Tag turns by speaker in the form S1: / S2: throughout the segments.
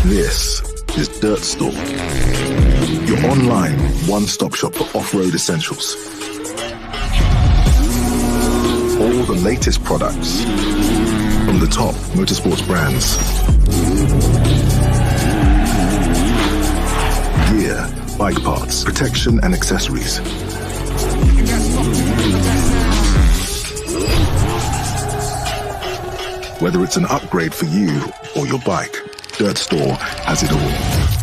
S1: This is Dirt Store, your online one-stop shop for off-road essentials. All the latest products from the top motorsports brands. Gear, bike parts, protection and accessories. Whether it's an upgrade for you or your bike, Dirt Store has it all.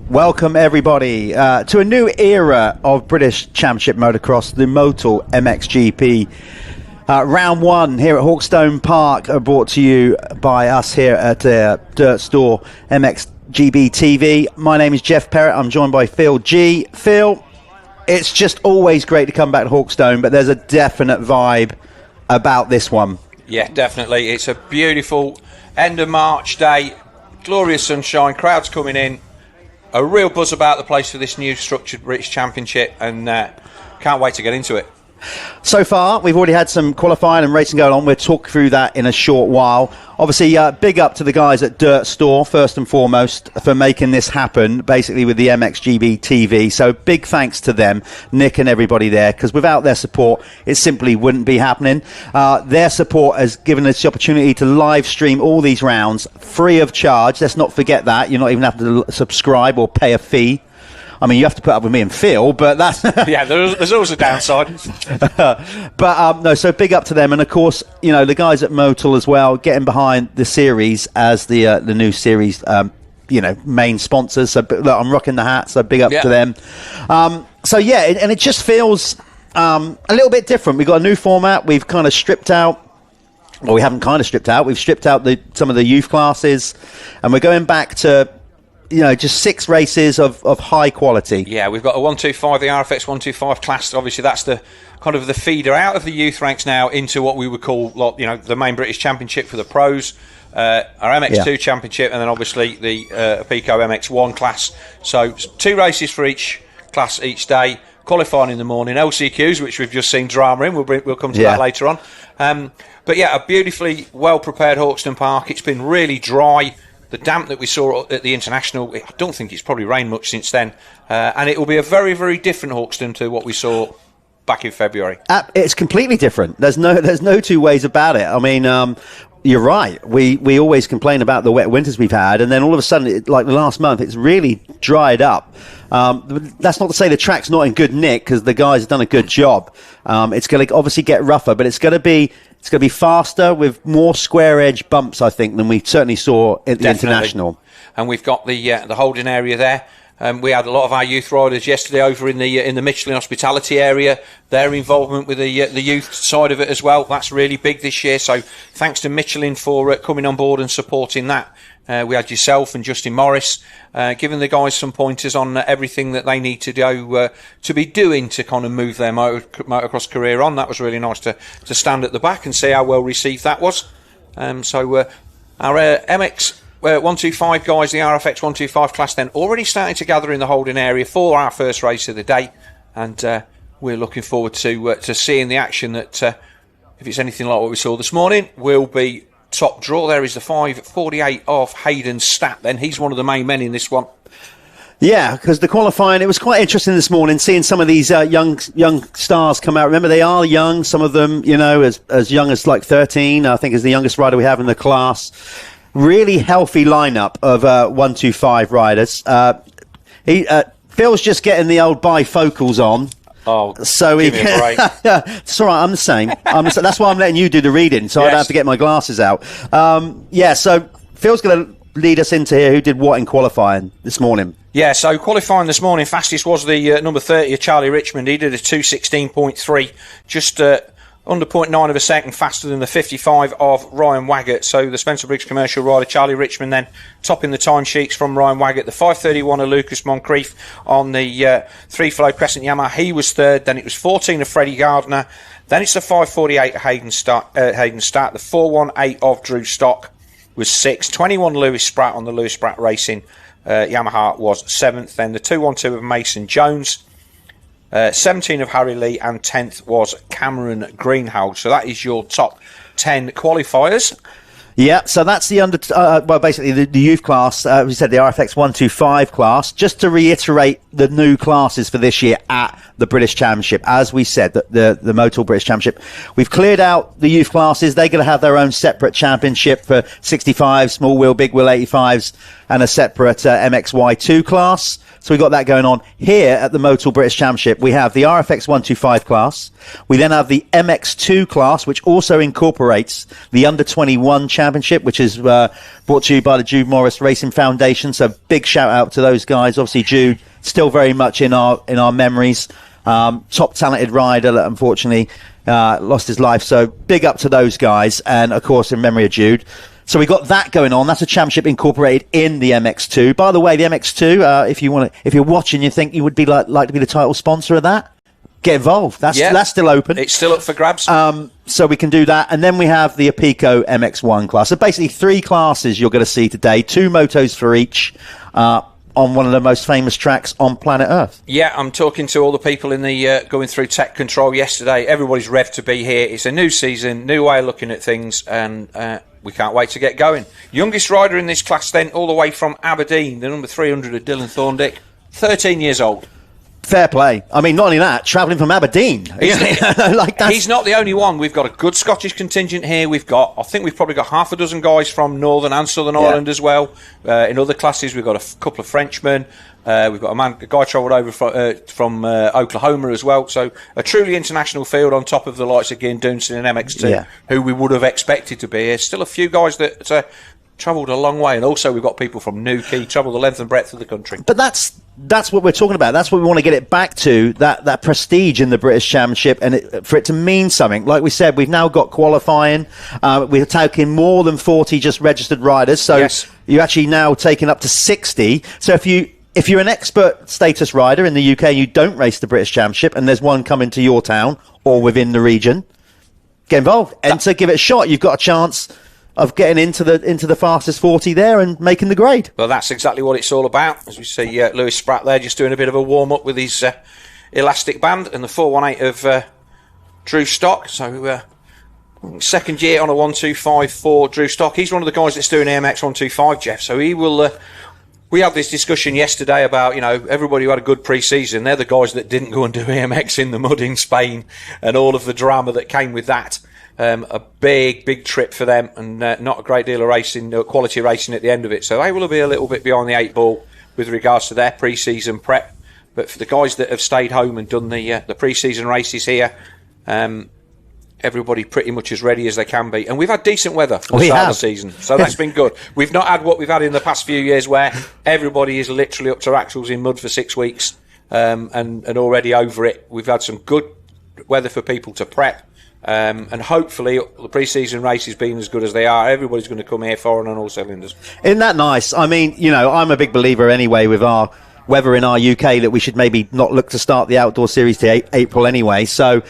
S2: Welcome everybody to a new era of British Championship Motocross, the Motul MXGP. Round one here at Hawkstone Park are brought to you by us here at Dirt Store MXGB-TV. My name is Jeff Perrott. I'm joined by Phil G. Phil, it's just always great to come back to Hawkstone, but there's a definite vibe about this one.
S3: Yeah, definitely. It's a beautiful end of March day, glorious sunshine, crowds coming in. A real buzz about the place for this new structured British Championship, and can't wait to get into it.
S2: So far, we've already had some qualifying and racing going on. We'll talk through that in a short while. Obviously, big up to the guys at Dirt Store, first and foremost, for making this happen, basically with the MXGB-TV. So big thanks to them, Nick and everybody there, because without their support, it simply wouldn't be happening. Their support has given us the opportunity to live stream all these rounds free of charge. Let's not forget that. You're not even having to subscribe or pay a fee. I mean, you have to put up with me and Phil, but that's...
S3: yeah, there's always a downside.
S2: But, no, so big up to them. And, of course, you know, the guys at Motul as well, getting behind the series as the new series, you know, main sponsors. So, look, I'm rocking the hat, so big up to them. So, yeah, and it just feels a little bit different. We've got a new format. We've kind of stripped out... Well, we haven't kind of stripped out. We've stripped out some of the youth classes, and we're going back to... just 6 races of high quality.
S3: Yeah, we've got a 125, the RFX125 class. Obviously, that's the kind of the feeder out of the youth ranks now into what we would call, the main British Championship for the pros, our MX2 Championship, and then obviously the Pico MX1 class. So 2 races for each class each day. Qualifying in the morning, LCQs, which we've just seen drama in. We'll come to that later on. But yeah, a beautifully well prepared Hawkstone Park. It's been really dry. The damp that we saw at the International, I don't think it's probably rained much since then. And it will be a very, very different Hawkstone to what we saw back in February.
S2: It's completely different. There's no two ways about it. I mean, you're right. We always complain about the wet winters we've had, and then all of a sudden, like the last month, it's really dried up. That's not to say the track's not in good nick, because the guys have done a good job. It's going to obviously get rougher, but it's going to be faster with more square edge bumps, I think, than we certainly saw at the International.
S3: And we've got the holding area there. We had a lot of our youth riders yesterday over in the Michelin hospitality area. Their involvement with the youth side of it as well, that's really big this year. So thanks to Michelin for coming on board and supporting that. We had yourself and Justin Morris giving the guys some pointers on everything that they need to do to be doing to kind of move their motocross career on. That was really nice to stand at the back and see how well received that was. So our MX 125 guys, the RFX 125 class, then already starting to gather in the holding area for our first race of the day, and we're looking forward to seeing the action that, if it's anything like what we saw this morning, will be top draw. There is the 5:48 of Hayden Stat. Then he's one of the main men in this one.
S2: Yeah, because the qualifying, it was quite interesting this morning seeing some of these young stars come out. Remember, they are young. Some of them, as young as like 13. I think is the youngest rider we have in the class. Really healthy lineup of 125 riders. Phil's just getting the old bifocals on.
S3: Oh,
S2: so
S3: give me a break.
S2: It's all right. I'm the same. That's why I'm letting you do the reading, so I don't have to get my glasses out. So Phil's going to lead us into here. Who did what in qualifying this morning?
S3: Yeah, so qualifying this morning, fastest was the number 30 of Charlie Richmond. He did a 2:16.3, just under 0.9 of a second faster than the 55 of Ryan Waggett. So the Spencer Briggs commercial rider Charlie Richmond then topping the timesheets from Ryan Waggett. The 5:31 of Lucas Moncrief on the 3-flow Crescent Yamaha, he was third. Then it was 14 of Freddie Gardner. Then it's the 5:48 of Hayden Stat. The 4:18 of Drew Stock was sixth. 21 Lewis Spratt on the Lewis Spratt Racing Yamaha was seventh. Then the 2:12 of Mason Jones. 17 of Harry Lee, and 10th was Cameron Greenhalgh. So that is your top 10 qualifiers.
S2: Yeah, so that's the basically the youth class. We said the RFX 125 class. Just to reiterate the new classes for this year at the British Championship, as we said, the Motul British Championship, we've cleared out the youth classes. They're going to have their own separate championship for 65, small wheel, big wheel 85s, and a separate MXY2 class. So we've got that going on. Here at the Motul British Championship, we have the RFX 125 class. We then have the MX2 class, which also incorporates the Under-21 Championship, which is brought to you by the Jude Morris Racing Foundation. So big shout out to those guys. Obviously, Jude, still very much in our memories. Top talented rider that unfortunately lost his life. So big up to those guys. And, of course, in memory of Jude. So we got that going on. That's a championship incorporated in the MX2. By the way, the MX2, if you're watching, you think you would be like to be the title sponsor of that, get involved. That's still open.
S3: It's still up for grabs.
S2: So we can do that. And then we have the Pico MX1 class. So basically 3 classes you're going to see today. 2 motos for each. On one of the most famous tracks on planet Earth.
S3: Yeah, I'm talking to all the people in the going through tech control yesterday. Everybody's revved to be here. It's a new season, new way of looking at things, and we can't wait to get going. Youngest rider in this class then, all the way from Aberdeen, the number 300 of Dylan Thorndick, 13 years old.
S2: Fair play. I mean, not only that, travelling from Aberdeen.
S3: He's not the only one. We've got a good Scottish contingent here. I think we've probably got half a dozen guys from Northern and Southern Ireland as well. In other classes, we've got a couple of Frenchmen. We've got a guy travelled over from Oklahoma as well. So a truly international field on top of the likes of Gian Dunson and MX2, who we would have expected to be here. Still a few guys that travelled a long way, and also we've got people from Newquay, travelled the length and breadth of the country.
S2: But that's what we're talking about. That's what we want to get it back to, that prestige in the British Championship, and for it to mean something. Like we said, we've now got qualifying. We're taking more than 40 just registered riders, so
S3: yes.
S2: you're actually now taking up to 60. So if you're an expert status rider in the UK and you don't race the British Championship, and there's one coming to your town or within the region, get involved. Enter, give it a shot. You've got a chance of getting into the fastest 40 there and making the grade.
S3: Well, that's exactly what it's all about. As we see Lewis Spratt there just doing a bit of a warm-up with his elastic band and the 418 of Drew Stock. So second year on a 125 for Drew Stock. He's one of the guys that's doing the MX125, Jeff. So he will... we had this discussion yesterday about, everybody who had a good pre-season. They're the guys that didn't go and do AMX in the mud in Spain and all of the drama that came with that. A big trip for them, and not a great deal of racing, quality racing at the end of it. So they will be a little bit behind the 8 ball with regards to their pre-season prep. But for the guys that have stayed home and done the pre-season races here, everybody pretty much as ready as they can be. And we've had decent weather for the start of the season, so that's been good. We've not had what we've had in the past few years where everybody is literally up to axles in mud for 6 weeks and already over it. We've had some good weather for people to prep. And hopefully the pre-season races being as good as they are, everybody's going to come here firing on all cylinders.
S2: Isn't that nice? I mean, I'm a big believer anyway with our weather in our UK that we should maybe not look to start the outdoor series to April anyway. So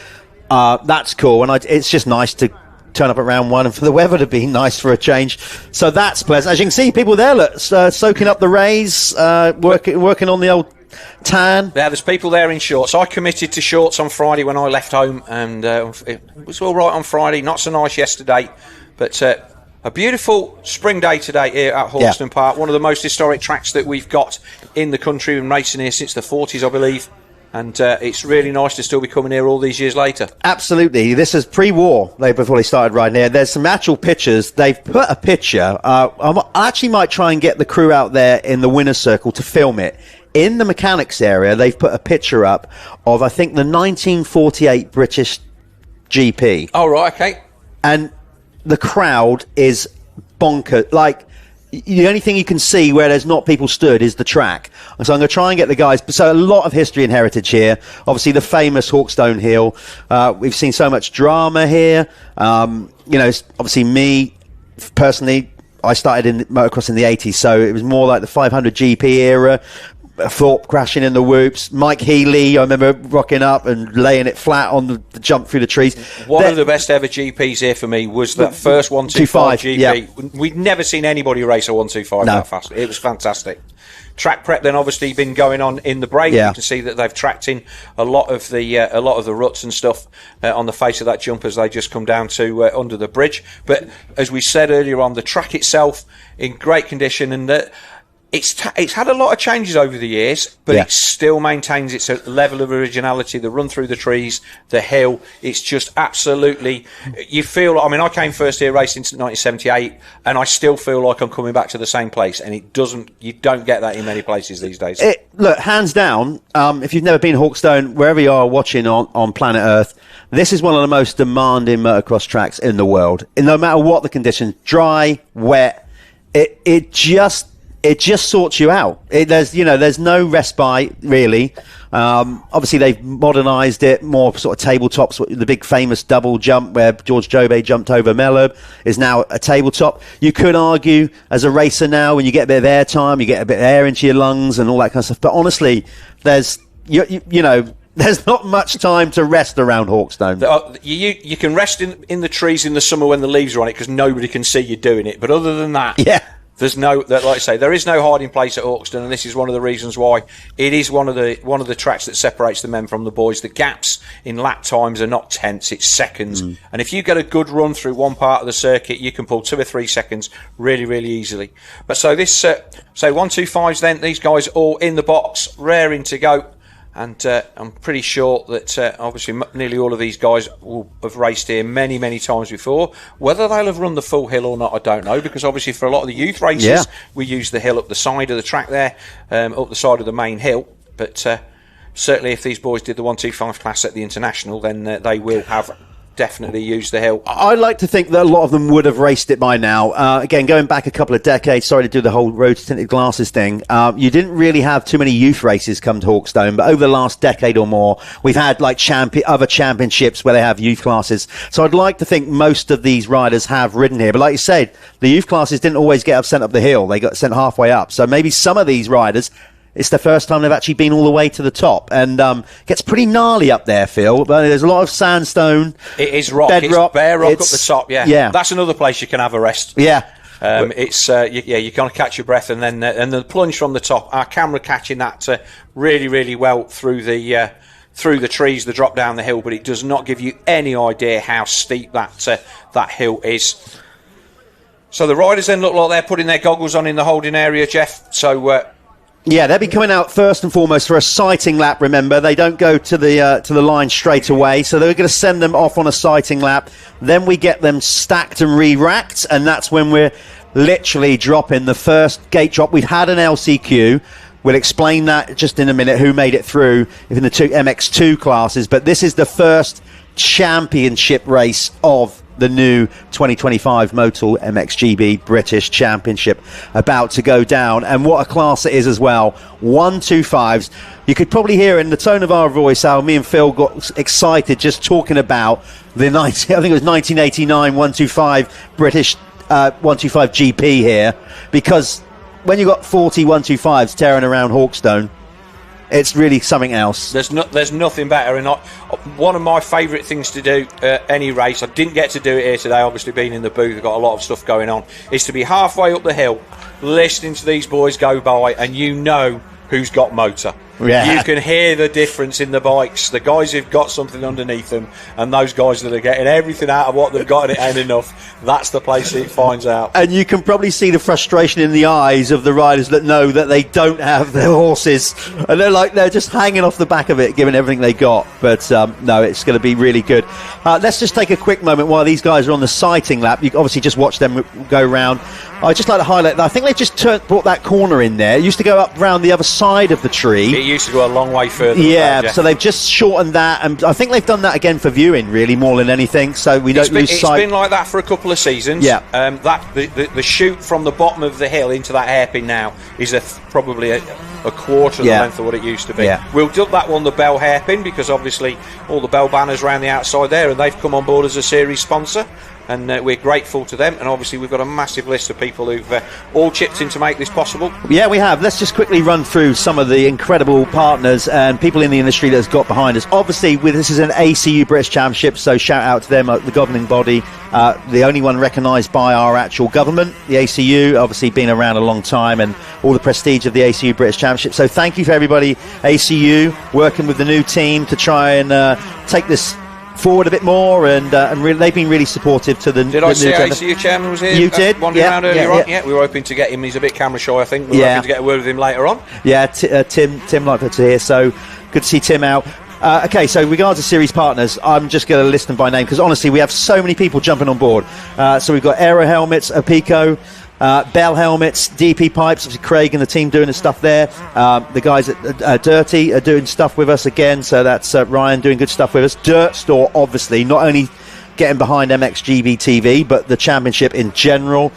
S2: that's cool, and it's just nice to turn up at round one and for the weather to be nice for a change. So that's pleasant. As you can see, people there soaking up the rays, working on the old tan.
S3: Yeah, there's people there in shorts. I committed to shorts on Friday when I left home, and it was all right on Friday. Not so nice yesterday, but a beautiful spring day today here at Hawkstone Park. One of the most historic tracks that we've got in the country. We've been racing here since the 40s, I believe. And it's really nice to still be coming here all these years later.
S2: Absolutely. This is pre-war, before they started riding here. There's some actual pictures. They've put a picture. I actually might try and get the crew out there in the winner's circle to film it. In the mechanics area, they've put a picture up of, I think, the 1948 British GP.
S3: Oh, right, okay.
S2: And the crowd is bonkers. Like, the only thing you can see where there's not people stood is the track. And so I'm going to try and get the guys. So a lot of history and heritage here. Obviously, the famous Hawkstone Hill. We've seen so much drama here. Obviously, me, personally, I started in motocross in the 80s, so it was more like the 500 GP era. Thorpe crashing in the whoops. Mike Healy, I remember rocking up and laying it flat on the jump through the trees.
S3: One of the best ever GPs here for me was that first 125 GP. Yeah. We'd never seen anybody race a 125 that fast. It was fantastic. Track prep then obviously been going on in the break. You can see that they've tracked in a lot of the ruts and stuff on the face of that jump as they just come down to under the bridge. But as we said earlier on, the track itself in great condition, and it's had a lot of changes over the years, but it still maintains its level of originality. The run through the trees, the hill, it's just absolutely... You feel... I mean, I came first here racing in 1978, and I still feel like I'm coming back to the same place, and you don't get that in many places these days.
S2: Look, hands down, if you've never been Hawkstone, wherever you are watching on planet Earth, this is one of the most demanding motocross tracks in the world. And no matter what the conditions, dry, wet, it just sorts you out. There's no respite really. Obviously they've modernised it more, sort of tabletops. The big famous double jump where George Jobé jumped over Mellor is now a tabletop. You could argue as a racer now, when you get a bit of air time, you get a bit of air into your lungs and all that kind of stuff. But honestly, there's not much time to rest around Hawkstone.
S3: You can rest in the trees in the summer when the leaves are on it because nobody can see you doing it. But other than that, there's like I say, there is no hiding place at Hawkstone, and this is one of the reasons why it is one of the tracks that separates the men from the boys. The gaps in lap times are not tenths, it's seconds. And if you get a good run through one part of the circuit, you can pull 2 or 3 seconds really, really easily. But so this, 125s then, these guys all in the box, raring to go. And I'm pretty sure that obviously nearly all of these guys will have raced here many, many times before. Whether they'll have run the full hill or not, I don't know, because obviously for a lot of the youth races, we use the hill up the side of the track there, up the side of the main hill. But certainly if these boys did the 125 class at the International, then they will have definitely use the hill.
S2: I'd like to think that a lot of them would have raced it by now. Again, going back a couple of decades, sorry to do the whole rose-tinted glasses thing, you didn't really have too many youth races come to Hawkstone, but over the last decade or more, we've had like other championships where they have youth classes. So I'd like to think most of these riders have ridden here. But like you said, the youth classes didn't always get sent up the hill. They got sent halfway up. So maybe some of these riders, it's the first time they've actually been all the way to the top, and gets pretty gnarly up there, Phil. But there's a lot of sandstone.
S3: It is rock.
S2: Bedrock.
S3: It's bare rock up the top. Yeah. That's another place you can have a rest.
S2: Yeah.
S3: You kind of catch your breath, and then and the plunge from the top. Our camera catching that really, really well through the trees, the drop down the hill, but it does not give you any idea how steep that hill is. So the riders then look like they're putting their goggles on in the holding area, Jeff. So.
S2: Yeah, they'll be coming out first and foremost for a sighting lap, remember. They don't go to the line straight away, so they're going to send them off on a sighting lap. Then we get them stacked and re-racked, and that's when we're literally dropping the first gate drop. We've had an LCQ. We'll explain that just in a minute, who made it through in the two MX2 classes, but this is the first championship race of the new 2025 Motul MXGB British Championship about to go down, and what a class it is as well. 125s. You could probably hear in the tone of our voice how me and Phil got excited just talking about the I think it was 1989 125 British 125 GP here, because when you've got 40 125s tearing around Hawkstone, it's really something else.
S3: There's nothing better. And one of my favourite things to do any race, I didn't get to do it here today, obviously being in the booth, I've got a lot of stuff going on, is to be halfway up the hill, listening to these boys go by, and you know who's got motor.
S2: Yeah.
S3: You can hear the difference in the bikes. The guys who've got something underneath them, and those guys that are getting everything out of what they've got and it ain't enough. That's the place it finds out.
S2: And you can probably see the frustration in the eyes of the riders that know that they don't have their horses, and they're just hanging off the back of it, giving everything they got. But no, it's going to be really good. Let's just take a quick moment while these guys are on the sighting lap. You obviously just watch them go round. I'd just like to highlight that I think they've just brought that corner in there. It used to go up round the other side of the tree.
S3: It used to go a long way further.
S2: Yeah, so they've just shortened that, and I think they've done that again for viewing, really, more than anything, so we don't lose sight.
S3: It's been like that for a couple of seasons.
S2: Yeah.
S3: The chute from the bottom of the hill into that hairpin now is probably a quarter of the length of what it used to be.
S2: Yeah.
S3: We'll dub that one the Bell hairpin, because obviously all the Bell banners around the outside there, and they've come on board as a series sponsor, and we're grateful to them. And obviously we've got a massive list of people who've all chipped in to make this possible.
S2: Yeah, we have. Let's just quickly run through some of the incredible partners and people in the industry that's got behind us. Obviously, this is an ACU British Championship, so shout out to them, the governing body, the only one recognised by our actual government, the ACU, obviously been around a long time, and all the prestige of the ACU British Championship. So thank you for everybody, ACU, working with the new team to try and take this forward a bit more, and they've been really supportive to the.
S3: Did I see ACU chairman was here?
S2: You did.
S3: Wandering around earlier on. Yeah, we were hoping to get him. He's a bit camera shy, I think. We were hoping to get a word with him later on.
S2: Yeah, Tim Lightfoot's here, so good to see Tim out. Okay, so regards to series partners, I'm just going to list them by name, because honestly we have so many people jumping on board. So we've got Aero Helmets, Apico, Bell Helmets, DP Pipes, obviously Craig and the team doing the stuff there. The guys at Dirty are doing stuff with us again, so that's Ryan doing good stuff with us. Dirt Store, obviously, not only getting behind MXGB-TV, but the championship in general.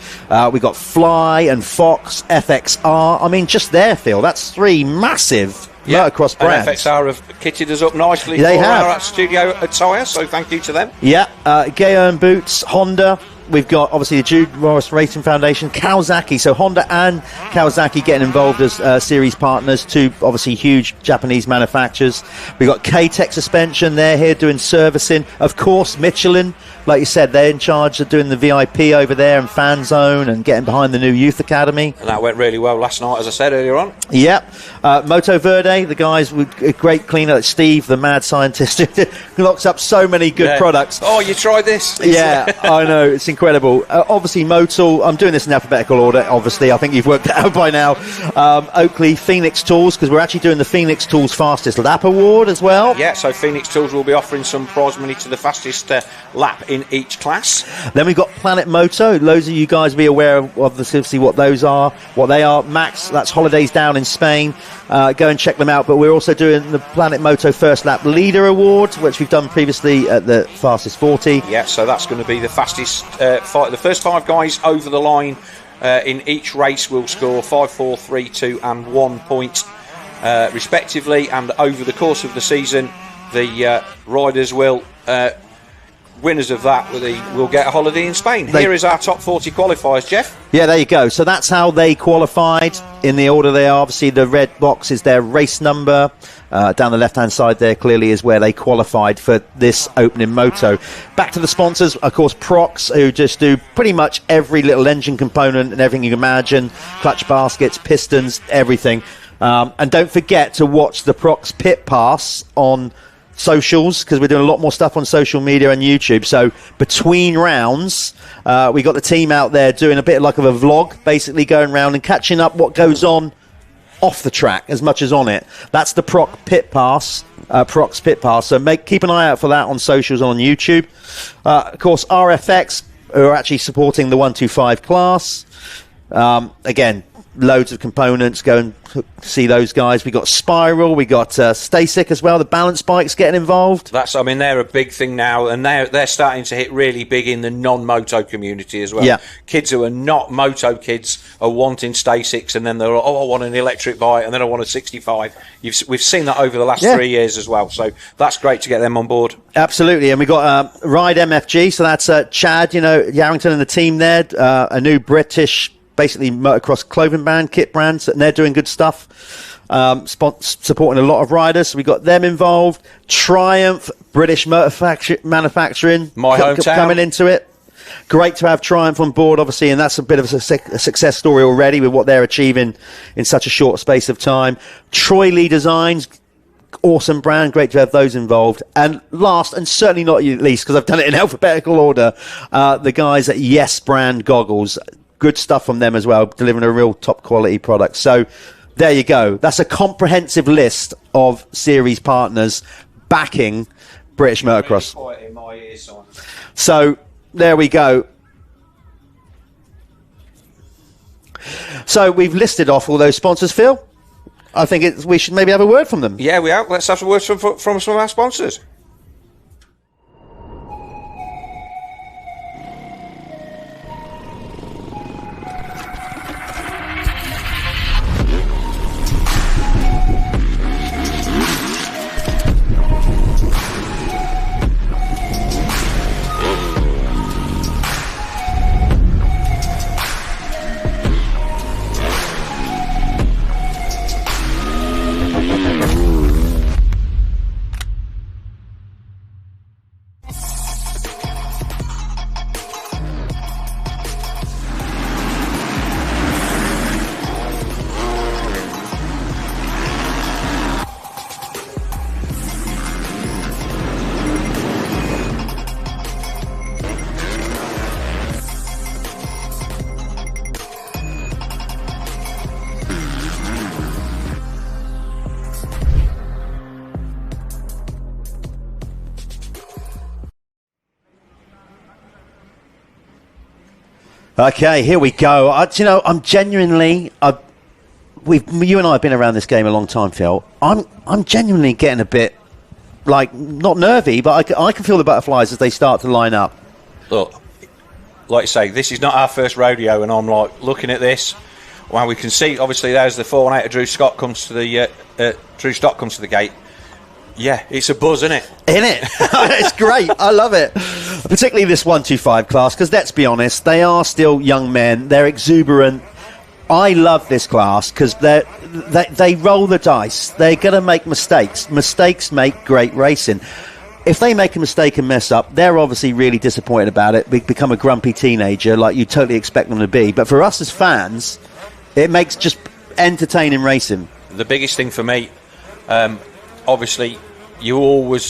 S2: We've got Fly and Fox, FXR. I mean, just there, Phil, that's three massive motocross brands.
S3: And FXR have kitted us up nicely
S2: they
S3: for
S2: have.
S3: Our studio attire, so thank you to them.
S2: Yeah, Gaon Boots, Honda. We've got obviously the Jude Morris Racing Foundation, Kawasaki. So Honda and Kawasaki getting involved as series partners, two obviously huge Japanese manufacturers. We've got K-Tech Suspension, they're here doing servicing. Of course, Michelin, like you said, they're in charge of doing the VIP over there and Fan Zone and getting behind the new Youth Academy.
S3: And that went really well last night, as I said earlier on.
S2: Yep. Moto Verde, the guys with a great cleaner, like Steve, the mad scientist, who locks up so many good products.
S3: Oh, you tried this?
S2: Yeah, I know, it's incredible. Obviously, Motul, I'm doing this in alphabetical order, obviously. I think you've worked that out by now. Oakley, Phoenix Tools, because we're actually doing the Phoenix Tools Fastest Lap Award as well.
S3: Yeah, so Phoenix Tools will be offering some prize money to the fastest lap in each class.
S2: Then we've got Planet Moto. Loads of you guys will be aware of obviously what those are, what they are. Max, that's Holidays Down in Spain. Go and check them out. But we're also doing the Planet Moto First Lap Leader Award, which we've done previously at the Fastest 40.
S3: Yeah, so that's going to be the fastest the first 5 guys over the line in each race will score 5, 4, 3, 2 and 1 point respectively, and over the course of the season the riders will winners of that will get a holiday in Spain. Here is our top 40 qualifiers, Jeff.
S2: Yeah, there you go. So that's how they qualified in the order they are. Obviously, the red box is their race number. Down the left-hand side there clearly is where they qualified for this opening moto. Back to the sponsors, of course, Prox, who just do pretty much every little engine component and everything you can imagine. Clutch baskets, pistons, everything. And don't forget to watch the Prox Pit Pass on socials, because we're doing a lot more stuff on social media and YouTube. So between rounds, we got the team out there doing a bit like of a vlog, basically going around and catching up what goes on off the track as much as on it. That's the Prox Pit Pass. So keep an eye out for that on socials and on YouTube. Of course, RFX, who are actually supporting the 125 class. Again, loads of components. Go and see those guys. We got Spiral, we got Stasic as well. The balance bikes getting involved.
S3: They're a big thing now, and they're starting to hit really big in the non-moto community as well.
S2: Yeah.
S3: Kids who are not moto kids are wanting Stasics, and then they're I want an electric bike, and then I want a 65. We've seen that over the last 3 years as well, so that's great to get them on board. Absolutely.
S2: And we got Ride MFG, so that's Chad, Yarrington and the team there, a new British basically motocross clothing brand, kit brands, and they're doing good stuff, supporting a lot of riders. So we got them involved. Triumph, British manufacturing,
S3: my hometown,
S2: coming into it. Great to have Triumph on board, obviously, and that's a bit of a success story already with what they're achieving in such a short space of time. Troy Lee Designs, awesome brand, great to have those involved. And last, and certainly not least, because I've done it in alphabetical order, the guys at Yes Brand Goggles. Good stuff from them as well, delivering a real top quality product. So there you go. That's a comprehensive list of series partners backing British Motocross. So there we go. So we've listed off all those sponsors, Phil. I think we should maybe have a word from them.
S3: Yeah, we are. Let's have a word from some of our sponsors.
S2: Okay, here we go. I'm genuinely, you and I have been around this game a long time, Phil. I'm genuinely getting a bit, not nervy, but I can feel the butterflies as they start to line up.
S3: Look, like you say, this is not our first rodeo, and I'm looking at this. Well, we can see, obviously, there's the 418 of Drew Scott comes to the gate. Yeah, it's a buzz, isn't it?
S2: It's great. I love it. Particularly this 125 class, because let's be honest, they are still young men. They're exuberant. I love this class because they roll the dice. They're going to make mistakes. Mistakes make great racing. If they make a mistake and mess up, they're obviously really disappointed about it. Become a grumpy teenager like you totally expect them to be. But for us as fans, it makes just entertaining racing.
S3: The biggest thing for me, obviously, you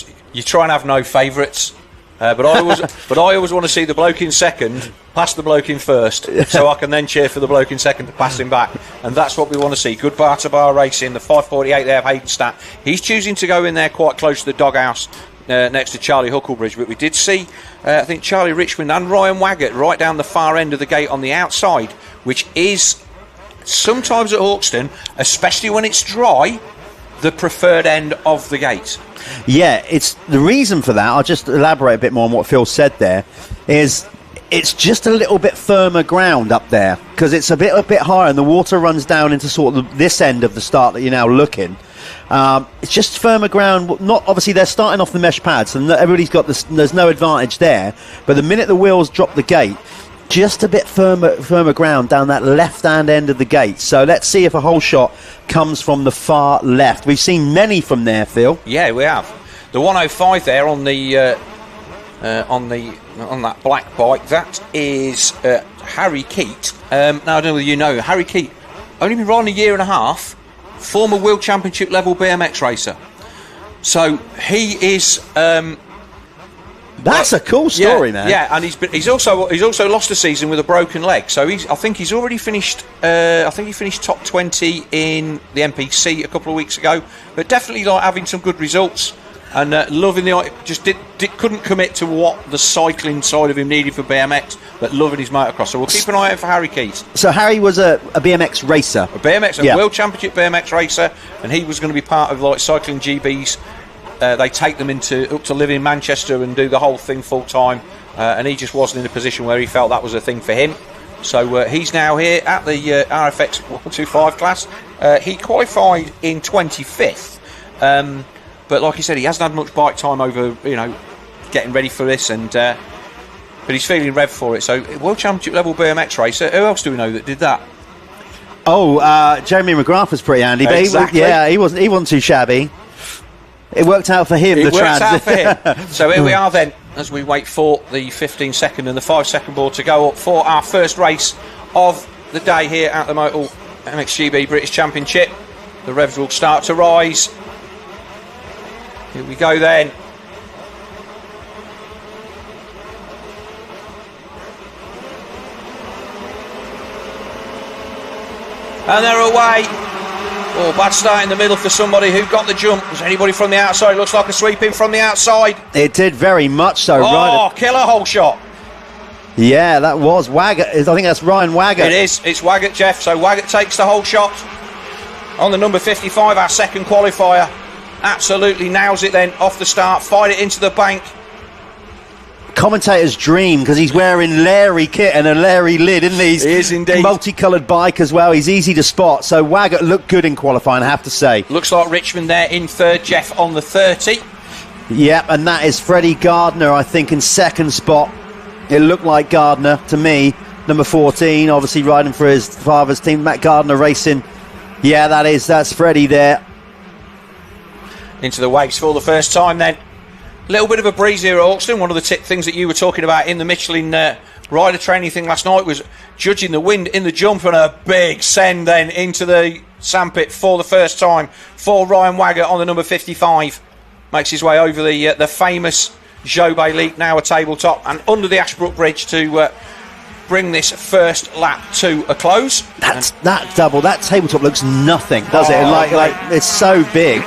S3: try and have no favourites, But I always want to see the bloke in second pass the bloke in first, so I can then cheer for the bloke in second to pass him back, and that's what we want to see. Good bar-to-bar racing. The 548 there of Haydenstadt. He's choosing to go in there quite close to the doghouse next to Charlie Hucklebridge, but we did see, I think, Charlie Richmond and Ryan Waggett right down the far end of the gate on the outside, which is sometimes at Hawkstone, especially when it's dry, the preferred end of the gate.
S2: Yeah, it's the reason for that. I'll just elaborate a bit more on what Phil said there. Is it's just a little bit firmer ground up there because it's a bit higher and the water runs down into sort of this end of the start that you're now looking. It's just firmer ground. Not obviously they're starting off the mesh pads and everybody's got this. There's no advantage there. But the minute the wheels drop the gate, just a bit firmer ground down that left-hand end of the gate. So let's see if a whole shot comes from the far left. We've seen many from there, Phil.
S3: Yeah, we have. The 105 there on the on that black bike, that is Harry Keat. Now I don't know whether you know Harry Keat. Only been riding a year and a half. Former World Championship level BMX racer. So he is.
S2: That's a cool story, man.
S3: Yeah, and he's also lost a season with a broken leg. So I think he's already finished. I think he finished top 20 in the NPC a couple of weeks ago. But definitely like having some good results and loving the. Just couldn't commit to what the cycling side of him needed for BMX, but loving his motocross. So we'll keep an eye out for Harry Keat.
S2: So Harry was a BMX racer,
S3: a World Championship BMX racer, and he was going to be part of like Cycling GB's. They take them up to live in Manchester and do the whole thing full time, and he just wasn't in a position where he felt that was a thing for him. So he's now here at the RFX125 class. He qualified in 25th, but like he said, he hasn't had much bike time over getting ready for this, and but he's feeling rev for it. So World Championship level BMX racer. Who else do we know that did that?
S2: Jeremy McGrath was pretty handy.
S3: Exactly.
S2: But he wasn't too shabby. It worked out for him.
S3: Out for him. So here we are then, as we wait for the 15-second and the 5-second board to go up for our first race of the day here at the Motul MXGB British Championship. The revs will start to rise. Here we go then. And they're away. Oh, bad start in the middle for somebody who got the jump. Was anybody from the outside? Looks like a sweep in from the outside.
S2: It did very much so.
S3: Oh, killer whole shot.
S2: Yeah, that was Waggett. I think that's Ryan Waggett.
S3: It is. It's Waggett, Jeff. So Waggett takes the whole shot on the number 55, our second qualifier. Absolutely nails it then off the start. Fired it into the bank.
S2: Commentator's dream, because he's wearing Larry kit and a Larry lid, isn't he?
S3: He is indeed.
S2: Multicoloured bike as well. He's easy to spot. So Waggett looked good in qualifying, I have to say.
S3: Looks like Richmond there in third, Jeff on the 30.
S2: Yep, and that is Freddie Gardner, I think, in second spot. It looked like Gardner to me. Number 14, obviously riding for his father's team, Matt Gardner Racing. Yeah, that's Freddie there.
S3: Into the waves for the first time then. Little bit of a breeze here at Hawkstone. One of the things that you were talking about in the Michelin rider training thing last night was judging the wind in the jump, and a big send then into the sandpit for the first time for Ryan Waggett on the number 55. Makes his way over the famous Jobé Leap, now a tabletop, and under the Ashbrook Bridge to bring this first lap to a close.
S2: That tabletop looks nothing, does it? Like it's so big.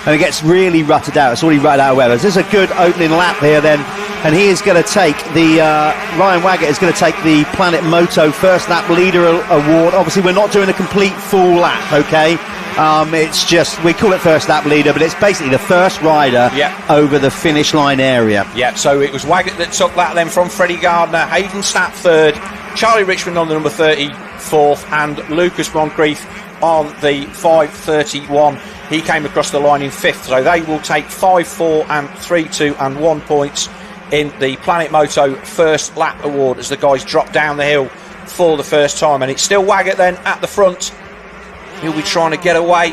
S2: And it gets really rutted out. It's already rutted out well. This is a good opening lap here then. And he is going to take the, Ryan Waggett is going to take the Planet Moto First Lap Leader Award. Obviously, we're not doing a complete full lap, okay? It's just, we call it First Lap Leader, but it's basically the first rider over the finish line area. Yeah, so it was Waggett that took that then from Freddie Gardner, Haydenstadt third, Charlie Richmond on the number 34th, and Lucas Moncrief on the 531. He came across the line in fifth, so they will take 5, 4 and 3, 2 and 1 points in the Planet Moto First Lap Award as the guys drop down the hill for the first time. And it's still Waggett then at the front. He'll be trying to get away.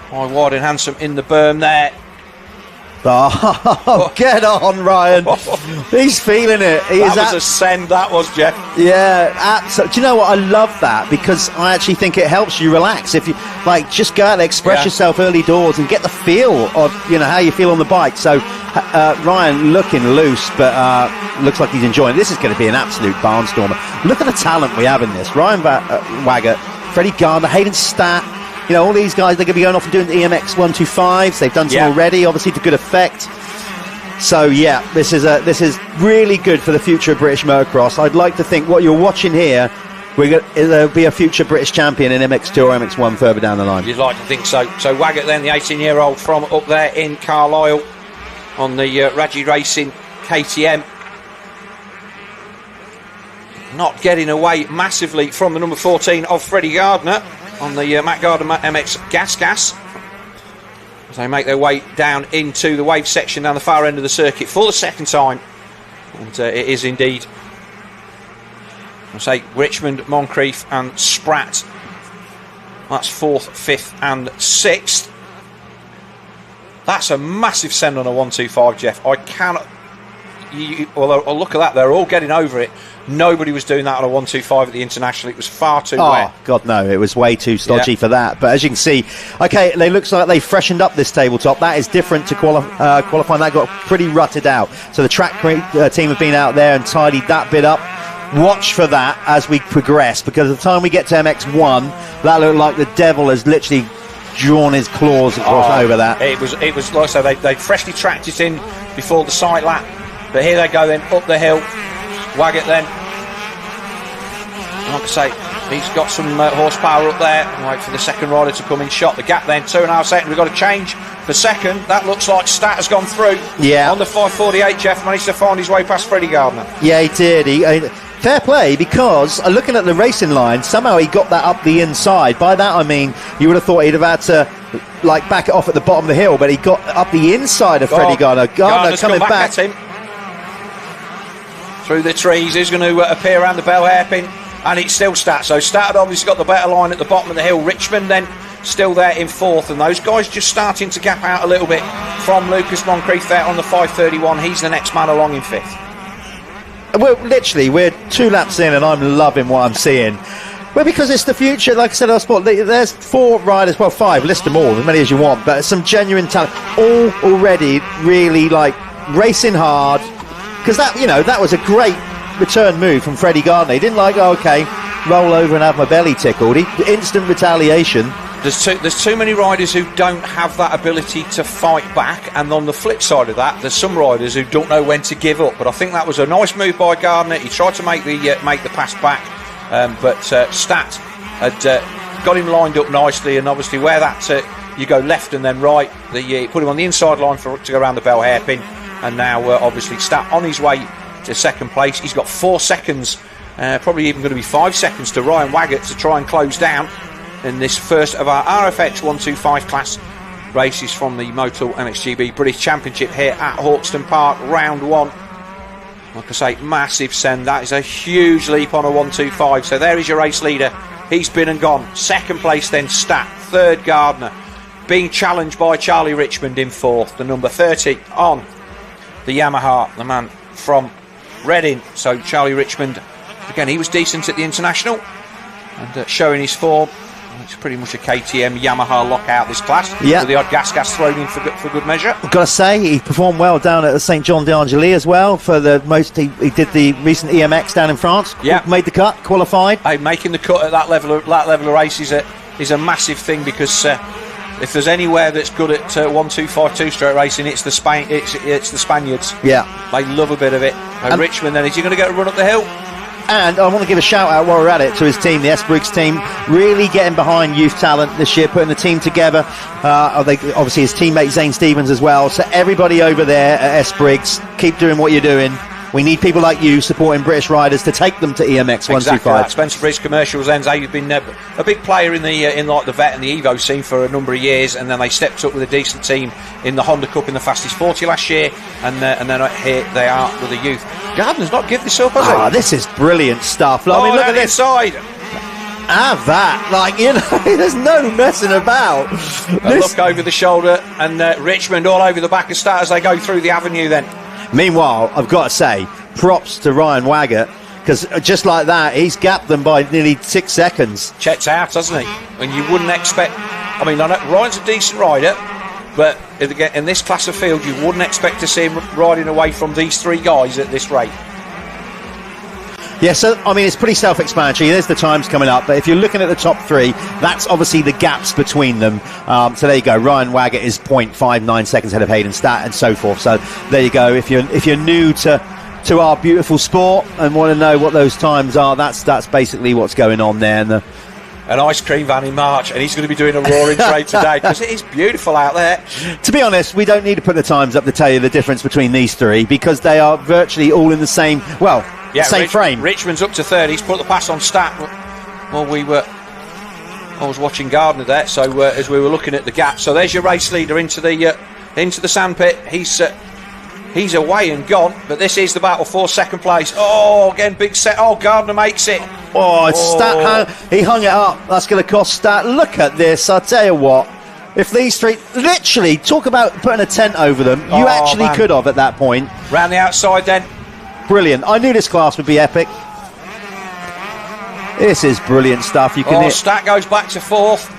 S2: High, wide and handsome in the berm there. Oh, get on, Ryan. He's feeling it.
S3: That was a send, that was, Jeff.
S2: Yeah, absolutely. Do you know what? I love that because I actually think it helps you relax. If you just go out there, express yourself early doors and get the feel of how you feel on the bike. So Ryan looking loose, but looks like he's enjoying it. This is going to be an absolute barnstormer. Look at the talent we have in this. Ryan Waggett, Freddie Gardner, Hayden Statt, you know, all these guys, they're going to be going off and doing the MX125s. They've done some already, obviously to good effect. So yeah, this is really good for the future of British motocross. I'd like to think what you're watching here, there'll be a future British champion in MX2 or MX1 further down the line.
S3: You'd like to think so. So Waggett then, the 18-year-old from up there in Carlisle on the Raji Racing KTM. Not getting away massively from the number 14 of Freddie Gardner on the Matt Gardner MX Gas. As they make their way down into the wave section down the far end of the circuit for the second time. And it is indeed, I'll say, Richmond, Moncrief and Spratt. That's 4th, 5th and 6th. That's a massive send on a 125, Jeff. I cannot... Well, look at that. They're all getting over it. Nobody was doing that on a 125 at the International. It was far too wet.
S2: Oh, God, no. It was way too stodgy for that. But as you can see, okay, it looks like they freshened up this tabletop. That is different to qualifying. That got pretty rutted out. So the track team have been out there and tidied that bit up. Watch for that as we progress, because by the time we get to MX1, that looked like the devil has literally drawn his claws across over that.
S3: It was like I say, they freshly tracked it in before the side lap. But here they go then, up the hill. Waggett then, like I say, he's got some horsepower up there. Wait for the second rider to come in. Shot the gap then, 2.5 seconds. We've got to change for second. That looks like Stat has gone through.
S2: Yeah.
S3: On the 5:48, Jeff managed to find his way past Freddie Gardner.
S2: Yeah, he did. Fair play, because looking at the racing line, somehow he got that up the inside. By that I mean, you would have thought he'd have had to back it off at the bottom of the hill, but he got up the inside of Freddie Gardner. Gardner coming back
S3: at him. Through the trees, who's going to appear around the bell hairpin, and it's still Stat. So Stat had obviously got the better line at the bottom of the hill. Richmond then still there in 4th, and those guys just starting to gap out a little bit from Lucas Moncrief there on the 5:31. He's the next man along in 5th.
S2: Well, literally, we're 2 laps in and I'm loving what I'm seeing. Well, because it's the future, like I said, our sport, there's 4 riders, well 5, list them all, as many as you want, but some genuine talent, all already really racing hard. Because that was a great return move from Freddie Gardner. He didn't roll over and have my belly tickled. Instant retaliation.
S3: There's too many riders who don't have that ability to fight back, and on the flip side of that, there's some riders who don't know when to give up. But I think that was a nice move by Gardner. He tried to make the pass back, but Stat had got him lined up nicely, and obviously where that you go left and then right, put him on the inside line to go around the bell hairpin. And now, obviously, Stat on his way to second place. He's got 4 seconds, probably even going to be 5 seconds to Ryan Waggett to try and close down in this first of our RFX125 class races from the Motul MXGB British Championship here at Hawkstone Park, round 1. Like I say, massive send. That is a huge leap on a 125. So there is your race leader. He's been and gone. Second place then Stat. 3rd Gardner. Being challenged by Charlie Richmond in 4th. The number 30 on the Yamaha, the man from Reading. So Charlie Richmond, again, he was decent at the International and showing his form. It's pretty much a KTM Yamaha lockout this class.
S2: Yeah.
S3: With the odd gas thrown in for good measure.
S2: I've got to say, he performed well down at the St John d'Angely as well. For the most, he did the recent EMX down in France.
S3: Yeah.
S2: Made the cut, qualified.
S3: Hey, making the cut at that level of race is a massive thing, because if there's anywhere that's good at 1-2-5-2 stroke racing, it's the Spaniards.
S2: Yeah.
S3: They love a bit of it. And Richmond then, is he going to get a run up the hill?
S2: And I want to give a shout out while we're at it to his team, the S Briggs team, really getting behind youth talent this year, putting the team together. Obviously his teammate Zane Stevens as well. So everybody over there at S Briggs, keep doing what you're doing. We need people like you supporting British riders to take them to EMX 125.
S3: Exactly. Spencer Briggs Commercials ends. You've been a big player in the vet and the Evo scene for a number of years, and then they stepped up with a decent team in the Honda Cup in the fastest 40 last year, and then here they are with the youth. Gardner's not give this up, has he?
S2: This is brilliant stuff. I mean, look at this
S3: side.
S2: Have that, there's no messing about.
S3: Look over the shoulder, and Richmond all over the back of Stat as they go through the avenue then.
S2: Meanwhile, I've got to say, props to Ryan Waggett, because just like that, he's gapped them by nearly 6 seconds.
S3: Checked out, hasn't he? And you wouldn't expect... I mean, Ryan's a decent rider, But in this class of field, you wouldn't expect to see him riding away from these three guys at this rate.
S2: Yeah, so, I mean, it's pretty self-explanatory. There's the times coming up, but if you're looking at the top three, that's obviously the gaps between them. So there you go. Ryan Waggett is 0.59 seconds ahead of Hayden Statt and so forth. So there you go. If you're new to our beautiful sport and want to know what those times are, that's basically what's going on there. And
S3: an ice cream van in March, and he's going to be doing a roaring trade today because it is beautiful out there.
S2: To be honest, we don't need to put the times up to tell you the difference between these three because they are virtually all in the same, same frame.
S3: Richmond's up to third. He's put the pass on Statt. Well, I was watching Gardner there, so as we were looking at the gap. So there's your race leader into the sandpit. He's away and gone, but this is the battle for second place. Oh, again, big set. Oh, Gardner makes it.
S2: Statt, he hung it up. That's going to cost Statt. Look at this. I'll tell you what. If these three, literally, talk about putting a tent over them, you actually could have at that point.
S3: Round the outside then.
S2: Brilliant. I knew this class would be epic. This is brilliant stuff.
S3: Statt goes back to fourth.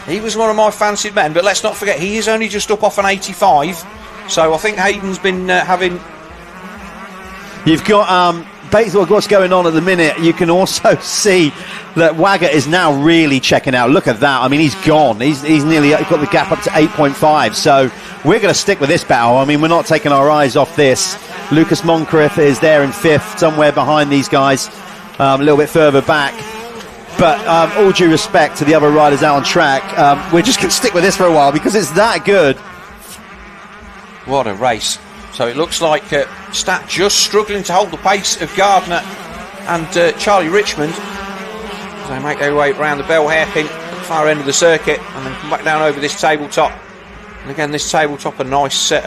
S3: He was one of my fancied men, but let's not forget, he is only just up off an 85. So I think Hayden's been having...
S2: You've got basically what's going on at the minute. You can also see that Waggett is now really checking out. Look at that. I mean, he's gone. He's nearly got the gap up to 8.5. So we're going to stick with this battle. I mean, we're not taking our eyes off this. Lucas Moncrief is there in fifth, somewhere behind these guys, a little bit further back. But all due respect to the other riders out on track, we're just going to stick with this for a while because it's that good.
S3: What a race. So it looks like Statt just struggling to hold the pace of Gardner and Charlie Richmond. They make their way around the bell hairpin at the far end of the circuit and then come back down over this tabletop. And again, this tabletop a nicer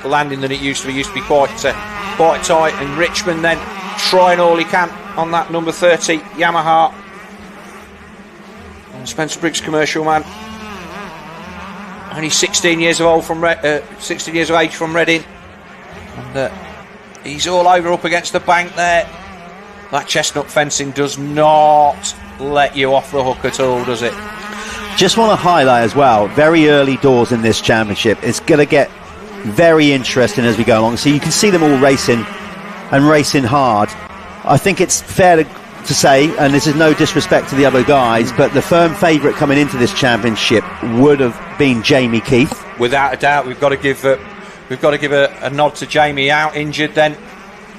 S3: landing than it used to be. It used to be quite tight. And Richmond then trying all he can on that number 30 Yamaha. And Spencer Briggs, commercial man. Only 16 years of age from Reading, and he's all over up against the bank there. That chestnut fencing does not let you off the hook at all, does it?
S2: Just want to highlight as well, very early doors in this championship. It's going to get very interesting as we go along. So you can see them all racing hard. I think it's fair to say, and this is no disrespect to the other guys, but the firm favourite coming into this championship would have been Jamie Keith.
S3: Without a doubt, we've got to give a nod to Jamie, out injured then,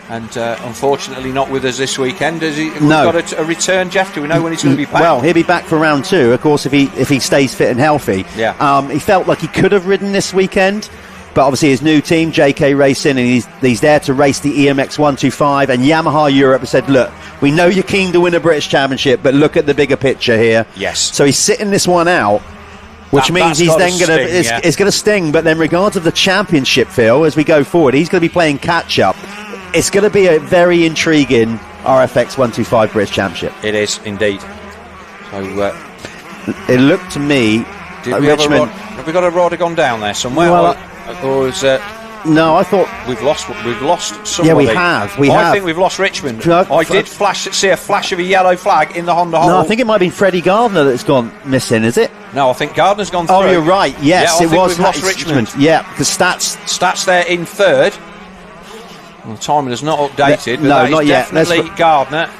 S3: and unfortunately not with us this weekend. We've got a return, Jeff. Do we know when he's going to be back?
S2: Well, he'll be back for round two, of course, if he stays fit and healthy.
S3: Yeah.
S2: He felt like he could have ridden this weekend. But obviously his new team, JK Racing, and he's there to race the EMX125, and Yamaha Europe has said, look, we know you're keen to win a British Championship, but look at the bigger picture here.
S3: Yes.
S2: So he's sitting this one out, which means he's then going to it's going to sting. But then, regards of the championship, Phil, as we go forward, he's going to be playing catch up. It's going to be a very intriguing RFX125 British Championship.
S3: It is indeed. So
S2: it looked to me, Richmond.
S3: Have we got a rider gone down there somewhere?
S2: Well, no, I thought
S3: we've lost somebody.
S2: Yeah, we have.
S3: I think we've lost Richmond. I did see a flash of a yellow flag in the Honda Hole.
S2: No, I think it might be Freddie Gardner that's gone missing. Is it?
S3: No, I think Gardner's gone through.
S2: Oh, you're right. Yes,
S3: yeah,
S2: it was.
S3: We've lost Richmond.
S2: Yeah, because Stats
S3: there in third. Well, the timing is not updated. But
S2: no, not yet.
S3: Definitely Gardner.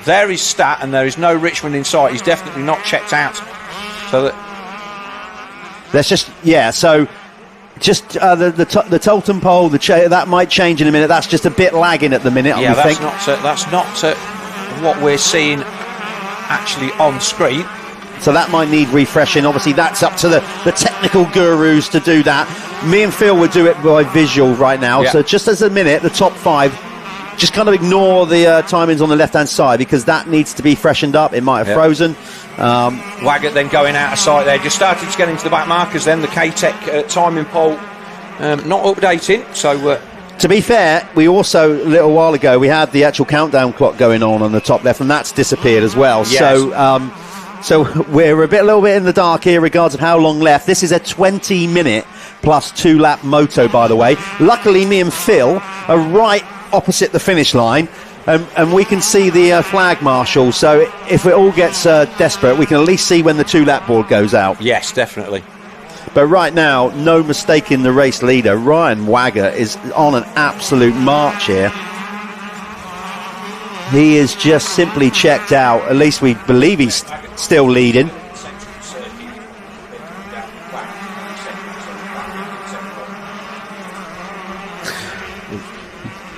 S3: There is Statt, and there is no Richmond in sight. He's definitely not checked out. So
S2: let's just So. Just the totem pole, that might change in a minute. That's just a bit lagging at the minute.
S3: Yeah, that's not what we're seeing actually on screen.
S2: So that might need refreshing. Obviously, that's up to the technical gurus to do that. Me and Phil would do it by visual right now. Yeah. So just as a minute, the top five, just kind of ignore the timings on the left-hand side because that needs to be freshened up. It might have frozen.
S3: Waggett then going out of sight there, just started to get into the back markers then. The K-Tech timing pole not updating. So
S2: to be fair, we also a little while ago we had the actual countdown clock going on the top left, and that's disappeared as well. Yes. So we're a little bit in the dark here regards of how long left. This is a 20-minute plus 2-lap moto, by the way. Luckily, me and Phil are right opposite the finish line, and we can see the flag marshal. So if it all gets desperate, we can at least see when the 2-lap board goes out.
S3: Yes, definitely.
S2: But right now, no mistaking the race leader. Ryan Wagger is on an absolute march here. He is just simply checked out. At least we believe he's still leading.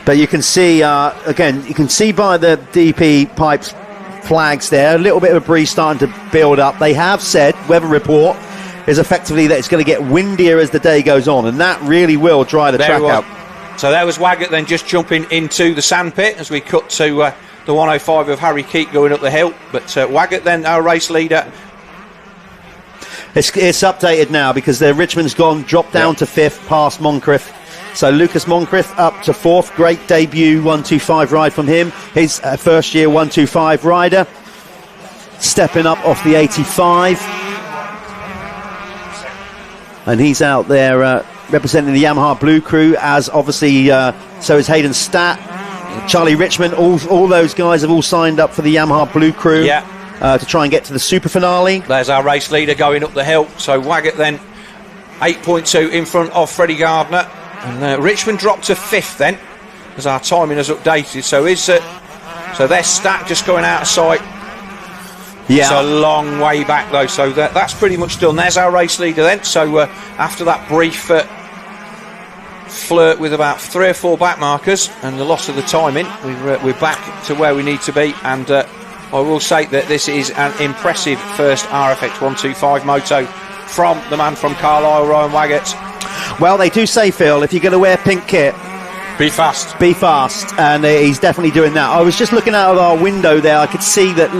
S2: But you can see, again, you can see by the DP pipes flags there, a little bit of a breeze starting to build up. They have said, weather report is effectively that it's going to get windier as the day goes on, and that really will dry the track out.
S3: So there was Waggett then just jumping into the sandpit as we cut to the 105 of Harry Keat going up the hill. But Waggett then, our race leader.
S2: It's updated now because Richmond's gone, dropped down to 5th past Moncrief. So Lucas Moncrief up to 4th. Great debut 125 ride from him. His first year 125 rider. Stepping up off the 85. And he's out there representing the Yamaha Blue Crew, as obviously so is Hayden Statt, Charlie Richmond. All those guys have all signed up for the Yamaha Blue Crew to try and get to the super finale.
S3: There's our race leader going up the hill. So Waggett then 8.2 in front of Freddie Gardner. And Richmond dropped to 5th then, as our timing has updated. So so their Statt just going out of sight. Yeah, it's a long way back though, so that's pretty much done. There's our race leader then. So after that brief flirt with about 3 or 4 back markers and the loss of the timing, we're back to where we need to be. And I will say that this is an impressive first RFX125 Moto from the man from Carlisle, Ryan Wagett.
S2: Well, they do say, Phil, if you're going to wear pink kit,
S3: be fast.
S2: Be fast, and he's definitely doing that. I was just looking out of our window there. I could see that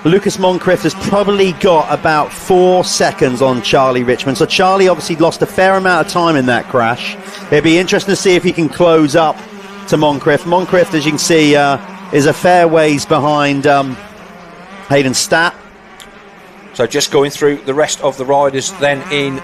S2: Lucas Moncrief has probably got about 4 seconds on Charlie Richmond. So Charlie obviously lost a fair amount of time in that crash. It'd be interesting to see if he can close up to Moncrief. Moncrief, as you can see, is a fair ways behind Hayden Statt.
S3: So just going through the rest of the riders then in,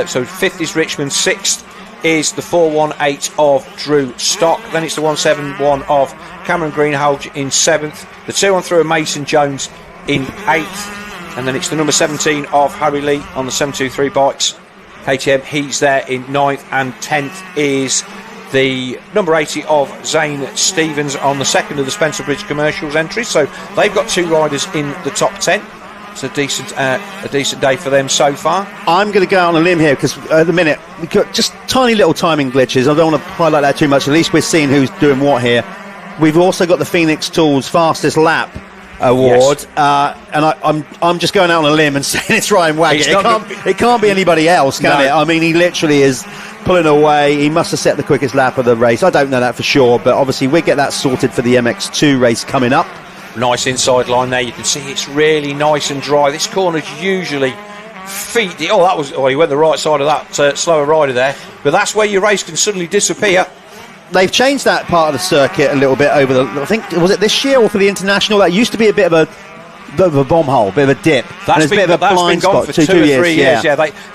S3: so 5th is Richmond, 6th is the 418 of Drew Stock, then it's the 171 of Cameron Greenhalgh in 7th, the 213 of Mason Jones in 8th, and then it's the number 17 of Harry Lee on the 723 bikes, KTM, he's there in 9th, and 10th is the number 80 of Zane Stevens on the 2nd of the Spencer Bridge Commercials entries. So they've got 2 riders in the top 10. It's a decent day for them so far.
S2: I'm going to go on a limb here because at the minute we've got just tiny little timing glitches. I don't want to highlight that too much. At least we're seeing who's doing what here. We've also got the Phoenix Tools Fastest Lap Award, and I'm just going out on a limb and saying it's Ryan Wagett. It can't be anybody else, can it? I mean, he literally is pulling away. He must have set the quickest lap of the race. I don't know that for sure, but obviously we get that sorted for the MX2 race coming up.
S3: Nice inside line there. You can see it's really nice and dry. This corner's usually feet. He went the right side of that slower rider there. But that's where your race can suddenly disappear.
S2: They've changed that part of the circuit a little bit over I think, was it this year or for the International? That used to be a bit of a bomb hole, bit of a dip.
S3: That's been gone for 2 or 3 years.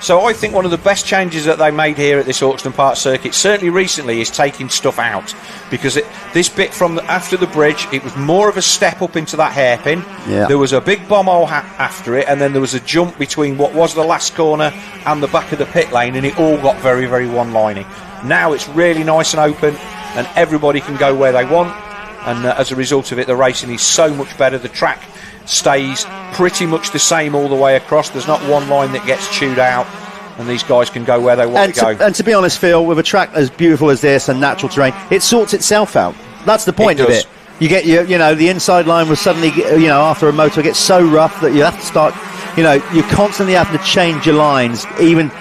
S3: So I think one of the best changes that they made here at this Hawkstone Park circuit, certainly recently, is taking stuff out, because this bit from after the bridge, it was more of a step up into that hairpin. Yeah. There was a big bomb hole after it, and then there was a jump between what was the last corner and the back of the pit lane, and it all got very, very one-lining. Now it's really nice and open, and everybody can go where they want, and as a result of it, the racing is so much better. The track stays pretty much the same all the way across. There's not one line that gets chewed out, and these guys can go where they want to go.
S2: And to be honest, Phil, with a track as beautiful as this and natural terrain, it sorts itself out. That's the point of it. You get the inside line was suddenly, after a motor gets so rough that you have to start, you're constantly having to change your lines, even,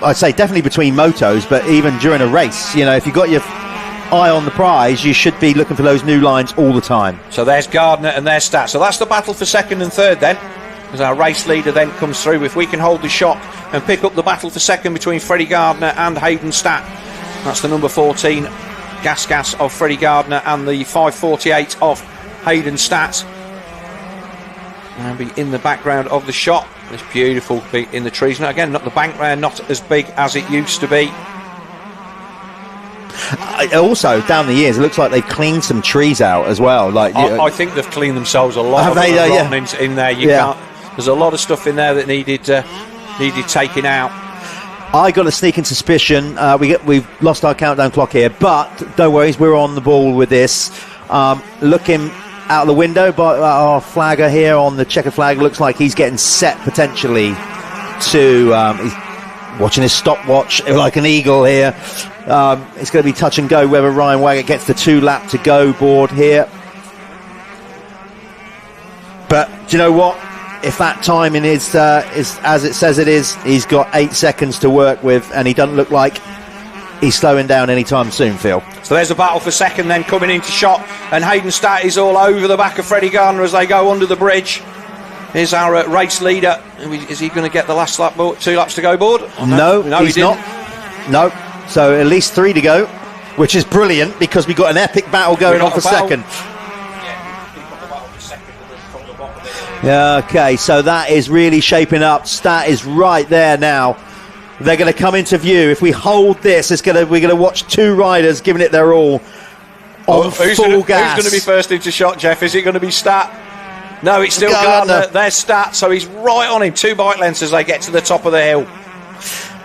S2: I'd say definitely between motos, but even during a race. If you've got your eye on the prize, you should be looking for those new lines all the time.
S3: So there's Gardner and there's Statt. So that's the battle for 2nd and 3rd then, as our race leader then comes through. If we can hold the shot and pick up the battle for 2nd between Freddie Gardner and Hayden Statt, that's the number 14 Gas of Freddie Gardner and the 548 of Hayden Statt. And be in the background of the shot. This beautiful beat in the trees. Now again, not the bank there, not as big as it used to be.
S2: Also, down the years, it looks like they've cleaned some trees out as well.
S3: I think they've cleaned themselves a lot of in there. There's a lot of stuff in there that needed taking out.
S2: I got a sneaking suspicion. We've lost our countdown clock here, but don't worry, we're on the ball with this. Looking out the window, but our flagger here on the checkered flag looks like he's getting set potentially to. He's watching his stopwatch like an eagle here. It's going to be touch and go whether Ryan Waggett gets the 2 lap to go board here. But do you know what? If that timing is as it says it is, he's got 8 seconds to work with, and he doesn't look like he's slowing down anytime soon, Phil.
S3: So there's a battle for second then coming into shot, and Hayden Statt is all over the back of Freddie Gardner as they go under the bridge. Here's our race leader. Is he going to get the last lap board, 2 laps to go board?
S2: No, he's not. No. So at least 3 to go, which is brilliant because we got an epic battle going on for second. Yeah, okay, so that is really shaping up. Stat is right there now. They're going to come into view. If we hold this, we're going to watch 2 riders giving it their all on full gas.
S3: Who's going to be first into shot, Jeff? Is it going to be Stat? No, it's still Gardner. There's Stat, so he's right on him. 2 bike lengths as they get to the top of the hill.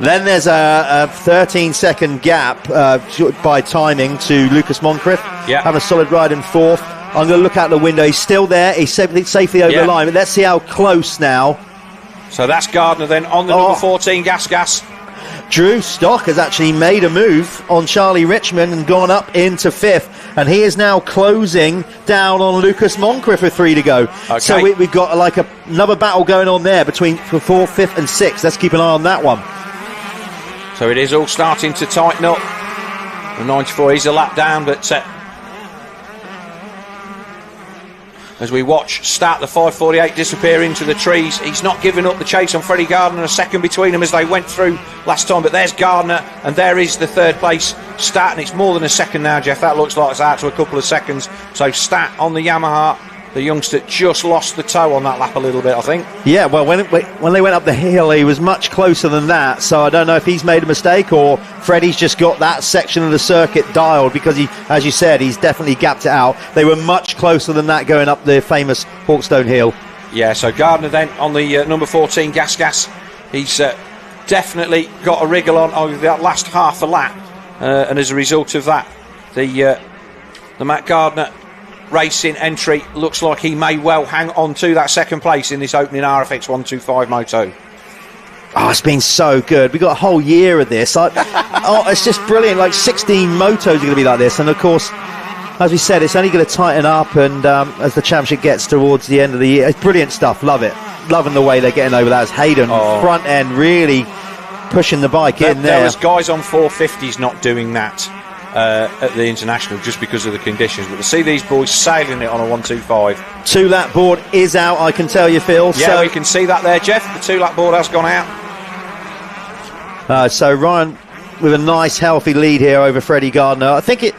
S2: Then there's a 13-second gap by timing to Lucas Moncrief.
S3: Yeah.
S2: Having a solid ride in 4th. I'm going to look out the window. He's still there. He's safely over the line. But let's see how close now.
S3: So that's Gardner then on the number 14 gas.
S2: Drew Stock has actually made a move on Charlie Richmond and gone up into 5th. And he is now closing down on Lucas Moncrief with 3 to go. Okay. So we've got like another battle going on there between 4th, 5th and 6th. Let's keep an eye on that one.
S3: So it is all starting to tighten up. The 94, he's a lap down, but as we watch Stat, the 548, disappear into the trees, he's not giving up the chase on Freddie Gardner. A second between them as they went through last time, but there's Gardner, and there is the 3rd place Stat, and it's more than a second now, Jeff. That looks like it's out to a couple of seconds. So Stat on the Yamaha, the youngster just lost the toe on that lap a little bit, I think. Yeah, well, when they went up the hill, he was much closer than that, so I don't know if he's made a mistake or Freddie's just got that section of the circuit dialed, because he, as you said, he's definitely gapped it out. They were much closer than that going up the famous Hawkstone hill. Yeah, so Gardner then on the number 14 gas. He's definitely got a wriggle on over that last half a lap, and as a result of that, the Matt Gardner Racing entry looks like he may well hang on to that 2nd place in this opening RFX125 Moto. Oh, it's been so good. We've got a whole year of this. It's just brilliant. Like 16 motos are going to be like this, and of course, as we said, it's only going to tighten up, and as the championship gets towards the end of the year, it's brilliant stuff. Love it. Loving the way they're getting over that. As Hayden front end really pushing the bike in there. There was guys on 450s not doing that at the International just because of the conditions, but to see these boys sailing it on a 125. 2 lap board is out, I can tell you, Phil. Yeah, so we can see that there, Jeff. The 2 lap board has gone out. So Ryan with a nice healthy lead here over Freddie Gardner. I think it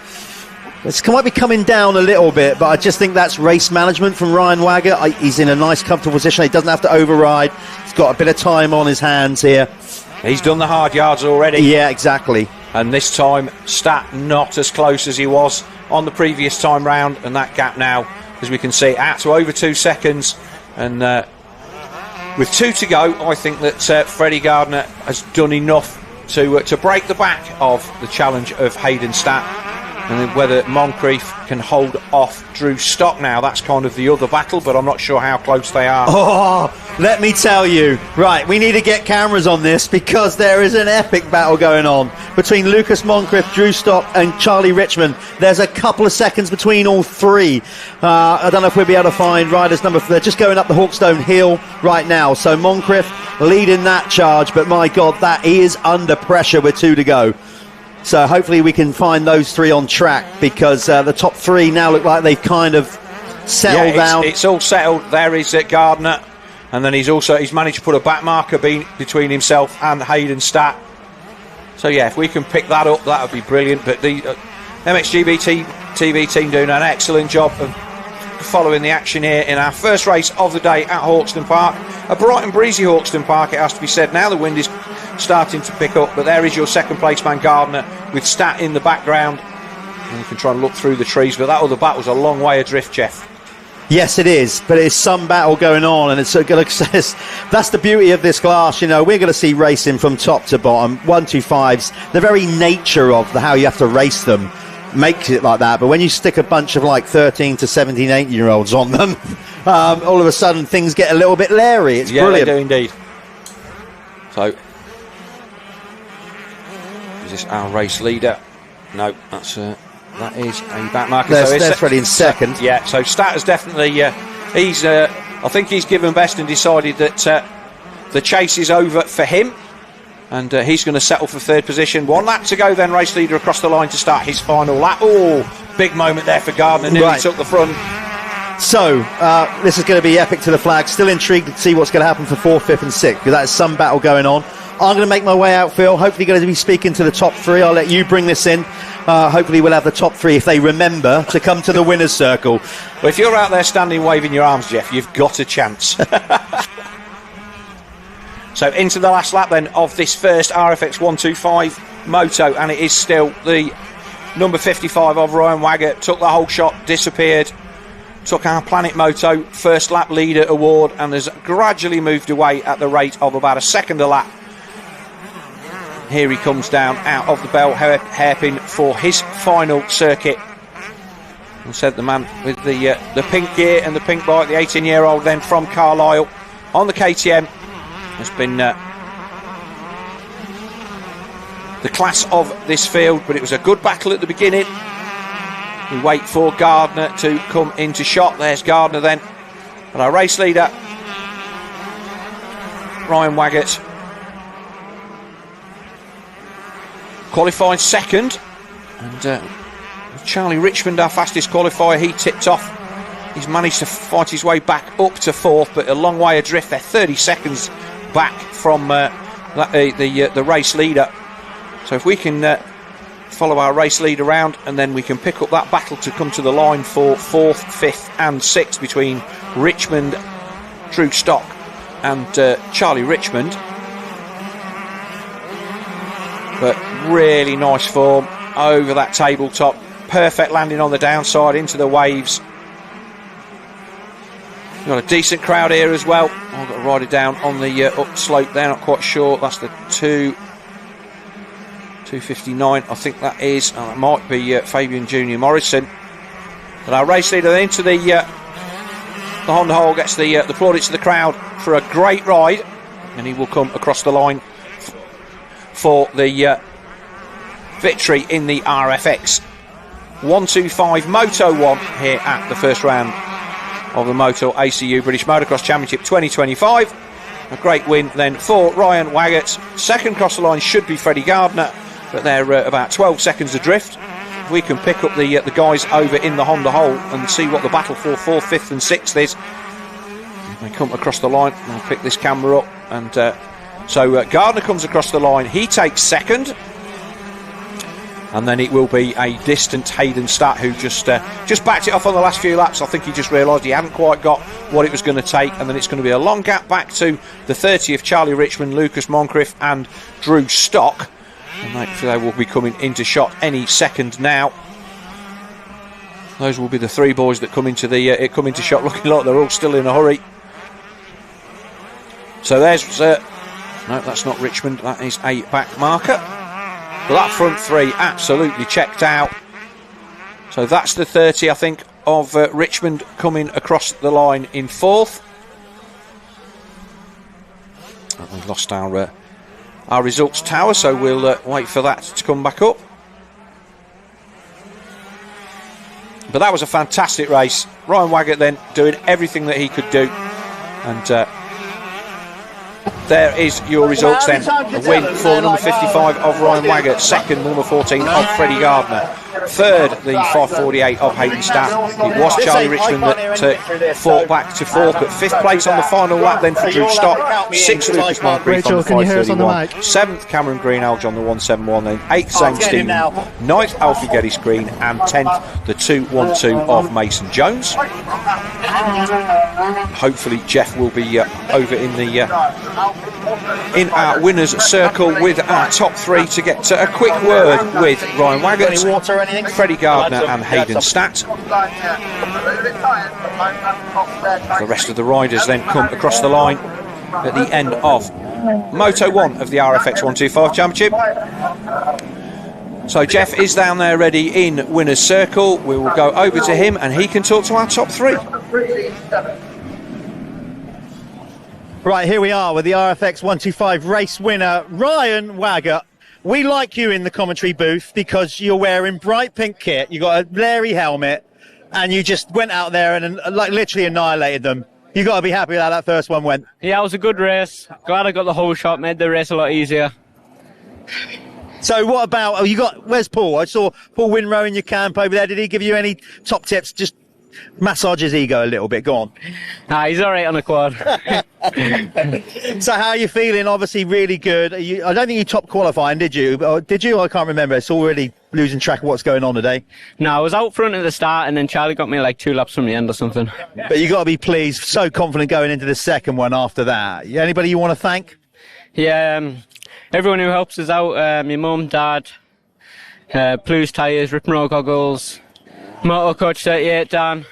S3: might be coming down a little bit, but I just think that's race management from Ryan Waggett. He's in a nice comfortable position. He doesn't have to override. He's got a bit of time on his hands here. He's done the hard yards already. Yeah, exactly. And this time, Stat not as close as he was on the previous time round, and that gap now, as we can see, out to over 2 seconds. And with 2 to go, I think that Freddie Gardner has done enough to break the back of the challenge of Hayden Stat. And whether Moncrief can hold off Drew Stock now, that's kind of the other battle, but I'm not sure how close they are. Oh, let me tell you. Right, we need to get cameras on this because there is an epic battle going on between Lucas Moncrief, Drew Stock and Charlie Richmond. There's a couple of seconds between all 3. I don't know if we'll be able to find riders number 4. They're just going up the Hawkstone hill right now. So Moncrief leading that charge, but my God, that is under pressure with 2 to go. So hopefully we can find those 3 on track, because the top 3 now look like they've kind of settled down. It's all settled. There is Gardner, and then he's managed to put a back marker between himself and Hayden Stat. So yeah, if we can pick that up, that would be brilliant. But the MXGB-TV team doing an excellent job of following the action here in our first race of the day at Hawkstone Park. A bright and breezy Hawkstone Park, it has to be said. Now the wind is starting to pick up, but there is your 2nd place man Gardner with Stat in the background, and you can try and look through the trees, but that other bat was a long way adrift, Jeff.
S2: Yes, it is, but it's some battle going on, and it's that's the beauty of this class. You know, we're going to see racing from top to bottom. 125s, the very nature of how you have to race them makes it like that. But when you stick a bunch of like 13 to 17, 18-year-olds on them, all of a sudden things get a little bit leery. It's brilliant.
S3: They do indeed. So, is this our race leader? No, that is a back marker.
S2: That's ready in second.
S3: Yeah, so Stat has definitely, he's, I think he's given best and decided that the chase is over for him, and he's going to settle for third position. 1 lap to go then, race leader across the line to start his final lap. Oh, big moment there for Gardner, nearly took the front.
S2: So, this is going to be epic to the flag. Still intrigued to see what's going to happen for 4th, 5th and 6th, because that's some battle going on. I'm going to make my way out, Phil. Hopefully going to be speaking to the top 3. I'll let you bring this in. Hopefully we'll have the top 3, if they remember, to come to the winner's circle.
S3: Well, if you're out there standing waving your arms, Jeff, you've got a chance. So into the last lap then of this first RFX125 Moto, and it is still the number 55 of Ryan Waggett. Took the whole shot, disappeared, took our Planet Moto first lap leader award, and has gradually moved away at the rate of about a second a lap. Here he comes down out of the bell hairpin for his final circuit. And said the man with the pink gear and the pink bike, the 18-year-old then from Carlisle on the KTM, has been the class of this field, but it was a good battle at the beginning. We wait for Gardner to come into shot. There's Gardner then. And our race leader, Ryan Waggett, qualified second, and Charlie Richmond, our fastest qualifier, he tipped off. He's managed to fight his way back up to 4th, but a long way adrift. They're 30 seconds back from the race leader. So if we can follow our race leader around, and then we can pick up that battle to come to the line for 4th, 5th and 6th between Richmond, Drew Stock and Charlie Richmond. But really nice form over that tabletop. Perfect landing on the downside into the waves. We've got a decent crowd here as well. I've got to ride it down on the up slope there, not quite sure. That's the 259, I think that is. It might be Fabian Junior Morrison. But our race leader into the Honda hole gets the plaudits of the crowd for a great ride, and he will come across the line for the victory in the RFX 125 Moto 1 here at the first round of the Motul ACU British Motocross Championship 2025. A great win then for Ryan Waggett. Second across the line should be Freddie Gardner, but they're about 12 seconds adrift. We can pick up the guys over in the Honda hole and see what the battle for 4th, 5th and 6th is. They come across the line. I'll pick this camera up, and so Gardner comes across the line. He takes second, and then it will be a distant Hayden Stat who just backed it off on the last few laps. I think he just realised he hadn't quite got what it was going to take, and then it's going to be a long gap back to the 30 of Charlie Richmond, Lucas Moncrief and Drew Stock, and they will be coming into shot any second now. Those will be the 3 boys that come into shot, looking like they're all still in a hurry. So there's no, that's not Richmond, that is a back marker. But that front 3 absolutely checked out. So that's the 30, I think, of Richmond coming across the line in 4th. We've lost our results tower, so we'll wait for that to come back up. But that was a fantastic race. Ryan Waggett then doing everything that he could do, and there is your results then. A win for number 55 of Ryan Waggett, second number 14 of Freddie Gardner, third the 548 of Hayden Stat. It was Charlie Richmond that fought back to 4th, but 5th place on the final lap then for Drew Stock, 6th Lucas Moncrief on the 531, 7th Cameron Greenhalgh on the 171, then 8th Zane Stephen, 9th Alfie Geddes Green, and 10th the 212 of Mason Jones. Hopefully Jeff will be over in our winners circle with our top 3 to get a quick word with Ryan Waggett, Freddie Gardner and Hayden Stat. The rest of the riders then come across the line at the end of Moto 1 of the RFX125 Championship. So Jeff is down there ready in winner's circle. We will go over to him and he can talk to our top three.
S2: Right, here we are with the RFX125 race winner, Ryan Wagger. We like you in the commentary booth because you're wearing bright pink kit, you got a Larry helmet, and you just went out there and like literally annihilated them. You got to be happy with how that first one went.
S4: Yeah, it was a good race. Glad I got the whole shot, made the race a lot easier.
S2: So what about, where's Paul? I saw Paul Winrow in your camp over there. Did he give you any top tips? Just massage his ego a little bit, go on.
S4: Nah, he's all right on the quad.
S2: So how are you feeling? Obviously really good. I don't think you top qualifying, did you? Or did you? I can't remember. It's already losing track of what's going on today.
S4: No, I was out front at the start and then Charlie got me like 2 laps from the end or something.
S2: But you got to be pleased, so confident going into the second one after that. Anybody you want to thank?
S4: Yeah, everyone who helps us out, my mum, dad, Blues Tyres, Rip and Roll Goggles, Moto Coach 38, Dan,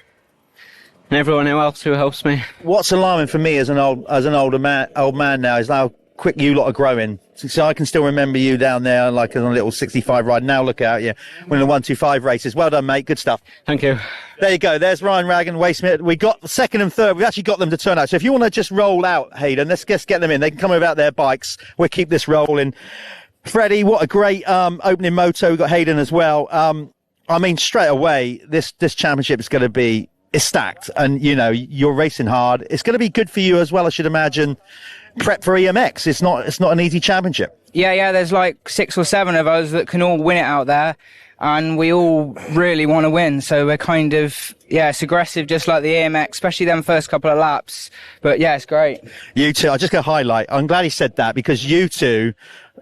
S4: and everyone else who helps me.
S2: What's alarming for me as an old man now is how quick you lot are growing. So I can still remember you down there like on a little 65 ride. Now look out, you winning the 125 races. Well done, mate. Good stuff.
S4: Thank you.
S2: There you go. There's Ryan Ragg and Waysmith. We got the second and third. We've actually got them to turn out. So if you want to just roll out, Hayden, let's just get them in. They can come without their bikes. We'll keep this rolling. Freddie, what a great opening moto. We've got Hayden as well. I mean, straight away, this championship is going to be stacked. And, you know, you're racing hard. It's going to be good for you as well, I should imagine. Prep for EMX. It's not an easy championship.
S5: Yeah, there's like 6 or 7 of us that can all win it out there. And we all really want to win. So we're kind of, it's aggressive just like the EMX, especially them first couple of laps. But yeah, it's great. You two,
S2: I'll just go highlight. I'm glad he said that because you two,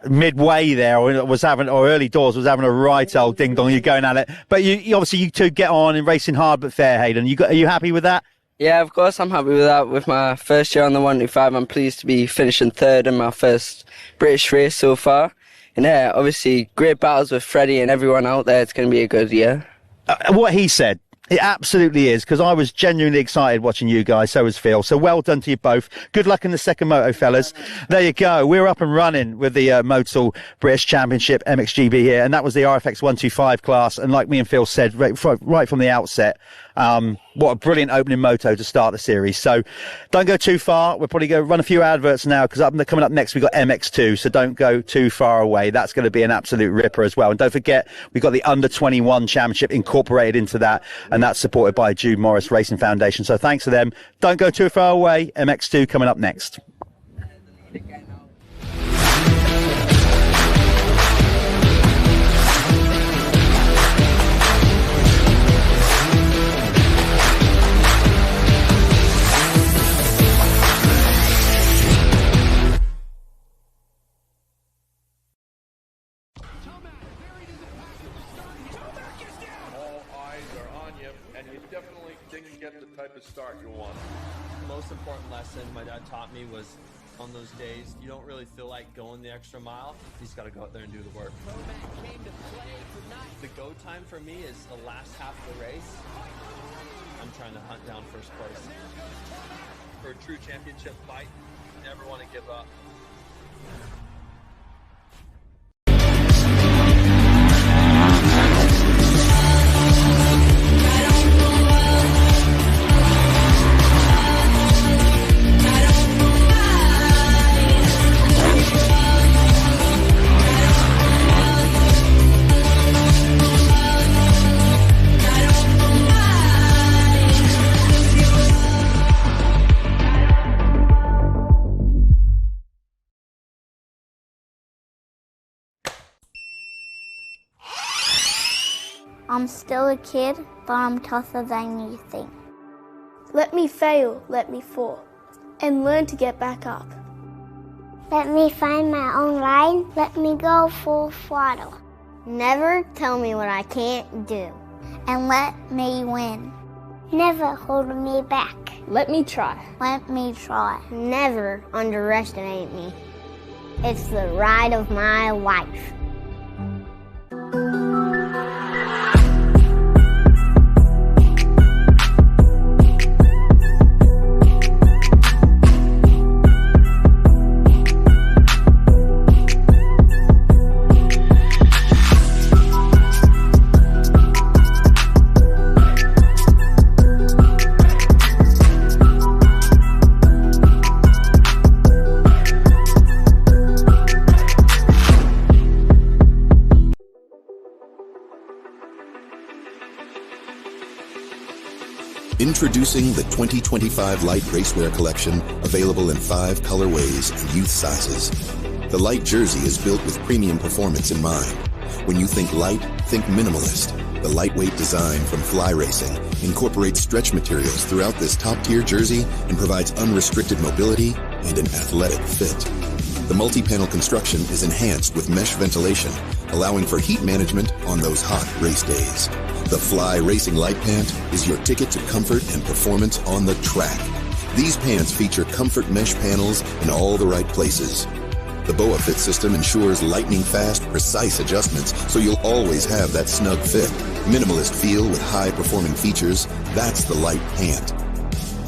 S2: midway there, or early doors, was having a right old ding dong. You're going at it. But you obviously, you two get on and racing hard but fair, Hayden. Are you happy with that?
S6: Yeah, of course I'm happy with that. With my first year on the 125, I'm pleased to be finishing third in my first British race so far. And yeah, obviously, great battles with Freddie and everyone out there. It's going to be a good year.
S2: What he said, it absolutely is, because I was genuinely excited watching you guys. So was Phil. So well done to you both. Good luck in the second moto, fellas. There you go. We're up and running with the Motul British Championship MXGB here, and that was the RFX125 class. And like me and Phil said right from the outset, what a brilliant opening moto to start the series. So don't go too far. We'll probably go run a few adverts now because coming up next we've got MX2, so don't go too far away. That's going to be an absolute ripper as well. And don't forget, we've got the under 21 championship incorporated into that, and that's supported by Jude Morris Racing Foundation. So thanks to them. Don't go too far away. MX2 coming up next.
S7: Start you want.
S8: The most important lesson my dad taught me was on those days you don't really feel like going the extra mile. You just got to go out there and do the work. The go time for me is the last half of the race. I'm trying to hunt down first place.
S7: For a true championship fight, you never want to give up.
S9: I'm still a kid, but I'm tougher than you think. Let me fail, let me fall, and learn to get back up. Let me find my own line, let me go full throttle. Never tell me what I can't do, and let me win. Never hold me back. Let me try. Let me try. Never underestimate me. It's the ride of my life.
S10: Introducing the 2025 Light Racewear Collection, available in 5 colorways and youth sizes. The light jersey is built with premium performance in mind. When you think light, think minimalist. The lightweight design from Fly Racing incorporates stretch materials throughout this top-tier jersey and provides unrestricted mobility and an athletic fit. The multi-panel construction is enhanced with mesh ventilation, allowing for heat management on those hot race days. The Fly Racing Light Pant is your ticket to comfort and performance on the track. These pants feature comfort mesh panels in all the right places. The BOA Fit system ensures lightning-fast, precise adjustments, so you'll always have that snug fit. Minimalist feel with high-performing features, that's the Light Pant.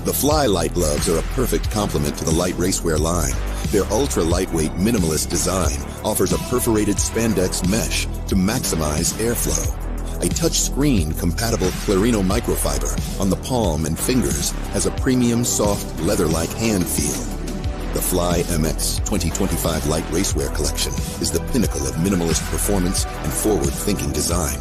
S10: The Fly Light Gloves are a perfect complement to the Light Racewear line. Their ultra-lightweight, minimalist design offers a perforated spandex mesh to maximize airflow. A touch-screen compatible Clarino microfiber on the palm and fingers has a premium, soft, leather-like hand feel. The Fly MX 2025 Light Racewear Collection is the pinnacle of minimalist performance and forward-thinking design.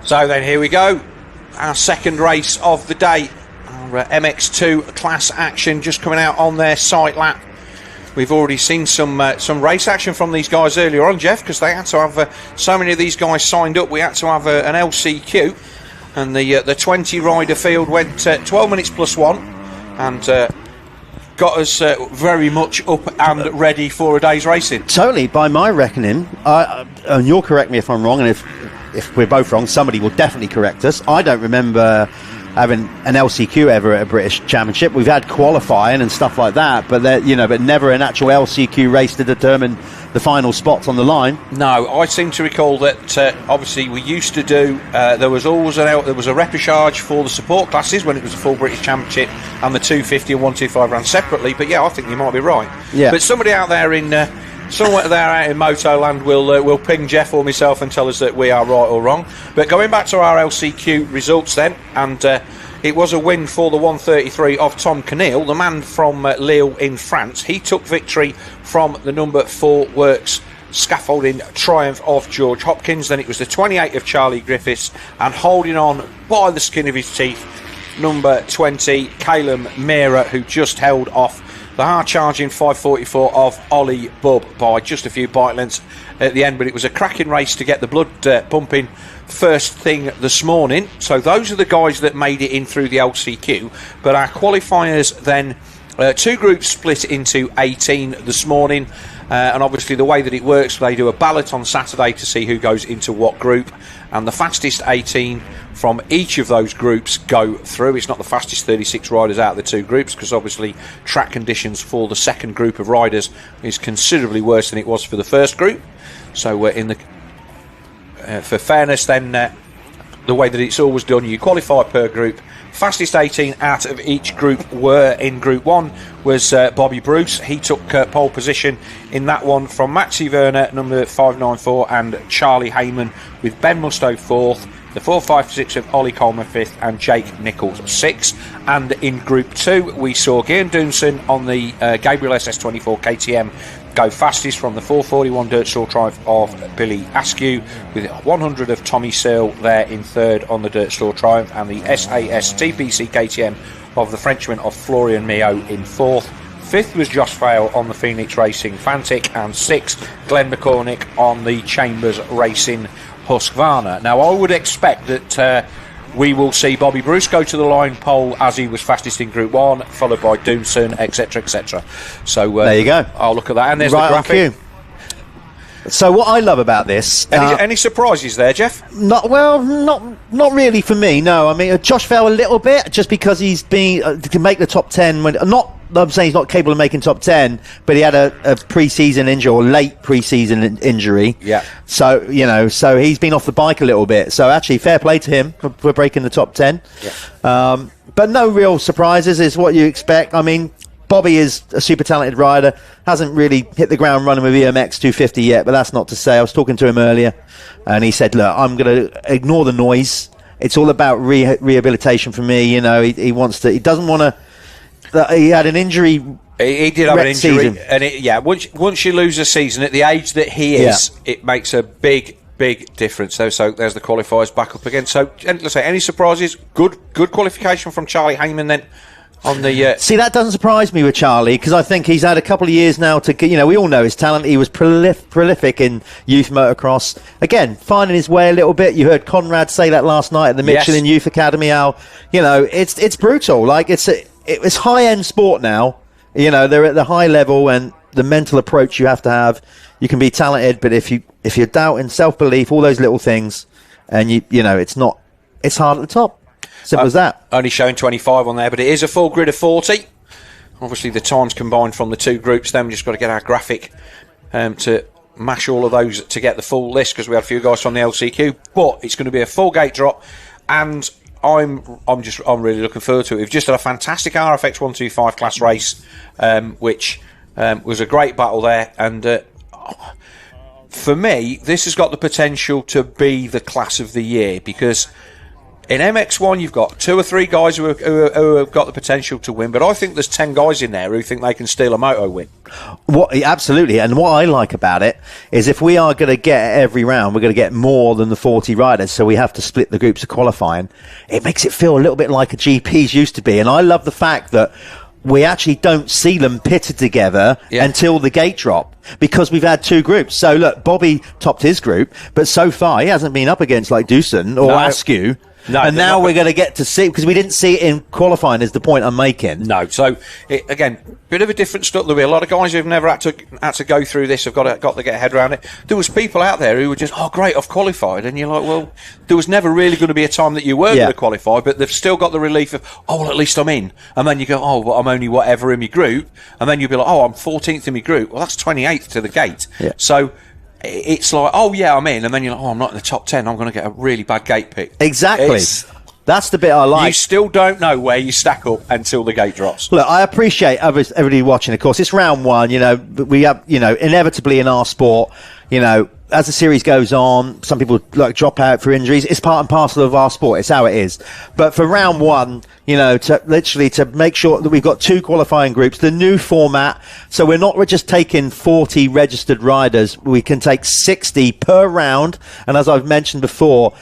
S3: So then here we go, our second race of the day, our MX2 class action just coming out on their site lap. We've already seen some race action from these guys earlier on, Jeff, because they had to have so many of these guys signed up. We had to have an LCQ, and the 20 rider field went 12 minutes plus 1, and got us very much up and ready for a day's racing.
S2: Totally, by my reckoning, and you'll correct me if I'm wrong, and if we're both wrong, somebody will definitely correct us. I don't remember having an LCQ ever at a British Championship. We've had qualifying and stuff like that, but but never an actual LCQ race to determine the final spots on the line. No,
S3: I seem to recall that obviously we used to do. There was always a repechage for the support classes when it was a full British Championship, and the 250 and 125 ran separately. But yeah, I think you might be right. Yeah. But somebody out there in somewhere there out in Moto land will ping Jeff or myself and tell us that we are right or wrong. But going back to our LCQ results then, and it was a win for the 133 of Tom Canille, the man from Lille in France. He took victory from the number 4 Works scaffolding triumph of George Hopkins. Then it was the 28 of Charlie Griffiths, and holding on by the skin of his teeth, number 20 Calum Mera, who just held off the hard-charging 544 of Ollie Bubb by just a few bike lengths at the end. But it was a cracking race to get the blood pumping first thing this morning. So those are the guys that made it in through the LCQ. But our qualifiers then Two groups split into 18 this morning, and obviously the way that it works, they do a ballot on Saturday to see who goes into what group, and the fastest 18 from each of those groups go through. It's not the fastest 36 riders out of the two groups, because obviously track conditions for the second group of riders is considerably worse than it was for the first group. So for fairness, then the way that it's always done, you qualify per group. Fastest 18 out of each group were in Group 1 was Bobby Bruce. He took pole position in that one from Maxi Werner, number 594, and Charlie Heyman, with Ben Musto 4th, the 456 of Ollie Coleman 5th, and Jake Nichols 6th. And in Group 2, we saw Gian Dunson on the Gabriel SS24 KTM go fastest from the 441 Dirt Store Triumph of Billy Askew, with 100 of Tommy Searle there in third on the Dirt Store Triumph, and the SAS TPC KTM of the Frenchman of Florian Mio in fourth. Fifth was Josh Fail on the Phoenix Racing Fantic, and sixth Glenn McCormick on the Chambers Racing Husqvarna. Now, I would expect that we will see Bobby Bruce go to the line pole as he was fastest in Group 1, followed by Doomson, etc, etc. So
S2: there you go.
S3: I'll look at that, and there's
S2: right
S3: the graphic.
S2: So what I love about this...
S3: Any surprises there, Jeff?
S2: Not really for me, no. I mean, Josh fell a little bit, just because he's been... to make the top 10... I'm saying he's not capable of making top 10, but he had a pre-season injury, or late pre-season injury.
S3: Yeah.
S2: So, so he's been off the bike a little bit. So actually, fair play to him for breaking the top 10.
S3: Yeah.
S2: But no real surprises is what you expect. I mean, Bobby is a super talented rider, hasn't really hit the ground running with the MX250 yet, but that's not to say. I was talking to him earlier, and he said, look, I'm going to ignore the noise. It's all about rehabilitation for me. He wants to, he doesn't want to, he had an injury.
S3: He did have an injury,
S2: season.
S3: And once you lose a season at the age that he is, it makes a big difference. So there's the qualifiers back up again. So let's say, any surprises? Good qualification from Charlie Heyman then on the.
S2: See, that doesn't surprise me with Charlie, because I think he's had a couple of years now to. We all know his talent. He was prolific in youth motocross. Again, finding his way a little bit. You heard Conrad say that last night at the Michelin Youth Academy. How it's brutal. Like it's high-end sport now. They're at the high level, and the mental approach you have to have. You can be talented, but if you're doubting self-belief, all those little things, and it's hard at the top. Simple as that.
S3: Only showing 25 on there, but it is a full grid of 40. Obviously, the times combined from the two groups. Then we just got to get our graphic to mash all of those to get the full list, because we had a few guys from the LCQ. But it's going to be a full gate drop, and I'm really looking forward to it. We've just had a fantastic RFX125 class race, which was a great battle there, and for me, this has got the potential to be the class of the year, because in MX1 you've got 2 or 3 guys who have got the potential to win, but I think there's 10 guys in there who think they can steal a moto win.
S2: Absolutely, and what I like about it is, if we are going to get every round, we're going to get more than the 40 riders, so we have to split the groups of qualifying. It makes it feel a little bit like a GPs used to be, and I love the fact that we actually don't see them pitted together until the gate drop, because we've had 2 groups. So look, Bobby topped his group, but so far he hasn't been up against like Doosan or Askew.
S3: No,
S2: and now we're going to get to see, because we didn't see it in qualifying, is the point I'm making.
S3: No, so again, bit of a different stuff. There'll be a lot of guys who've never had to go through this, have got to get a head around it. There was people out there who were just, oh great, I've qualified, and you're like, well, there was never really going to be a time that you were going to qualify, but they've still got the relief of, oh well, at least I'm in. And then you go, oh well, I'm only whatever in my group, and then you'll be like, oh, I'm 14th in my group. Well, that's 28th to the gate. So it's like, oh yeah, I'm in, and then you're like, oh, I'm not in the top 10, I'm going to get a really bad gate pick.
S2: Exactly. That's the bit I like.
S3: You still don't know where you stack up until the gate drops.
S2: Look, I appreciate everybody watching. Of course, it's round 1. We have, inevitably in our sport, as the series goes on, some people drop out for injuries. It's part and parcel of our sport. It's how it is. But for round 1, to make sure that we've got 2 qualifying groups, the new format, so we're just taking 40 registered riders. We can take 60 per round. And as I've mentioned before,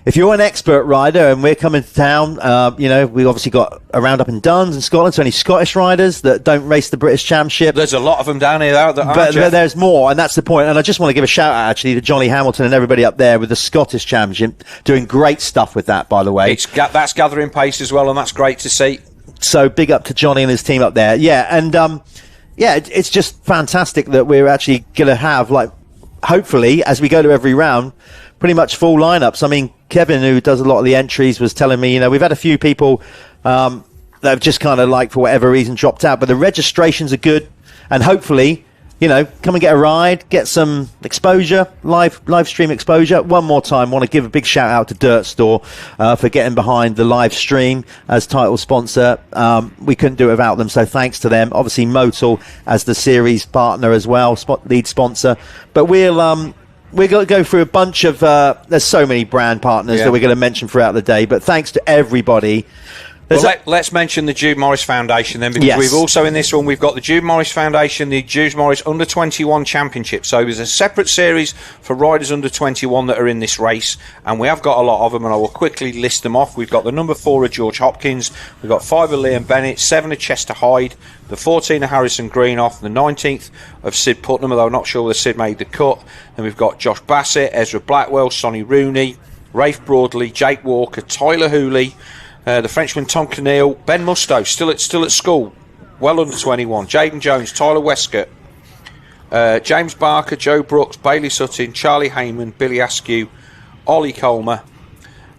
S2: if you're an expert rider and we're coming to town, we obviously got a round up in Duns in Scotland, so any Scottish riders that don't race the British Championship.
S3: There's a lot of them down here,
S2: but there's more, and that's the point. And I just want to give a shout out actually to Johnny Hamilton and everybody up there with the Scottish Championship, doing great stuff with that, by the way.
S3: That's gathering pace as well, and that's great to see.
S2: So big up to Johnny and his team up there. Yeah, and it's just fantastic that we're actually going to have, like, hopefully, as we go to every round, pretty much full lineups. I mean, Kevin, who does a lot of the entries, was telling me, we've had a few people that have just kind of, like, for whatever reason, dropped out, but the registrations are good, and hopefully, come and get a ride, get some exposure, live stream exposure. One more time, want to give a big shout out to Dirt Store for getting behind the live stream as title sponsor. We couldn't do it without them, so thanks to them. Obviously, Motul as the series partner as well, lead sponsor. But we're going to go through a bunch of, there's so many brand partners that we're going to mention throughout the day, but thanks to everybody.
S3: Well, let's mention the Jude Morris Foundation then, because we've also in this one, we've got the Jude Morris Foundation, the Jude Morris Under 21 Championship. So there's a separate series for riders under 21 that are in this race, and we have got a lot of them, and I will quickly list them off. We've got the number 4 of George Hopkins, we've got 5 of Liam Bennett, 7 of Chester Hyde, the 14 of Harrison Greenoff, the 19th of Sid Putnam, although I'm not sure whether Sid made the cut. Then we've got Josh Bassett, Ezra Blackwell, Sonny Rooney, Rafe Broadley, Jake Walker, Tyler Hooley, the Frenchman Tom Keneal, Ben Musto, still at school, well under 21, Jaden Jones, Tyler Westcott, James Barker, Joe Brooks, Bailey Sutton, Charlie Heyman, Billy Askew, Ollie Colmer,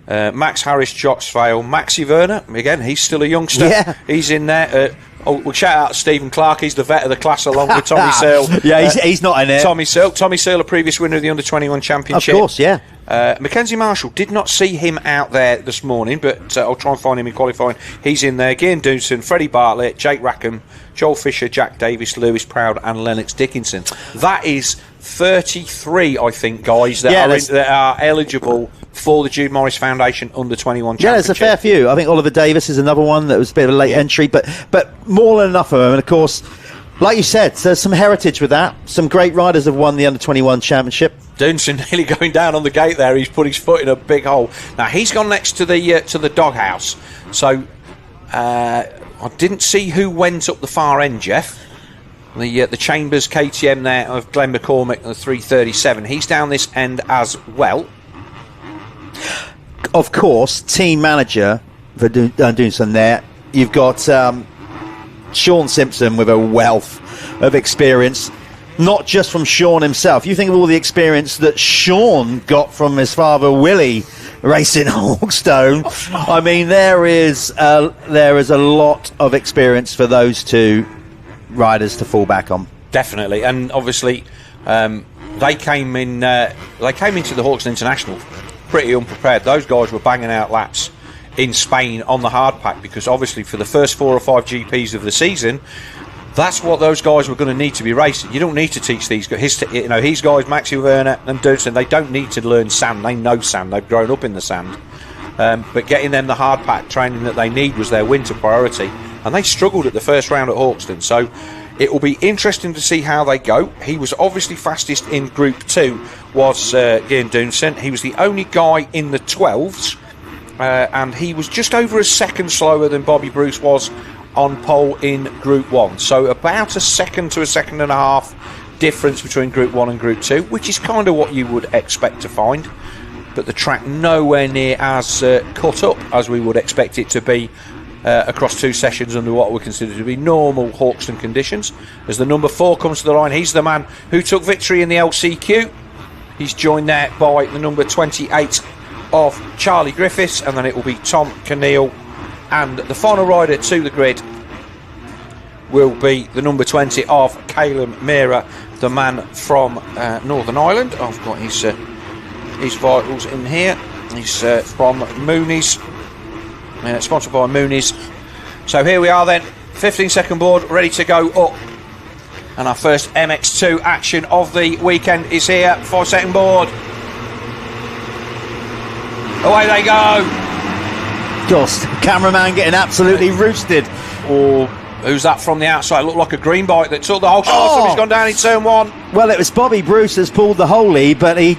S3: Max Harris, Josh Vale, Maxie Werner, again, he's still a youngster. Yeah. He's in there. We'll shout out to Stephen Clark, he's the vet of the class along with Tommy Searle.
S2: He's not in it.
S3: Tommy Searle, a previous winner of the Under 21 Championship.
S2: Of course, yeah.
S3: Mackenzie Marshall, did not see him out there this morning, but I'll try and find him in qualifying. He's in there. Gian Doonson, Freddie Bartlett, Jake Rackham, Joel Fisher, Jack Davis, Lewis Proud and Lennox Dickinson. That is 33, I think, guys, that are eligible for the Jude Morris Foundation Under 21 Championship.
S2: Yeah, there's a fair few. I think Oliver Davis is another one that was a bit of a late entry, but more than enough of them. And of course, like you said, there's some heritage with that. Some great riders have won the Under 21 Championship.
S3: Doonson nearly going down on the gate there. He's put his foot in a big hole. Now he's gone next to the doghouse. So I didn't see who went up the far end, Jeff. The Chambers KTM there of Glenn McCormick, the 337. He's down this end as well. Of course, team manager for Doonson there. You've got Sean Simpson with a wealth of experience. Not just from Sean himself. You think of all the experience that Sean got from his father Willie racing Hawkstone. I mean, there is a lot of experience for those two riders to fall back on. Definitely, and obviously they came into the Hawkstone International pretty unprepared. Those guys were banging out laps in Spain on the hard pack, because obviously for the first 4 or 5 GPs of the season, that's what those guys were going to need to be racing. You don't need to teach these guys. His guys, Maxie Werner and Doonson, they don't need to learn sand. They know sand. They've grown up in the sand. But getting them the hard pack training that they need was their winter priority. And they struggled at the first round at Hawkstone. So it will be interesting to see how they go. He was obviously fastest in Group 2, was Gian Doonson. He was the only guy in the 12s. And he was just over a second slower than Bobby Bruce was on pole in Group 1. So about a second to a second and a half difference between Group 1 and Group 2, which is kind of what you would expect to find. But the track nowhere near as cut up as we would expect it to be across 2 sessions under what we consider to be normal Hawkstone conditions. As the number 4 comes to the line, he's the man who took victory in the LCQ. He's joined there by the number 28 of Charlie Griffiths, and then it will be Tom Keneal. And the final rider to the grid will be the number 20 of Calum Meara, the man from Northern Ireland. I've got his vitals in here. He's from Mooney's, sponsored by Mooney's. So here we are then, 15-second board, ready to go up. And our first MX2 action of the weekend is here, 5-second board. Away they go.
S2: Gosh, cameraman getting absolutely roosted.
S3: Or who's that from the outside? Looked like a green bike that took the whole shot. He's gone down in turn 1.
S2: Well, it was Bobby Bruce has pulled the holy, but he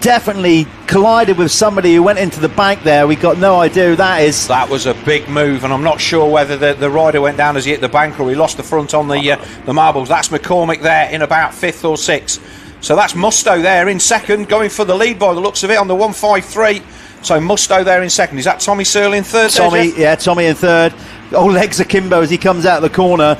S2: definitely collided with somebody who went into the bank there. We got no idea who that is.
S3: That was a big move, and I'm not sure whether the rider went down as he hit the bank or he lost the front on the marbles. That's McCormick there in about 5th or 6th. So that's Musto there in second, going for the lead by the looks of it on the 153. So Musto there in second. Is that Tommy Searle in third?
S2: Tommy in third. Old legs akimbo as he comes out of the corner.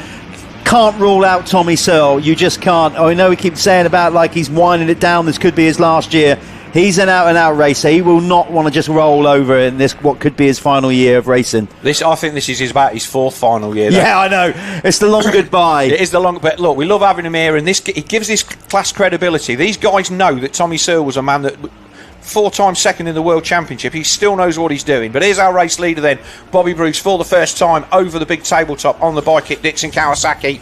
S2: Can't rule out Tommy Searle. You just can't. I know we keep saying about like he's winding it down. This could be his last year. He's an out-and-out racer. He will not want to just roll over in this, what could be his final year of racing.
S3: I think this is about his fourth final year. Though.
S2: Yeah, I know. It's the long goodbye.
S3: It is the long. But look, we love having him here, and it gives this class credibility. These guys know that Tommy Searle was a man that 4-time second in the World Championship. He still knows what he's doing. But here's our race leader then, Bobby Bruce, for the first time over the big tabletop on the bike at Dixon Kawasaki.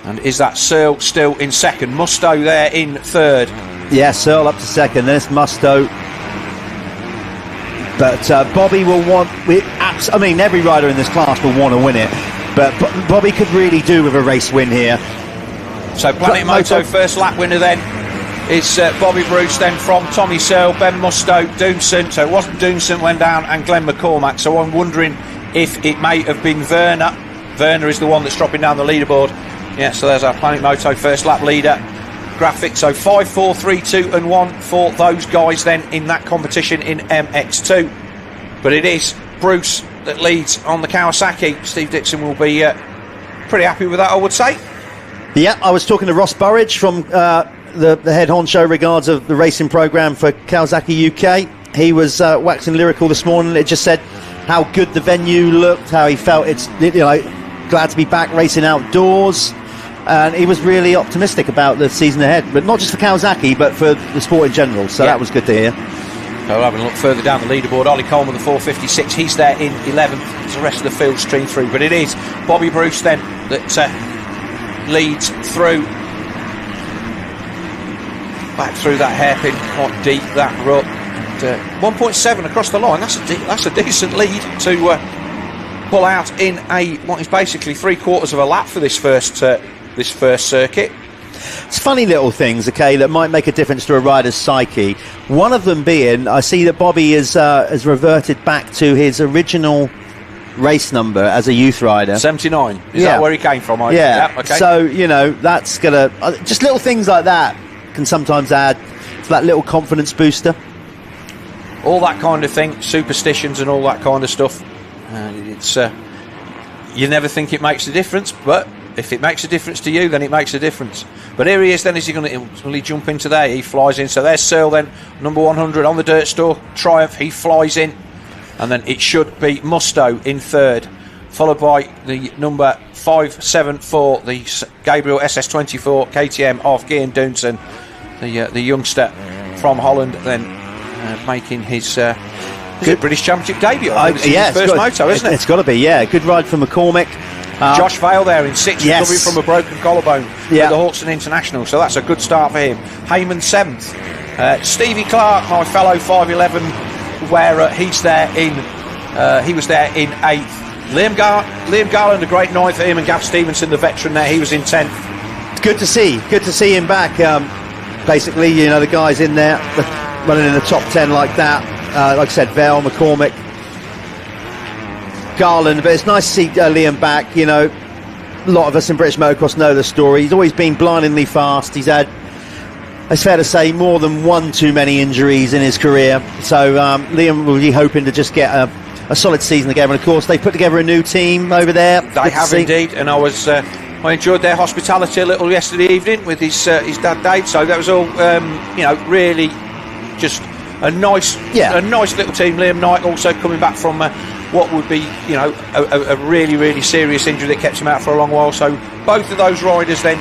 S3: And is that Searle still in second? Musto there in third.
S2: Yeah, Searle up to second. There's Musto. But Bobby will want... I mean, every rider in this class will want to win it. But Bobby could really do with a race win here.
S3: So Planet Moto first lap winner then is Bobby Bruce, then from Tommy Searle, Ben Musto, Doonson. So it wasn't Doonson went down, and Glenn McCormack. So I'm wondering if it may have been Werner. Werner is the one that's dropping down the leaderboard. Yeah, so there's our Planet Moto first lap leader graphic. So 5, 4, 3, 2 and 1 for those guys then in that competition in MX2. But it is Bruce that leads on the Kawasaki. Steve Dixon will be pretty happy with that, I would say.
S2: Yeah, I was talking to Ross Burridge from the head honcho regards of the racing programme for Kawasaki UK. He was waxing lyrical this morning. It just said how good the venue looked, how he felt it's, glad to be back racing outdoors. And he was really optimistic about the season ahead, but not just for Kawasaki, but for the sport in general. So that was good to hear.
S3: So having a look further down the leaderboard, Ollie Coleman, the 456, he's there in 11th as the rest of the field stream through. But it is Bobby Bruce then that leads through, back through that hairpin, quite deep, that rut. 1.7 across the line, that's a decent lead to pull out in what is basically 3/4 of a lap for this first circuit.
S2: It's funny little things, okay, that might make a difference to a rider's psyche. One of them being, I see that Bobby has reverted back to his original race number as a youth rider.
S3: 79. Is that where he came from?
S2: Yeah.
S3: Okay.
S2: So, that's going to... just little things like that can sometimes add to that little confidence booster.
S3: All that kind of thing, superstitions and all that kind of stuff. It's you never think it makes a difference, but if it makes a difference to you, then it makes a difference. But here he is then, is he going to really jump into there? He flies in. So there's Searle then, number 100 on the Dirt Store Triumph. He flies in. And then it should be Musto in third, followed by the number 574, the Gabriel SS24 KTM of Gian Doonson, the youngster from Holland, then making his good British Championship debut. His first moto, isn't it?
S2: It's got to be, yeah. Good ride from McCormick.
S3: Josh Vale there in sixth, recovering from a broken collarbone with the Hawkstone International, so that's a good start for him. Heyman 7th. Stevie Clark, my fellow 5'11 wearer, he's there in he was there in 8th. Liam Garland, a great 9th for him, and Gav Stevenson, the veteran there, he was in 10th.
S2: It's good to see him back. Basically, the guys in there running in the top 10 like that. Like I said, Vale, McCormick, Garland, but it's nice to see Liam back. A lot of us in British Motocross know the story. He's always been blindingly fast. He's had, it's fair to say, more than one too many injuries in his career. So Liam will be hoping to just get a solid season together. And of course, they put together a new team over there.
S3: They have indeed, and I enjoyed their hospitality a little yesterday evening with his dad Dave. So that was all really just a nice little team. Liam Knight also coming back from what would be a really, really serious injury that kept him out for a long while. So both of those riders then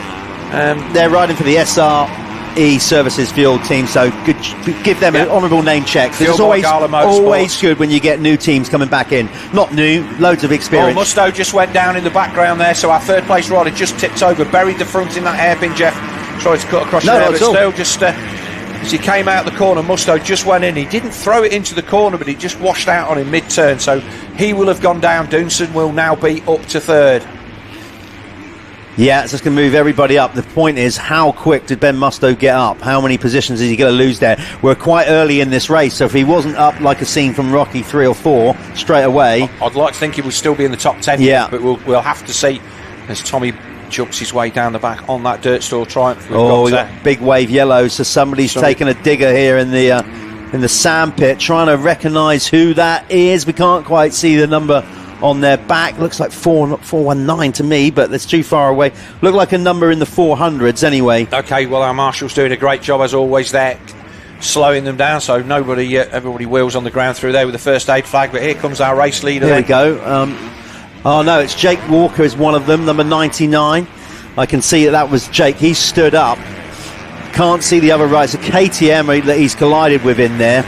S2: they're riding for the SRE Services Fuel team, so good, give them an honourable name check. It's always good when you get new teams coming back in. Not new, loads of experience.
S3: Musto just went down in the background there, so our third place rider just tipped over, buried the front in that hairpin. Jeff tried to cut across there, but still just as he came out the corner, Musto just went in. He didn't throw it into the corner, but he just washed out on him mid-turn, so he will have gone down. Doonson will now be up to third.
S2: Yeah, it's just going to move everybody up. The point is, how quick did Ben Musto get up? How many positions is he going to lose there? We're quite early in this race, so if he wasn't up like a scene from Rocky 3 or 4 straight away...
S3: I'd like to think he would still be in the top 10, but we'll have to see as Tommy jumps his way down the back on that Dirt Store Triumph.
S2: We got big wave yellow, so somebody's taken a digger here in the sand pit, trying to recognise who that is. We can't quite see the number on their back. Looks like 419 to me, but that's too far away. Look like a number in the 400s anyway.
S3: Okay, well, our marshal's doing a great job as always there, slowing them down, so everybody wheels on the ground through there with the first aid flag. But here comes our race leader.
S2: There we go. Oh no, it's Jake Walker is one of them, number 99. I can see that was Jake. He stood up. Can't see the other rider. It's a KTM that he's collided with in there,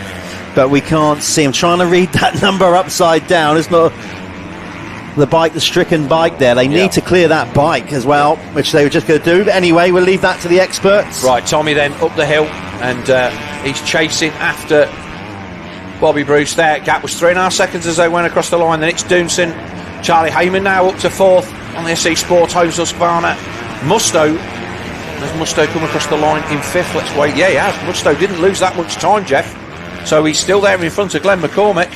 S2: but we can't see. I'm trying to read that number upside down. It's not the bike, the stricken bike there. They need to clear that bike as well, which they were just going to do. But anyway, we'll leave that to the experts.
S3: Right, Tommy then up the hill, and he's chasing after Bobby Bruce there. Gap was 3.5 seconds as they went across the line. Then it's Doonson. Charlie Heyman now up to 4th on the SC Sport Homes Husqvarna. Has Musto come across the line in 5th? Let's wait. Yeah, he has. Musto didn't lose that much time, Jeff. So he's still there in front of Glenn McCormick.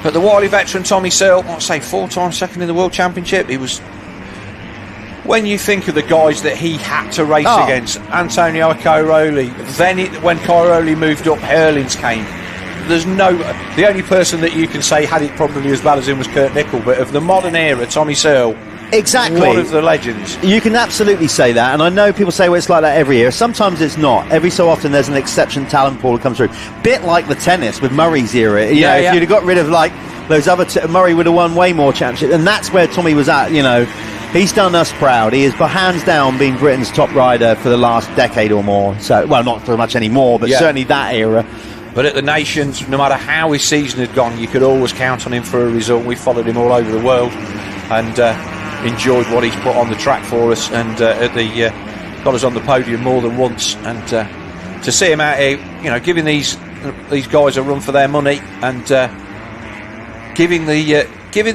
S3: But the wily veteran Tommy Searle, I'd say 4-time second in the World Championship. He was... When you think of the guys that he had to race against, Antonio Cairoli, then when Cairoli moved up, Herlings came. The only person that you can say had it probably as bad as him was Kurt Nichol, but of the modern era, Tommy Searle,
S2: exactly,
S3: one of the legends.
S2: You can absolutely say that, and I know people say, well, it's like that every year. Sometimes it's not. Every so often there's an exception talent pool that comes through. Bit like the tennis with Murray's era. If you'd have got rid of like those other Murray would have won way more championships, and that's where Tommy was at. He's done us proud. He is hands down been Britain's top rider for the last decade or more. So, well, not so much anymore, but certainly that era.
S3: But at the Nations, no matter how his season had gone, you could always count on him for a result. We followed him all over the world and enjoyed what he's put on the track for us, and got us on the podium more than once. And to see him out here, giving these guys a run for their money, and giving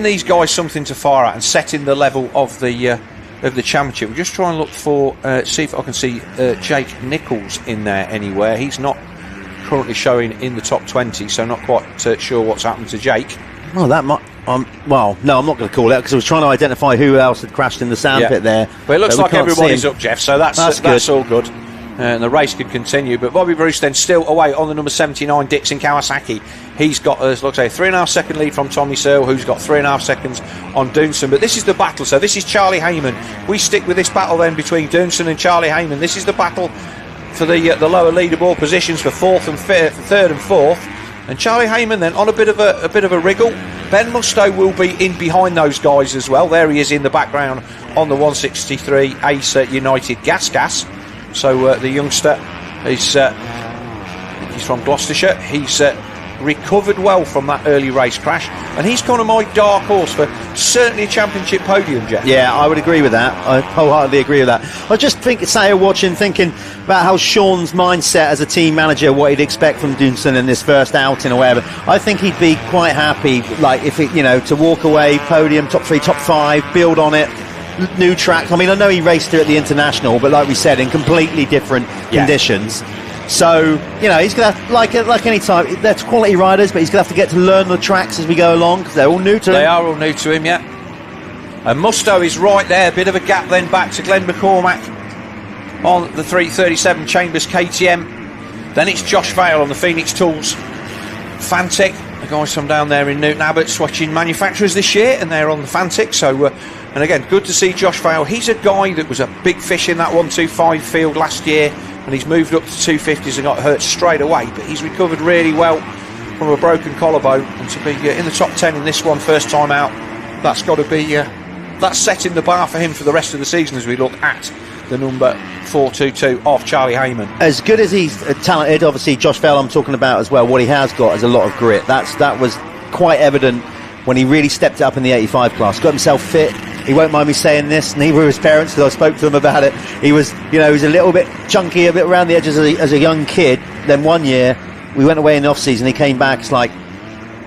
S3: these guys something to fire at, and setting the level of the championship. We'll just try and look for see if I can see Jake Nichols in there anywhere. He's not currently showing in the top 20, so not quite sure what's happened to Jake.
S2: Well, that might. Well, no, I'm not going to call it because I was trying to identify who else had crashed in the sand pit there.
S3: But it looks like everybody's up, Jeff, so that's all good. And the race could continue. But Bobby Bruce then still away on the number 79, Dixon Kawasaki. He's got, looks like a 3.5 second lead from Tommy Searle, who's got 3.5 seconds on Doonson. But this is the battle. So this is Charlie Heyman. We stick with this battle then between Doonson and Charlie Heyman. This is the battle for the lower leaderboard positions for 4th and 3rd and 4th. And Charlie Heyman then on a bit of a wriggle. Ben Musto will be in behind those guys as well. There he is in the background on the 163 Ace United Gas. So the youngster he's from Gloucestershire. He's recovered well from that early race crash, and he's kind of my dark horse for certainly a championship podium, Jeff.
S2: Yeah, I would agree with that. I wholeheartedly agree with that. I just thinking about how Sean's mindset as a team manager, what he'd expect from Doonson in this first outing or whatever. I think he'd be quite happy, like if it, to walk away, podium, top 3, top 5, build on it. New track. I mean, I know he raced here at the International, but like we said, in completely different conditions. So, he's going to have, like any time, they're quality riders, but he's going to have to get to learn the tracks as we go along, because they're all new to him.
S3: They are all new to him, yeah. And Musto is right there, a bit of a gap then back to Glenn McCormack on the 337 Chambers KTM. Then it's Josh Vale on the Phoenix Tools Fantic. The guys from down there in Newton Abbott switching manufacturers this year, and they're on the Fantic. So, and again, good to see Josh Vale. He's a guy that was a big fish in that 125 field last year, and he's moved up to 250s and got hurt straight away, but he's recovered really well from a broken collarbone, and to be in the top 10 in this one first time out, that's got to be that's setting the bar for him for the rest of the season as we look at the number 422 of Charlie Heyman.
S2: As good as he's talented, obviously Josh Vale I'm talking about as well, what he has got is a lot of grit. That was quite evident when he really stepped up in the 85 class, got himself fit. He won't mind me saying this, neither were his parents, because I spoke to them about it. He was, he was a little bit chunky, a bit around the edges as a young kid. Then one year, we went away in the off-season, he came back, it's like,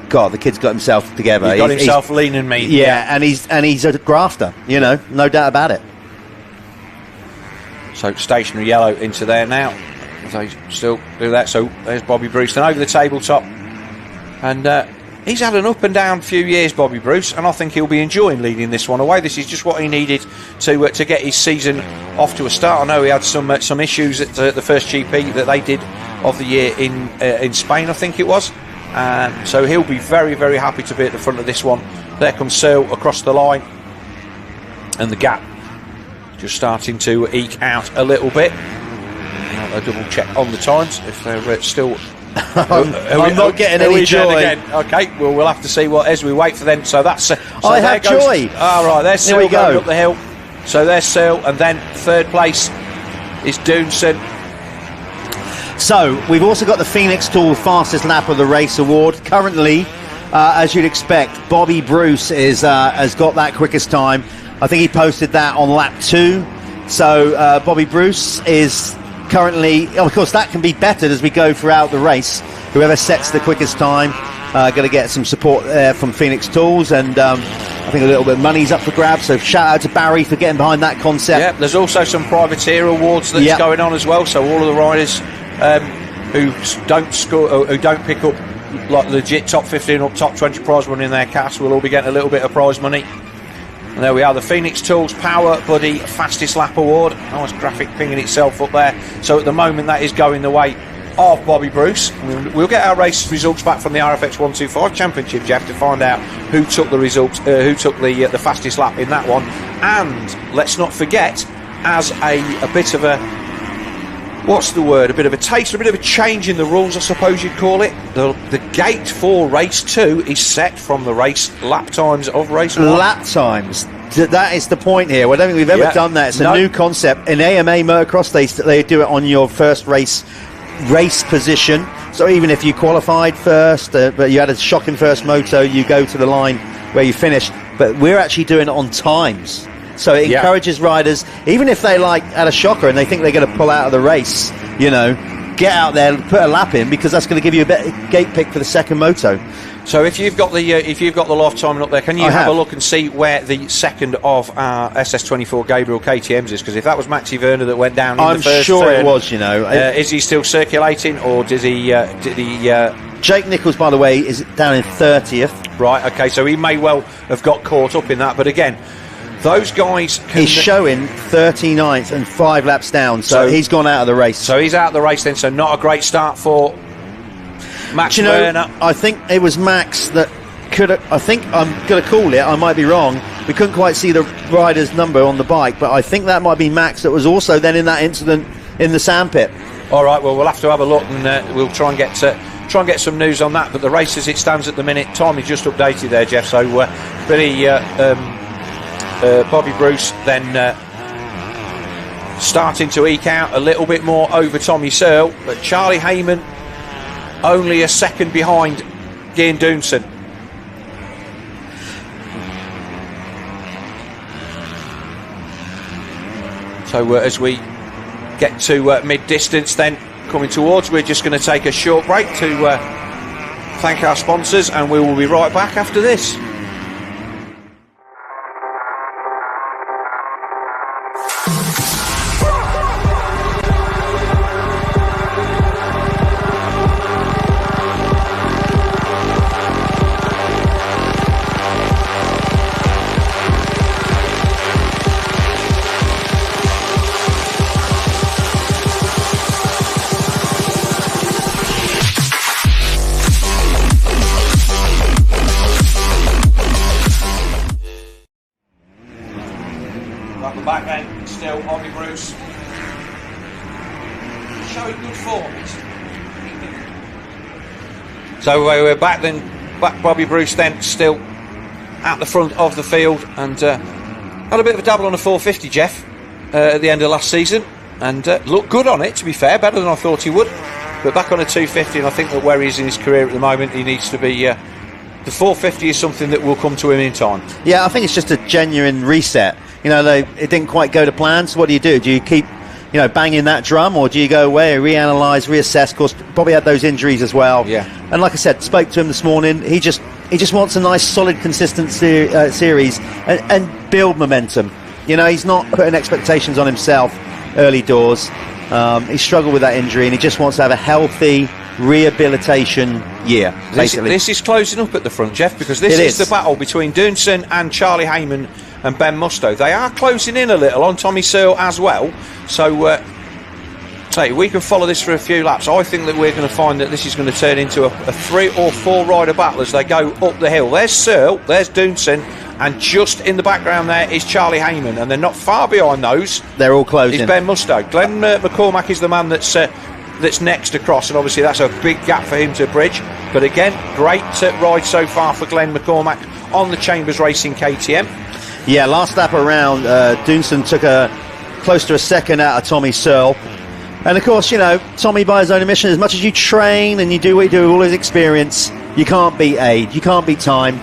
S2: God, the kid's got himself together.
S3: He's got himself lean and mean.
S2: Yeah, and he's a grafter, no doubt about it.
S3: So stationary yellow into there now. They still do that. So there's Bobby Brewston over the tabletop. And he's had an up and down few years, Bobby Bruce, and I think he'll be enjoying leading this one away. This is just what he needed to get his season off to a start. I know he had some issues at the first GP that they did of the year in Spain, I think it was. So he'll be very, very happy to be at the front of this one. There comes Searle across the line, and the gap just starting to eke out a little bit. I'll double check on the times if they're still.
S2: I'm not getting any joy.
S3: Again? Okay, well, we'll have to see what as we wait for them. So that's. So
S2: I have joy.
S3: All right, there's Searle going up the hill. So there's Searle, and then third place is Doonson.
S2: So we've also got the Phoenix Tool Fastest Lap of the Race award. Currently, as you'd expect, Bobby Bruce has got that quickest time. I think he posted that on lap 2. So Bobby Bruce is currently, of course, that can be bettered as we go throughout the race. Whoever sets the quickest time going to get some support there from Phoenix Tools, and I think a little bit of money's up for grabs. So shout out to Barry for getting behind that concept.
S3: Yeah, there's also some privateer awards that's going on as well. So all of the riders who don't score, or who don't pick up like legit top 15 or top 20 prize money in their cast will all be getting a little bit of prize money. And there we are, the Phoenix Tools Power Buddy Fastest Lap Award. Nice graphic pinging itself up there. So at the moment that is going the way of Bobby Bruce. We'll get our race results back from the RFX125 Championship, Jeff, to find out who took the results, who took the fastest lap in that one. And let's not forget, as a bit of a, what's the word, a bit of a taste, a bit of a change in the rules, I suppose you'd call it. The gate for race 2 is set from the race lap times of race 1.
S2: Lap times. That is the point here. I don't think we've ever done that. It's a new concept. In AMA Motocross, they do it on your first race position. So even if you qualified first, but you had a shocking first moto, you go to the line where you finished. But we're actually doing it on times. So it encourages riders, even if they had a shocker and they think they're going to pull out of the race, get out there and put a lap in, because that's going to give you a better gate pick for the second moto.
S3: So if you've got the lifetime up there, can you have a look and see where the second of our SS24 Gabriel KTMs is? Because if that was Maxi Werner that went down in the first, I'm
S2: sure it was.
S3: Is he still circulating, or did he?
S2: Jake Nichols, by the way, is down in 30th.
S3: Right. Okay. So he may well have got caught up in that, but again, those guys
S2: he's showing 39th and 5 laps down, so he's gone out of the race.
S3: So he's out of the race then, so not a great start for Max Werner.
S2: I think it was Max that could have, I think I'm going to call it, I might be wrong, we couldn't quite see the rider's number on the bike, but I think that might be Max that was also then in that incident in the sandpit.
S3: Alright, well we'll have to have a look, and we'll try and get some news on that. But the race as it stands at the minute, time is just updated there, Jeff, so Bobby Bruce then starting to eke out a little bit more over Tommy Searle, but Charlie Heyman only a second behind Gian Doonson. So as we get to mid-distance then coming towards, we're just going to take a short break to thank our sponsors, and we will be right back after this. So we're back then, Bobby Bruce then still at the front of the field, and had a bit of a dabble on a 450, Jeff, at the end of last season, and looked good on it, to be fair, better than I thought he would, but back on a 250, and I think that where he is in his career at the moment, he needs to be, the 450 is something that will come to him in time. Yeah,
S2: I think it's just a genuine reset. It didn't quite go to plan, so what do? Do you keep banging that drum, or do you go away, reanalyse, reassess? Of course, Bobby had those injuries as well.
S3: Yeah.
S2: And like I said, spoke to him this morning. He just wants a nice, solid, consistent series and build momentum. He's not putting expectations on himself early doors. He struggled with that injury, and he just wants to have a healthy, rehabilitation year, basically.
S3: This is closing up at the front, Jeff, because this is the battle between Dunson and Charlie Heyman and Ben Musto. They are closing in a little on Tommy Searle as well. So, we can follow this for a few laps. I think that we're going to find that this is going to turn into a 3 or 4 rider battle as they go up the hill. There's Searle, there's Dunson, and just in the background there is Charlie Heyman, and they're not far behind those.
S2: They're all closing.
S3: Is Ben Musto. Glenn McCormack is the man that's next across, and obviously that's a big gap for him to bridge. But again, great ride so far for Glenn McCormack on the Chambers Racing KTM.
S2: Yeah, last lap around, Dunson took close to a second out of Tommy Searle. And of course, you know, Tommy, by his own admission, as much as you train and you do what you do, all his experience, you can't beat age, you can't beat time.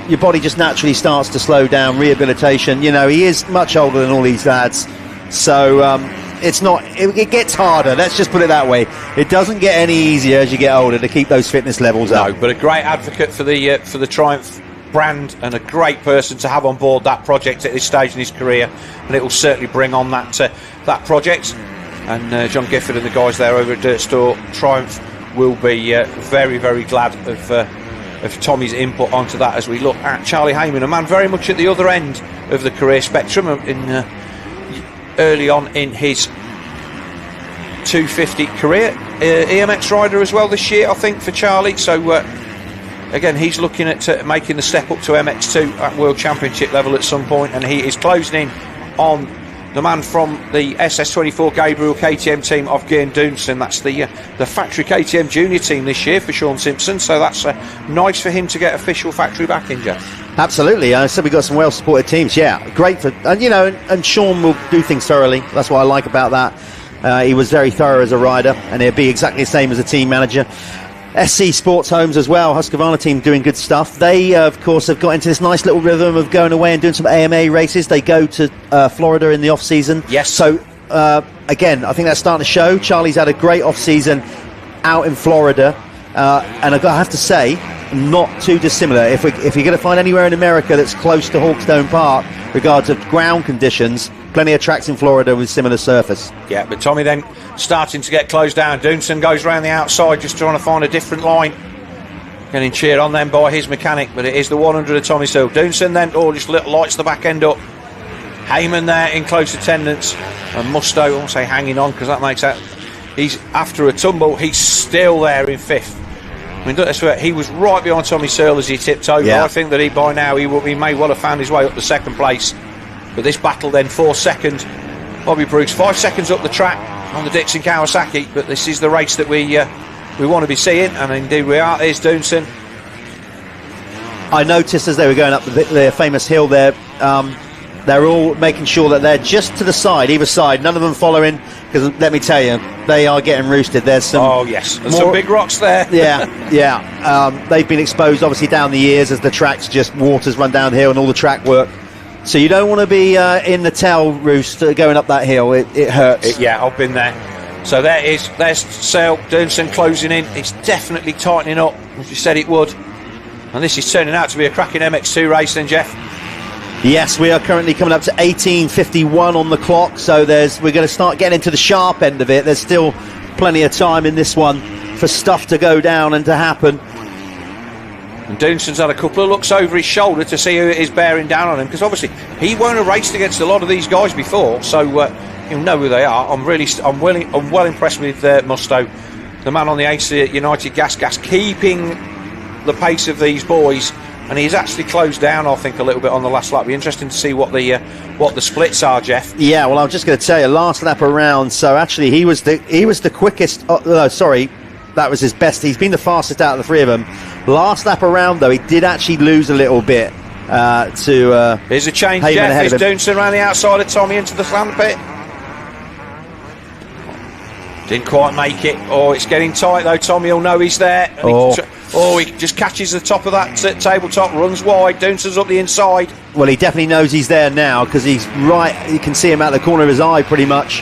S2: Your body just naturally starts to slow down. Rehabilitation, you know, he is much older than all these lads, so it's not. It gets harder. Let's just put it that way. It doesn't get any easier as you get older to keep those fitness levels up.
S3: No, but a great advocate for the Triumph brand and a great person to have on board that project at this stage in his career, and it will certainly bring on that project. And John Gifford and the guys there over at Dirt Store Triumph will be very, very glad of Tommy's input onto that as we look at Charlie Heyman, a man very much at the other end of the career spectrum, in early on in his 250 career. EMX rider as well this year, I think, for Charlie. So again, he's looking at making the step up to MX2 at World Championship level at some point, and he is closing in on the man from the SS24 Gabriel KTM team of Gern Dunson. That's the factory KTM junior team this year for Sean Simpson, so that's nice for him to get official factory backing, Jeff.
S2: Absolutely. So we've got some well supported teams. Yeah, great for, and you know, and Sean will do things thoroughly. That's what I like about that. He was very thorough as a rider, and he'll be exactly the same as a team manager. SC Sports Homes as well, Husqvarna team doing good stuff. They, of course, have got into this nice little rhythm of going away and doing some AMA races. They go to Florida in the off-season.
S3: Yes.
S2: So, again, I think that's starting to show. Charlie's had a great off-season out in Florida. And I have to say, not too dissimilar. If you're going to find anywhere in America that's close to Hawkstone Park, regards of ground conditions, plenty of tracks in Florida with similar surface.
S3: Yeah, but Tommy then starting to get closed down. Dunson goes round the outside, just trying to find a different line. Getting cheered on then by his mechanic, but it is the 100 of Tommy Searle. Dunson then, just lights the back end up. Heyman there in close attendance, and Musto, I won't say hanging on because that makes that. He's after a tumble. He's still there in 5th. I mean, that's where he was right behind Tommy Searle as he tipped over.
S2: Yeah.
S3: I think that by now he may well have found his way up to 2nd place. But this battle then for 2nd. Bobby Brooks 5 seconds up the track on the Dixon Kawasaki. But this is the race that we want to be seeing, and indeed we are. There's Dunson.
S2: I noticed as they were going up the famous hill there, they're all making sure that they're just to the side, either side, none of them following, because let me tell you, they are getting roosted. There's some...
S3: Oh, yes. There's some big rocks there.
S2: Yeah. They've been exposed, obviously, down the years as the tracks just waters run down the hill and all the track work. So you don't want to be in the tail roost going up that hill. It hurts.
S3: Yeah, I've been there. So there's Searle, Dunson closing in. It's definitely tightening up, as you said it would. And this is turning out to be a cracking MX2 race then, Jeff.
S2: Yes, we are currently coming up to 18:51 on the clock, so we're going to start getting into the sharp end of it. There's still plenty of time in this one for stuff to go down and to happen.
S3: And Dunson's had a couple of looks over his shoulder to see who is bearing down on him, because obviously he won't have raced against a lot of these guys before, so he'll know who they are. I'm well impressed with Musto, the man on the AC United Gas, keeping the pace of these boys. And he's actually closed down, I think, a little bit on the last lap. It'll be interesting to see what the splits are, Jeff.
S2: Yeah, well, I'm just going to tell you, last lap around. So actually, he was the quickest. Sorry, that was his best. He's been the fastest out of the 3 of them. Last lap around, though, he did actually lose a little bit to.
S3: Here's a change,
S2: Heyman
S3: Jeff. Here's Dunson around the outside of Tommy into the sand pit. Didn't quite make it. Oh, it's getting tight though. Tommy will know he's there. And he just catches the top of that tabletop, runs wide. Dunson's up the inside.
S2: Well, he definitely knows he's there now because he's right. You can see him out the corner of his eye, pretty much.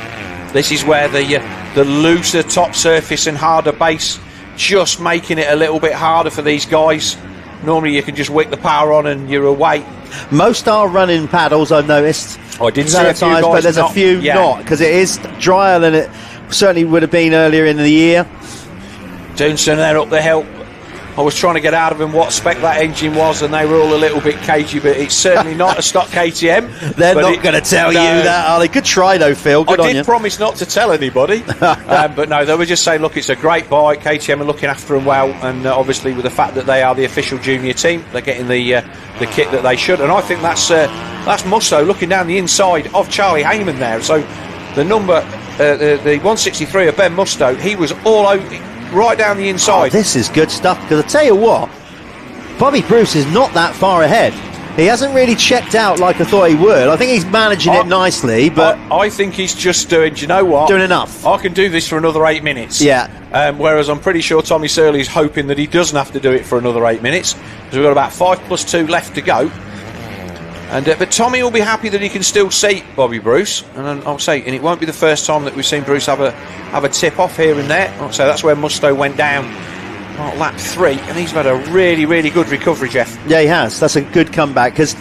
S3: This is where the looser top surface and harder base just making it a little bit harder for these guys. Normally, you can just wick the power on and you're away.
S2: Most are running paddles, I've noticed.
S3: I did see a few guys,
S2: but there's a few not, because it is drier than it certainly would have been earlier in the year.
S3: Dunson then up the hill. I was trying to get out of him what spec that engine was, and they were all a little bit cagey, but it's certainly not a stock KTM.
S2: They're not going to tell you that, are they? Good try, though, Phil. Good on you.
S3: I did promise not to tell anybody. But no, they were just saying, look, it's a great bike. KTM are looking after them well, and obviously with the fact that they are the official junior team, they're getting the kit that they should. And I think that's Musto looking down the inside of Charlie Heyman there. So the number, the 163 of Ben Musto, he was all over, right down the inside.
S2: Oh, this is good stuff, because I tell you what, Bobby Bruce is not that far ahead. He hasn't really checked out like I thought he would. I think he's managing it nicely, but
S3: I think he's just doing, do you know what?
S2: Doing enough.
S3: I can do this for another 8 minutes.
S2: Yeah.
S3: Whereas I'm pretty sure Tommy Surley's hoping that he doesn't have to do it for another 8 minutes, because we've got about 5+2 left to go. And but Tommy will be happy that he can still see Bobby Bruce, and I'll say, and it won't be the first time that we've seen Bruce have a tip off here and there. I'll say that's where Musto went down on lap 3, and he's had a really, really good recovery, Jeff.
S2: Yeah, he has. That's a good comeback, because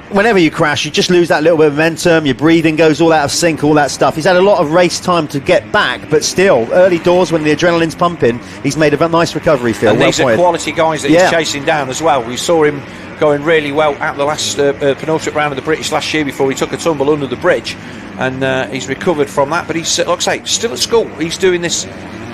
S2: whenever you crash, you just lose that little bit of momentum, your breathing goes all out of sync, all that stuff. He's had a lot of race time to get back, but still, early doors when the adrenaline's pumping, he's made a nice recovery, Phil.
S3: And these are quality guys that he's chasing down as well. We saw him going really well at the last penultimate round of the British last year before he took a tumble under the bridge, and he's recovered from that. But he's, like I say, still at school. He's doing this,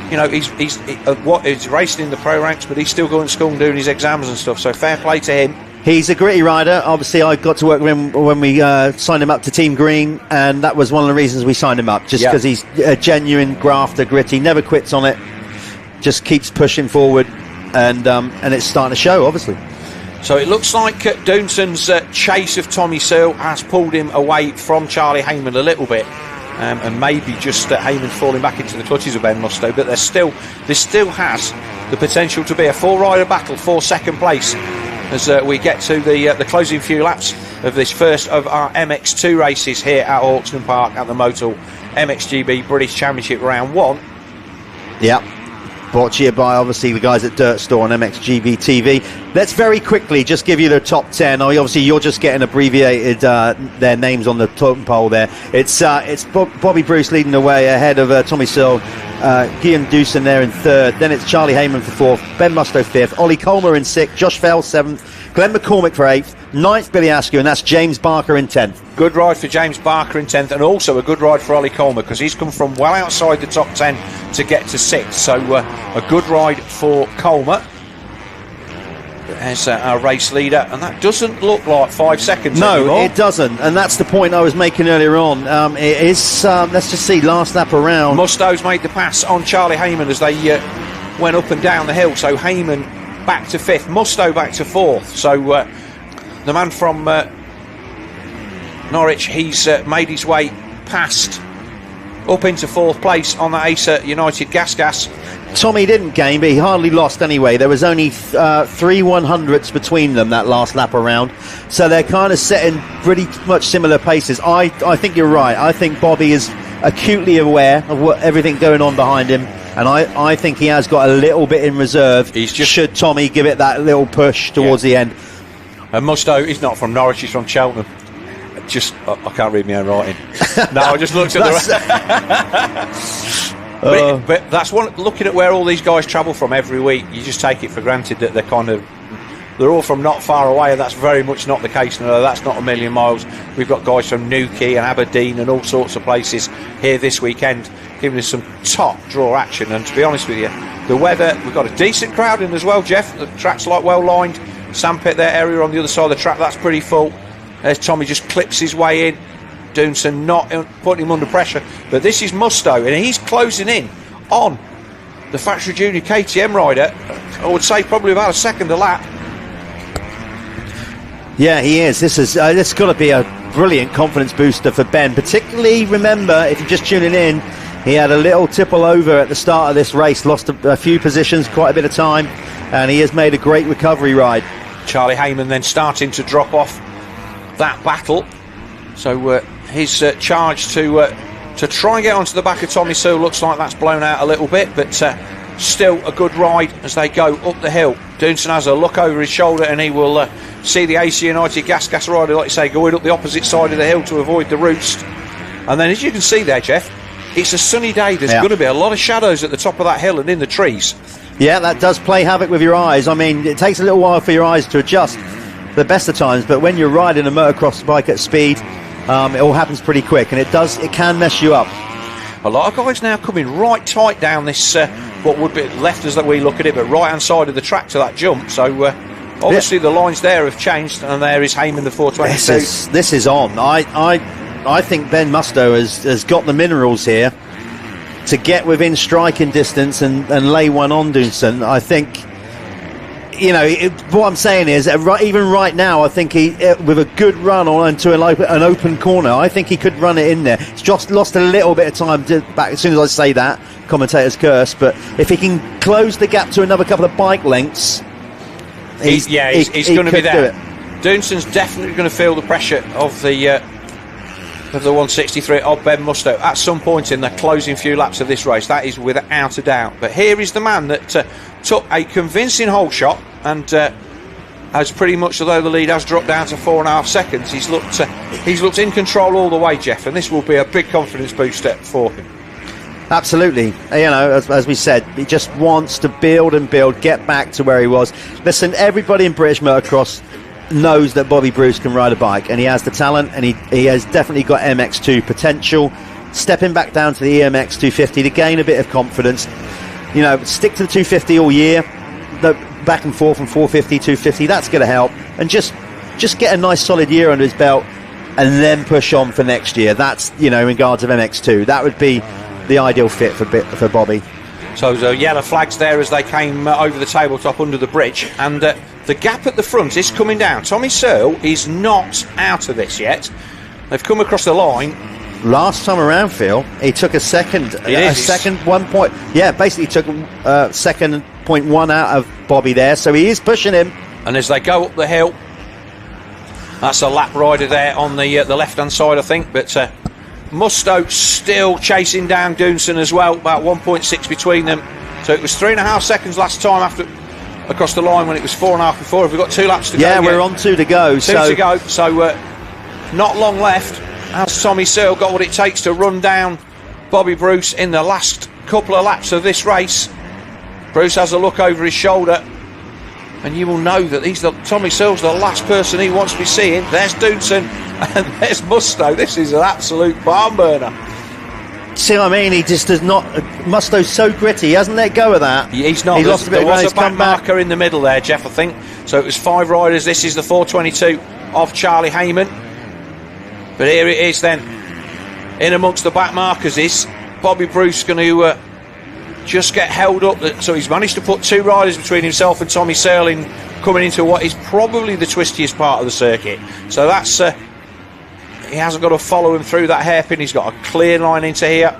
S3: you know, he's racing in the pro ranks, but he's still going to school and doing his exams and stuff. So fair play to him.
S2: He's a gritty rider. Obviously, I got to work with him when we signed him up to Team Green, and that was one of the reasons we signed him up, just because he's a genuine grafter, gritty, never quits on it, just keeps pushing forward, and it's starting to show, obviously.
S3: So it looks like Dunson's chase of Tommy Searle has pulled him away from Charlie Heyman a little bit, and maybe just Heyman's falling back into the clutches of Ben Musto, but this still has the potential to be a four-rider battle for second place as we get to the closing few laps of this first of our MX2 races here at Hawkstone Park at the Motul MXGB British Championship Round 1.
S2: Yeah. Brought to you by, obviously, the guys at Dirt Store and MXGB-TV. Let's very quickly just give you the top 10. Obviously, you're just getting abbreviated their names on the totem pole there. It's Bobby Bruce leading the way ahead of Tommy Searle, Guillaume Dusson there in third. Then it's Charlie Heyman for fourth, Ben Musto fifth, Ollie Colmer in sixth, Josh Fell seventh, Glenn McCormick for eighth, ninth Billy Askew, and that's James Barker in 10th.
S3: Good ride for James Barker in 10th, and also a good ride for Ollie Colmer, because he's come from well outside the top 10 to get to 6th. So a good ride for Colmer as our race leader, and that doesn't look like 5 seconds anymore.
S2: It doesn't, and that's the point I was making earlier on. It is, let's just see, last lap around.
S3: Musto's made the pass on Charlie Heyman as they went up and down the hill, so Heyman back to 5th, Musto back to 4th. So the man from Norwich, he's made his way past up into 4th place on that Acer United Gas.
S2: Tommy didn't gain, but he hardly lost anyway. There was only 3 100ths between them that last lap around, so they're kind of setting pretty much similar paces. I think you're right. I think Bobby is acutely aware of everything going on behind him, and I think he has got a little bit in reserve. Should Tommy give it that little push towards the end.
S3: And Musto, he's not from Norwich, he's from Cheltenham. I can't read my own writing. No, I just looked at the... but that's one. Looking at where all these guys travel from every week, you just take it for granted that they're all from not far away, and that's very much not the case. No, that's not a million miles. We've got guys from Newquay and Aberdeen and all sorts of places here this weekend, giving us some top draw action. And to be honest with you, the weather, we've got a decent crowd in as well, Jeff. The track's like well lined. Sandpit there area on the other side of the track, that's pretty full. There's Tommy, just clips his way in. Dunson not putting him under pressure, but this is Musto, and he's closing in on the Factory Junior KTM rider. I would say probably about a second a lap.
S2: Yeah, he is. This has got to be a brilliant confidence booster for Ben. Particularly, remember, if you're just tuning in, he had a little tipple over at the start of this race, lost a few positions, quite a bit of time, and he has made a great recovery ride.
S3: Charlie Heyman then starting to drop off that battle, so his charge to try and get onto the back of Tommy Searle looks like that's blown out a little bit, but still a good ride as they go up the hill. Dunson has a look over his shoulder, and he will see the AC United gas rider, like you say, going up the opposite side of the hill to avoid the roost. And then, as you can see there, Jeff, it's a sunny day. There's going to be a lot of shadows at the top of that hill and in the trees.
S2: Yeah, that does play havoc with your eyes. I mean, it takes a little while for your eyes to adjust the best of times, but when you're riding a motocross bike at speed, it all happens pretty quick, and it can mess you up.
S3: A lot of guys now coming right tight down this, what would be left as that we look at it, but right-hand side of the track to that jump. So obviously the lines there have changed, and there is Heyman, the 422.
S2: This is on. I think Ben Musto has got the minerals here to get within striking distance and lay one on Dunson. I think, what I'm saying is, even right now, I think he, with a good run on into an open corner, I think he could run it in there. He's just lost a little bit of time back. As soon as I say that, commentator's curse. But if he can close the gap to another couple of bike lengths, he's
S3: going to be there. Dunson's definitely going to feel the pressure of the 163 of Ben Musto at some point in the closing few laps of this race. That is without a doubt. But here is the man that took a convincing hole shot and has pretty much, although the lead has dropped down to 4.5 seconds, he's looked in control all the way, Jeff, and this will be a big confidence booster for him.
S2: Absolutely. As we said, he just wants to build and build, get back to where he was. Listen, everybody in British motocross knows that Bobby Bruce can ride a bike, and he has the talent, and he has definitely got MX2 potential. Stepping back down to the MX250 to gain a bit of confidence. Stick to the 250 all year. The back and forth from 450, 250, that's going to help. And just get a nice solid year under his belt, and then push on for next year. That's, in regards of MX2, that would be the ideal fit for Bobby.
S3: So the yellow flags there as they came over the tabletop under the bridge, and the gap at the front is coming down. Tommy Searle is not out of this yet. They've come across the line.
S2: Last time around, Phil, he took a second 1 point. Yeah, basically took second 0.1 out of Bobby there, so he is pushing him.
S3: And as they go up the hill, that's a lap rider there on the left-hand side, I think, but Musto still chasing down Dunson as well, about 1.6 between them. So it was 3.5 seconds last time across the line when it was 4.5 before. Have we got 2 laps to go?
S2: Yeah, we're on 2 to go.
S3: Two to go, so not long left. Has Tommy Searle got what it takes to run down Bobby Bruce in the last couple of laps of this race? Bruce has a look over his shoulder, and you will know that Tommy Searle's the last person he wants to be seeing. There's Dunson and there's Musto. This is an absolute barn burner.
S2: See what I mean? He just does not. Musto's so gritty. He hasn't let go of that.
S3: He's not.
S2: Lost a bit.
S3: There was a back marker in the middle there, Jeff, I think. So it was 5 riders. This is the 422 of Charlie Heyman. But here it is then. In amongst the back markers is Bobby Bruce going to just get held up. So he's managed to put 2 riders between himself and Tommy Searle in coming into what is probably the twistiest part of the circuit. So that's he hasn't got to follow him through that hairpin. He's got a clear line into here.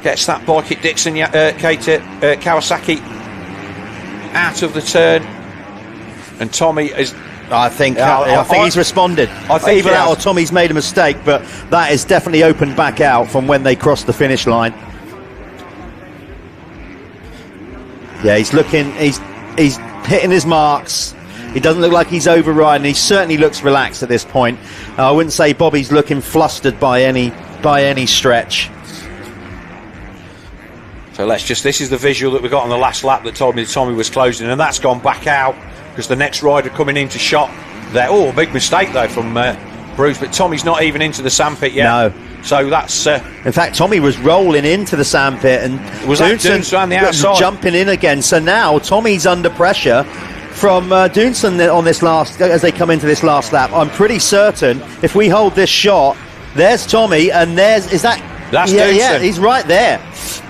S3: Gets that bike at Dixon Kawasaki out of the turn, and Tommy is.
S2: I think he's responded.
S3: I think
S2: either that or Tommy's made a mistake, but that is definitely opened back out from when they crossed the finish line. Yeah, he's looking. He's hitting his marks. He doesn't look like he's overriding. He certainly looks relaxed at this point. I wouldn't say Bobby's looking flustered by any stretch.
S3: So this is the visual that we got on the last lap that told me that Tommy was closing, and that's gone back out because the next rider coming into shot there. Oh, big mistake though from Bruce, but Tommy's not even into the sandpit yet.
S2: No.
S3: So that's.
S2: In fact, Tommy was rolling into the sandpit, and
S3: was Dunson on the outside
S2: jumping in again. So now Tommy's under pressure from Dunson on this as they come into this last lap. I'm pretty certain if we hold this shot, there's Tommy, and that's Dunson. Yeah, he's right there.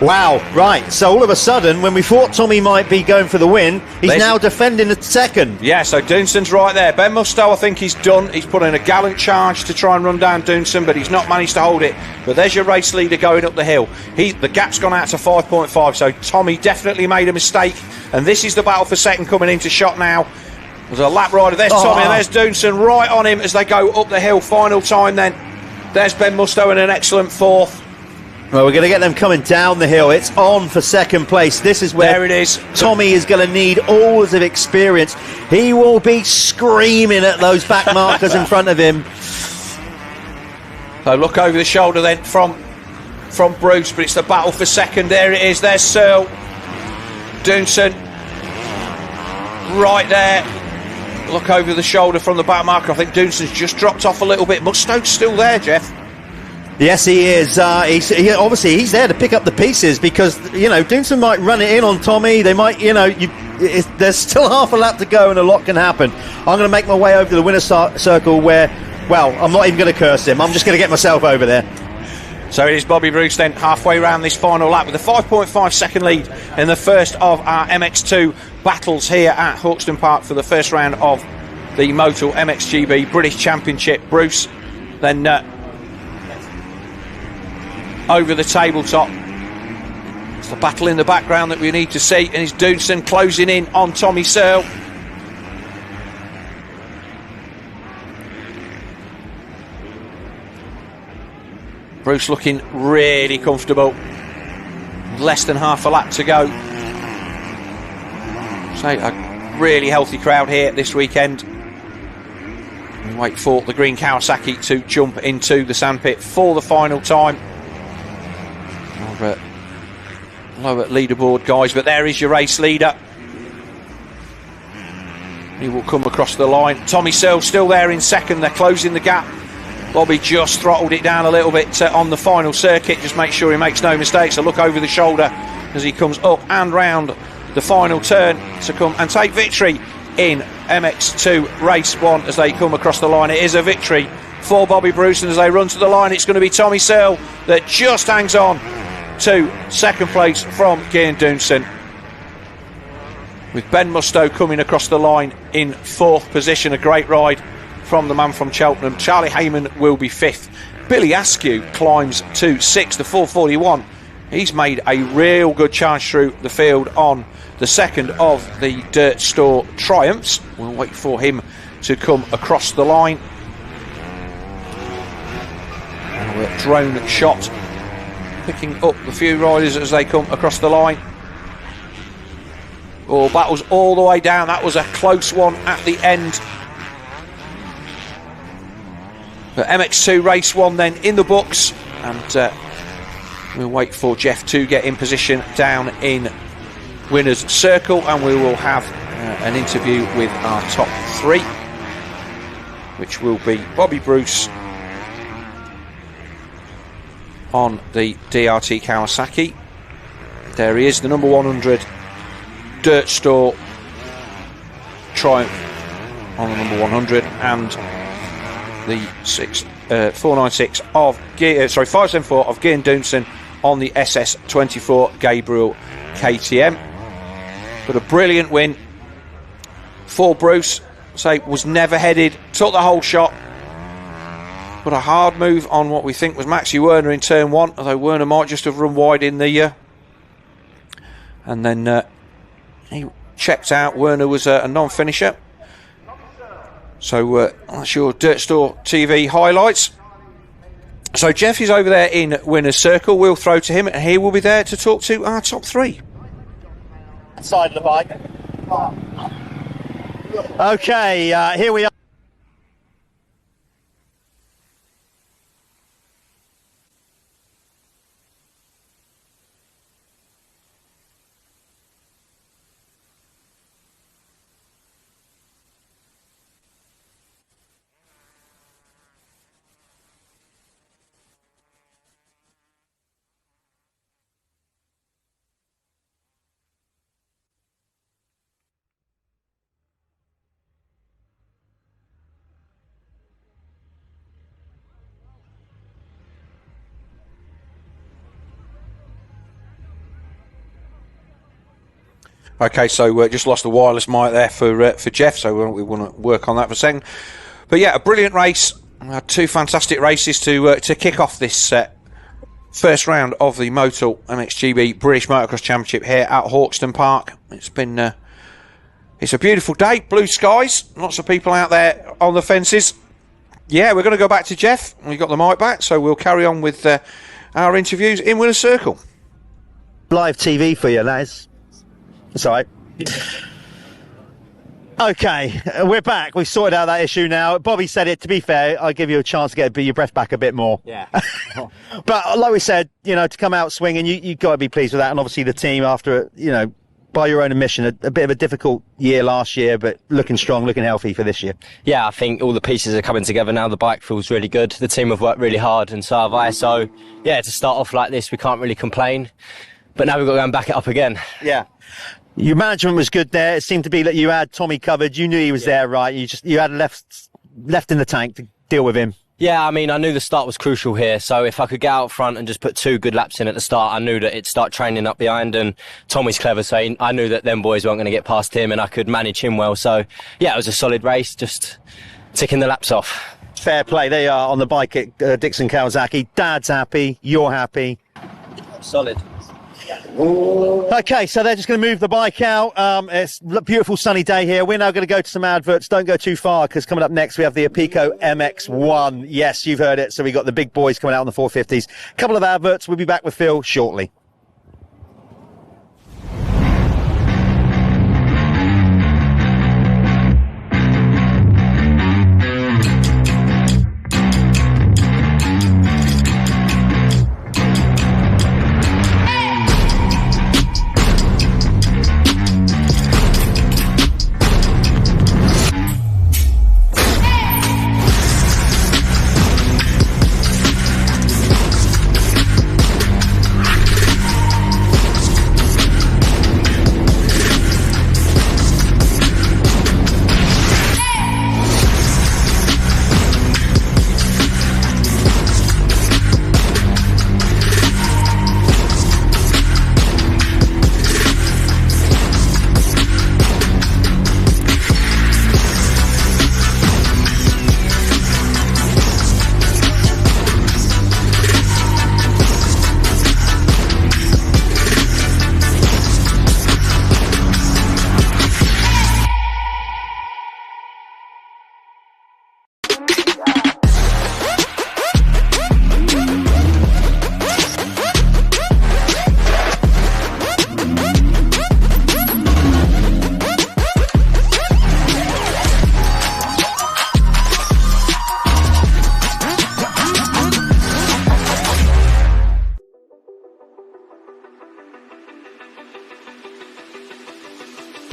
S2: Wow, right. So all of a sudden, when we thought Tommy might be going for the win, he's now defending the second.
S3: Yeah, so Dunson's right there. Ben Musto, I think he's done. He's put in a gallant charge to try and run down Dunson, but he's not managed to hold it. But there's your race leader going up the hill. The gap's gone out to 5.5, so Tommy definitely made a mistake. And this is the battle for second coming into shot now. There's a lap rider. There's Tommy and there's Dunson right on him as they go up the hill. Final time then. There's Ben Musto in an excellent fourth.
S2: Well, we're going to get them coming down the hill. It's on for second place. This is where
S3: there it is.
S2: Tommy is going to need all of experience. He will be screaming at those back markers in front of him.
S3: So look over the shoulder then from Bruce, but it's the battle for second. There it is. There's Searle. Doonson right there. Look over the shoulder from the back marker. I think Doonson's just dropped off a little bit. Musto's still there, Jeff.
S2: Yes, he is. Obviously, he's there to pick up the pieces because, Doonson might run it in on Tommy. They might, there's still half a lap to go and a lot can happen. I'm going to make my way over to the winner's circle where, well, I'm not even going to curse him. I'm just going to get myself over there.
S3: So it is Bobby Bruce then halfway around this final lap with a 5.5 second lead in the first of our MX2 battles here at Hawkstone Park for the first round of the Motul MXGB British Championship. Bruce then over the tabletop. It's the battle in the background that we need to see, and it's Doonson closing in on Tommy Searle. Bruce looking really comfortable. Less than half a lap to go. So a really healthy crowd here this weekend. We wait for the green Kawasaki to jump into the sandpit for the final time. Lower leaderboard, guys, but there is your race leader. He will come across the line. Tommy Searle still there in second. They're closing the gap. Bobby just throttled it down a little bit on the final circuit. Just make sure he makes no mistakes. A look over the shoulder as he comes up and round the final turn to come and take victory in MX2 Race 1 as they come across the line. It is a victory for Bobby Bruce, and as they run to the line, it's going to be Tommy Searle that just hangs on to second place from Cian Doonson, with Ben Musto coming across the line in fourth position. A great ride from the man from Cheltenham. Charlie Heyman will be fifth. Billy Askew climbs to sixth, the 441. He's made a real good charge through the field on the second of the Dirt Store Triumphs. We'll wait for him to come across the line. A drone shot picking up the few riders as they come across the line. Oh, that was all the way down. That was a close one at the end. But MX2 Race 1 then in the books, and we'll wait for Jeff to get in position down in winner's circle, and we will have an interview with our top three, which will be Bobby Bruce on the DRT Kawasaki. There he is, the number 100 Dirt Store Triumph on the number 100, and the 496 of 574 of Cian Doonson on the SS24 Gabriel KTM. But a brilliant win for Bruce. Was never headed, took the whole shot, but a hard move on what we think was Maxi Werner in turn one, although Werner might just have run wide in the and then he checked out. Werner was a non-finisher. So that's your Dirt Store TV highlights. So Jeff is over there in winner's circle. We'll throw to him, and he will be there to talk to our top three.
S2: Side of the bike. Okay, here we are.
S3: Okay, so just lost the wireless mic there for Jeff, so we want to work on that for a second. But yeah, a brilliant race. We had two fantastic races to kick off this first round of the Motul MXGB British Motocross Championship here at Hawkstone Park. It's been it's a beautiful day, blue skies, lots of people out there on the fences. Yeah, we're going to go back to Jeff. We got the mic back, so we'll carry on with our interviews in winner's circle.
S2: Live TV for you, lads. That's all right. Okay, we're back. We've sorted out that issue now. Bobby said it. To be fair, I'll give you a chance to get your breath back a bit more.
S11: Yeah.
S2: But like we said, to come out swinging, you got to be pleased with that. And obviously the team, after, by your own admission, a bit of a difficult year last year, but looking strong, looking healthy for this year.
S11: Yeah, I think all the pieces are coming together now. The bike feels really good. The team have worked really hard, and so have I. So, yeah, to start off like this, we can't really complain. But now we've got to go and back it up again.
S2: Yeah. Your management was good there. It seemed to be that you had Tommy covered. You knew he was there, right? You had left in the tank to deal with him.
S11: Yeah, I mean, I knew the start was crucial here, so if I could get out front and just put 2 good laps in at the start, I knew that it'd start training up behind, and Tommy's clever, so I knew that them boys weren't going to get past him, and I could manage him well. So, yeah, it was a solid race, just ticking the laps off.
S2: Fair play. They are on the bike at Dixon Kawasaki. Dad's happy, you're happy.
S11: Solid.
S2: Okay, so they're just going to move the bike out. It's a beautiful sunny day here. We're now going to go to some adverts. Don't go too far, because coming up next we have the Apico MX1. Yes, you've heard it. So we got the big boys coming out on the 450s. Couple of adverts. We'll be back with Phil shortly.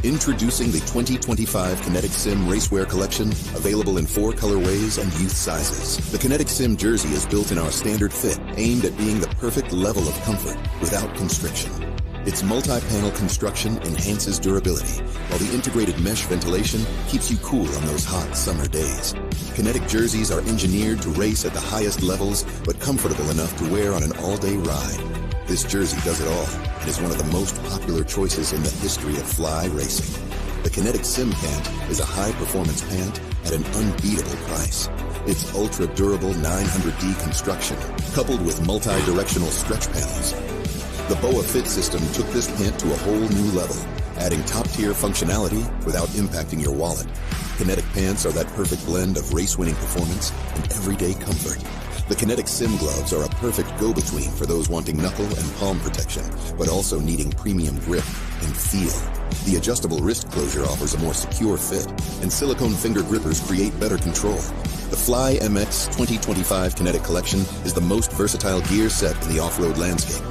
S10: Introducing the 2025 Kinetic Sim Racewear Collection, available in 4 colorways and youth sizes. The Kinetic Sim jersey is built in our standard fit, aimed at being the perfect level of comfort without constriction. Its multi-panel construction enhances durability, while the integrated mesh ventilation keeps you cool on those hot summer days. Kinetic jerseys are engineered to race at the highest levels, but comfortable enough to wear on an all-day ride. This jersey does it all, and is one of the most popular choices in the history of fly racing. The Kinetic Sim pant is a high-performance pant at an unbeatable price. Its ultra-durable 900D construction, coupled with multi-directional stretch panels. The BOA Fit system took this pant to a whole new level, adding top-tier functionality without impacting your wallet. Kinetic pants are that perfect blend of race-winning performance and everyday comfort. The Kinetic Sim gloves are a perfect go-between for those wanting knuckle and palm protection, but also needing premium grip and feel. The adjustable wrist closure offers a more secure fit, and silicone finger grippers create better control. The Fly MX 2025 Kinetic Collection is the most versatile gear set in the off-road landscape.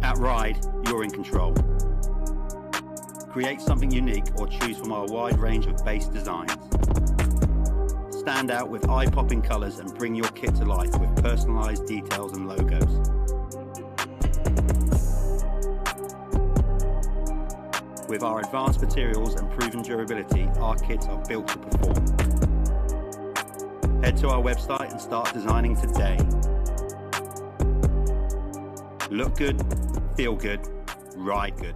S2: At Ride, you're in control. Create something unique or choose from our wide range of base designs. Stand out with eye-popping colours and bring your kit to life with personalised details and logos. With our advanced materials and proven durability, our kits are built to perform. Head to our website and start designing today. Look good, feel good, ride good.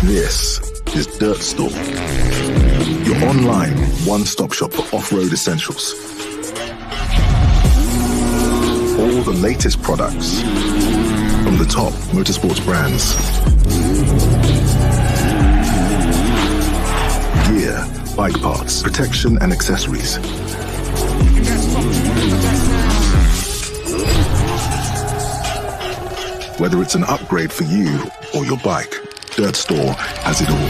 S1: This is Dirt Store, your online one-stop shop for off-road essentials. All the latest products from the top motorsports brands. Gear, bike parts, protection and accessories. Whether it's an upgrade for you or your bike, Dirt Store has it all.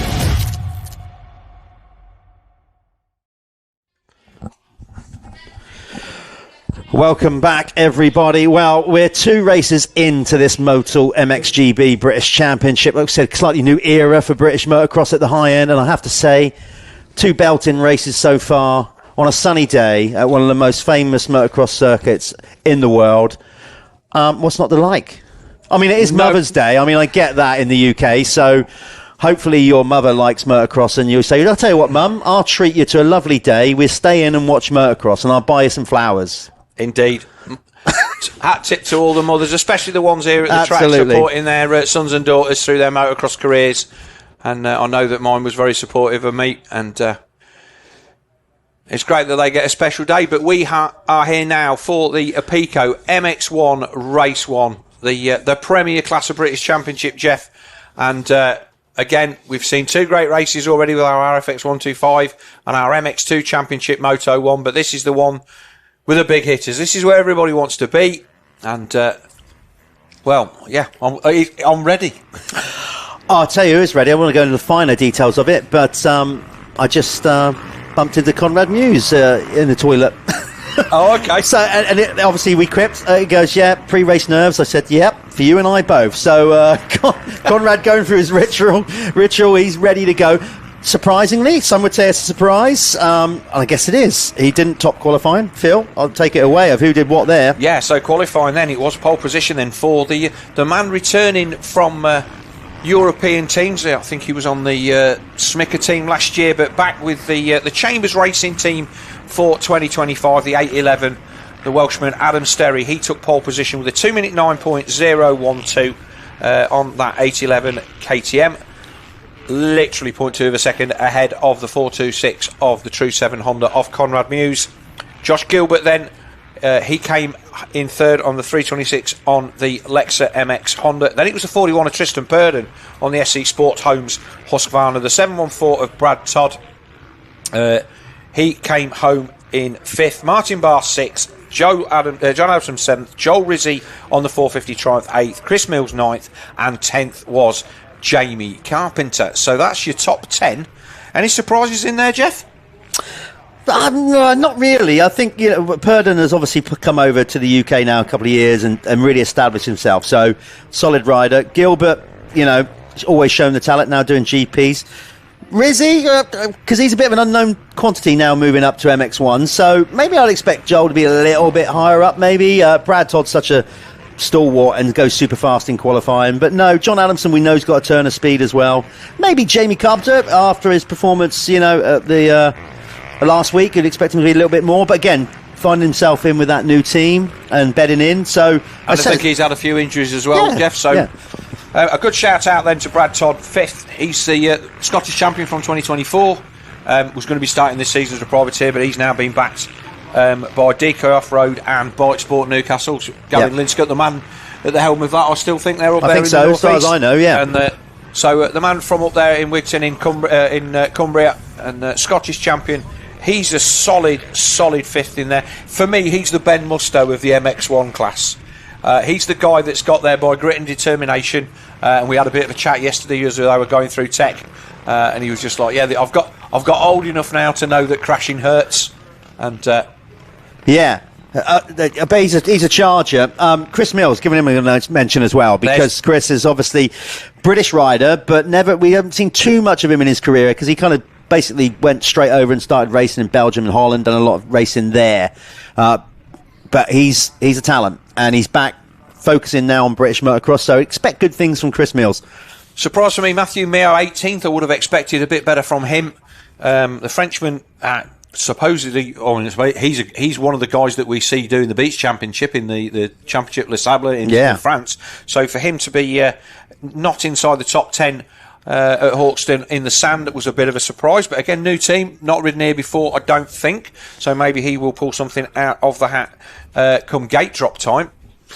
S2: Welcome back, everybody. Well, we're 2 races into this Motul MXGB British Championship. Like I said, slightly new era for British motocross at the high end, and I have to say, 2 belting races so far on a sunny day at one of the most famous motocross circuits in the world. What's not to like? I mean, it is Mother's Day. I mean, I get that in the UK, so hopefully your mother likes motocross and you'll say, I'll tell you what, Mum, I'll treat you to a lovely day. We'll stay in and watch motocross and I'll buy you some flowers.
S3: Indeed. Hat tip to all the mothers, especially the ones here at the track supporting their sons and daughters through their motocross careers. And I know that mine was very supportive of me, and it's great that they get a special day. But we are here now for the Apico MX1 Race 1, the Premier Class of British Championship, Jeff. And again, we've seen 2 great races already with our RFX125 and our MX2 Championship Moto 1, but this is the one with the big hitters. This is where everybody wants to be. And, well, yeah, I'm ready.
S2: I'll tell you who's ready. I want to go into the finer details of it, but I just bumped into Conrad Muse in the toilet.
S3: Oh, okay.
S2: So, and it, obviously we quipped. He goes, yeah, pre-race nerves. I said, yep, for you and I both. So Conrad going through his ritual. He's ready to go. Surprisingly, some would say it's a surprise. I guess it is. He didn't top qualifying. Phil, I'll take it away of who did what there.
S3: Yeah, so qualifying then, it was pole position then for the man returning from European teams. I think he was on the Smicker team last year, but back with the Chambers Racing team for 2025, the 811, the Welshman Adam Sterry. He took pole position with a 2-minute 9.012 on that 811 KTM. Literally 0.2 of a second ahead of the 426 of the True 7 Honda of Conrad Muse. Josh Gilbert then, he came in third on the 326 on the Lexa MX Honda. Then it was the 41 of Tristan Purden on the SC Sports Homes Husqvarna. The 714 of Brad Todd, he came home in 5th. Martin Barr 6th. John Adams 7th. Joel Rizzi on the 450 Triumph 8th. Chris Mills 9th. And 10th was Jamie Carpenter. So that's your top 10. Any surprises in there, Jeff?
S2: Not really. I think Purden has obviously come over to the UK now a couple of years and really established himself. So solid rider. Gilbert, he's always shown the talent, now doing GPs. Rizzi, because he's a bit of an unknown quantity now moving up to MX1. So maybe I'd expect Joel to be a little bit higher up. Maybe Brad Todd's such a stalwart and goes super fast in qualifying. But no, John Adamson, we know, has got a turn of speed as well. Maybe Jamie Carpenter, after his performance, at the last week, you'd expect him to be a little bit more. But again, finding himself in with that new team and bedding in. So
S3: I think he's had a few injuries as well, Jeff. So a good shout out then to Brad Todd, 5th. He's the Scottish champion from 2024. Was going to be starting this season as a privateer, but he's now been backed by Decoy Off-Road and Bike Sport Newcastle. Gavin Linscott, the man at the helm of that, I still think they're up there in the northeast.
S2: As far as I know, yeah.
S3: And so the man from up there in Wigton in Cumbria and Scottish champion, he's a solid 5th in there. For me, he's the Ben Musto of the MX1 class. He's the guy that's got there by grit and determination. And we had a bit of a chat yesterday as they were going through tech, and he was just like, "Yeah, I've got old enough now to know that crashing hurts." And but
S2: he's a charger. Chris Mills, giving him a nice mention as well, because Chris is obviously British rider, but we haven't seen too much of him in his career, because he kind of basically went straight over and started racing in Belgium and Holland, done a lot of racing there. But he's a talent, and he's back focusing now on British motocross, so expect good things from Chris Mills.
S3: Surprise for me, Matthew Meo, 18th. I would have expected a bit better from him. The Frenchman, supposedly, he's one of the guys that we see doing the Beach Championship in the Championship Les Sables in France. So for him to be not inside the top 10 at Hawkstone in the sand, it was a bit of a surprise. But again, new team, not ridden here before, I don't think. So maybe he will pull something out of the hat come gate drop time.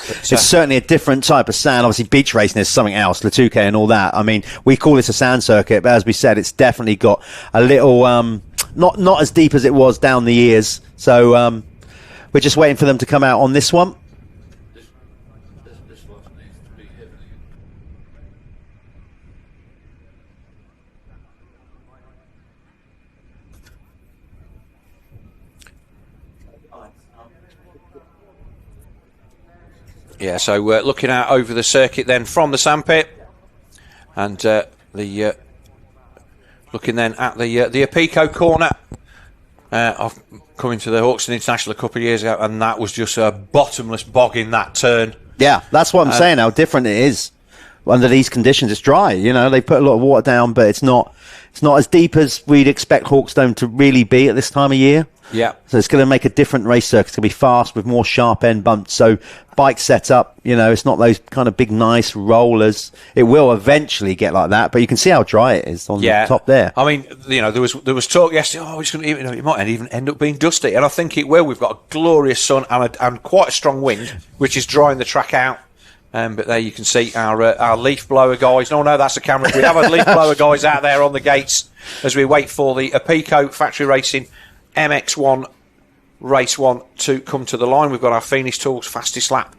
S2: It's certainly a different type of sand. Obviously, beach racing is something else, Latuke and all that. I mean, we call this a sand circuit, but as we said, it's definitely got a little, not as deep as it was down the years. So we're just waiting for them to come out on this one.
S3: Yeah, so looking out over the circuit then from the sandpit, and looking then at the Apico corner. I've come into the Hawkstone International a couple of years ago, and that was just a bottomless bog in that turn.
S2: Yeah, that's what I'm saying, how different it is. Under these conditions, it's dry. They put a lot of water down, but it's not as deep as we'd expect Hawkstone to really be at this time of year.
S3: Yeah.
S2: So it's going to make a different race circuit. It's going to be fast with more sharp end bumps. So bike setup, it's not those kind of big, nice rollers. It will eventually get like that, but you can see how dry it is on the top there.
S3: I mean, there was talk yesterday. Oh, it's going to, it might even end up being dusty, and I think it will. We've got a glorious sun and quite a strong wind, which is drying the track out. But there you can see our leaf blower guys. No, that's a camera. We have our leaf blower guys out there on the gates as we wait for the Apico Factory Racing MX1 Race 1 to come to the line. We've got our Phoenix Tools fastest lap.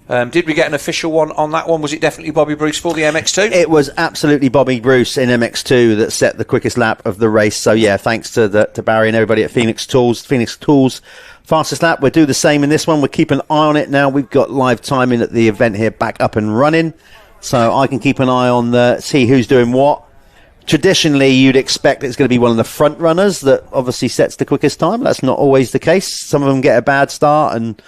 S3: Did we get an official one on that one? Was it definitely Bobby Bruce for the MX2?
S2: It was absolutely Bobby Bruce in MX2 that set the quickest lap of the race. So yeah, thanks to Barry and everybody at Phoenix Tools. Phoenix Tools fastest lap. We'll do the same in this one. We'll keep an eye on it now. We've got live timing at the event here back up and running, so I can keep an eye on see who's doing what. Traditionally, you'd expect it's going to be one of the front runners that obviously sets the quickest time. That's not always the case. Some of them get a bad start and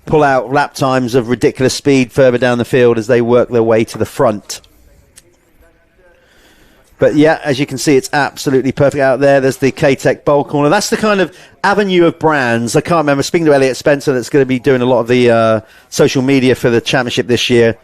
S2: pull out lap times of ridiculous speed further down the field as they work their way to the front. But yeah, as you can see, it's absolutely perfect out there. There's the K-Tech bowl corner. That's the kind of avenue of brands. I can't remember, speaking to Elliot Spencer, that's going to be doing a lot of the social media for the championship this year.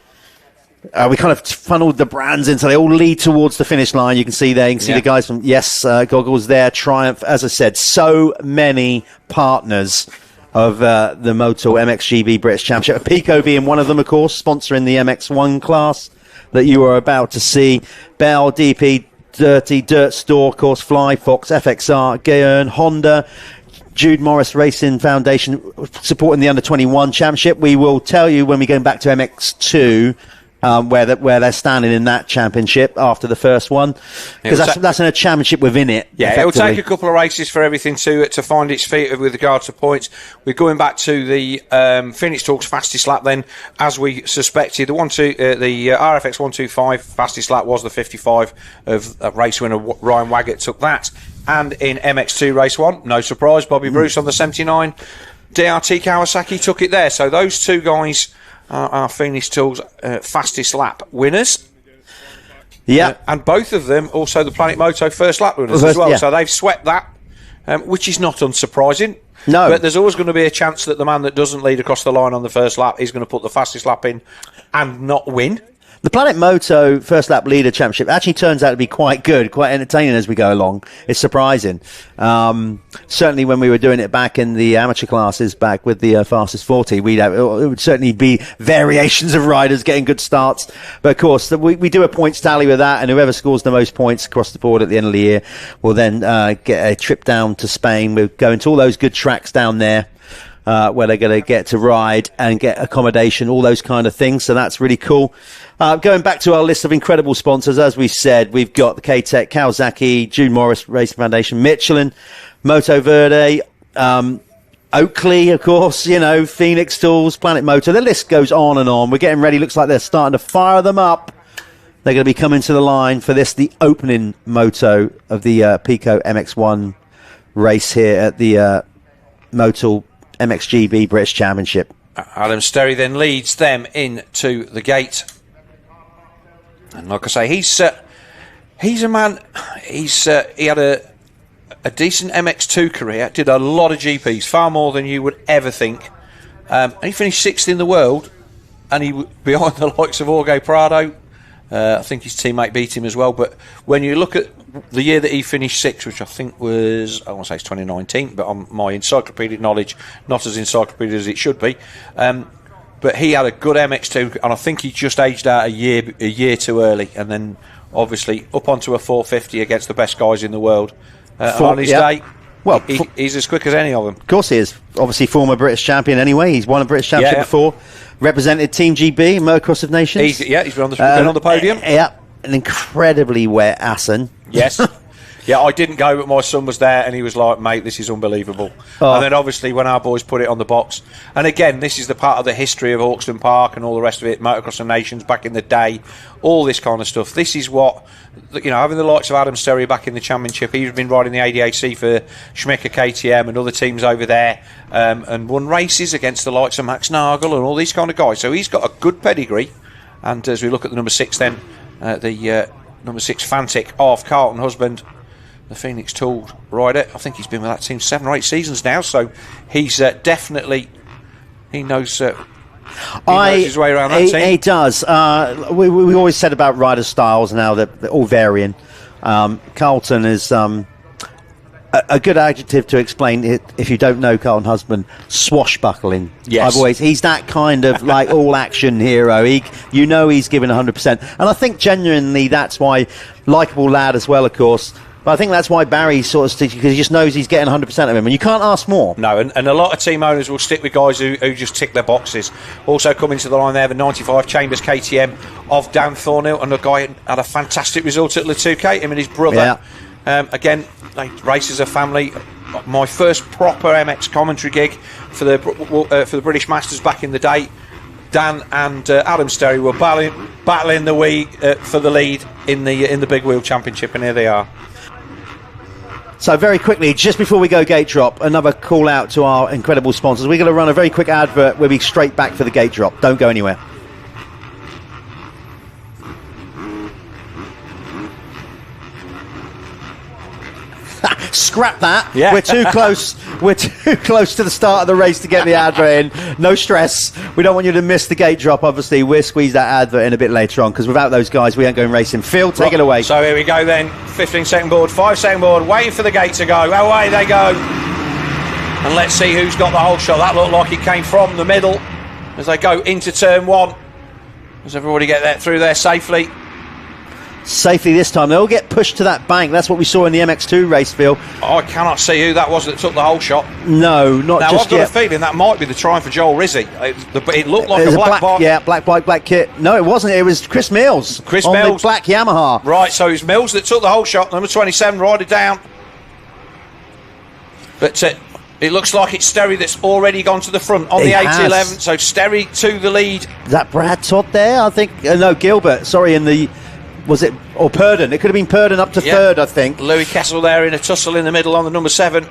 S2: We kind of funneled the brands in so they all lead towards the finish line. You can see there, you can see the guys from Goggles there, Triumph. As I said, so many partners of the Motul MXGB British Championship. Apico being one of them, of course, sponsoring the MX1 class that you are about to see. Bell, DP, Dirty, Dirt Store, of course, Fly, Fox, FXR, Gaern, Honda, Jude Morris Racing Foundation supporting the Under-21 Championship. We will tell you when we go back to MX2 where they're standing in that championship after the first one, because that's in a championship within it.
S3: Yeah, it'll take a couple of races for everything to find its feet with regard to points. We're going back to the Phoenix Talks fastest lap then, as we suspected. The RFX125 fastest lap was the 55 of race winner Ryan Waggett took that. And in MX2 race 1, no surprise, Bobby Bruce on the 79 DRT Kawasaki took it there. So those two guys our Phoenix Tools fastest lap winners.
S2: Yeah.
S3: And both of them also the Planet Moto first lap winners as well.
S2: Yeah.
S3: So they've swept that, which is not unsurprising.
S2: No.
S3: But there's always going to be a chance that the man that doesn't lead across the line on the first lap is going to put the fastest lap in and not win.
S2: The Planet Moto First Lap Leader Championship actually turns out to be quite good, quite entertaining as we go along. It's surprising. Certainly when we were doing it back in the amateur classes, back with the Fastest 40, it would certainly be variations of riders getting good starts. But of course, we do a points tally with that, and whoever scores the most points across the board at the end of the year will then get a trip down to Spain. We'll go into all those good tracks down there. Where they're going to get to ride and get accommodation, all those kind of things. So that's really cool. Going back to our list of incredible sponsors, as we said, we've got the K-Tech, Kawasaki, June Morris Racing Foundation, Michelin, Moto Verde, Oakley, of course, Phoenix Tools, Planet Moto. The list goes on and on. We're getting ready. Looks like they're starting to fire them up. They're going to be coming to the line for this, the opening moto of the Pico MX1 race here at the Motul MXGB British Championship.
S3: Adam Sterry then leads them into the gate. And like I say, he's a man, he had a decent MX2 career, did a lot of GPs, far more than you would ever think. And he finished 6th in the world, and he behind the likes of Jorge Prado. I think his teammate beat him as well. But when you look at the year that he finished 6th, which I think was, I want to say it's 2019, but on my encyclopedic knowledge, not as encyclopedic as it should be. But he had a good MX2, and I think he just aged out a year too early, and then obviously up onto a 450 against the best guys in the world. On his day, well, he's as quick as any of them. Of
S2: course he is. Obviously former British champion anyway. He's won a British championship before. Represented Team GB, Motocross of Nations.
S3: He's been on the podium.
S2: Yeah, an incredibly wet Assen.
S3: Yes. Yeah, I didn't go, but my son was there, and he was like, mate, this is unbelievable. Oh. And then obviously when our boys put it on the box, and again, this is the part of the history of Hawkstone Park and all the rest of it, Motocross of Nations back in the day, all this kind of stuff. This is what, having the likes of Adam Sterry back in the championship, he's been riding the ADAC for Schmecker KTM and other teams over there, and won races against the likes of Max Nagel and all these kind of guys. So he's got a good pedigree. And as we look at the number 6 then, the number 6 Fantic of Carlton Husband, the Phoenix Tools rider. I think he's been with that team 7 or 8 seasons now, so he's definitely, he knows his way around that team.
S2: He does. We always said about rider styles now that they're all varying. Carlton is a good adjective to explain it, if you don't know Carlton Husband, swashbuckling.
S3: Yes.
S2: He's that kind of like all action hero. He's given 100%. And I think genuinely that's why, likeable lad as well, of course. But I think that's why Barry sort of sticks, because he just knows he's getting 100% of him, and you can't ask more.
S3: No, and a lot of team owners will stick with guys who just tick their boxes. Also coming to the line there, the 95 Chambers KTM of Dan Thornhill, and the guy had a fantastic result at Le Touquet, him and his brother. Yeah. Again, they race as a family. My first proper MX commentary gig for the British Masters back in the day. Dan and Adam Sterry were battling for the lead in the Big Wheel Championship, and here they are.
S2: So very quickly, just before we go gate drop, another call out to our incredible sponsors. We're going to run a very quick advert. We'll be straight back for the gate drop. Don't go anywhere. Scrap that.
S3: Yeah.
S2: We're too close. We're too close to the start of the race to get the advert in. No stress. We don't want you to miss the gate drop. Obviously, we'll squeeze that advert in a bit later on, because without those guys, we ain't going racing. Phil, take it away.
S3: So here we go then. 15-second board, 5-second board, waiting for the gate to go. Away they go. And let's see who's got the whole shot. That looked like it came from the middle as they go into turn 1. Does everybody get that through there safely?
S2: Safely this time. They'll get pushed to that bank. That's what we saw in the MX2 race, Phil.
S3: I cannot see who that was that took the whole shot.
S2: No, not
S3: now,
S2: just
S3: yet.
S2: I've
S3: got a feeling that might be the try for Joel Rizzi. It looked like a black bike.
S2: Yeah, black bike, black kit. No, it wasn't. It was Chris Mills.
S3: Chris
S2: on
S3: Mills.
S2: the black Yamaha.
S3: Right, so it's Mills that took the whole shot. Number 27, ride it down. But it looks like it's Sterry that's already gone to the front on the 811. So Sterry to the lead.
S2: Is that Brad Todd there? I think. No, Gilbert. Sorry, in the... Was it, or Purdon? It could have been Purdon up to third, I think.
S3: Louis Kessel there in a tussle in the middle on the number 7.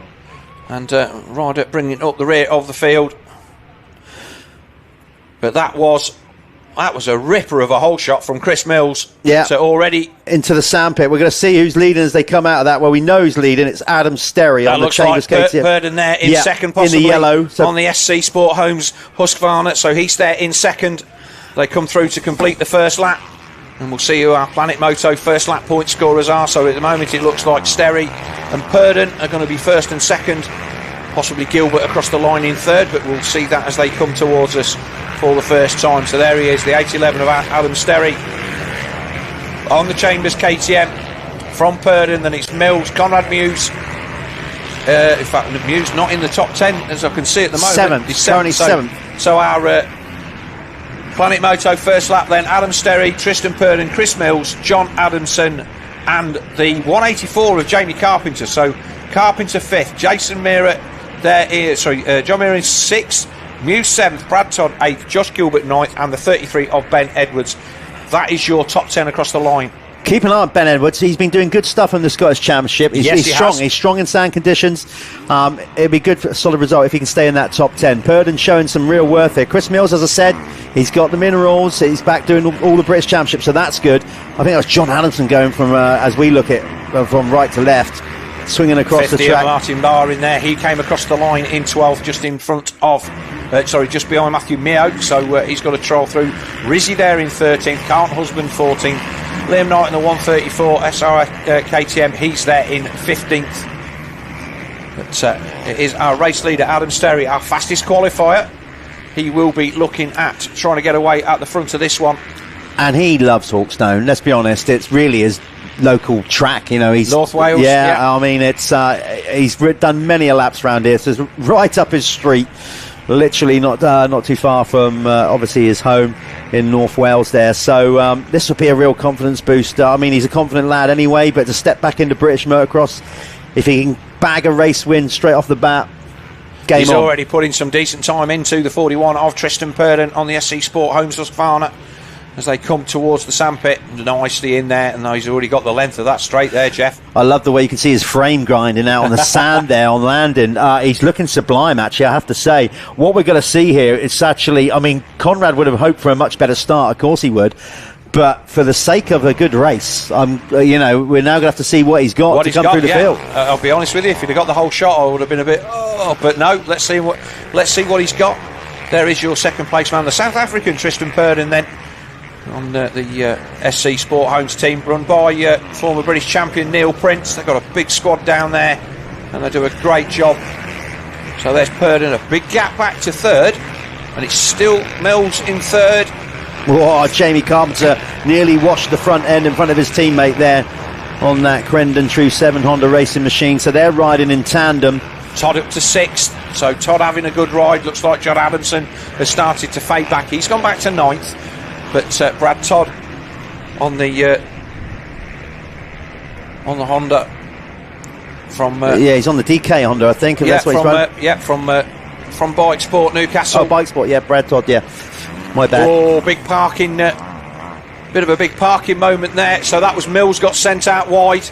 S3: And Ryder bringing up the rear of the field. But that was a ripper of a hole shot from Chris Mills.
S2: Yeah.
S3: So already
S2: into the sandpit. We're going to see who's leading as they come out of that. Well, we know who's leading. It's Adam Sterry on the Chambers KTM.
S3: Burden there in second, possibly.
S2: In the yellow. So
S3: on the SC Sport Homes Husqvarna. So he's there in second. They come through to complete the first lap. And we'll see who our Planet Moto first lap point scorers are. So at the moment it looks like Sterry and Purdon are going to be first and second. Possibly Gilbert across the line in third, but we'll see that as they come towards us for the first time. So there he is, the 811 of Adam Sterry on the Chambers KTM from Purdon. Then it's Mills, Conrad Muse. In fact, Muse not in the top 10 as I can see at the moment.
S2: Seventh, currently seventh.
S3: So our Planet Moto first lap then, Adam Sterry, Tristan Purdon, Chris Mills, John Adamson, and the 184 of Jamie Carpenter. So Carpenter 5th, Jason Meara John Meara in 6th, Muse 7th, Brad Todd 8th, Josh Gilbert 9th, and the 33 of Ben Edwards. That is your top 10 across the line.
S2: Keep an eye on Ben Edwards. He's been doing good stuff in the Scottish Championship. He's strong. He's strong in sand conditions. It'd be good for a solid result if he can stay in that top 10. Purdon showing some real worth here. Chris Mills, as I said, he's got the minerals. He's back doing all the British Championship, so that's good. I think that was John Adamson going from, as we look at, from right to left, swinging across the track.
S3: Martin Barr in there. He came across the line in 12th, just in front of, just behind Matthew Mio. So he's got a trial through. Rizzy there in 13th, Carlton Husband 14th, Liam Knight in the 134 SR KTM. He's there in 15th. But it is our race leader, Adam Sterry, our fastest qualifier. He will be looking at trying to get away at the front of this one.
S2: And he loves Hawkstone. Let's be honest, it's really his local track. He's
S3: North Wales.
S2: Yeah, I mean, it's he's done many laps around here, so it's right up his street. Literally not too far from obviously his home in North Wales there. So this will be a real confidence booster. I mean, he's a confident lad anyway, but to step back into British motocross, if he can bag a race win straight off the bat, game
S3: he's
S2: on.
S3: Already putting some decent time into the 41 of Tristan Purdon on the SC Sport Homes Husqvarna as they come towards the sandpit. Nicely in there, and he's already got the length of that straight there, Jeff.
S2: I love the way you can see his frame grinding out on the sand there on landing. He's looking sublime, actually, I have to say. What we're going to see here is actually, I mean, Conrad would have hoped for a much better start, of course he would, but for the sake of a good race, we're now going to have to see what he's got to come through the field.
S3: I'll be honest with you, if he'd have got the whole shot, I would have been a bit, but no, let's see what he's got. There is your second place man, the South African Tristan Purdon then, on the SC Sport Homes team, run by former British champion Neil Prince. They've got a big squad down there, and they do a great job. So there's Purdon, a big gap back to third, and it's still Mills in third.
S2: Oh, Jamie Carpenter nearly washed the front end in front of his teammate there on that Crendon True 7 Honda racing machine. So they're riding in tandem.
S3: Todd up to 6th, so Todd having a good ride. Looks like John Adamson has started to fade back. He's gone back to 9th. But Brad Todd on the Honda from
S2: he's on the DK Honda, I think.
S3: That's what he's from Bike Sport Newcastle.
S2: Oh, Bike Sport, yeah, Brad Todd, yeah. My bad.
S3: Oh, big parking, bit of a big parking moment there. So that was Mills got sent out wide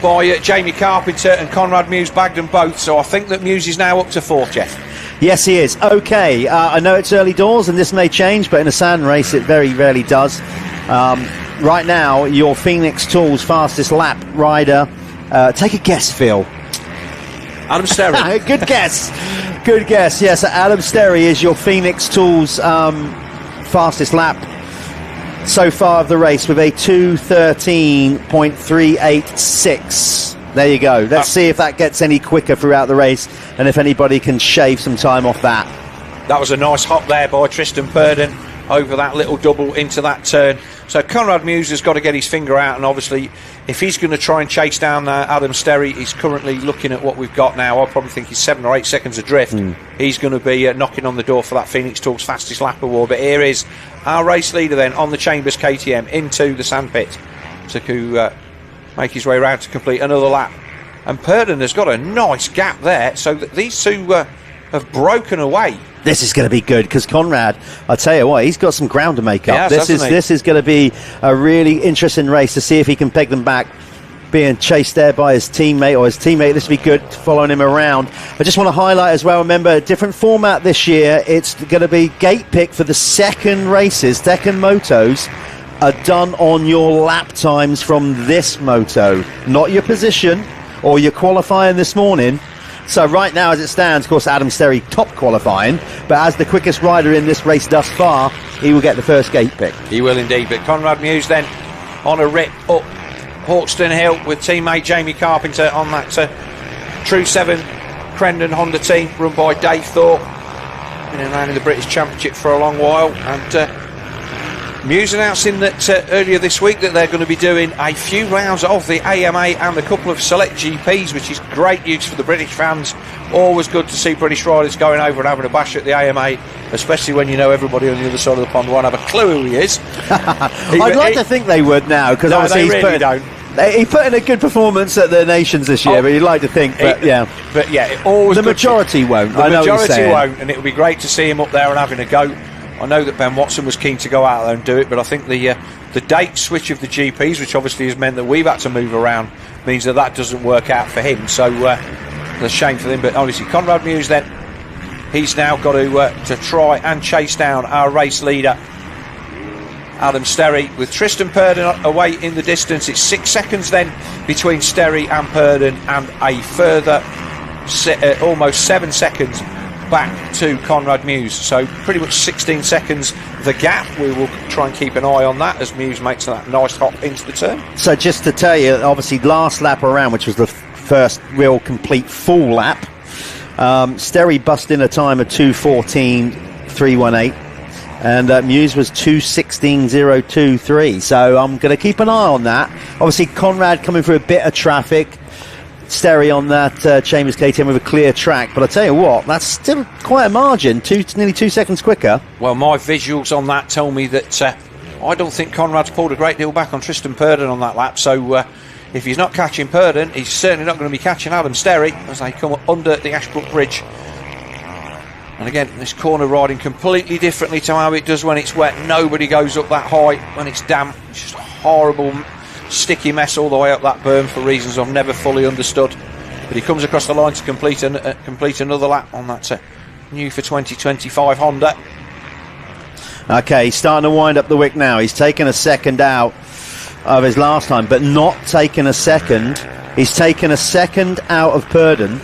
S3: by Jamie Carpenter, and Conrad Muse bagged them both. So I think that Muse is now up to 4th, Jeff.
S2: Yes, he is. Okay, I know it's early doors and this may change, but in a sand race it very rarely does. Right now, your Phoenix Tools fastest lap rider, take a guess, Phil.
S3: Adam Sterry.
S2: Good guess. Good guess. Yes, Adam Sterry is your Phoenix Tools fastest lap so far of the race with a 2:13.386. There you go. Let's see if that gets any quicker throughout the race and if anybody can shave some time off that.
S3: That was a nice hop there by Tristan Purdon over that little double into that turn. So Conrad Muse has got to get his finger out, and obviously if he's going to try and chase down Adam Sterry, he's currently looking at what we've got now. I probably think he's 7 or 8 seconds adrift. He's going to be knocking on the door for that Phoenix Tools fastest lap award. But here is our race leader then on the Chambers KTM into the sandpit to make his way around to complete another lap. And Purdon has got a nice gap there, so that these two have broken away.
S2: This is going to be good because Conrad, I tell you what, he's got some ground to make up.
S3: Yes,
S2: this is going to be a really interesting race to see if he can peg them back being chased there by his teammate, or his teammate. This would be good, following him around. I just want to highlight as well, remember, a different format this year. It's going to be gate pick for the second races. Second motos are done on your lap times from this moto, not your position or your qualifying this morning. So right now, as it stands, of course, Adam Sterry top qualifying, but as the quickest rider in this race thus far, he will get the first gate pick.
S3: He will indeed. But Conrad Muse then on a rip up Hawkstone Hill with teammate Jamie Carpenter on that True 7 Crendon Honda team run by Dave Thorpe. Been around in the British Championship for a long while, and Muse announcing that earlier this week that they're going to be doing a few rounds of the AMA and a couple of select GPs, which is great news for the British fans. Always good to see British riders going over and having a bash at the AMA, especially when you know everybody on the other side of the pond won't have a clue who he is.
S2: I'd like to think they would now, because
S3: no,
S2: obviously
S3: they really don't.
S2: He put in a good performance at the Nations this year, but you'd like to think, but yeah.
S3: But yeah, it always
S2: the majority won't.
S3: The majority won't, and it would be great to see him up there and having a go. I know that Ben Watson was keen to go out there and do it, but I think the date switch of the GPs, which obviously has meant that we've had to move around, means that doesn't work out for him. So it's a shame for them. But obviously Conrad Muse then, he's now got to try and chase down our race leader, Adam Sterry, with Tristan Purdon away in the distance. It's 6 seconds then between Sterry and Purdon, and a further almost 7 seconds back to Conrad Muse. So pretty much 16 seconds the gap. We will try and keep an eye on that as Muse makes that nice hop into the turn.
S2: So just to tell you, obviously last lap around, which was the first real complete full lap, Sterry bust in a time of 2:14.318, and Muse was 2:16.023. So I'm going to keep an eye on that. Obviously Conrad coming through a bit of traffic, Sterry on that Chambers KTM with a clear track, but I tell you what, that's still quite a margin, nearly 2 seconds quicker.
S3: Well, my visuals on that tell me that I don't think Conrad's pulled a great deal back on Tristan Purdon on that lap, so if he's not catching Purdon, he's certainly not going to be catching Adam Sterry as they come under the Ashbrook Bridge. And again, this corner riding completely differently to how it does when it's wet. Nobody goes up that high when it's damp. It's just a horrible sticky mess all the way up that berm for reasons I've never fully understood. But he comes across the line to complete another lap on that new for 2025 Honda.
S2: Okay, he's starting to wind up the wick now. He's taken a second out of his last time, but not taken a second. He's taken a second out of Purdon,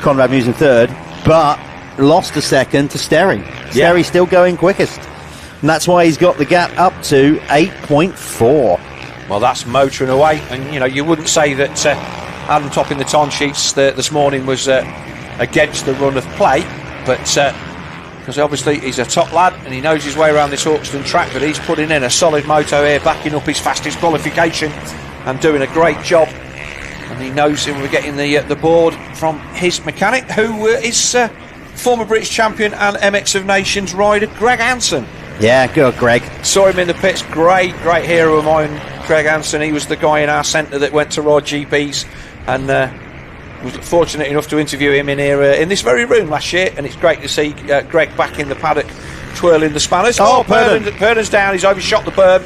S2: Conrad Muse in third, but lost a second to Sterry. Sterry's still going quickest, and that's why he's got the gap up to 8.4.
S3: Well, that's motoring away, and you wouldn't say that Adam topping the time sheets this morning was against the run of play, but because obviously he's a top lad and he knows his way around this Hawkstone track, but he's putting in a solid moto here, backing up his fastest qualification and doing a great job. And he knows he'll be getting the board from his mechanic, who is former British champion and MX of Nations rider Greg Hansen.
S2: Yeah, good Greg.
S3: Saw him in the pits. Great hero of mine, Greg Hansen. He was the guy in our centre that went to ride GPs, and was fortunate enough to interview him in here in this very room last year. And it's great to see Greg back in the paddock twirling the spanners. Oh, Purdon's down. He's overshot the berm.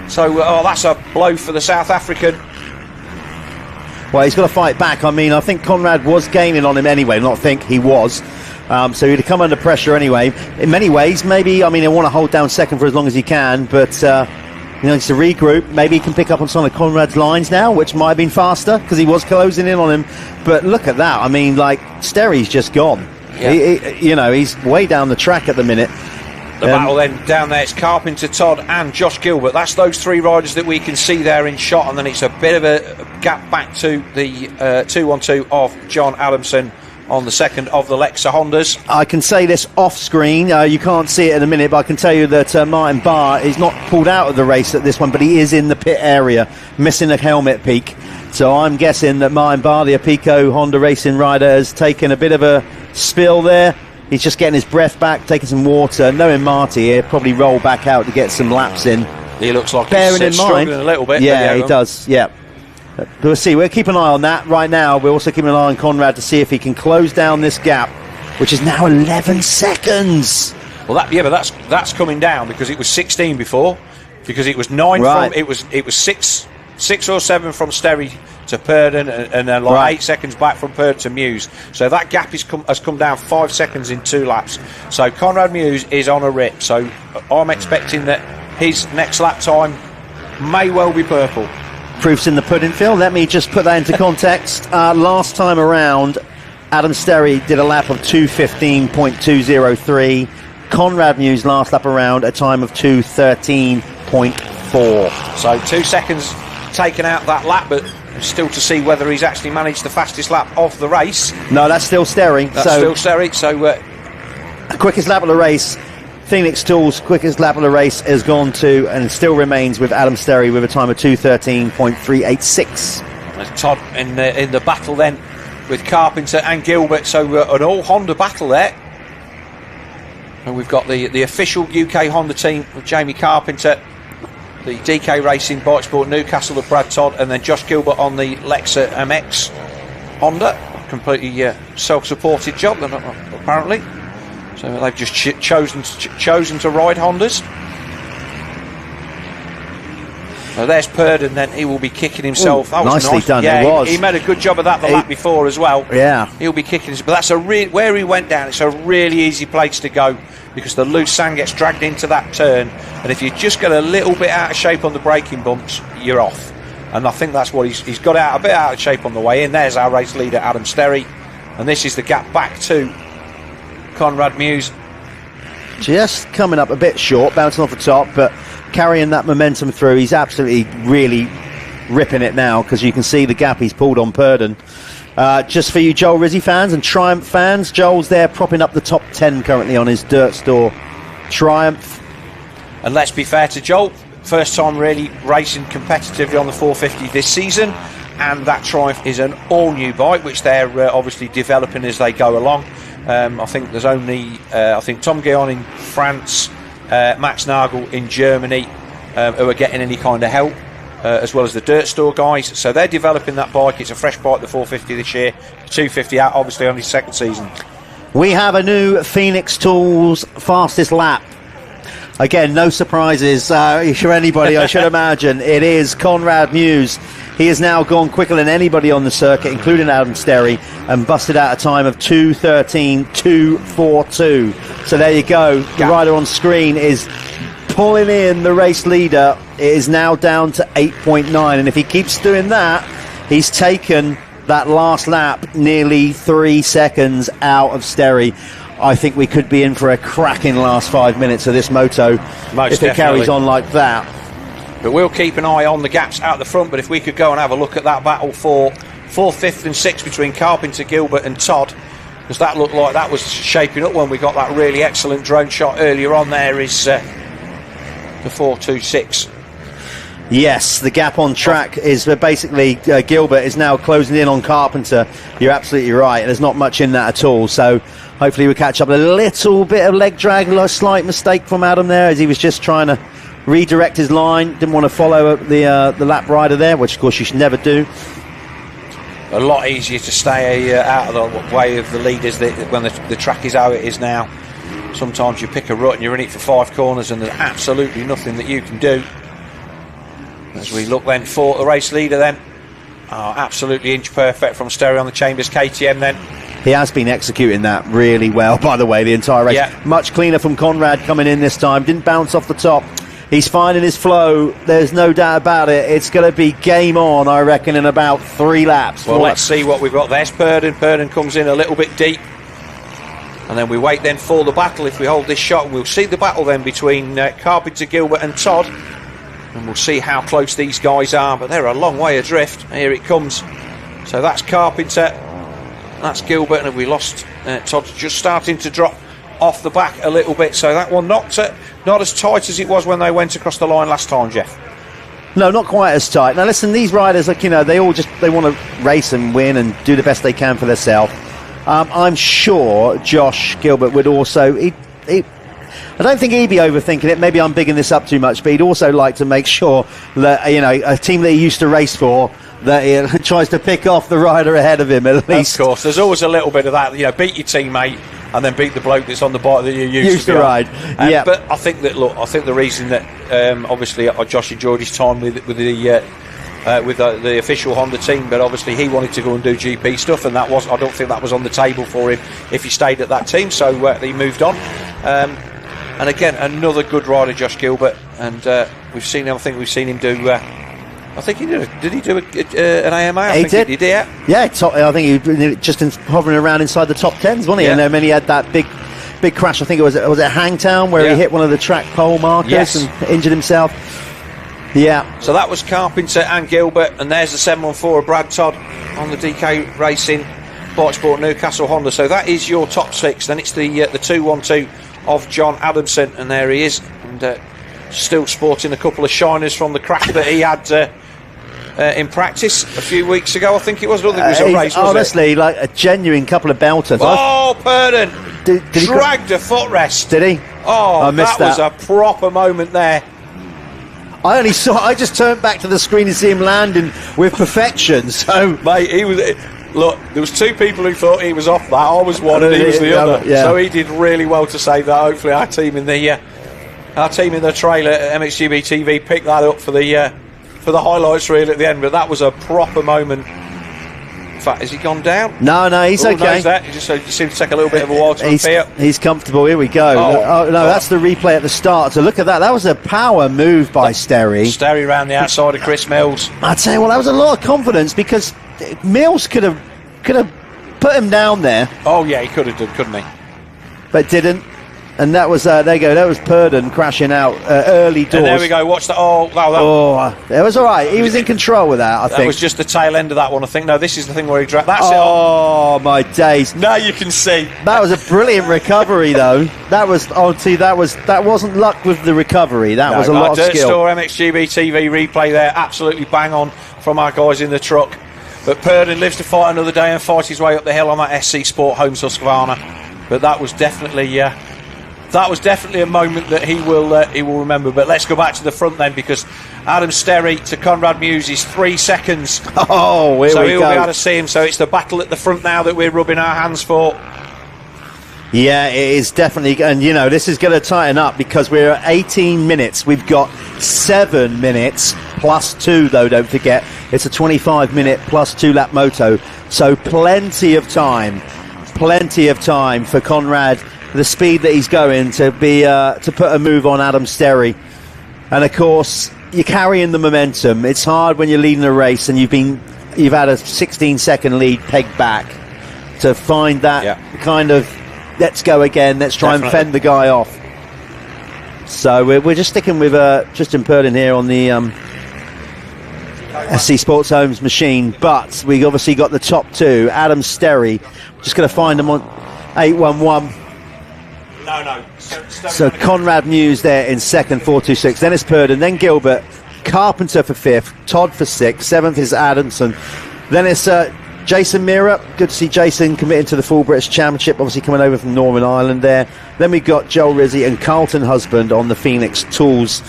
S3: So that's a blow for the South African.
S2: Well, he's got to fight back. I mean, I think Conrad was gaining on him anyway. Not think he was. So he'd come under pressure anyway. In many ways, maybe, I mean, he'll want to hold down second for as long as he can, but just to regroup. Maybe he can pick up on some of Conrad's lines now, which might have been faster because he was closing in on him. But look at that. I mean, Sterry's just gone. Yeah. He's way down the track at the minute.
S3: The battle then down there, it's Carpenter, Todd and Josh Gilbert. That's those three riders that we can see there in shot, and then it's a bit of a gap back to the 212 of John Adamson on the second of the Lexa Hondas.
S2: I can say this off screen, you can't see it in a minute, but I can tell you that Martin Barr is not pulled out of the race at this one, but he is in the pit area, missing a helmet peak. So I'm guessing that Martin Barr, the Apico Honda racing rider, has taken a bit of a spill there. He's just getting his breath back, taking some water. Knowing Marty here, probably roll back out to get some laps in.
S3: He looks like
S2: he's
S3: struggling a little bit.
S2: Yeah, he does, yeah. We'll see. We'll keep an eye on that right now. We're also keeping an eye on Conrad to see if he can close down this gap, which is now 11 seconds.
S3: Well, but that's coming down because it was 16 before, because it was 9 from it was 6 6 or 7 from Sterry to Purdon, and then like 8 seconds back from Purdon to Muse. So that gap has come down 5 seconds in 2 laps. So Conrad Muse is on a rip. So I'm expecting that his next lap time may well be purple.
S2: Proof's in the pudding, Phil. Let me just put that into context. Last time around, Adam Sterry did a lap of 2:15.203. Conrad Muse last lap around a time of 2:13.4.
S3: So 2 seconds taken out that lap, but still to see whether he's actually managed the fastest lap of the race.
S2: No, that's still Sterry.
S3: That's still Sterry. So
S2: quickest lap of the race, Phoenix Tools' quickest lap of the race has gone to, and still remains with Adam Sterry with a time of 2:13.386.
S3: Todd in the battle then with Carpenter and Gilbert. So an all Honda battle there. And we've got the official UK Honda team with Jamie Carpenter, the DK Racing Bike Sport Newcastle of Brad Todd, and then Josh Gilbert on the Lexa MX Honda. Completely self-supported job, apparently. So they've just chosen to ride Hondas. So there's Purdon, then he will be kicking himself.
S2: Ooh, that was nicely done.
S3: Yeah,
S2: it was.
S3: He made a good job of that the lap before as well.
S2: Yeah.
S3: He'll be kicking himself. But that's where he went down. It's a really easy place to go because the loose sand gets dragged into that turn. And if you just get a little bit out of shape on the braking bumps, you're off. And I think that's what he's got a bit out of shape on the way in. There's our race leader, Adam Sterry. And this is the gap back to Conrad Muse.
S2: Just coming up a bit short, bouncing off the top, but carrying that momentum through. He's absolutely really ripping it now because you can see the gap he's pulled on Purdon. Just for you Joel Rizzi fans and Triumph fans, Joel's there propping up the top 10 currently on his Dirt Store Triumph.
S3: And let's be fair to Joel, first time really racing competitively on the 450 this season, and that Triumph is an all new bike which they're obviously developing as they go along. I think there's only Tom Guillon in France, Max Nagel in Germany who are getting any kind of help, as well as the Dirt Store guys. So they're developing that bike. It's a fresh bike, the 450 this year, 250 out obviously on his second season.
S2: We have a new Phoenix Tools fastest lap. Again, no surprises for anybody, I should imagine. It is Conrad Muse. He has now gone quicker than anybody on the circuit, including Adam Sterry, and busted out a time of 2:13.242. So there you go. The rider on screen is pulling in the race leader. It is now down to 8.9, and if he keeps doing that, he's taken that last lap nearly 3 seconds out of Sterry. I think we could be in for a cracking last 5 minutes of this moto if it carries on like that.
S3: But we'll keep an eye on the gaps out the front. But if we could go and have a look at that battle for 4th, 5th and 6th between Carpenter, Gilbert and Todd, because that looked like that was shaping up when we got that really excellent drone shot earlier on. There is the 4.26.
S2: Yes, the gap on track is basically Gilbert is now closing in on Carpenter. You're absolutely right. There's not much in that at all. So hopefully we catch up. A little bit of leg drag, a slight mistake from Adam there as he was just trying to redirect his line. Didn't want to follow the lap rider there, which of course you should never do.
S3: A lot easier to stay out of the way of the leaders when the track is how it is now. Sometimes you pick a rut and you're in it for 5 corners and there's absolutely nothing that you can do. As we look then for the race leader then, absolutely inch perfect from Sterry on the Chambers KTM then.
S2: He has been executing that really well, by the way, the entire race.
S3: Yeah.
S2: Much cleaner from Conrad coming in this time. Didn't bounce off the top. He's finding his flow. There's no doubt about it. It's going to be game on, I reckon, in about 3 laps.
S3: Well, let's see what we've got. There's Purdon. Purdon comes in a little bit deep. And then we wait then for the battle. If we hold this shot, we'll see the battle then between Carpenter, Gilbert and Todd. And we'll see how close these guys are. But they're a long way adrift. Here it comes. So that's Carpenter. That's Gilbert. And we lost Todd just starting to drop off the back a little bit. So that one not as tight as it was when they went across the line last time, Jeff.
S2: No, not quite as tight. Now listen, these riders, they want to race and win and do the best they can for themselves. I'm sure Josh Gilbert would also... I don't think he'd be overthinking it. Maybe I'm bigging this up too much, but he'd also like to make sure that, a team that he used to race for, that he tries to pick off the rider ahead of him at least.
S3: Of course, there's always a little bit of that. Beat your teammate and then beat the bloke that's on the bike that you used to
S2: ride. Yeah.
S3: But I think the reason that obviously Josh enjoyed his time with the with the official Honda team, but obviously he wanted to go and do GP stuff, and I don't think that was on the table for him if he stayed at that team, so he moved on. And again, another good rider, Josh Gilbert, and I think we've seen him do. I think he did. Did he do an AMA?
S2: He did.
S3: He did. Yeah.
S2: Yeah. I think he was just hovering around inside the top 10s, wasn't he?
S3: Yeah.
S2: And then he had that big crash. I think it was at Hangtown where he hit one of the track pole markers and injured himself. Yeah.
S3: So that was Carpenter and Gilbert, and there's the 714 of Brad Todd on the DK Racing Bike Sport Newcastle Honda. So that is your top 6. Then it's the 212 of John Adamson, and there he is, and still sporting a couple of shiners from the crack that he had in practice a few weeks ago. I think it was. I don't think it was a race, was
S2: honestly, like a genuine couple of belters.
S3: Oh, Purdon
S2: did he
S3: dragged a footrest.
S2: Did he?
S3: Oh,
S2: I missed
S3: that was a proper moment there.
S2: I just turned back to the screen and see him landing with perfection. So,
S3: mate, he was. Look, there was 2 people who thought he was off that. I was one, and he was the other.
S2: Yeah.
S3: So he did really well to save that. Hopefully, our team in the trailer at MXGB-TV picked that up for the highlights reel at the end. But that was a proper moment. In fact, has he gone down?
S2: No, he's okay.
S3: No, he just seemed to take a little bit of a while to appear.
S2: He's comfortable. Here we go. That's the replay at the start. So look at that. That was a power move by Sterry.
S3: Sterry round the outside of Chris Mills.
S2: I'd say, that was a lot of confidence because Mills could have put him down there.
S3: Oh yeah, he could have done, couldn't he?
S2: But didn't. And that was there you go. That was Purdon crashing out early doors.
S3: And there we go. Watch that.
S2: It was all right. He was in control with that. I think
S3: that was just the tail end of that one. I think. No, this is the thing where he dragged. That's it.
S2: Oh my days!
S3: Now you can see.
S2: That was a brilliant recovery, though. That wasn't luck with the recovery. That was a lot of
S3: Dirt
S2: skill.
S3: Store MXGB-TV replay there. Absolutely bang on from our guys in the truck. But Purdon lives to fight another day and fight his way up the hill on that SC Sport Home Husqvarna. But that was definitely a moment that he will remember. But let's go back to the front then, because Adam Sterry to Conrad Muse is 3 seconds.
S2: Oh, here
S3: so
S2: we
S3: he'll
S2: go.
S3: be able to see him. So it's the battle at the front now that we're rubbing our hands for.
S2: Yeah, it is definitely, and this is going to tighten up because we're at 18 minutes. We've got 7 minutes plus 2, though, don't forget. It's a 25-minute plus 2-lap moto. So plenty of time for Conrad, the speed that he's going, to put a move on Adam Sterry. And of course, you're carrying the momentum. It's hard when you're leading a race and you've had a 16-second lead pegged back to find that kind of, let's go again, let's try and fend the guy off. So we're just sticking with Tristan Purdon here on the SC Sports Homes machine, but we obviously got the top 2. Adam Sterry, just going to find him on 811.
S3: No.
S2: So Conrad Muse there in second, 426. Then it's Purdon, then Gilbert, Carpenter for 5th, Todd for 6th, 7th is Adamson. Then it's Jason Mira. Good to see Jason committing to the full British Championship, obviously coming over from Northern Ireland there. Then we've got Joel Rizzi and Carlton Husband on the Phoenix Tools.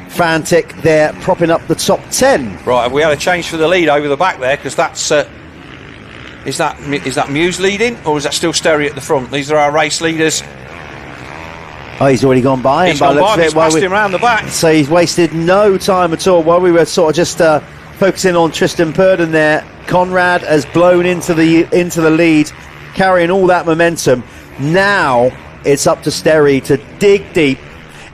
S2: Fantic there propping up the top 10.
S3: Right, we had a change for the lead over the back there, because that's is that Muse leading, or is that still Sterry at the front? These are our race leaders.
S2: Oh, he's already gone by.
S3: He's gone by. He's passed him round the back.
S2: So he's wasted no time at all. While we were sort of just focusing on Tristan Purdon there, Conrad has blown into the lead, carrying all that momentum. Now it's up to Sterry to dig deep.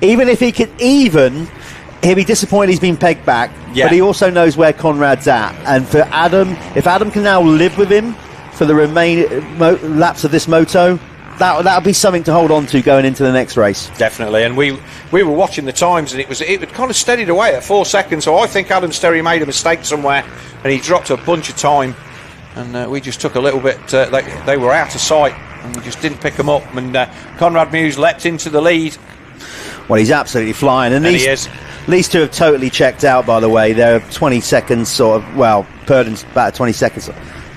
S2: Even if he could he'll be disappointed he's been pegged back, but he also knows where Conrad's at. And for Adam, if Adam can now live with him for the remaining laps of this moto, that'll be something to hold on to going into the next race.
S3: Definitely. And we were watching the times, and it had kind of steadied away at 4 seconds. So I think Adam Sterry made a mistake somewhere, and he dropped a bunch of time, and we just took a little bit. They were out of sight, and we just didn't pick them up. And Conrad Muse leapt into the lead.
S2: Well, he's absolutely flying, and
S3: he is.
S2: These two have totally checked out, by the way. They're 20 seconds sort of, Purdon's about 20 seconds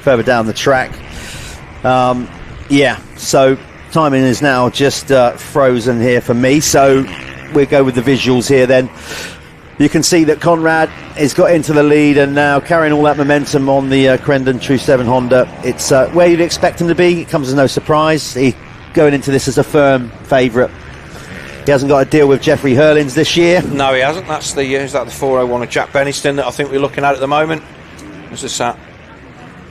S2: further down the track. So timing is now just frozen here for me. So we'll go with the visuals here then. You can see that Conrad has got into the lead and now carrying all that momentum on the Crendon True 7 Honda. It's where you'd expect him to be. It comes as no surprise. He going into this as a firm favourite He hasn't got a deal with Jeffrey Hurlins this year.
S3: No, he hasn't. That's the is that the 401 of Jack Benniston that I think we're looking at the moment. Is this that?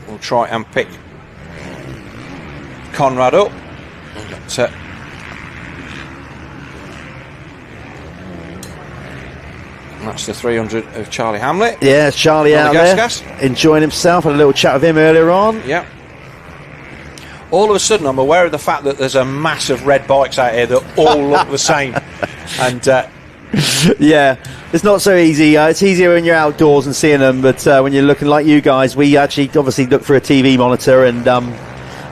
S3: We'll try and pick Conrad up. But, that's the 300 of Charlie Hamlet.
S2: Yeah, Charlie out there enjoying himself. Had a little chat with him earlier on.
S3: Yeah. All of a sudden, I'm aware of the fact that there's a mass of red bikes out here that all look the same. And
S2: yeah, it's not so easy. It's easier when you're outdoors and seeing them, but when you're looking like you guys, we actually obviously look for a TV monitor, and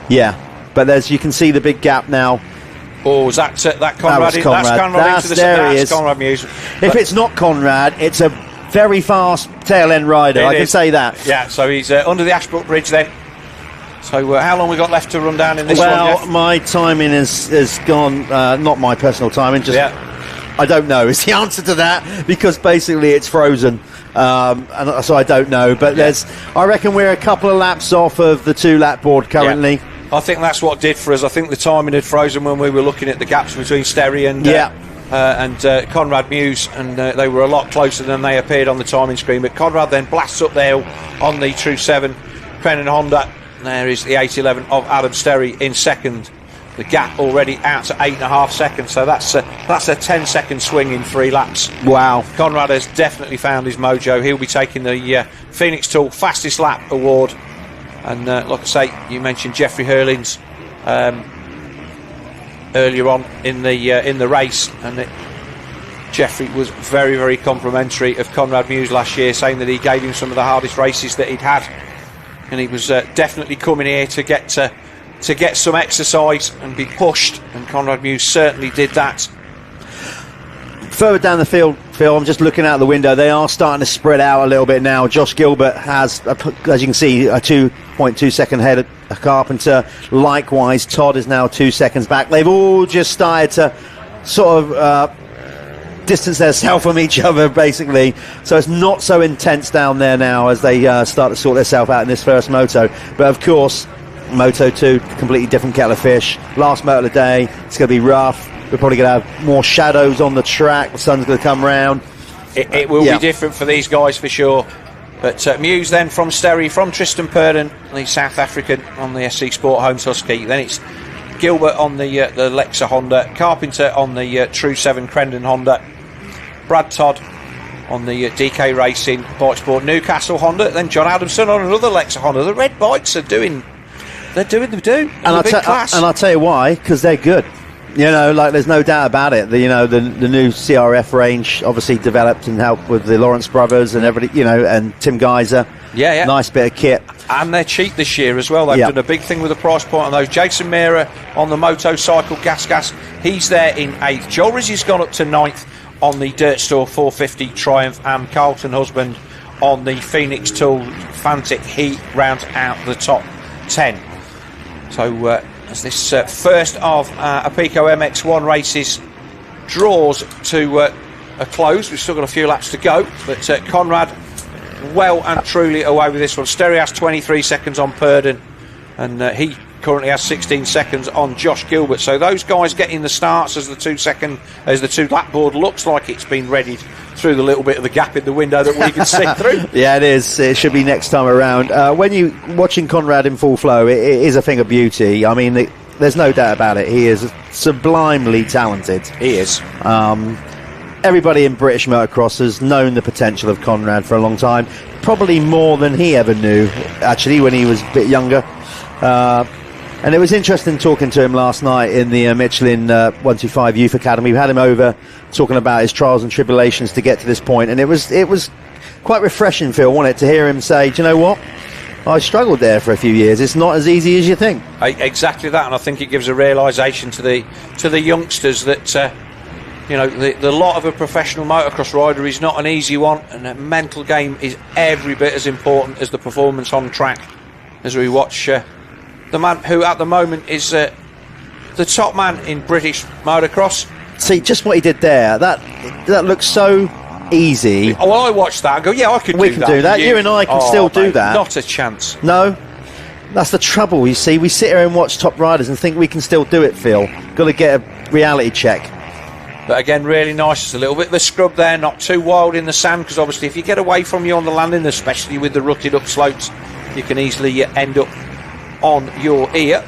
S2: yeah. But you can see the big gap now.
S3: Oh, is that Conrad?
S2: That was Conrad.
S3: That's Conrad Muse.
S2: If it's not Conrad, it's a very fast tail end rider. I can say that.
S3: Yeah. So he's under the Ashbrook Bridge then. So how long we got left to run down in this one?
S2: Well, my timing has gone. Not my personal timing. Just I don't know. Is the answer to that, because basically it's frozen, and so I don't know. But I reckon we're a couple of laps off of the 2-lap board currently.
S3: Yeah. I think that's what did for us. I think the timing had frozen when we were looking at the gaps between Sterry and Conrad Muse, and they were a lot closer than they appeared on the timing screen. But Conrad then blasts up there on the True 7 Crennan Honda. There is the 811 of Adam Sterry in second. The gap already out to 8.5 seconds, so that's a 10-second swing in 3 laps.
S2: Wow.
S3: Conrad has definitely found his mojo. He'll be taking the Phoenix Tool Fastest Lap Award. And like I say, you mentioned Jeffrey Hurlins earlier on in the race, and Jeffrey was very, very complimentary of Conrad Muse last year, saying that he gave him some of the hardest races that he'd had. And he was definitely coming here to get some exercise and be pushed, and Conrad Muse certainly did that.
S2: Further down the field, Phil, I'm just looking out the window. They are starting to spread out a little bit now. Josh Gilbert has, as you can see, a 2.2 second head of Carpenter. Likewise, Todd is now 2 seconds back. They've all just started to sort of distance themselves from each other, basically. So it's not so intense down there now as they start to sort themselves out in this first moto. But of course, Moto 2, completely different kettle of fish. Last moto of the day, it's going to be rough. We're probably going to have more shadows on the track. The sun's going to come round.
S3: It will be different for these guys for sure. But Muse then from Sterry, from Tristan Purden, the South African on the SC Sport Homes Husky. Then it's Gilbert on the Lexa Honda, Carpenter on the True 7 Crendon Honda, Brad Todd on the DK Racing Bike Sport Newcastle Honda, then John Adamson on another Lexa Honda. The red bikes are doing the do. And
S2: I'll tell you why, because they're good. You know, like there's no doubt about it. The new CRF range obviously developed and helped with the Lawrence brothers and everybody, and Tim Geiser.
S3: Yeah.
S2: Nice bit of kit.
S3: And they're cheap this year as well. They've done a big thing with the price point on those. Jason Mira on the Motorcycle Gas. He's there in 8th. Joel Rizzi's gone up to 9th on the Dirt Store 450 Triumph, and Carlton Husband on the Phoenix Tool Fantic. He rounds out the top 10. So as this first of Apico MX1 races draws to a close, we've still got a few laps to go, but Conrad well and truly away with this one. Sterry has 23 seconds on Purden, and he currently has 16 seconds on Josh Gilbert. So those guys getting the starts as the 2 lap board looks like it's been readied through the little bit of the gap in the window that we can see through.
S2: Yeah, it is. It should be next time around. When you watching Conrad in full flow, it is a thing of beauty. I mean, there's no doubt about it. He is sublimely talented.
S3: He is.
S2: Everybody in British motocross has known the potential of Conrad for a long time, probably more than he ever knew, actually, when he was a bit younger. And it was interesting talking to him last night in the Michelin 125 Youth Academy. We had him over talking about his trials and tribulations to get to this point, and it was quite refreshing, Phil, wasn't it, to hear him say, do you know what? I struggled there for a few years. It's not as easy as you think.
S3: Exactly that, and I think it gives a realisation to the youngsters that the lot of a professional motocross rider is not an easy one, and the mental game is every bit as important as the performance on track. As we watch the man who at the moment is the top man in British motocross.
S2: See, just what he did there, that looks so easy.
S3: Oh, well, I watched that and go, yeah, I could do that.
S2: We can do that. You and I can still do that.
S3: Not a chance.
S2: No. That's the trouble, you see. We sit here and watch top riders and think we can still do it, Phil. Got to get a reality check.
S3: But again, really nice. It's a little bit of a scrub there, not too wild in the sand, because obviously if you get away from you on the landing, especially with the rutted up slopes, you can easily end up on your ear.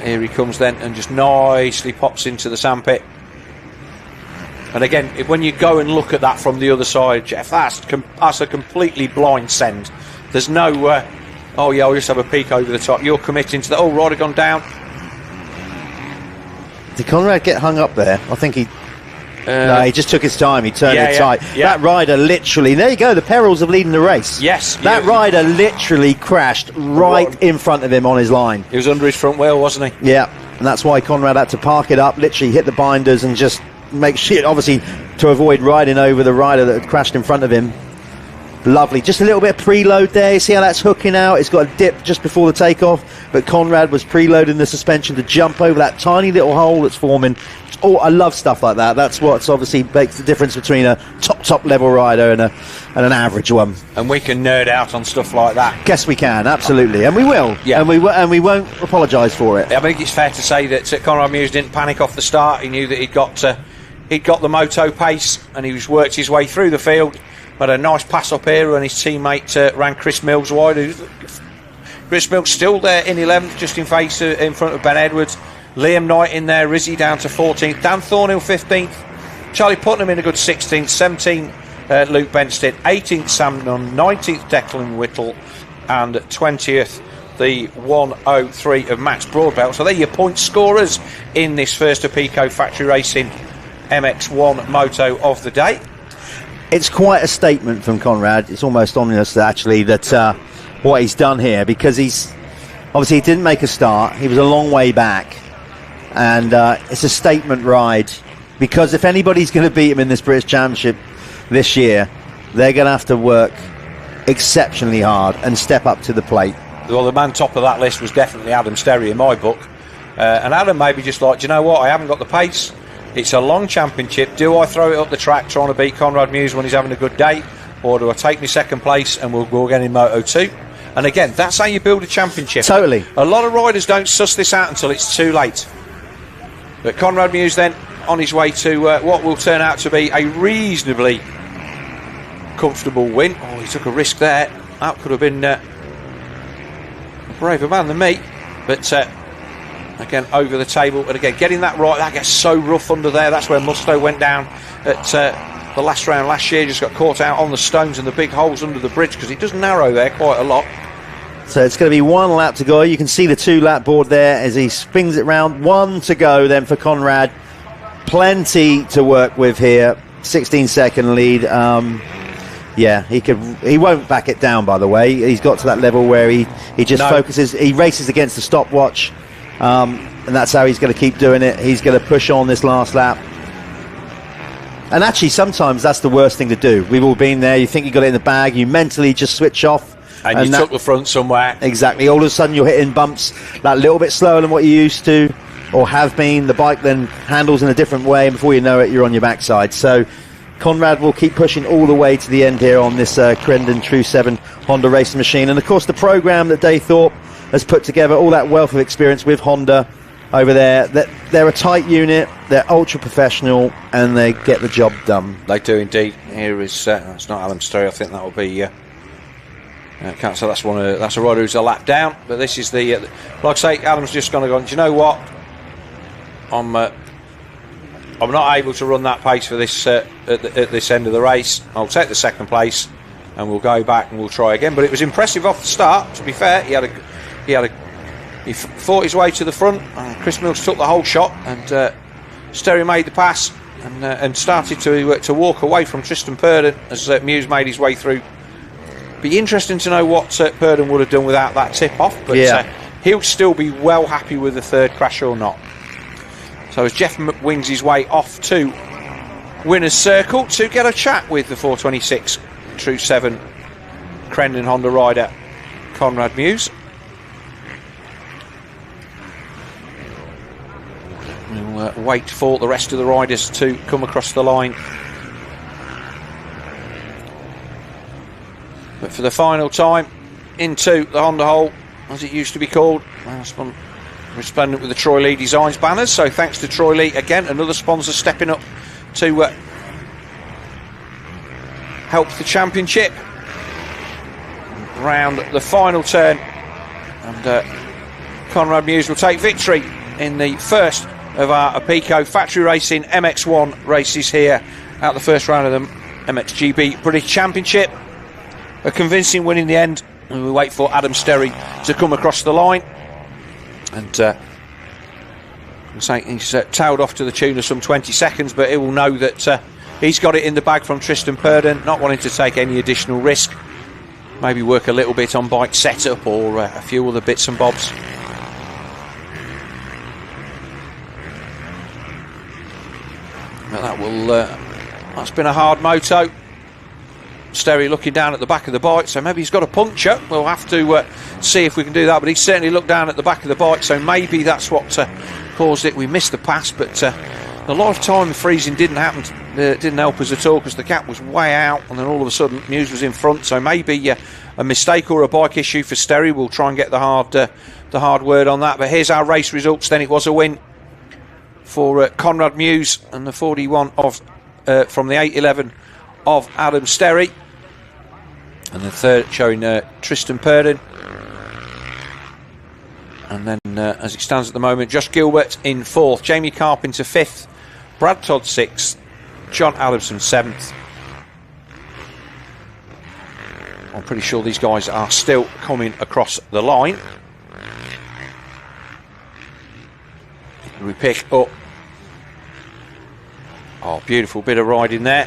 S3: Here he comes then, and just nicely pops into the sandpit. And again, when you go and look at that from the other side, Jeff, that's a completely blind send. There's no, oh yeah, I'll just have a peek over the top. You're committing to that. Oh, rider gone down.
S2: Did Conrad get hung up there? I think he... no, he just took his time. He turned it tight.
S3: Yeah.
S2: That rider literally... There you go, the perils of leading the race.
S3: Yes.
S2: That rider literally crashed right in front of him on his line.
S3: He was under his front wheel, wasn't he?
S2: Yeah, and that's why Conrad had to park it up, literally hit the binders and just make sure, obviously, to avoid riding over the rider that had crashed in front of him. Lovely. Just a little bit of preload there. You see how that's hooking out? It's got a dip just before the takeoff, but Conrad was preloading the suspension to jump over that tiny little hole that's forming. Oh, I love stuff like that. That's what's obviously makes the difference between a top level rider and an average one.
S3: And we can nerd out on stuff like that.
S2: Guess we can, absolutely, and we will.
S3: Yeah.
S2: And we won't apologise for it.
S3: I think it's fair to say that Conrad Muse didn't panic off the start. He knew that he'd got the moto pace, and he was worked his way through the field. Had a nice pass up here, and his teammate ran Chris Mills wide. Chris Mills still there in 11th, just in front of Ben Edwards. Liam Knight in there, Rizzy down to 14th, Dan Thornhill 15th, Charlie Putnam in a good 16th, 17th Luke Benstead, 18th Sam Nunn, 19th Declan Whittle, and 20th the 103 of Max Broadbelt. So they're your point scorers in this first Apico Factory Racing MX1 Moto of the day.
S2: It's quite a statement from Conrad. It's almost ominous, actually, that what he's done here, because he's obviously he didn't make a start. He was a long way back, and it's a statement ride, because if anybody's going to beat him in this British Championship this year, they're going to have to work exceptionally hard and step up to the plate.
S3: Well, the man top of that list was definitely Adam Sterry in my book, and Adam maybe just like, do you know what, I haven't got the pace. It's a long championship. Do I throw it up the track trying to beat Conrad Muse when he's having a good day, or do I take my second place and we'll go again in Moto 2? And again, that's how you build a championship.
S2: Totally.
S3: A lot of riders don't suss this out until it's too late. But Conrad Muse then on his way to what will turn out to be a reasonably comfortable win. Oh, he took a risk there. That could have been a braver man than me. But again, over the table, and again, getting that right, that gets so rough under there. That's where Musto went down at the last round last year, just got caught out on the stones and the big holes under the bridge, because it does narrow there quite a lot.
S2: So it's going to be 1 lap to go. You can see the 2-lap board there as he spins it round. 1 to go then for Conrad. Plenty to work with here. 16-second lead. Yeah, he won't back it down, by the way. He's got to that level where he just focuses. He races against the stopwatch. And that's how he's going to keep doing it. He's going to push on this last lap. And actually, sometimes that's the worst thing to do. We've all been there. You think you got it in the bag. You mentally just switch off.
S3: And you took the front somewhere.
S2: Exactly. All of a sudden, you're hitting bumps that little bit slower than what you used to or have been. The bike then handles in a different way, and before you know it, you're on your backside. So Conrad will keep pushing all the way to the end here on this Crendon True 7 Honda racing machine. And, of course, the program that Dave Thorpe has put together, all that wealth of experience with Honda over there, that they're a tight unit, they're ultra professional, and they get the job done.
S3: They do indeed. Here is it's not Alan Story. I think that will be so that's that's a rider who's a lap down, but this is the like I say, Adam's just going to go, do you know what, I'm not able to run that pace for this at this end of the race. I'll take the second place and we'll go back and we'll try again. But it was impressive off the start, to be fair. He fought his way to the front, and Chris Mills took the whole shot, and Sterry made the pass and started to walk away from Tristan Purdon as Muse made his way through. Be interesting to know what Purdon would have done without that tip off, but he'll still be well happy with the third crash or not. So as Jeff wings his way off to winner's circle to get a chat with the 426 True 7 Crendon Honda rider Conrad Muse. We'll wait for the rest of the riders to come across the line. But for the final time into the Honda hole, as it used to be called, last one resplendent with the Troy Lee Designs banners. So thanks to Troy Lee again, another sponsor stepping up to help the championship. Round the final turn, and Conrad Muse will take victory in the first of our Apico Factory Racing MX1 races here at the first round of the MXGB British Championship. A convincing win in the end, and we wait for Adam Sterry to come across the line. And he's tailed off to the tune of some 20 seconds, but he will know that he's got it in the bag from Tristan Purdon, not wanting to take any additional risk. Maybe work a little bit on bike setup or a few other bits and bobs. But that's been a hard moto. Sterry looking down at the back of the bike, so maybe he's got a puncture. We'll have to see if we can do that, but he certainly looked down at the back of the bike, so maybe that's what caused it. We missed the pass, but a lot of time freezing didn't help us at all, because the gap was way out, and then all of a sudden Muse was in front, so maybe a mistake or a bike issue for Sterry. We'll try and get the hard word on that. But here's our race results. Then it was a win for Conrad Muse, and the 41 of from the 811 of Adam Sterry, and the third showing Tristan Purdon. And then as it stands at the moment, Josh Gilbert in 4th, Jamie Carpenter 5th, Brad Todd 6th, John Adamson 7th. I'm pretty sure these guys are still coming across the line. We pick up, beautiful bit of riding there.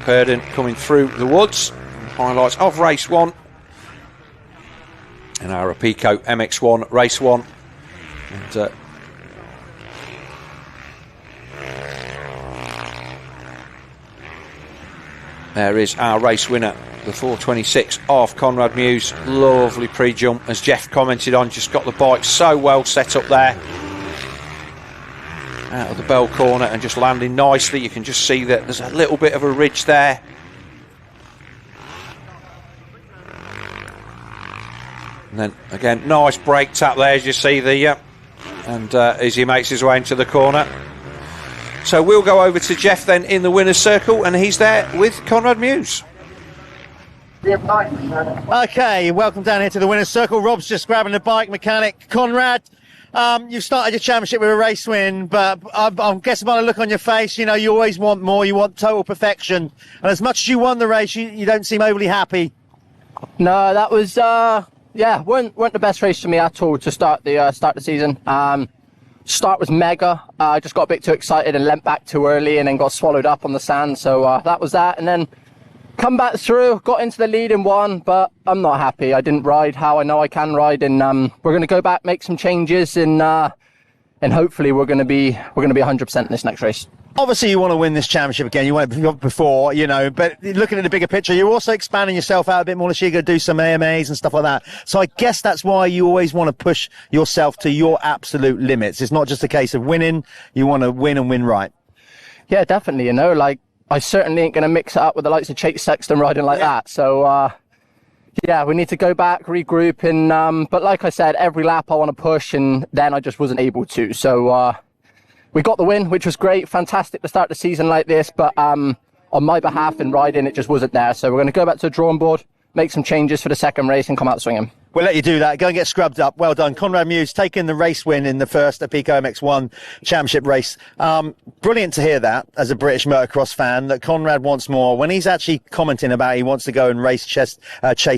S3: Purdon coming through the woods. Highlights of race 1 in our Apico MX1 race 1. And there is our race winner, the 426 of Conrad Muse. Lovely pre-jump, as Jeff commented on, just got the bike so well set up there. Out of the bell corner and just landing nicely. You can just see that there's a little bit of a ridge there. And then again, nice brake tap there, as you see as he makes his way into the corner. So we'll go over to Jeff then in the winner's circle, and he's there with Conrad Muse.
S2: Okay, welcome down here to the winner's circle. Rob's just grabbing the bike mechanic. Conrad, you started your championship with a race win, but I'm guessing by the look on your face, you know, you always want more, you want total perfection. And as much as you won the race, you don't seem overly happy.
S12: No, that was, weren't the best race for me at all to start the season. Start was mega. I just got a bit too excited and leant back too early and then got swallowed up on the sand. So that was that. And then come back through, got into the lead in 1, but I'm not happy. I didn't ride how I know I can ride, and we're going to go back, make some changes, and hopefully we're going to be 100% in this next race.
S2: Obviously, you want to win this championship again. You won it before, you know, but looking at the bigger picture, you're also expanding yourself out a bit more this year. You're going to do some AMAs and stuff like that. So I guess that's why you always want to push yourself to your absolute limits. It's not just a case of winning. You want to win and win right.
S12: Yeah, definitely. You know, like, I certainly ain't going to mix it up with the likes of Chase Sexton riding like that. So, we need to go back, regroup. And but like I said, every lap I want to push, and then I just wasn't able to. So we got the win, which was great. Fantastic to start the season like this. But on my behalf in riding, it just wasn't there. So we're going to go back to the drawing board, make some changes for the second race, and come out swinging.
S2: We'll let you do that. Go and get scrubbed up. Well done. Conrad Muse taking the race win in the first Apico MX1 championship race. Brilliant to hear that as a British motocross fan, that Conrad wants more. When he's actually commenting about he wants to go and race Chase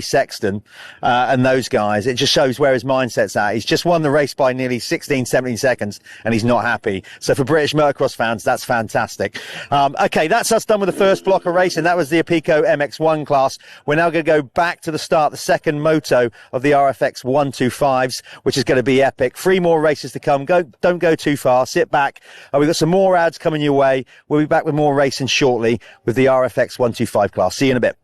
S2: Sexton and those guys, it just shows where his mindset's at. He's just won the race by nearly 16, 17 seconds and he's not happy. So for British motocross fans, that's fantastic. Okay, that's us done with the first block of racing. That was the Apico MX1 class. We're now going to go back to the start, the second moto of the RFX125s, which is going to be epic. 3 more races to come. Don't go too far. Sit back. We've got some more ads coming your way. We'll be back with more racing shortly with the RFX125 class. See you in a bit.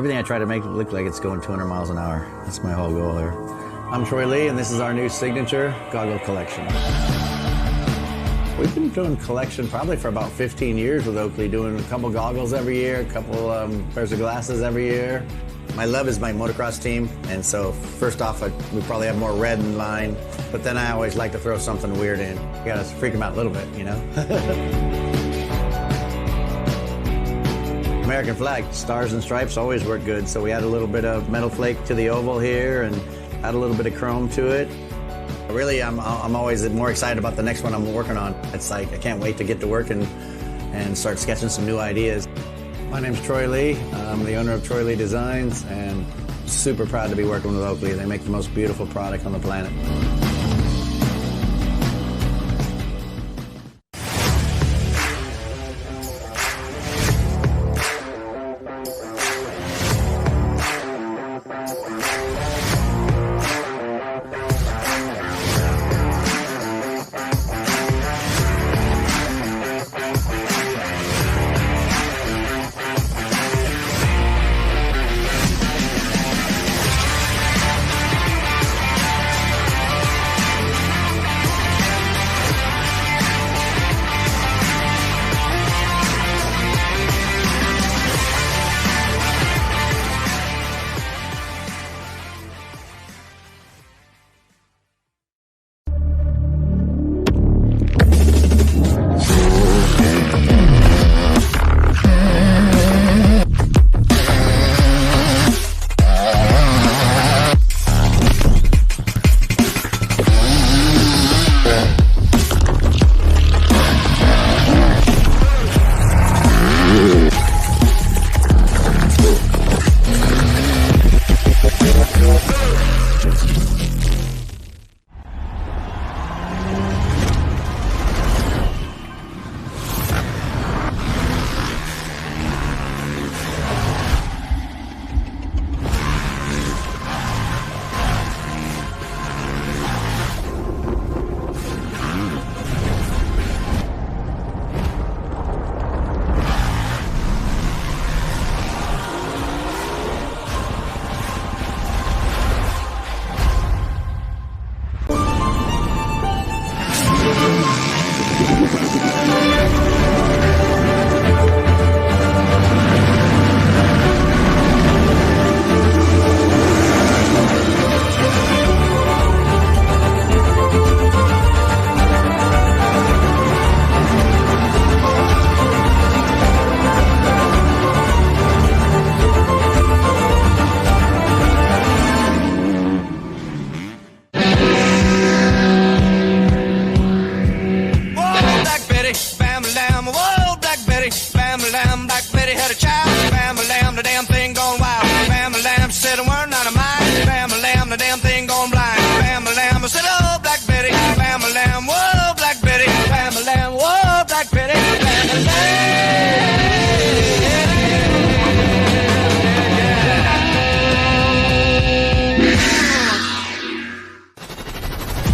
S13: everything I try to make it look like it's going 200 miles an hour. That's my whole goal here. I'm Troy Lee, and this is our new signature goggle collection. We've been doing collection probably for about 15 years with Oakley, doing a couple goggles every year, a couple pairs of glasses every year. My love is my motocross team, and so first off, we probably have more red in line, but then I always like to throw something weird in. You gotta freak them out a little bit, you know? American flag, stars and stripes always work good, so we add a little bit of metal flake to the oval here and add a little bit of chrome to it. Really, I'm always more excited about the next one I'm working on. It's like I can't wait to get to work and start sketching some new ideas. My name's Troy Lee. I'm the owner of Troy Lee Designs, and super proud to be working with Oakley. They make the most beautiful product on the planet.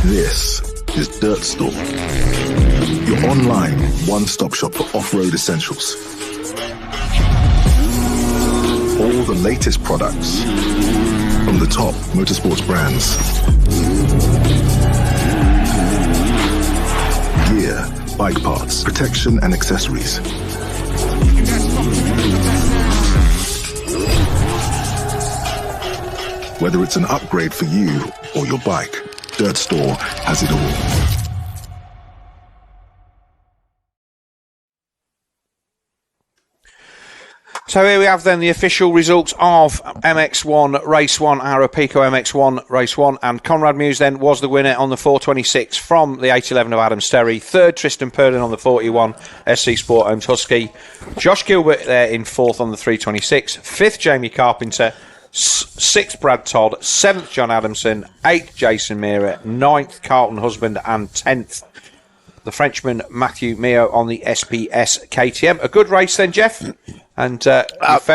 S1: This is Dirt Store, your online one-stop shop for off-road essentials. All the latest products from the top motorsports brands. Gear, bike parts, protection and accessories. Whether it's an upgrade for you or your bike, Dirt Store has it all.
S3: So here we have then the official results of MX1 Race 1, Arapico MX1 Race 1, and Conrad Muse then was the winner on the 426 from the 811 of Adam Sterry. Third, Tristan Purden on the 41 SC Sport Owned Husky. Josh Gilbert there in fourth on the 326. Fifth, Jamie Carpenter. Sixth, Brad Todd. Seventh, John Adamson. Eighth, Jason Meara. Ninth, Carlton Husband. And 10th, the Frenchman Matthew Mio on the SPS KTM. A good race then, Jeff. And fair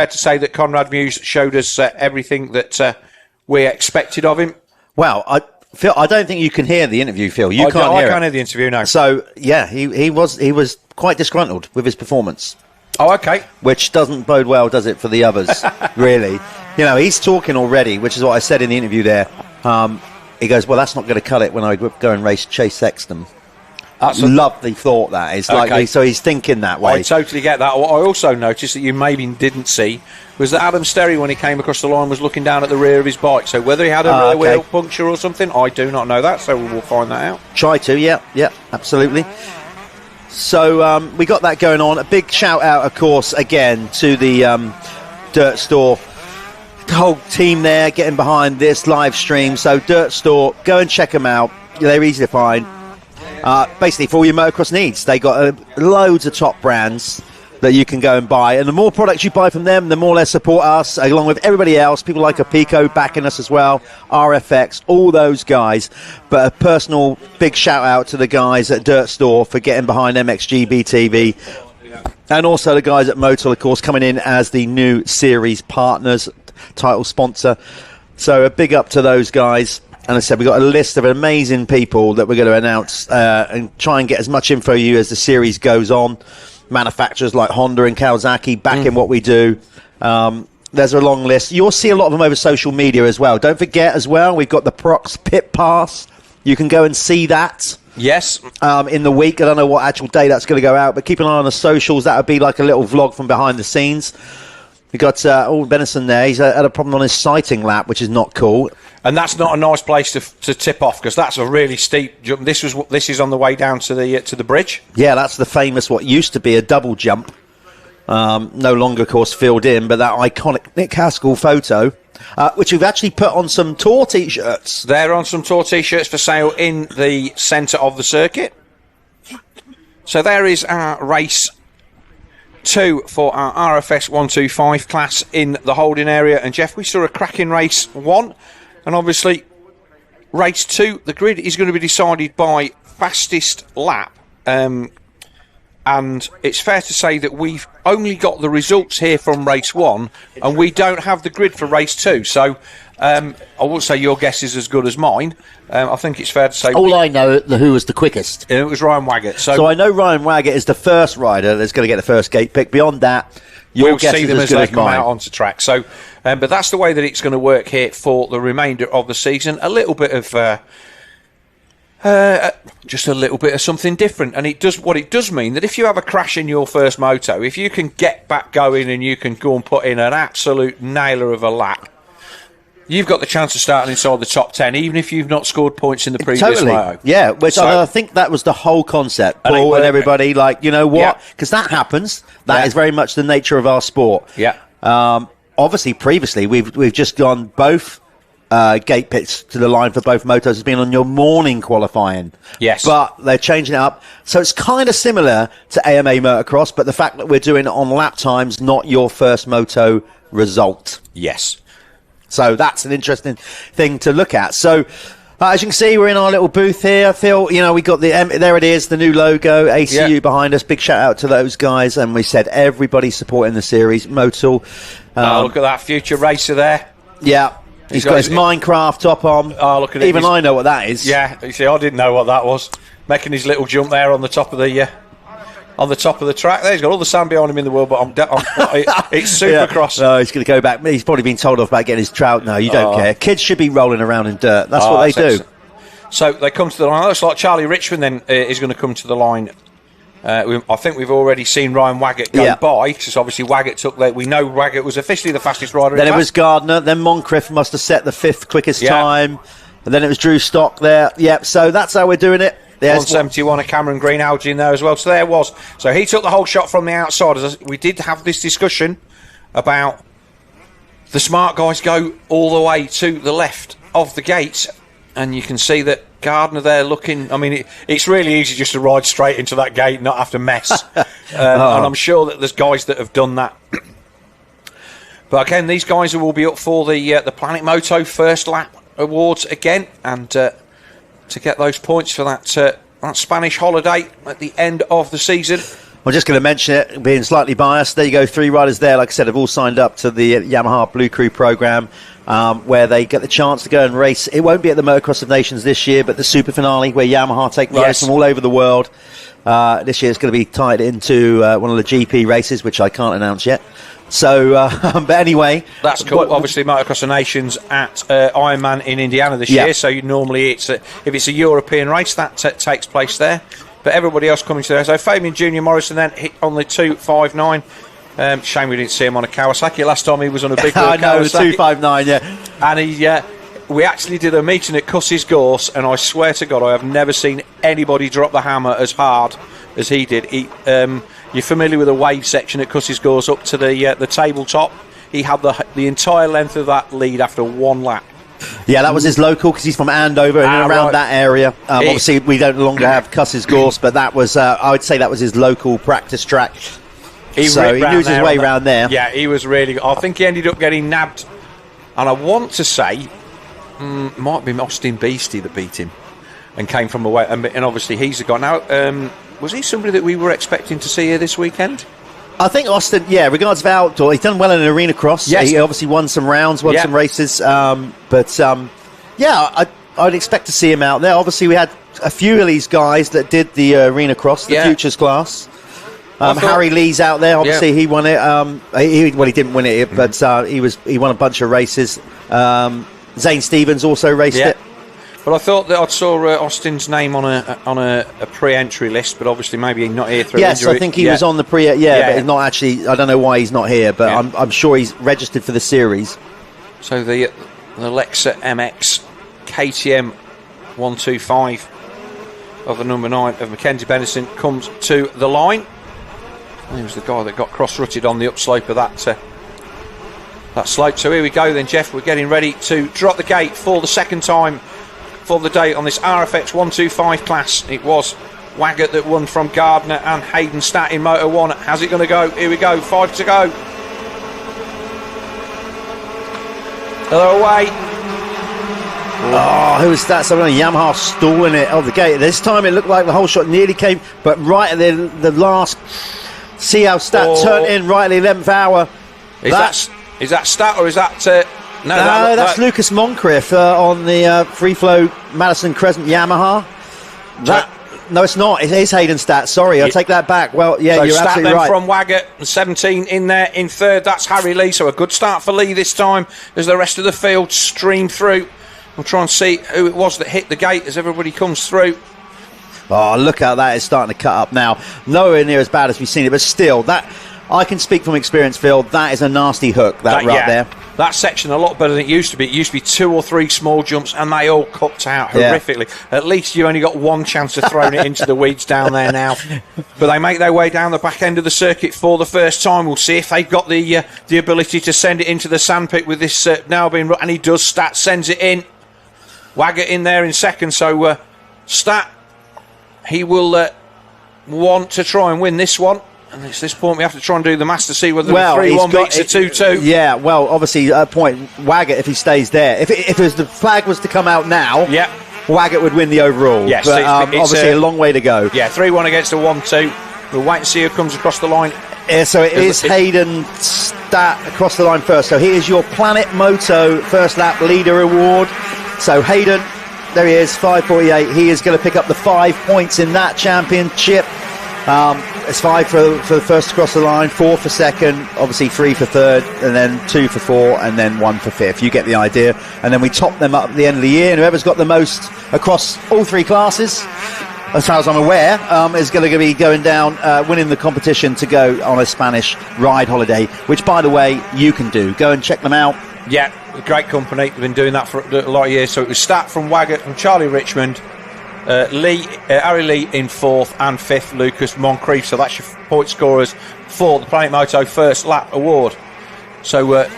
S3: to say that Conrad Muse showed us everything that we expected of him.
S2: Well, Phil, I don't think you can hear the interview, Phil. I
S3: can't hear the interview, no.
S2: So, yeah, he was quite disgruntled with his performance.
S3: Oh, okay.
S2: Which doesn't bode well, does it, for the others, really? You know, he's talking already, which is what I said in the interview there. He goes, well, that's not going to cut it when I go and race Chase Sexton. Lovely thought, that is.
S3: Okay.
S2: So he's thinking that way.
S3: I totally get that. What I also noticed that you maybe didn't see was that Adam Sterry, when he came across the line, was looking down at the rear of his bike. So whether he had a rear wheel puncture or something, I do not know that, so we'll find that out.
S2: Try to, yeah, absolutely. So we got that going on. A big shout out, of course, again to the Dirt Store. The whole team there getting behind this live stream. So Dirt Store, go and check them out. They're easy to find. Basically, for all your motocross needs, they got loads of top brands that you can go and buy. And the more products you buy from them, the more they support us, along with everybody else. People like Apico backing us as well, RFX, all those guys. But a personal big shout out to the guys at Dirt Store for getting behind MXGB-TV. And also the guys at Motul, of course, coming in as the new series partners, title sponsor. So a big up to those guys. And as I said, we've got a list of amazing people that we're going to announce and try and get as much info you as the series goes on. Manufacturers like Honda and Kawasaki backing what we do. There's a long list. You'll see a lot of them over social media as well. Don't forget as well, we've got the Prox Pit Pass. You can go and see that.
S3: Yes.
S2: In the week. I don't know what actual day that's going to go out, but keep an eye on the socials. That would be like a little vlog from behind the scenes. We got Benison there. He's had a problem on his sighting lap, which is not cool.
S3: And that's not a nice place to tip off, because that's a really steep jump. This is on the way down to the bridge.
S2: Yeah, that's the famous, what used to be a double jump. No longer, of course, filled in, but that iconic Nick Haskell photo, which we've actually put on some tour T-shirts.
S3: They're on some tour T-shirts for sale in the centre of the circuit. So there is our race 2 for our RFX125 class in the holding area. And Jeff, we saw a cracking race 1. And obviously, race 2, the grid is going to be decided by fastest lap. And it's fair to say that we've only got the results here from race 1, and we don't have the grid for race 2. So I won't say your guess is as good as mine. I think it's fair to say...
S2: I know who was the quickest.
S3: It was Ryan Waggett.
S2: So I know Ryan Waggett is the first rider that's going to get the first gate pick. Beyond that,
S3: we'll see them as they come out onto track. So, but that's the way that it's going to work here for the remainder of the season. A little bit of... just a little bit of something different, and it does mean that if you have a crash in your first moto, if you can get back going and you can go and put in an absolute nailer of a lap, you've got the chance of starting inside the top 10, even if you've not scored points in the previous moto.
S2: Yeah, which I think that was the whole concept. Paul and everybody, like, you know what? Because that happens. That is very much the nature of our sport.
S3: Yeah.
S2: Obviously, previously we've just gone both. Gate pits to the line for both motos has been on your morning qualifying.
S3: Yes.
S2: But they're changing it up. So it's kind of similar to AMA Motocross, but the fact that we're doing it on lap times, not your first moto result.
S3: Yes.
S2: So that's an interesting thing to look at. So as you can see, we're in our little booth here. Phil, you know, we got there it is, the new logo, ACU behind us. Big shout out to those guys. And we said everybody supporting the series. Motul.
S3: Look at that future racer there.
S2: Yeah. He's got his Minecraft top on.
S3: Oh, look at it.
S2: Even I know what that is.
S3: Yeah, you see, I didn't know what that was. Making his little jump there on the top of the track. There, he's got all the sand behind him in the world, but it's Supercross.
S2: No, he's going to go back. He's probably been told off about getting his trout. No, you don't care. Kids should be rolling around in dirt. That's what they do.
S3: Excellent. So they come to the line. Looks like Charlie Richmond then is going to come to the line. I think we've already seen Ryan Waggett go by, because obviously Waggett took that. We know Waggett was officially the fastest rider.
S2: Then it was Gardner. Then Moncrief must have set the 5th quickest time. And then it was Drew Stock there. Yep. So that's how we're doing it.
S3: There's 171 of Cameron Green Alge in there as well. So there was. So he took the whole shot from the outside. We did have this discussion about the smart guys go all the way to the left of the gates, and you can see that Gardner there looking. I mean, it's really easy just to ride straight into that gate, not have to mess. And I'm sure that there's guys that have done that. But again, these guys will be up for the Planet Moto First Lap Awards again, and to get those points for that Spanish holiday at the end of the season.
S2: I'm just going to mention it, being slightly biased. There you go, 3 riders there, like I said, have all signed up to the Yamaha Blue Crew program. where they get the chance to go and race. It won't be at the Motocross of Nations this year, but the super finale where Yamaha take riders from all over the world. This year it's going to be tied into one of the GP races, which I can't announce yet. So, but anyway,
S3: that's cool. Obviously, Motocross of Nations at Ironman in Indiana this year. So normally, if it's a European race, that takes place there. But everybody else coming to there. So Fabian Junior Morrison then hit on the 259. Shame we didn't see him on a Kawasaki last time he was on a big
S2: I know, the 259,
S3: and we actually did a meeting at Cuss's Gorse, and I swear to God, I have never seen anybody drop the hammer as hard as he did. You're familiar with the wave section at Cuss's Gorse up to the tabletop? He had the entire length of that lead after one lap.
S2: Yeah, that was his local, because he's from Andover and around that area. Obviously, we don't longer have Cuss's Gorse, but that was, I would say that was his local practice track. He knew his way around there.
S3: Yeah, he was really good. I think he ended up getting nabbed, and I want to say, might be Austin Beastie that beat him and came from away. And obviously, he's the guy. Now, was he somebody that we were expecting to see here this weekend?
S2: I think Austin, regards of outdoor, he's done well in an arena cross.
S3: Yes.
S2: He obviously won some rounds, won some races. I'd expect to see him out there. Obviously, we had a few of these guys that did the arena cross, the Futures class. Harry Lee's out there. Obviously, he won it. He didn't win it, but he won a bunch of races. Zane Stevens also raced it.
S3: But I thought that I saw Austin's name on a pre-entry list, but obviously maybe he's not here through injury.
S2: I think he was on the but he's not actually. I don't know why he's not here, but I'm sure he's registered for the series.
S3: So the Lexa MX KTM 125 of the number 9 of Mackenzie Benison comes to the line. And he was the guy that got cross-rutted on the upslope of that slope. So here we go then, Jeff. We're getting ready to drop the gate for the second time for the day on this RFX125 class. It was Waggett that won from Gardner and Hayden Statt in Moto 1. How's it going to go? Here we go, 5 to go. Hello, away.
S2: Oh, who was that? Someone on Yamaha stalling it on the gate. This time it looked like the whole shot nearly came, but right at the last... See how Statt turned in right at the 11th hour.
S3: Is that Statt or is that...
S2: No, that's Lucas Moncrief on the Free Flow Madison Crescent Yamaha. No, it's not. It is Hayden Statt. Sorry, I'll take that back. Well, yeah, you're
S3: Statt
S2: absolutely
S3: then
S2: right.
S3: From Waggett, 17 in there in third. That's Harry Lee, so a good start for Lee this time as the rest of the field stream through. We'll try and see who it was that hit the gate as everybody comes through.
S2: Oh, look how that is starting to cut up now. Nowhere near as bad as we've seen it, but still, that I can speak from experience, Phil. That is a nasty hook, that right there.
S3: That section a lot better than it used to be. It used to be 2 or 3 small jumps, and they all cut out horrifically. At least you only got one chance of throwing it into the weeds down there now. But they make their way down the back end of the circuit for the first time. We'll see if they've got the ability to send it into the sandpit with this now being... And he does. Statt sends it in. Waggett in there in second. So Statt, he will want to try and win this one. And at this point, we have to try and do the maths to see whether the 3-1 beats the 2-2.
S2: Yeah, well, obviously, at a point, Waggett, if he stays there, if the flag was to come out now, Waggett would win the overall.
S3: Yes,
S2: but
S3: it's
S2: obviously a long way to go.
S3: Yeah, 3-1 against a 1-2. We'll wait and see who comes across the line.
S2: Yeah, so it is Hayden Statt across the line first. So here's your Planet Moto first lap leader award. So Hayden, there he is, 5:48. He is going to pick up the 5 points in that championship. It's 5 for the first across the line, 4 for second, obviously 3 for third, and then 2 for 4, and then 1 for fifth. You get the idea. And then we top them up at the end of the year, and whoever's got the most across all 3 classes, as far as I'm aware, is going to be going down, winning the competition to go on a Spanish ride holiday, which, by the way, you can do. Go and check them out.
S3: Yeah, great company. We've been doing that for a lot of years. So it was Statt from Waggett, from Charlie Richmond, Harry Lee in 4th and 5th, Lucas Moncrief. So that's your point scorers for the Planet Moto first lap award. So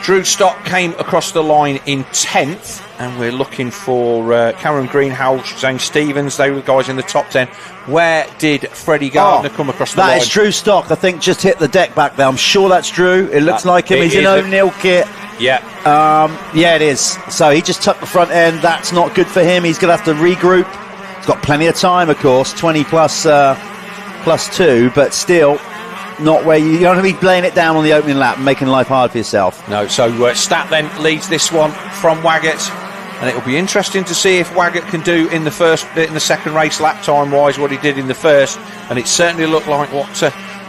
S3: Drew Stott came across the line in 10th, and we're looking for Cameron Greenhalgh, Zane Stevens. They were the guys in the top 10. Where did Freddie Gardner come across the line?
S2: That is Drew Stott, I think, just hit the deck back there. I'm sure that's Drew. It looks like him. He's in O'Neill kit.
S3: Yeah.
S2: Yeah, it is. So he just tucked the front end. That's not good for him. He's going to have to regroup. He's got plenty of time, of course, 20 plus 2, but still, not where you don't want to be laying it down on the opening lap and making life hard for yourself.
S3: No, so Stat then leads this one from Waggett, and it'll be interesting to see if Waggett can do in the second race lap time wise what he did in the first, and it certainly looked like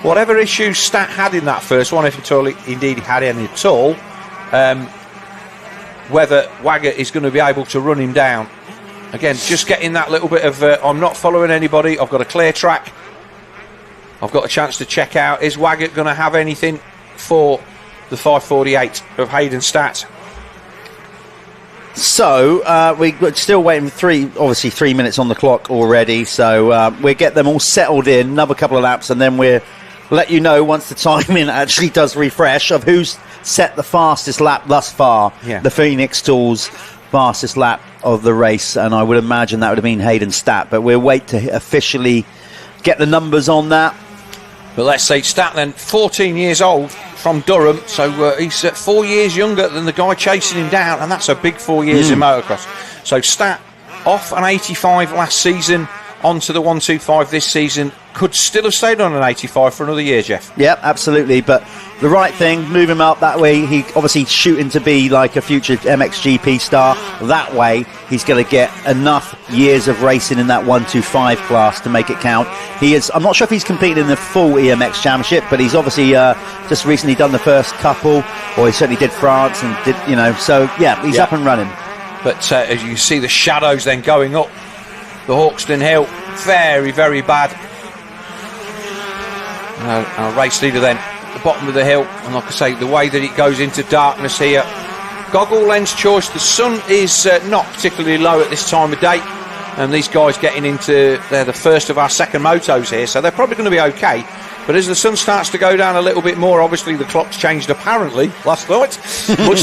S3: whatever issues Stat had in that first one, if at all indeed he had any at all, whether Waggett is going to be able to run him down. Again, just getting that little bit of I'm not following anybody, I've got a clear track, I've got a chance to check out. Is Waggett going to have anything for the 548 of Hayden Stat?
S2: So we're still waiting obviously 3 minutes on the clock already, so we'll get them all settled in, another couple of laps, and then we'll let you know once the timing actually does refresh of who's set the fastest lap thus far.
S3: Yeah.
S2: The Phoenix Tools fastest lap of the race, and I would imagine that would have been Hayden Stat, but we'll wait to officially get the numbers on that.
S3: But let's say Stat then, 14 years old from Durham, so he's 4 years younger than the guy chasing him down, and that's a big 4 years in motocross. So Stat off an 85 last season, onto the 125 this season, could still have stayed on an 85 for another year, Jeff.
S2: Yep, absolutely, but the right thing, move him up that way. He obviously shooting to be like a future MXGP star. That way he's going to get enough years of racing in that 125 class to make it count. I'm not sure if he's competing in the full EMX championship, but he's obviously just recently done the first couple, or he certainly did France and did, so yeah, he's up and running.
S3: But as you see the shadows then going up the Hawkstone hill, very, very bad. Our race leader then at the bottom of the hill, and like I say, the way that it goes into darkness here, goggle lens choice. The sun is not particularly low at this time of day, and these guys they're the first of our second motos here, so they're probably going to be okay. But as the sun starts to go down a little bit more, obviously the clock's changed apparently last night. For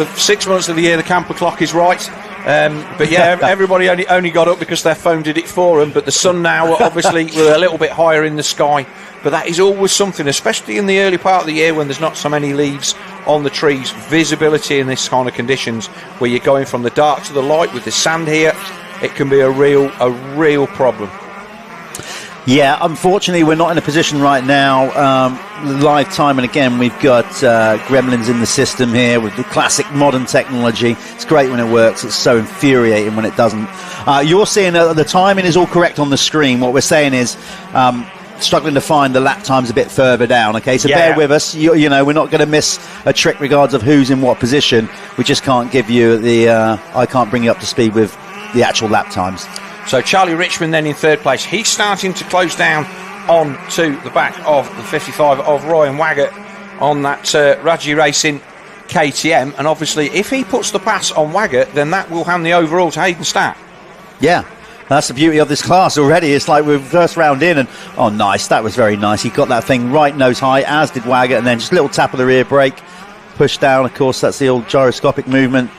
S3: 6 months of the year the camper clock is right. But yeah, everybody only got up because their phone did it for them. But the sun now, obviously, we're a little bit higher in the sky. But that is always something, especially in the early part of the year when there's not so many leaves on the trees. Visibility in this kind of conditions, where you're going from the dark to the light with the sand here, it can be a real problem.
S2: Yeah, unfortunately, we're not in a position right now. Live time, and again, we've got gremlins in the system here with the classic modern technology. It's great when it works. It's so infuriating when it doesn't. You're seeing the timing is all correct on the screen. What we're saying is struggling to find the lap times a bit further down. Okay, so bear with us. We're not going to miss a trick regards of who's in what position. We just can't give you I can't bring you up to speed with the actual lap times.
S3: So Charlie Richmond then in third place. He's starting to close down on to the back of the 55 of Ryan Waggett on that Raji Racing KTM. And obviously, if he puts the pass on Waggett, then that will hand the overall to Hayden Stat.
S2: Yeah, that's the beauty of this class already. It's like we're first round in, and oh, nice. That was very nice. He got that thing right nose high, as did Waggett, and then just a little tap of the rear brake, push down. Of course, that's the old gyroscopic movement.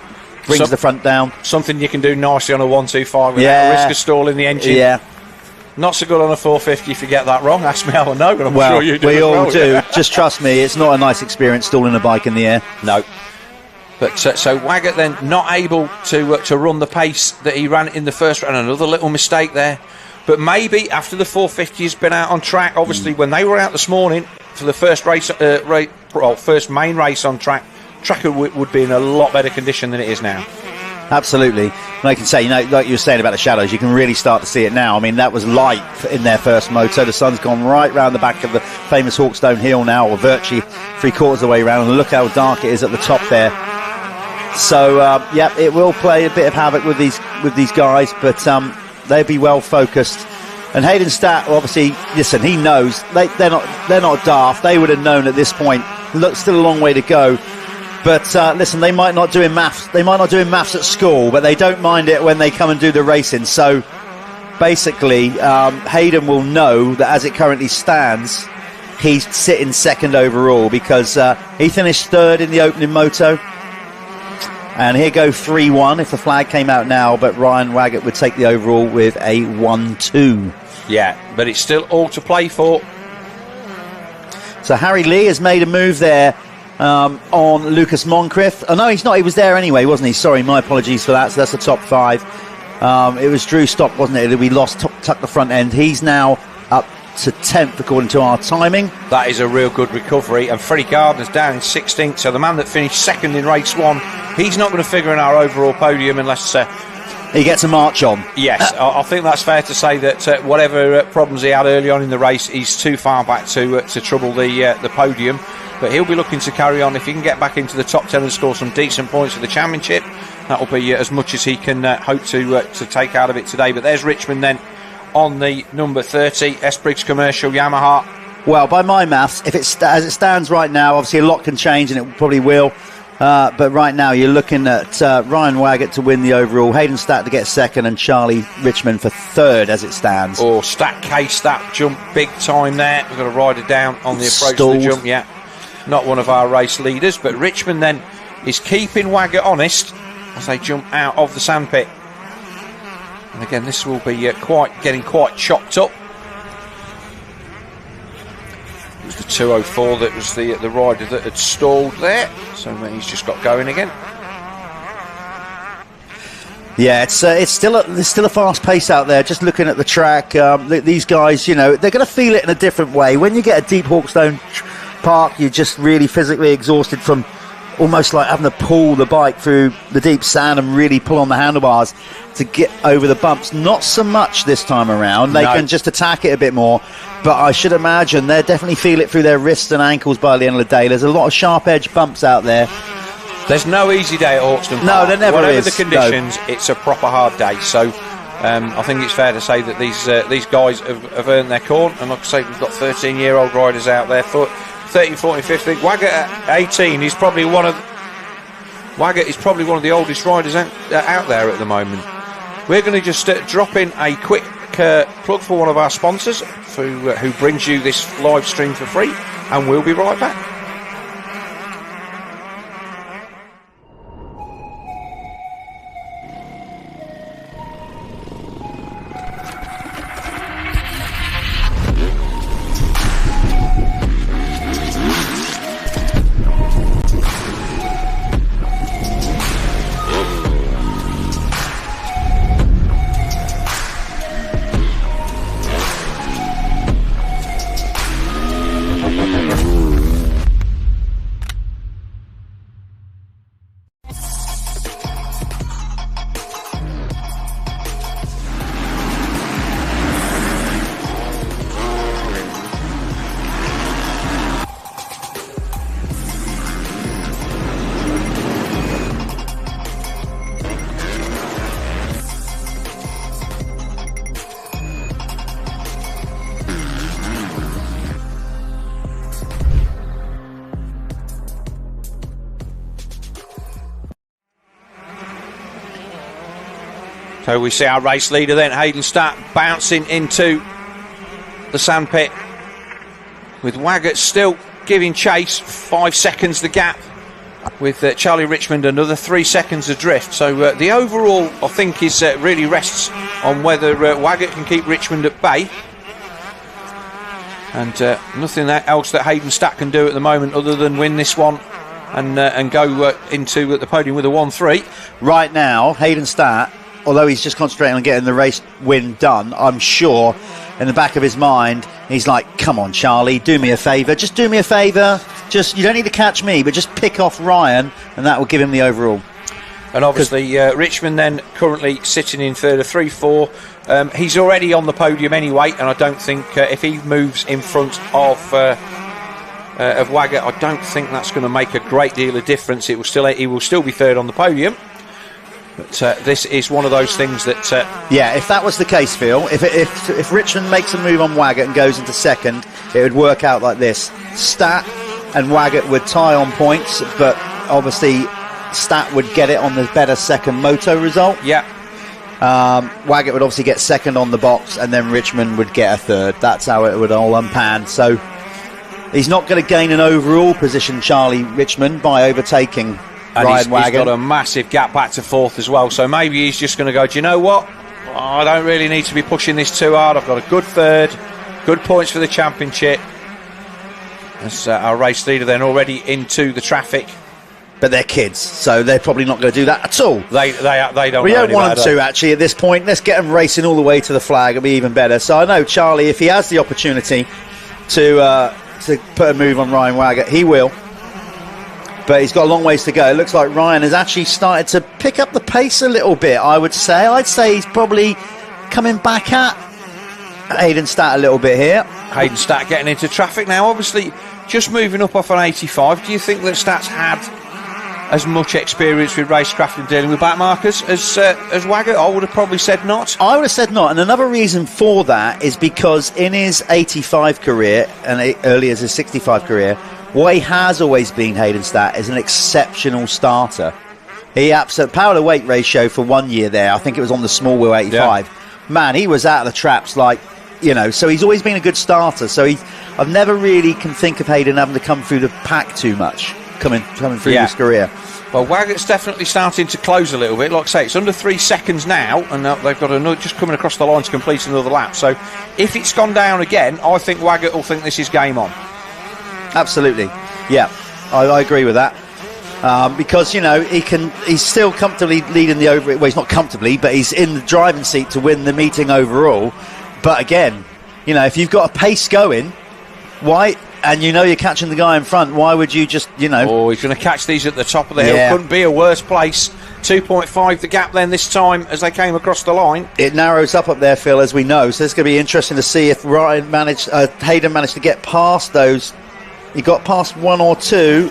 S2: Brings the front down. Something you can do nicely on a 125 without risk of stalling the engine. Yeah. Not so good on a 450 if you get that wrong. Ask me how I know, but I'm sure you do. We all do. Just trust me, it's not a nice experience stalling a bike in the air. No. But so Waggett then not able to run the pace that he ran in the first round. Another little mistake there. But maybe after the 450 has been out on track, obviously when they were out this morning for the first race, first main race on track, Tracker would be in a lot better condition than it is now. Absolutely. And I can say, like you were saying about the shadows, you can really start to see it now. I mean, that was light in their first moto. The sun's gone right round the back of the famous Hawkstone Hill now, or virtually 3/4 of the way around. And look how dark it is at the top there. So, it will play a bit of havoc with these guys, but they'll be well focused. And Hayden Stat, obviously, listen, he knows they're not daft. They would have known at this point. Look, still a long way to go. But listen, they might not doing maths. They might not doing maths at school, but they don't mind it when they come and do the racing. So basically, Hayden will know that as it currently stands, he's sitting second overall because he finished third in the opening moto. And here go 3-1 if the flag came out now, but Ryan Waggett would take the overall with a 1-2. Yeah, but it's still all to play for. So Harry Lee has made a move there. On Lucas Moncrief. Oh, no, he's not. He was there anyway, wasn't he? Sorry, my apologies for that. So that's the top 5. It was Drew Stock, wasn't it? We lost, tucked the front end. He's now up to 10th according to our timing.
S3: That is a real good recovery, and Freddie Gardner's down in 16th, so the man that finished second in race 1, he's not going to figure in our overall podium unless
S2: he gets a march on.
S3: Yes, I think that's fair to say that whatever problems he had early on in the race, he's too far back to trouble the podium. But he'll be looking to carry on. If he can get back into the top 10 and score some decent points for the championship, that will be as much as he can hope to take out of it today. But there's Richmond then on the number 30 S Briggs Commercial Yamaha.
S2: Well, by my maths, if it's as it stands right now, obviously a lot can change, and it probably will. But right now, you're looking at Ryan Waggett to win the overall, Hayden Statt to get second, and Charlie Richmond for third as it stands.
S3: Oh, Statt cased that jump big time there. We've got to ride it down on the approach to the jump. Yeah, not one of our race leaders, but Richmond then is keeping Waggett honest as they jump out of the sandpit. And again, this will be getting quite chopped up. It was the 204 that was the rider that had stalled there, so he's just got going again.
S2: Yeah, it's still a fast pace out there. Just looking at the track, these guys, they're going to feel it in a different way. When you get a deep Hawkstone park, you're just really physically exhausted from almost like having to pull the bike through the deep sand and really pull on the handlebars to get over the bumps. Not so much this time around. They can just attack it a bit more, but I should imagine they definitely feel it through their wrists and ankles by the end of the day. There's a lot of sharp edge bumps out there.
S3: There's no easy day at Hawkstone Park.
S2: No, there never
S3: Whatever
S2: is.
S3: The conditions, it's a proper hard day. So I think it's fair to say that these guys have earned their corn. And like I say, we've got 13-year-old riders out there. 13, 14, 15. Waggett at 18 is probably one of the oldest riders out there at the moment. We're going to just drop in a quick plug for one of our sponsors who brings you this live stream for free, and we'll be right back. So we see our race leader then, Hayden Statt, bouncing into the sandpit, with Waggett still giving chase. 5 seconds the gap, with Charlie Richmond another 3 seconds adrift. So the overall, I think, is really rests on whether Waggett can keep Richmond at bay. And nothing else that Hayden Statt can do at the moment other than win this one and go into the podium with a 1-3.
S2: Right now, Hayden Statt, although he's just concentrating on getting the race win done, I'm sure in the back of his mind he's like, come on Charlie, do me a favour, just do me a favour, you don't need to catch me, but just pick off Ryan, and that will give him the overall.
S3: And obviously Richmond then currently sitting in third, 3-4. He's already on the podium anyway, and I don't think if he moves in front of Waggett, I don't think that's going to make a great deal of difference. He will still be third on the podium. But this is one of those things that...
S2: yeah, if that was the case, Phil, if Richmond makes a move on Waggett and goes into second, it would work out like this. Statt and Waggett would tie on points, but obviously Statt would get it on the better second moto result.
S3: Yeah.
S2: Waggett would obviously get second on the box, and then Richmond would get a third. That's how it would all unpan. So he's not going to gain an overall position, Charlie Richmond, by overtaking Ryan Waggett.
S3: He's got a massive gap back to fourth as well, so maybe he's just going to go, do you know what, I don't really need to be pushing this too hard. I've got a good third, good points for the championship. As our race leader then already into the traffic.
S2: but they're kids, so they're probably not going to do that at all.
S3: They don't.
S2: We
S3: know
S2: don't want them to, actually, at this point. Let's get them racing all the way to the flag. It'll be even better. So I know Charlie, if he has the opportunity to put a move on Ryan Waggett, he will. But he's got a long ways to go. It looks like Ryan has actually started to pick up the pace a little bit, I would say. I'd say he's probably coming back at Hayden Statt a little bit here.
S3: Hayden Statt getting into traffic now, obviously just moving up off an 85. Do you think that Statt's had as much experience with racecraft and dealing with back markers as Waggett? I would have probably said not.
S2: I would have said not, and another reason for that is because in his 85 career and early as his 65 career, what he has always been, Hayden Statt, is an exceptional starter. He absolutely power to weight ratio for 1 year there. I think it was on the small wheel 85. Yeah. Man, he was out of the traps like, you know. So he's always been a good starter. So I've never really can think of Hayden having to come through the pack too much coming through his career.
S3: Well, Waggett's definitely starting to close a little bit. Like I say, it's under 3 seconds now, and they've got another just coming across the line to complete another lap. So if it's gone down again, I think Waggett will think this is game on.
S2: Absolutely, yeah, I agree with that. Because, you know, he's still comfortably leading the over. Well, he's not comfortably, but he's in the driving seat to win the meeting overall. But again, you know, if you've got a pace going, why? And you know you're catching the guy in front, why would you just, you know?
S3: Oh, he's going to catch these at the top of the hill. Couldn't be a worse place. 2.5 the gap then this time as they came across the line.
S2: It narrows up there, Phil, as we know. So it's going to be interesting to see if Hayden managed to get past those. He got past 1 or 2.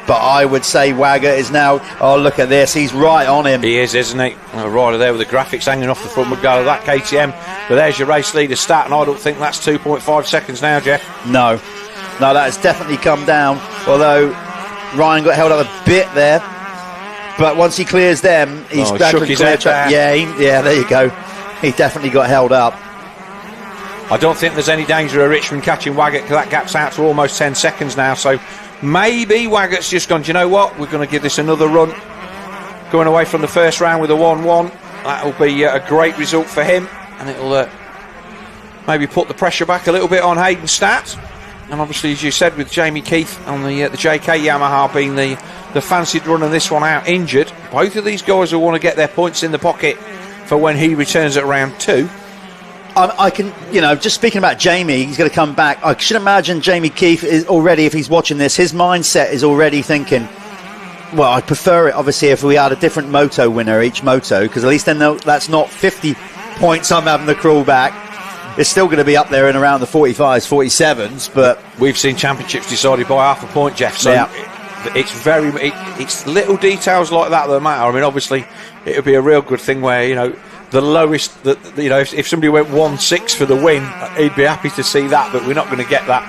S2: But I would say Waggett is now... Oh, look at this. He's right on him.
S3: He is, isn't he? Right there with the graphics hanging off the front would go that KTM. But there's your race leader Stat, and I don't think that's 2.5 seconds now, Jeff.
S2: No, that has definitely come down. Although Ryan got held up a bit there. But once he clears them, he's back to clear track. Yeah, there you go. He definitely got held up.
S3: I don't think there's any danger of Richmond catching Waggett, because that gap's out to almost 10 seconds now. So maybe Waggett's just gone, do you know what? We're going to give this another run. Going away from the first round with a 1-1. That'll be a great result for him. And it'll maybe put the pressure back a little bit on Hayden Statt. And obviously, as you said, with Jamie Keith on the JK Yamaha being the fancied running this one out injured, both of these guys will want to get their points in the pocket for when he returns at round 2.
S2: I can, you know, just speaking about Jamie, he's going to come back. I should imagine Jamie Keith is already, if he's watching this, his mindset is already thinking, well, I'd prefer it, obviously, if we had a different moto winner each moto, because at least then that's not 50 points I'm having to crawl back. It's still going to be up there and around the 45s, 47s, but...
S3: We've seen championships decided by half a point, Jeff, so it's little details like that matter. I mean, obviously, it would be a real good thing where, you know, the lowest, you know, if somebody went 1-6 for the win, he'd be happy to see that, but we're not going to get that.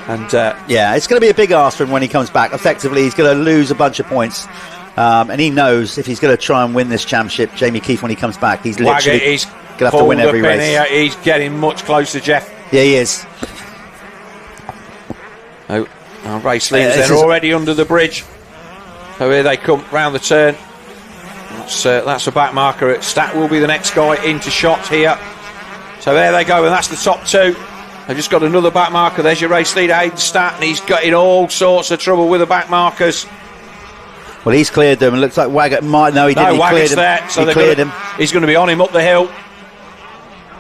S3: And
S2: it's going to be a big ask for him when he comes back. Effectively, he's going to lose a bunch of points, and he knows if he's going to try and win this championship, Jamie Keith, when he comes back, he's literally going to have to win every race.
S3: Here. He's getting much closer, Jeff.
S2: Yeah, he is.
S3: Our race leaders, they're already under the bridge. So here they come round the turn. That's a back marker. Stat will be the next guy into shot here. So there they go, and that's the top 2. They've just got another back marker. There's your race leader, Hayden Statt, and he's got in all sorts of trouble with the back markers.
S2: Well, he's cleared them. It looks like Waggett might. No, he didn't.
S3: Waggett's there. So he cleared him. He's going to be on him up the hill.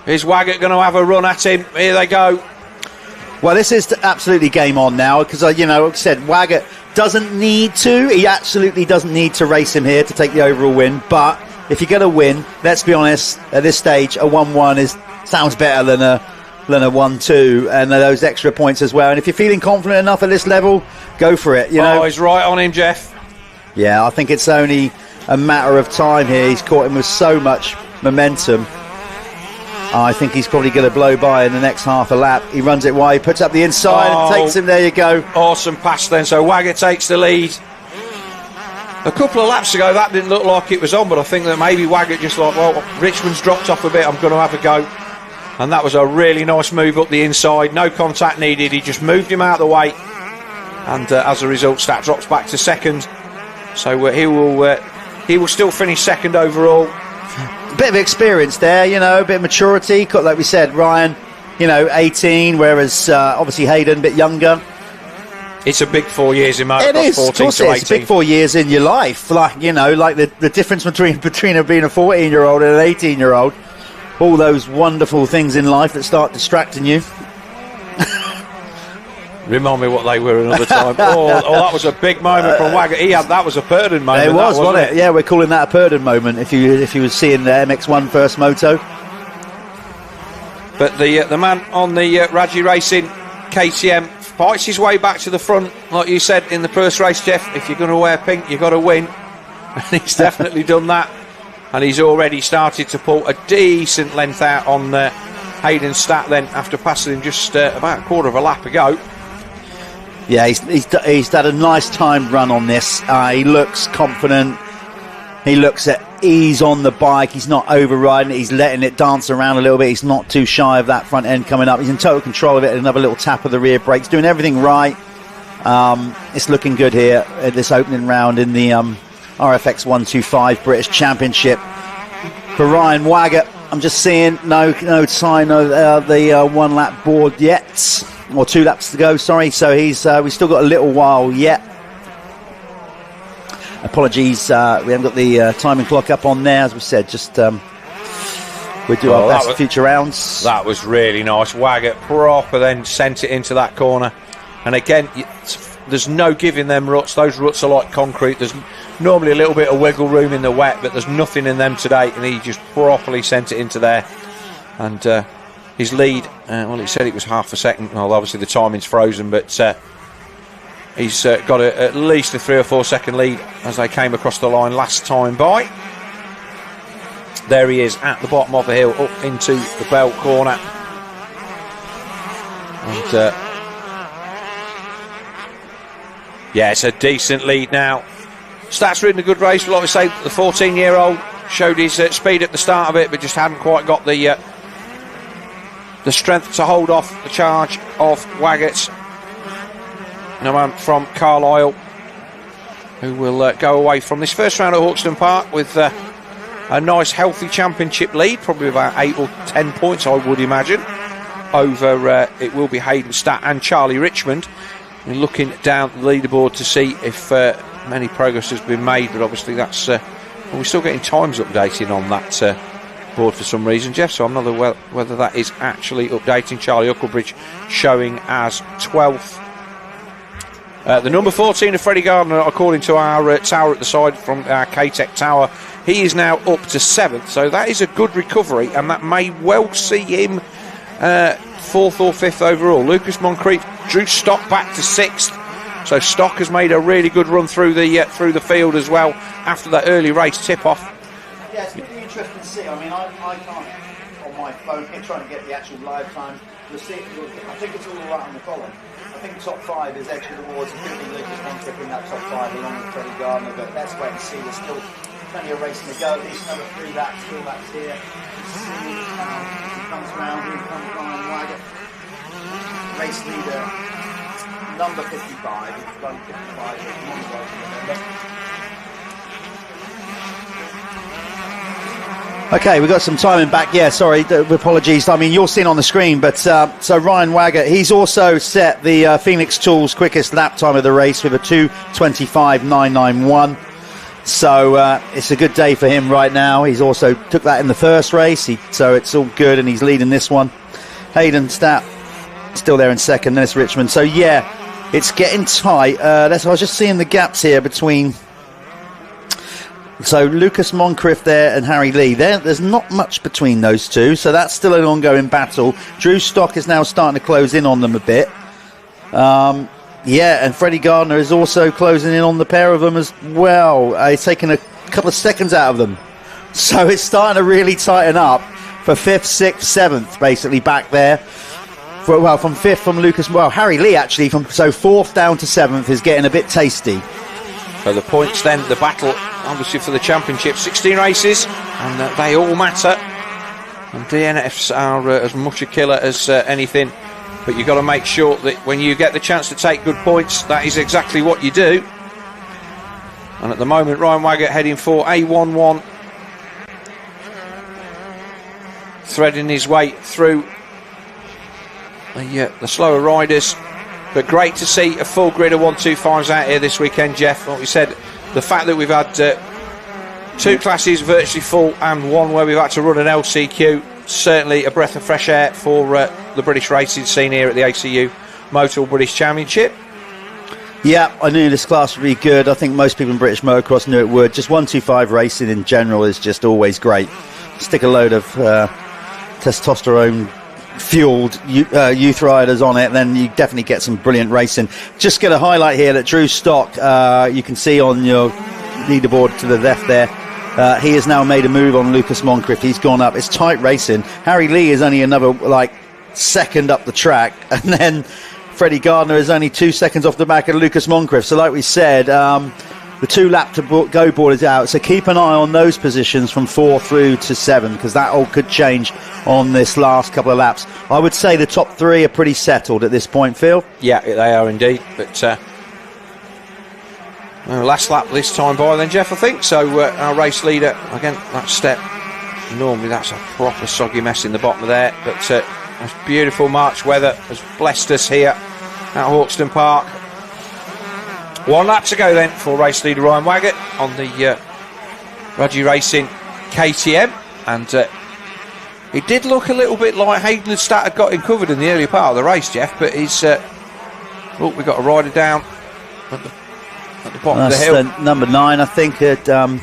S3: Is Waggett going to have a run at him? Here they go.
S2: Well, this is absolutely game on now, because, you know, like I said, Waggett doesn't need to. He absolutely doesn't need to race him here to take the overall win. But if you're going to win, let's be honest, at this stage, a 1-1 sounds better than a 1-2, and those extra points as well. And if you're feeling confident enough at this level, go for it. You know,
S3: he's right on him, Jeff.
S2: Yeah, I think it's only a matter of time here. He's caught him with so much momentum. I think he's probably going to blow by in the next half a lap. He runs it wide, puts up the inside, and takes him. There you go.
S3: Awesome pass then. So Waggett takes the lead. A couple of laps ago, that didn't look like it was on, but I think that maybe Waggett just like, well, Richmond's dropped off a bit, I'm going to have a go. And that was a really nice move up the inside. No contact needed. He just moved him out of the way. And as a result, Stat drops back to second. So he will still finish second overall.
S2: A bit of experience there, you know, a bit of maturity. Like we said, Ryan, you know, 18, whereas obviously Hayden a bit younger.
S3: It's a big 4 years in motocross.
S2: It is,
S3: 14
S2: of course
S3: to
S2: it
S3: 18.
S2: is. Big 4 years in your life. Like, you know, like the difference between being a 14-year-old and an 18-year-old. All those wonderful things in life that start distracting you.
S3: Remind me what they were another time. Oh, that was a big moment from Wagger. That was a Purdon moment.
S2: It was, wasn't it? Yeah, we're calling that a Purdon moment if you were seeing the MX1 first moto.
S3: But the man on the Raji Racing KTM fights his way back to the front, like you said in the first race, Jeff. If you're going to wear pink, you've got to win. And he's definitely done that. And he's already started to pull a decent length out on Hayden Stat then, after passing him just about a quarter of a lap ago.
S2: Yeah, he's had a nice timed run on this. He looks confident. He looks at ease on the bike. He's not overriding it. He's letting it dance around a little bit. He's not too shy of that front end coming up. He's in total control of it. Another little tap of the rear brakes. Doing everything right. It's looking good here at this opening round in the RFX125 British Championship. For Ryan Wagger, I'm just seeing no sign of the 1 lap board yet. Or 2 laps to go, sorry. So we've still got a little while yet. Apologies, we haven't got the timing clock up on there, as we said. Just we'll do our best for future rounds.
S3: That was really nice. Wagger proper then sent it into that corner. And again, there's no giving them ruts. Those ruts are like concrete. There's normally a little bit of wiggle room in the wet, but there's nothing in them today. And he just properly sent it into there. And his lead, well, he said it was half a second. Well, obviously the timing's frozen, but he's got at least a 3 or 4 second lead as they came across the line last time by. There he is at the bottom of the hill, up into the belt corner. And yeah, it's a decent lead now. Stats ridden a good race, but like I say, the 14-year-old showed his speed at the start of it, but just hadn't quite got the strength to hold off the charge of Waggett's. No man from Carlisle who will go away from this first round at Hawkstone Park with a nice healthy championship lead, probably about 8 or 10 points I would imagine, over it will be Hayden Stat and Charlie Richmond. We're looking down the leaderboard to see if many progress has been made, but obviously that's we're still getting times updating on that board for some reason, Jeff, so I'm not aware whether that is actually updating. Charlie Ucklebridge showing as 12th. The number 14 of Freddie Gardner, according to our tower at the side from our K-Tech tower, he is now up to 7th, so that is a good recovery, and that may well see him 4th or 5th overall. Lucas Moncrief drew Stock back to 6th, so Stock has made a really good run through the field as well after that early race tip-off.
S2: Yeah, it's really interesting to see. I mean, I can't on my phone here trying to get the actual live time. You'll see it. I think it's all right on the column. I think top 5 is edging towards including Lucas Moncrief in that top 5 along with Freddie Gardner, but let's wait and see. There's still plenty of racing to go. At least another 3 laps, 4 laps here. Let's see he comes round. Here comes Ryan Wagger. Race leader number 55. He's run 55 with Motul, remember. Okay, we've got some timing back. Yeah, sorry, apologies. I mean, you're seeing on the screen, but so Ryan Wagger, he's also set the Phoenix Tools quickest lap time of the race with a 2:25.991. So it's a good day for him right now. He's also took that in the first race, so it's all good, and he's leading this one. Hayden Stat still there in second, then it's Richmond. So yeah, it's getting tight. I was just seeing the gaps here between. So Lucas Moncrief there and Harry Lee there. There's not much between those two, so that's still an ongoing battle. Drew Stock is now starting to close in on them a bit. Yeah, and Freddie Gardner is also closing in on the pair of them as well. He's taking a couple of seconds out of them. So it's starting to really tighten up for 5th, 6th, 7th, basically back there. From 5th from Lucas, Harry Lee actually, so 4th down to 7th is getting a bit tasty.
S3: So the points then, the battle obviously for the championship, 16 races, and they all matter. And DNFs are as much a killer as anything, but you've got to make sure that when you get the chance to take good points, that is exactly what you do. And at the moment, Ryan Wagger heading for A11, threading his way through the slower riders. But great to see a full grid of 125s out here this weekend, Jeff. Like we said, the fact that we've had 2 classes virtually full and one where we've had to run an LCQ, certainly a breath of fresh air for the British racing scene here at the ACU Motul British Championship.
S2: Yeah, I knew this class would be good. I think most people in British motocross knew it would. Just 125 racing in general is just always great. Stick a load of testosterone fueled youth riders on it, then you definitely get some brilliant racing. Just get a highlight here that Drew Stock, you can see on your leaderboard to the left there, he has now made a move on Lucas Moncrief. He's gone up. It's tight racing. Harry Lee is only another second up the track, and then Freddie Gardner is only 2 seconds off the back of Lucas Moncrief. So like we said, the 2 lap to go board is out, so keep an eye on those positions from 4 through to 7, because that all could change on this last couple of laps. I would say the top 3 are pretty settled at this point, Phil.
S3: Yeah, they are indeed. But last lap this time by then, Jeff, I think. So our race leader, again, that step, normally that's a proper soggy mess in the bottom of there. But it's beautiful March weather has blessed us here at Hawkstone Park. 1 lap to go then for race leader Ryan Waggett on the Rudgy Racing KTM, and it did look a little bit like Hayden and Stat had got him covered in the earlier part of the race, Jeff, but he's we've got a rider down at the bottom of the hill.
S2: Number 9, I think. I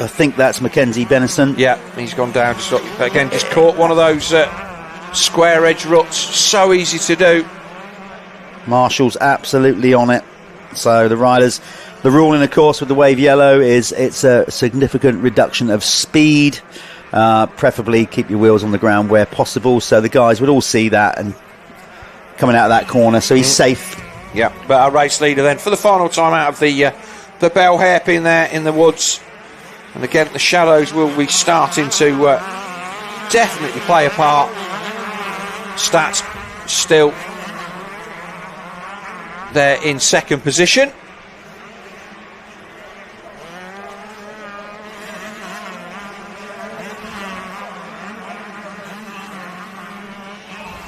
S2: think that's Mackenzie Benison.
S3: Yeah, he's gone down. Again, just caught one of those square edge ruts. So easy to do.
S2: Marshall's absolutely on it. So the riders, the ruling, of course, with the wave yellow is it's a significant reduction of speed. Preferably keep your wheels on the ground where possible. So the guys would all see that and coming out of that corner. So he's safe.
S3: Yeah, but our race leader then for the final time out of the bell hairpin there in the woods. And again, the shadows will be starting to definitely play a part. Stats still there in second position.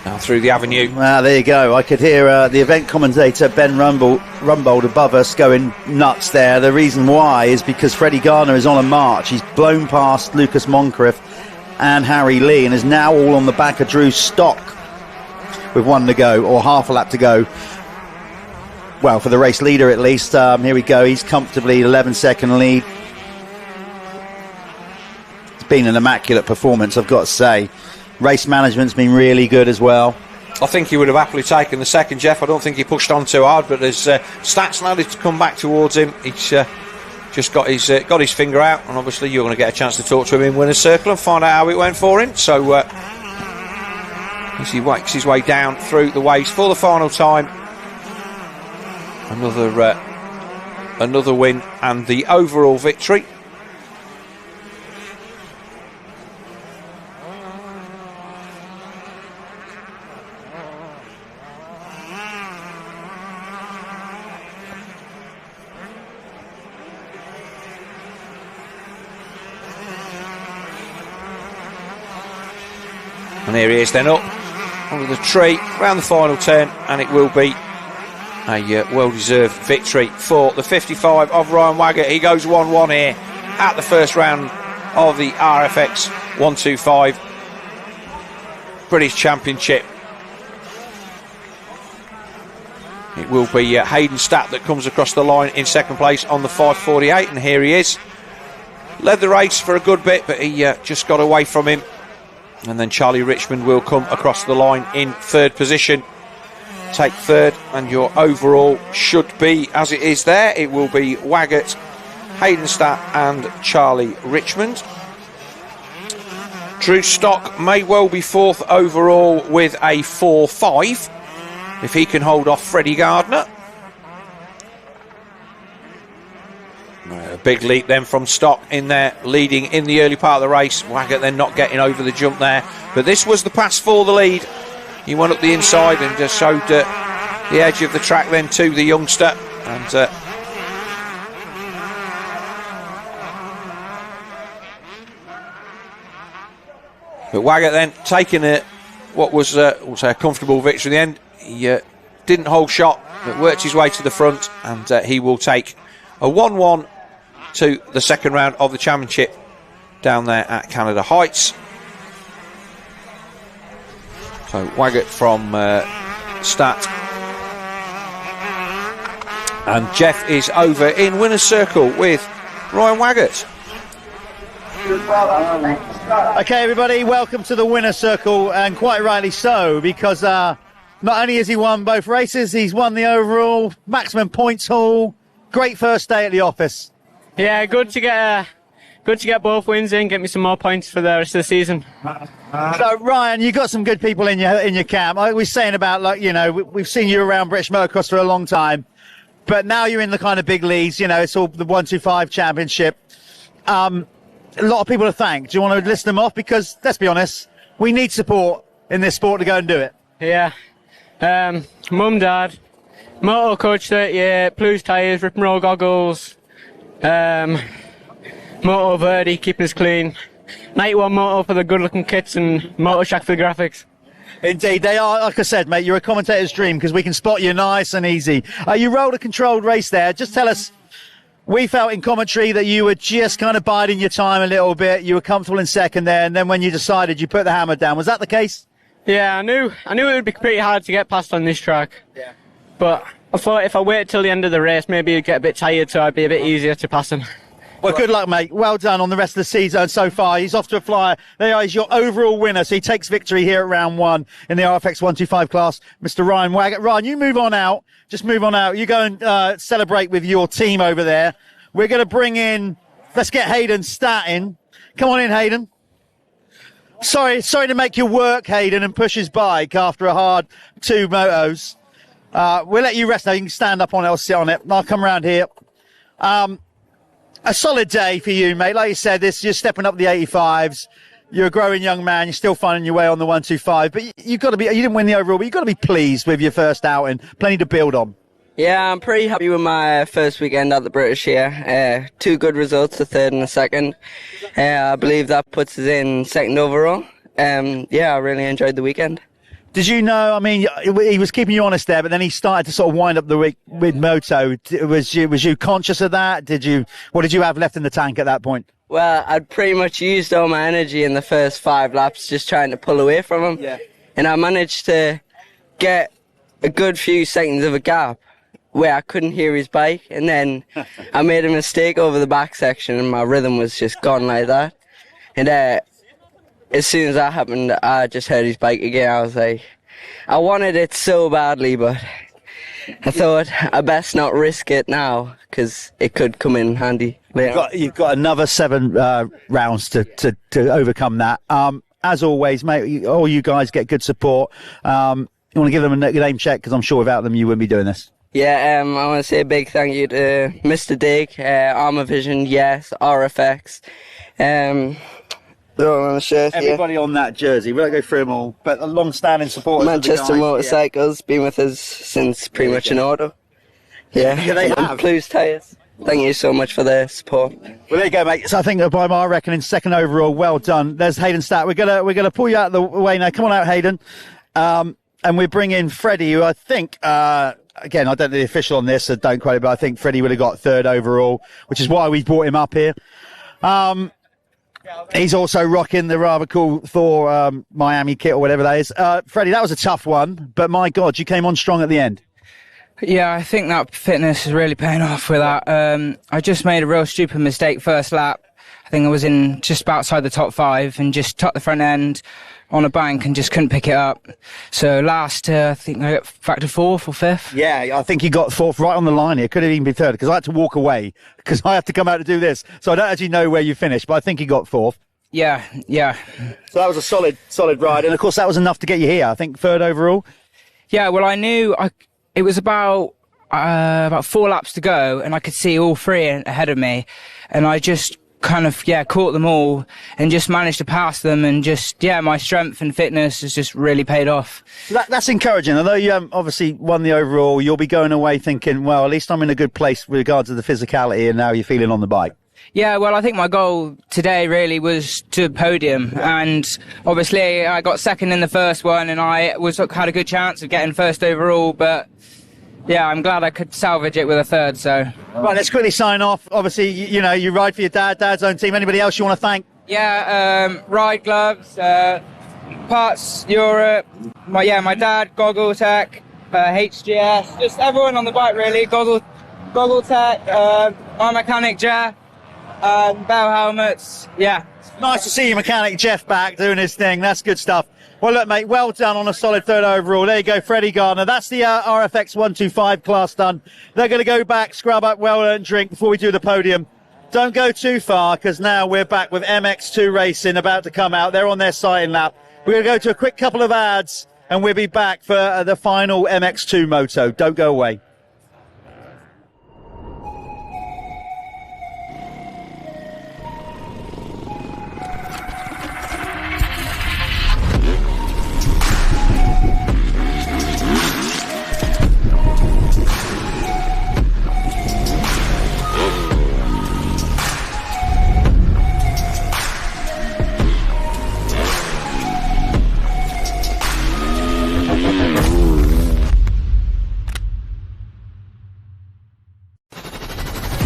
S3: Now through the avenue.
S2: There you go. I could hear the event commentator Ben Rumbold above us going nuts there. The reason why is because Freddie Gardner is on a march. He's blown past Lucas Moncrief and Harry Lee and is now all on the back of Drew Stock with 1 to go, or half a lap to go. Well, for the race leader at least. Here we go. He's comfortably 11-second lead. It's been an immaculate performance, I've got to say. Race management's been really good as well.
S3: I think he would have happily taken the second, Jeff. I don't think he pushed on too hard, but as Stats allowed it to come back towards him, he's just got his finger out, and obviously you're going to get a chance to talk to him in Winner's Circle and find out how it went for him. So as he wakes his way down through the waves for the final time, another win and the overall victory. And here he is then up under the tree round the final turn, and it will be a well-deserved victory for the 55 of Ryan Waggett. He goes 1-1 here at the first round of the RFX125 British Championship. It will be Hayden Stat that comes across the line in second place on the 548, and here he is. Led the race for a good bit, but he just got away from him. And then Charlie Richmond will come across the line in third position. Take third, and your overall should be as it is there. It will be Waggett, Hayden Stat and Charlie Richmond. Drew Stock may well be fourth overall with a 4.5 if he can hold off Freddie Gardner. A big leap then from Stock in there, leading in the early part of the race. Waggett then not getting over the jump there, but this was the pass for the lead. He went up the inside and just showed the edge of the track then to the youngster, and but Waggett then taking what was a comfortable victory in the end. He didn't hold shot, but worked his way to the front, and he will take a 1-1 to the second round of the championship down there at Canada Heights. So Waggett from Stat. And Jeff is over in winner's circle with Ryan Waggett.
S2: Okay, everybody, welcome to the winner's circle, and quite rightly so, because not only has he won both races, he's won the overall maximum points haul. Great first day at the office.
S4: Yeah, good to get both wins in, get me some more points for the rest of the season.
S2: So Ryan, you got some good people in your camp. Like we were saying about, like, you know, we've seen you around British Motocross for a long time, but now you're in the kind of big leagues. You know, it's all the 125 championship. A lot of people to thank. Do you want to list them off? Because let's be honest, we need support in this sport to go and do it.
S4: Yeah. Mum, Dad, Moto Coach 38, Blues tyres, rip and roll goggles, Moto Verdi, keeping us clean, 91 Moto for the good looking kits, and Moto Shack for the graphics.
S2: Indeed, they are. Like I said, mate, you're a commentator's dream because we can spot you nice and easy. You rolled a controlled race there. Just tell us. We felt in commentary that you were just kind of biding your time a little bit. You were comfortable in second there, and then when you decided, you put the hammer down. Was that the case?
S4: Yeah, I knew it would be pretty hard to get past on this track. Yeah. But I thought if I waited till the end of the race, maybe you'd get a bit tired, so I'd be a bit easier to pass him.
S2: Well, good luck, mate. Well done on the rest of the season so far. He's off to a flyer. There he's your overall winner, so he takes victory here at round 1 in the RFX125 class. Mr. Ryan Waggett. Ryan, you move on out. Just move on out. You go and celebrate with your team over there. We're going to bring in, let's get Hayden Stat in. Come on in, Hayden. Sorry to make you work, Hayden, and push his bike after a hard 2 motos. We'll let you rest now. You can stand up on it or sit on it. I'll come around here. A solid day for you, mate. Like you said, you're stepping up the 85s. You're a growing young man. You're still finding your way on the 125. But you've got to be, you didn't win the overall, but you've got to be pleased with your first outing. Plenty to build on.
S6: Yeah, I'm pretty happy with my first weekend at the British here. 2 good results, a third and a second. I believe that puts us in second overall. Yeah, I really enjoyed the weekend.
S2: Did you know, I mean, he was keeping you honest there, but then he started to sort of wind up the week with Moto. Was you conscious of that? What did you have left in the tank at that point?
S6: Well, I'd pretty much used all my energy in the first 5 laps just trying to pull away from him. Yeah. And I managed to get a good few seconds of a gap where I couldn't hear his bike, and then I made a mistake over the back section and my rhythm was just gone like that. And as soon as that happened, I just heard his bike again. I was like, I wanted it so badly, but I thought I best not risk it now because it could come in handy later.
S2: You've got another 7 rounds to overcome that. As always, mate, all you guys get good support. You want to give them a name check because I'm sure without them you wouldn't be doing this.
S6: Yeah, I want to say a big thank you to Mr. Dig, Armour Vision, yes, RFX. They're all on the shirt.
S2: Everybody on that jersey. We won't go through them all, but a long-standing supporters.
S6: Manchester Motorcycles, been with us since pretty much an auto. Yeah,
S2: they have.
S6: Blues tyres. Thank you so much for the support.
S2: Well, there you go, mate. So I think by my reckoning, second overall, well done. There's Hayden Stat. We're gonna pull you out of the way now. Come on out, Hayden. And we bring in Freddie, who I think. Again, I don't know the official on this, so don't quote it, but I think Freddie would have got 3rd overall, which is why we brought him up here. He's also rocking the rather cool Thor Miami kit or whatever that is. Freddie, that was a tough one, but my God, you came on strong at the end.
S5: Yeah, I think that fitness is really paying off with that. I just made a real stupid mistake first lap. I think I was in just outside the top 5 and just tucked the front end on a bank and just couldn't pick it up. So last, I think I got back to 4th or 5th.
S2: Yeah, I think he got 4th right on the line here. Could have even been 3rd because I had to walk away because I have to come out to do this. So I don't actually know where you finished, but I think he got 4th.
S5: Yeah.
S2: So that was a solid ride. And of course, that was enough to get you here. I think 3rd overall.
S5: Yeah, well, I knew it was about 4 laps to go and I could see all 3 ahead of me. And I just kind of caught them all and just managed to pass them, and just my strength and fitness has just really paid off.
S2: That's encouraging. Although you obviously won the overall, you'll be going away thinking, well, at least I'm in a good place with regards to the physicality, and now you're feeling on the bike.
S5: Yeah, well, I think my goal today really was to podium, and obviously I got second in the first one, and I had a good chance of getting first overall, but yeah, I'm glad I could salvage it with a third. So,
S2: right, let's quickly sign off. Obviously, you know, you ride for your dad's own team. Anybody else you want to thank?
S5: Yeah, Ride Gloves, Parts Europe, my dad, Goggle Tech, HGS, just everyone on the bike really. Goggle Tech, my mechanic Jeff, Bell Helmets. Yeah,
S2: nice to see your mechanic Jeff back doing his thing. That's good stuff. Well, look, mate, well done on a solid third overall. There you go, Freddie Gardner. That's the RFX125 class done. They're going to go back, scrub up, well-earned drink before we do the podium. Don't go too far, because now we're back with MX2 Racing about to come out. They're on their sighting lap. We're going to go to a quick couple of ads, and we'll be back for the final MX2 Moto. Don't go away.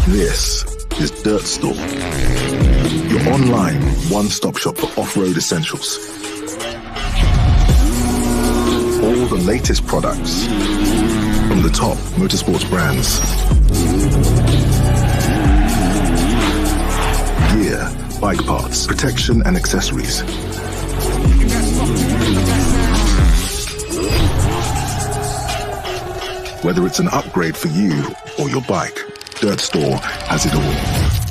S1: This is Dirt Store, your online one-stop shop for off-road essentials. All the latest products from the top motorsports brands. Gear, bike parts, protection and accessories. Whether it's an upgrade for you or your bike, Dirt Store has it all.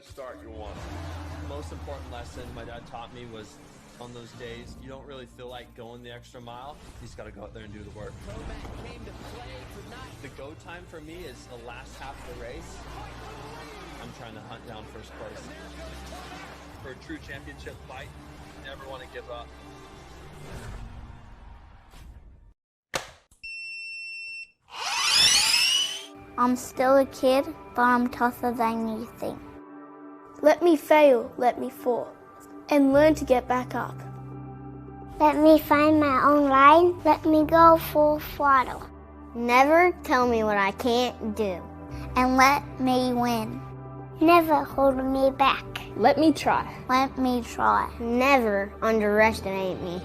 S7: Start you want. Most important lesson my dad taught me was on those days you don't really feel like going the extra mile. You just got to go out there and do the work. The go time for me is the last half of the race. I'm trying to hunt down first place. For a true championship fight, you never want to give up.
S9: I'm still a kid, but I'm tougher than you think. Let me fail, let me fall, and learn to get back up.
S14: Let me find my own ride, let me go full throttle.
S9: Never tell me what I can't do, and let me win.
S14: Never hold me back.
S9: Let me try. Let me try. Never underestimate me.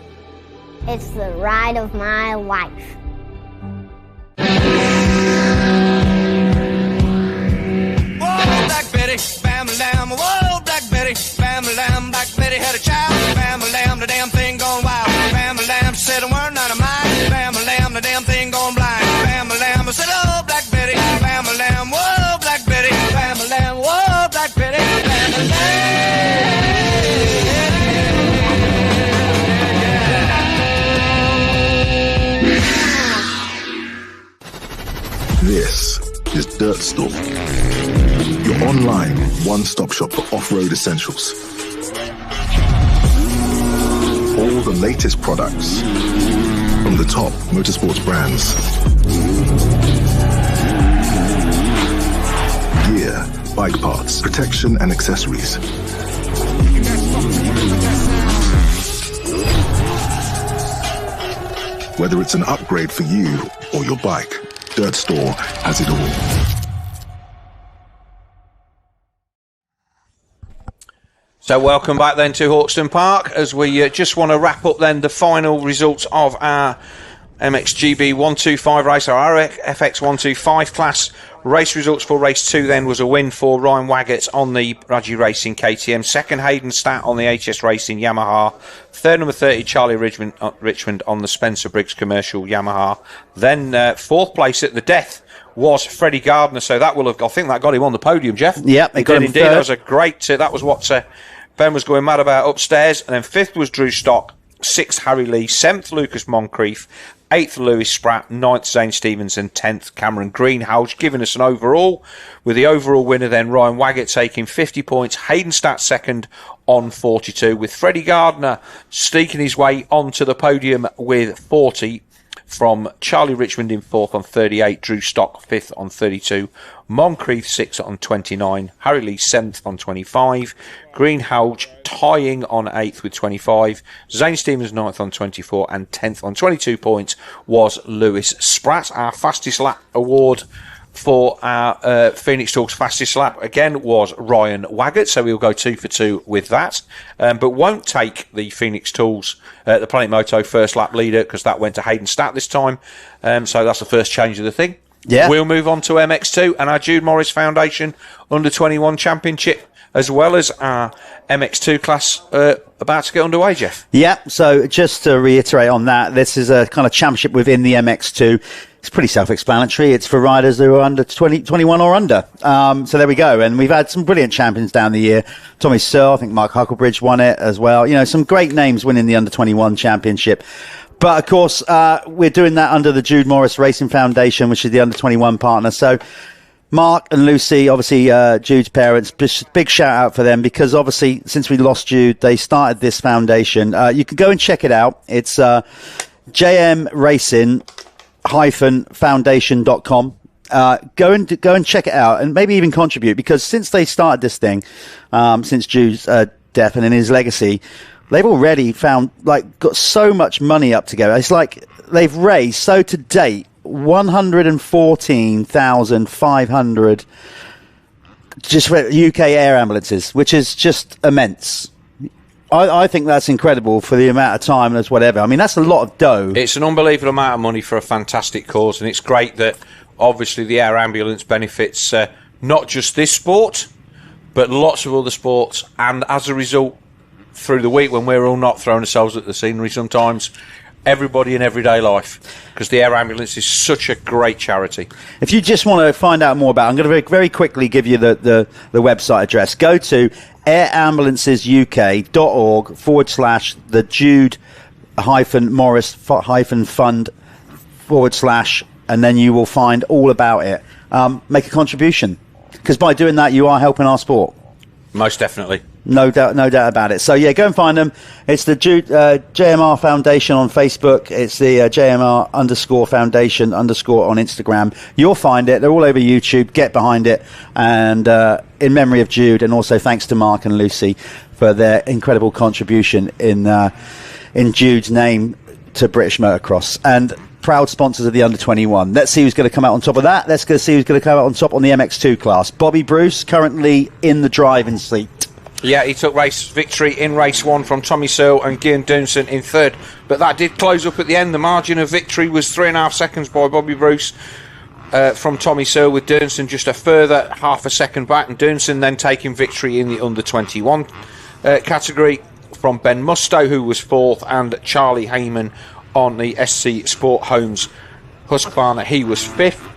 S9: It's the ride of my life.
S15: Black Betty, bam lamb, whoa, Black Betty, bam lamb, Black Betty had a child, bam lamb, the damn thing gone blind. Bam a lamb, I said, oh, Black Betty. Bam a lamb, whoa, Black Betty. Bam a lamb, whoa, Black Betty. Bam a lamb.
S1: This is Dirt Store, your online one-stop shop for off-road essentials. All the latest products from the top motorsports brands. Gear, bike parts, protection and accessories. Whether it's an upgrade for you or your bike, Dirt Store has it all.
S3: So welcome back then to Hawkstone Park as we just want to wrap up then the final results of our MXGB-125 race, our RFX125 class. Race results for race 2 then was a win for Ryan Waggett on the Raji Racing KTM. Second, Hayden Stat on the HS Racing Yamaha. Third, number 30, Charlie Richmond on the Spencer Briggs Commercial Yamaha. Then fourth place at the death was Freddie Gardner. So that will have, I think that got him on the podium, Jeff.
S2: Yep,
S3: it got him indeed. That was a great, that was what Ben was going mad about upstairs. And then fifth was Drew Stock. Sixth, Harry Lee. Seventh, Lucas Moncrief. 8th, Lewis Spratt. 9th, Zane Stevenson. 10th, Cameron Greenhalgh, giving us an overall. With the overall winner then, Ryan Waggett taking 50 points. Hayden Stat second on 42, with Freddie Gardner sneaking his way onto the podium with 40, from Charlie Richmond in 4th on 38, Drew Stock 5th on 32, Moncrief 6th on 29, Harry Lee 7th on 25, Greenhalgh tying on 8th with 25, Zane Stevens 9th on 24, and 10th on 22 points was Lewis Spratt. Our fastest lap award for our Phoenix Talks fastest lap again was Ryan Waggett, so we'll go 2 for 2 with that, but won't take the Phoenix Tools the Planet Moto first lap leader because that went to Hayden Stat this time, so that's the first change of the thing.
S2: Yeah,
S3: we'll move on to MX2 and our Jude Morris Foundation Under 21 Championship, as well as our MX2 class about to get underway, Jeff.
S2: Yeah, so just to reiterate on that, this is a kind of championship within the MX2. It's pretty self-explanatory. It's for riders who are under 21 or under. So there we go. And we've had some brilliant champions down the year. Tommy Searle, I think Mark Hucklebridge won it as well. You know, some great names winning the under 21 championship. But of course, we're doing that under the Jude Morris Racing Foundation, which is the under 21 partner. So Mark and Lucy, obviously Jude's parents, big shout out for them, because obviously since we lost Jude, they started this foundation. You can go and check it out. It's JM Racing foundation.com. Go and check it out and maybe even contribute, because since they started this thing, since Jude's death and in his legacy, they've already got so much money up together. It's like they've raised, so to date, 114,500 just for UK air ambulances, which is just immense. I think that's incredible for the amount of time and whatever. I mean, that's a lot of dough.
S3: It's an unbelievable amount of money for a fantastic cause, and it's great that obviously the air ambulance benefits not just this sport, but lots of other sports. And as a result, through the week when we're all not throwing ourselves at the scenery sometimes, everybody in everyday life, because the air ambulance is such a great charity. If
S2: you just want to find out more about it, I'm going to very quickly give you the website address. Go to airambulancesuk.org/the Jude-Morris-fund/ and then you will find all about it. Make a contribution, because by doing that you are helping our sport.
S3: Most definitely.
S2: No doubt about it. So yeah, go and find them. It's the JMR Foundation on Facebook. It's the JMR_Foundation_ on Instagram. You'll find it. They're all over YouTube. Get behind it. And in memory of Jude, and also thanks to Mark and Lucy for their incredible contribution in Jude's name to British Motocross. And proud sponsors of the under 21. Let's see who's going to come out on top of that. Let's go see who's going to come out on top on the MX2 class. Bobby Bruce currently in the driving seat.
S3: Yeah, he took race victory in race 1 from Tommy Searle and Gian Dunson in 3rd. But that did close up at the end. The margin of victory was 3.5 seconds by Bobby Bruce from Tommy Searle, with Dunson just a further half a second back. And Dunson then taking victory in the under 21 category from Ben Musto, who was 4th, and Charlie Heyman on the SC Sport Homes Husqvarna, he was 5th.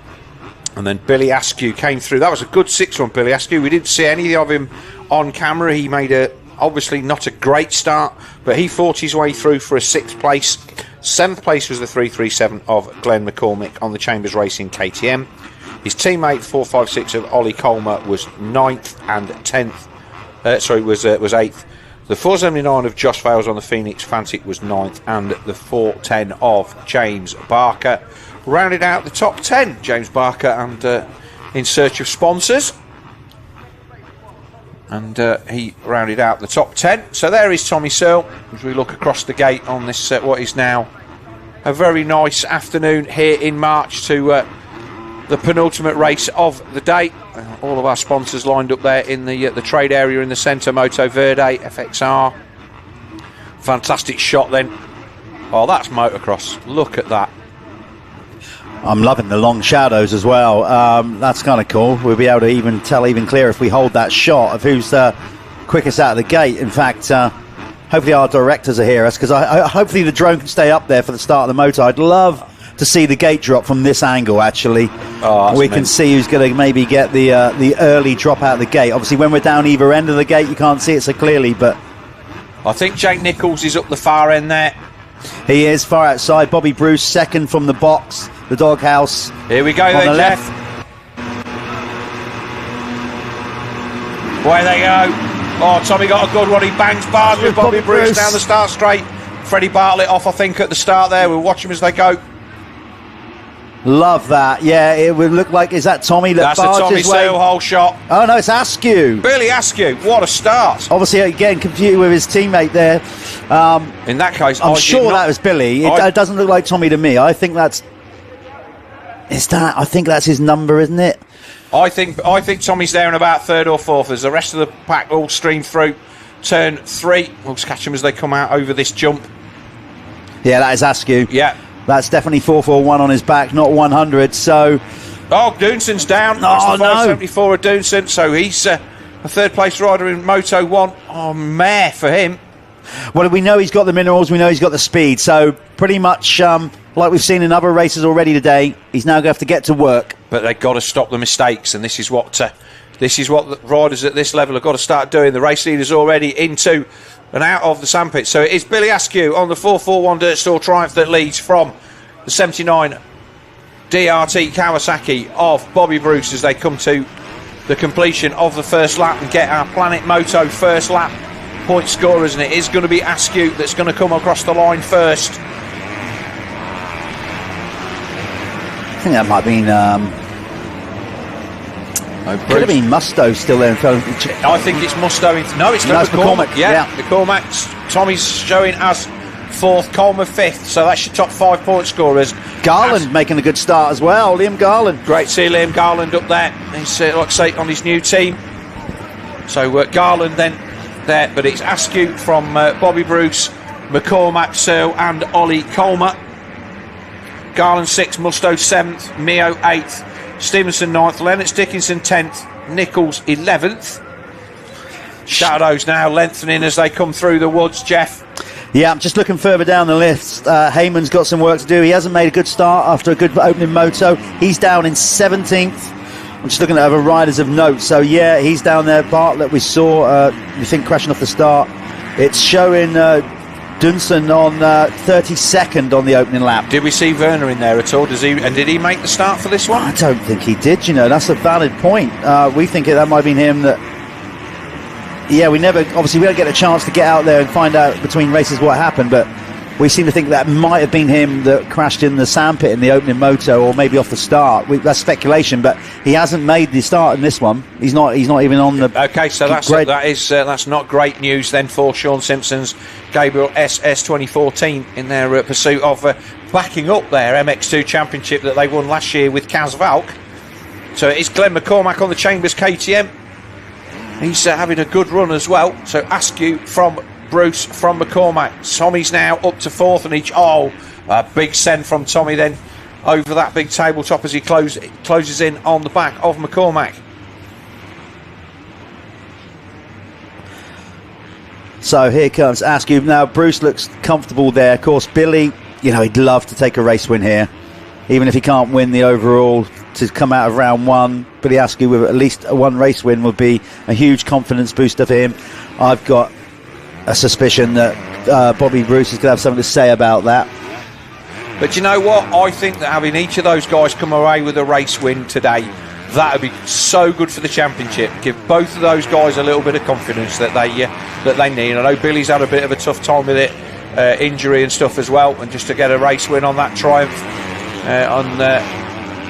S3: And then Billy Askew came through. That was a good 6th from Billy Askew. We didn't see any of him on camera. He made obviously not a great start, but he fought his way through for a 6th place. 7th place was the 337 of Glenn McCormick on the Chambers Racing KTM. His teammate 456 of Ollie Colmer was 9th and 10th. Was 8th. The 479 of Josh Vales on the Phoenix Fantic was 9th, and the 410 of James Barker rounded out the top 10. James Barker and in search of sponsors, and he rounded out the top 10. So there is Tommy Searle as we look across the gate on this what is now a very nice afternoon here in March to the penultimate race of the day. All of our sponsors lined up there in the trade area in the centre. Moto Verde, FXR. Fantastic shot then. Oh, that's motocross. Look at that.
S2: I'm loving the long shadows as well. That's kind of cool. We'll be able to even tell even clearer if we hold that shot of who's quickest out of the gate. In fact, hopefully our directors will hear us, because hopefully the drone can stay up there for the start of the motor. I'd love to see the gate drop from this angle, actually. We can see who's going to maybe get the early drop out of the gate. Obviously, when we're down either end of the gate, you can't see it so clearly, but
S3: I think Jake Nichols is up the far end there.
S2: He is far outside. Bobby Bruce second from the box, the doghouse.
S3: Here we go
S2: on
S3: then,
S2: the
S3: Jeff.
S2: left.
S3: Away they go. Oh, Tommy got a good one. He bangs bars with Bobby Bruce down the start straight. Freddie Bartlett off, I think, at the start there. We'll watch them as they go.
S2: Love that. Yeah, it would look like, is that Tommy that
S3: That's the Tommy Searle hole shot.
S2: Oh no, it's Askew.
S3: Billy Askew, what a start.
S2: Obviously getting confused with his teammate there.
S3: In that case,
S2: I'm sure that was Billy. It doesn't look like Tommy to me. I think that's his number, isn't it?
S3: I think Tommy's there in about 3rd or 4th as the rest of the pack all stream through turn 3. We'll catch them as they come out over this jump.
S2: Yeah, that is Askew.
S3: Yeah.
S2: That's definitely 441 on his back, not 100. So,
S3: Doonson's down. That's the 574 of Doonson. So he's a 3rd place rider in Moto 1. Oh, mare for him.
S2: Well, we know he's got the minerals. We know he's got the speed. So pretty much like we've seen in other races already today, he's now going to have to get to work.
S3: But they've got to stop the mistakes, and this is what the riders at this level have got to start doing. The race leaders already into and out of the sandpit. So it is Billy Askew on the 441 Dirt Store Triumph that leads from the 79 DRT Kawasaki of Bobby Bruce as they come to the completion of the first lap and get our Planet Moto first lap point scorers. And it is going to be Askew that's going to come across the line first.
S2: I think that might have been... could have been Musto still there in front of...
S3: I think it's Musto. No, it's not McCormick. Yeah, McCormick. Tommy's showing as 4th, Coleman 5th. So that's your top 5 point scorers.
S2: Garland making a good start as well. Liam Garland.
S3: Great to see Liam Garland up there. He's, like I say, on his new team. So Garland then there. But it's Askew from Bobby Bruce, McCormack, Searle and Ollie Colmer. Garland 6th, Musto 7th, Mio 8th. Stevenson 9th, Lennox Dickinson 10th, Nichols 11th. Shadows now lengthening as they come through the woods, Jeff.
S2: Yeah, I'm just looking further down the list. Heyman's got some work to do. He hasn't made a good start after a good opening moto. He's down in 17th. I'm just looking at other riders of note. So, yeah, he's down there. Bartlett, we saw, we think, crashing off the start. It's showing Dunson on 32nd on the opening lap.
S3: Did we see Werner in there at all? Did he make the start for this one?
S2: I don't think he did. That's a valid point. We think that might have been him. We don't get a chance to get out there and find out between races what happened, but we seem to think that might have been him that crashed in the sandpit in the opening moto, or maybe off the start. That's speculation, but he hasn't made the start in this one. He's not even on the...
S3: Okay, so that's not great news then for Sean Simpson's Gabriel SS 2014 in their pursuit of backing up their MX2 Championship that they won last year with Kaz Valk. So it's Glenn McCormack on the Chambers KTM. He's having a good run as well. So Askew from Bruce from McCormack. Tommy's now up to 4th and each. Oh, a big send from Tommy then over that big tabletop as he closes in on the back of McCormack.
S2: So here comes Askew. Now Bruce looks comfortable there. Of course, Billy, he'd love to take a race win here. even if he can't win the overall, to come out of round one, Billy Askew with at least a one race win would be a huge confidence booster for him. I've got a suspicion that Bobby Bruce is going to have something to say about that.
S3: But you know what? I think that having each of those guys come away with a race win today, that would be so good for the championship. Give both of those guys a little bit of confidence that they need. I know Billy's had a bit of a tough time with it, injury and stuff as well, and just to get a race win on that Triumph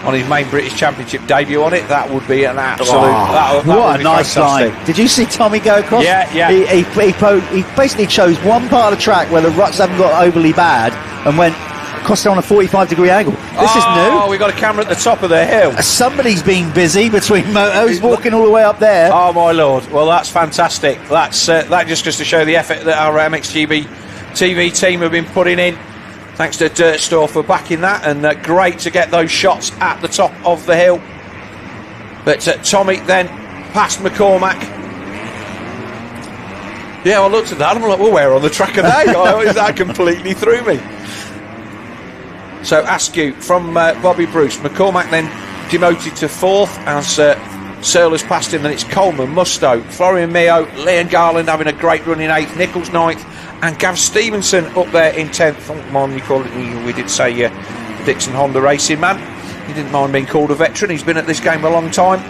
S3: on his main British Championship debut on it, that would be an absolute. That
S2: what a nice line! Did you see Tommy go across?
S3: Yeah.
S2: He basically chose one part of the track where the ruts haven't got overly bad and went across on a 45-degree angle. This is new.
S3: Oh, we got a camera at the top of the hill.
S2: Somebody's been busy between motos, walking all the way up there.
S3: Oh my lord! Well, that's fantastic. That just goes to show the effort that our MXGB-TV team have been putting in. Thanks to Dirt Store for backing that, and great to get those shots at the top of the hill. But Tommy then past McCormack. Yeah, I looked at that and I'm like, well, we're on the track of that. That completely threw me. So Askew from Bobby Bruce. McCormack then demoted to 4th as Searle has passed him. Then it's Coleman, Musto, Florian Mio, Leon Garland having a great run in 8th, Nichols 9th, and Gav Stevenson up there in 10th. Oh, man, we did say the Dixon Honda racing man. He didn't mind being called a veteran. He's been at this game a long time.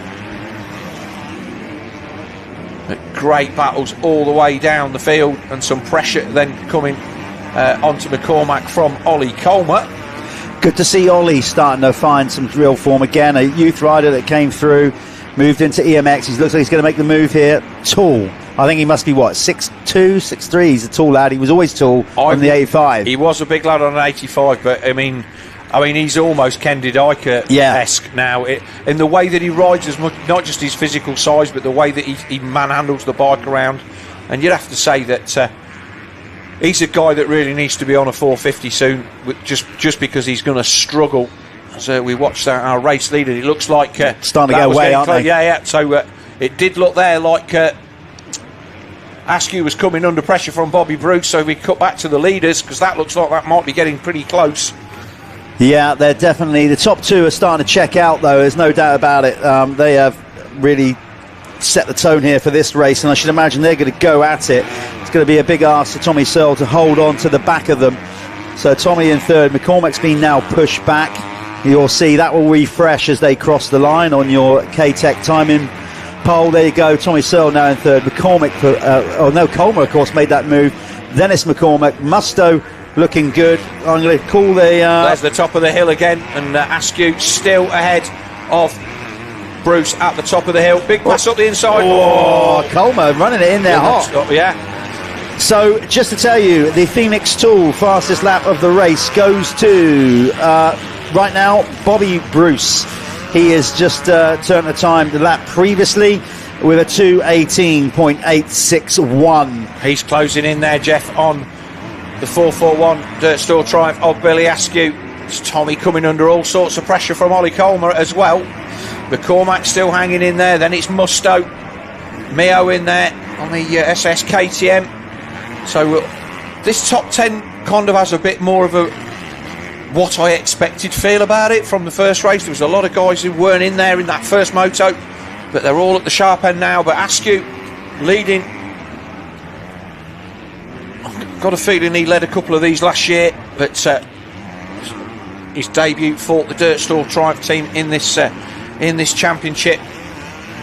S3: But great battles all the way down the field, and some pressure then coming onto McCormack from Ollie Colmer.
S2: Good to see Ollie starting to find some real form again. A youth rider that came through, moved into EMX. He looks like he's going to make the move here. Tall. I think he must be, 6'2", 6'3". He's a tall lad. He was always tall on the 85.
S3: He was a big lad on an 85, but I mean, he's almost Kendi Dyker-esque now. In the way that he rides, as much, not just his physical size, but the way that he manhandles the bike around. And you'd have to say that he's a guy that really needs to be on a 450 soon, just because he's going to struggle. So we watched our race leader. It looks like
S2: starting to go away, aren't they?
S3: Yeah. So it did look there like Askew was coming under pressure from Bobby Bruce. So we cut back to the leaders, because that looks like that might be getting pretty close.
S2: Yeah, they're definitely the top two are starting to check out, though. There's no doubt about it. They have really set the tone here for this race, and I should imagine they're going to go at it. It's going to be a big ask to Tommy Searle to hold on to the back of them. So Tommy in 3rd. McCormack's been now pushed back. You'll see that will refresh as they cross the line on your K-Tech timing poll. There you go. Tommy Searle now in 3rd. McCormack, Colmer, of course, made that move. Then it's McCormack. Musto looking good. I'm going to call
S3: there's the top of the hill again, and Askew still ahead of Bruce at the top of the hill. Big pass up the inside.
S2: Oh, Colmer running it in there hot.
S3: Yeah.
S2: So, just to tell you, the Phoenix Tool fastest lap of the race goes to, right now, Bobby Bruce. He has just turned the time the lap previously with a 2:18.861.
S3: He's closing in there, Jeff, on the 441 Dirt Store Triumph of Billy Askew. It's Tommy coming under all sorts of pressure from Ollie Colmer as well. McCormack still hanging in there. Then it's Musto, Mio in there on the SS KTM. So this top 10 kind of has a bit more of a what I expected feel about it from the first race. There was a lot of guys who weren't in there in that first moto, but they're all at the sharp end now. But Askew leading. I've got a feeling he led a couple of these last year, but his debut for the Dirt Store Triumph team in this championship.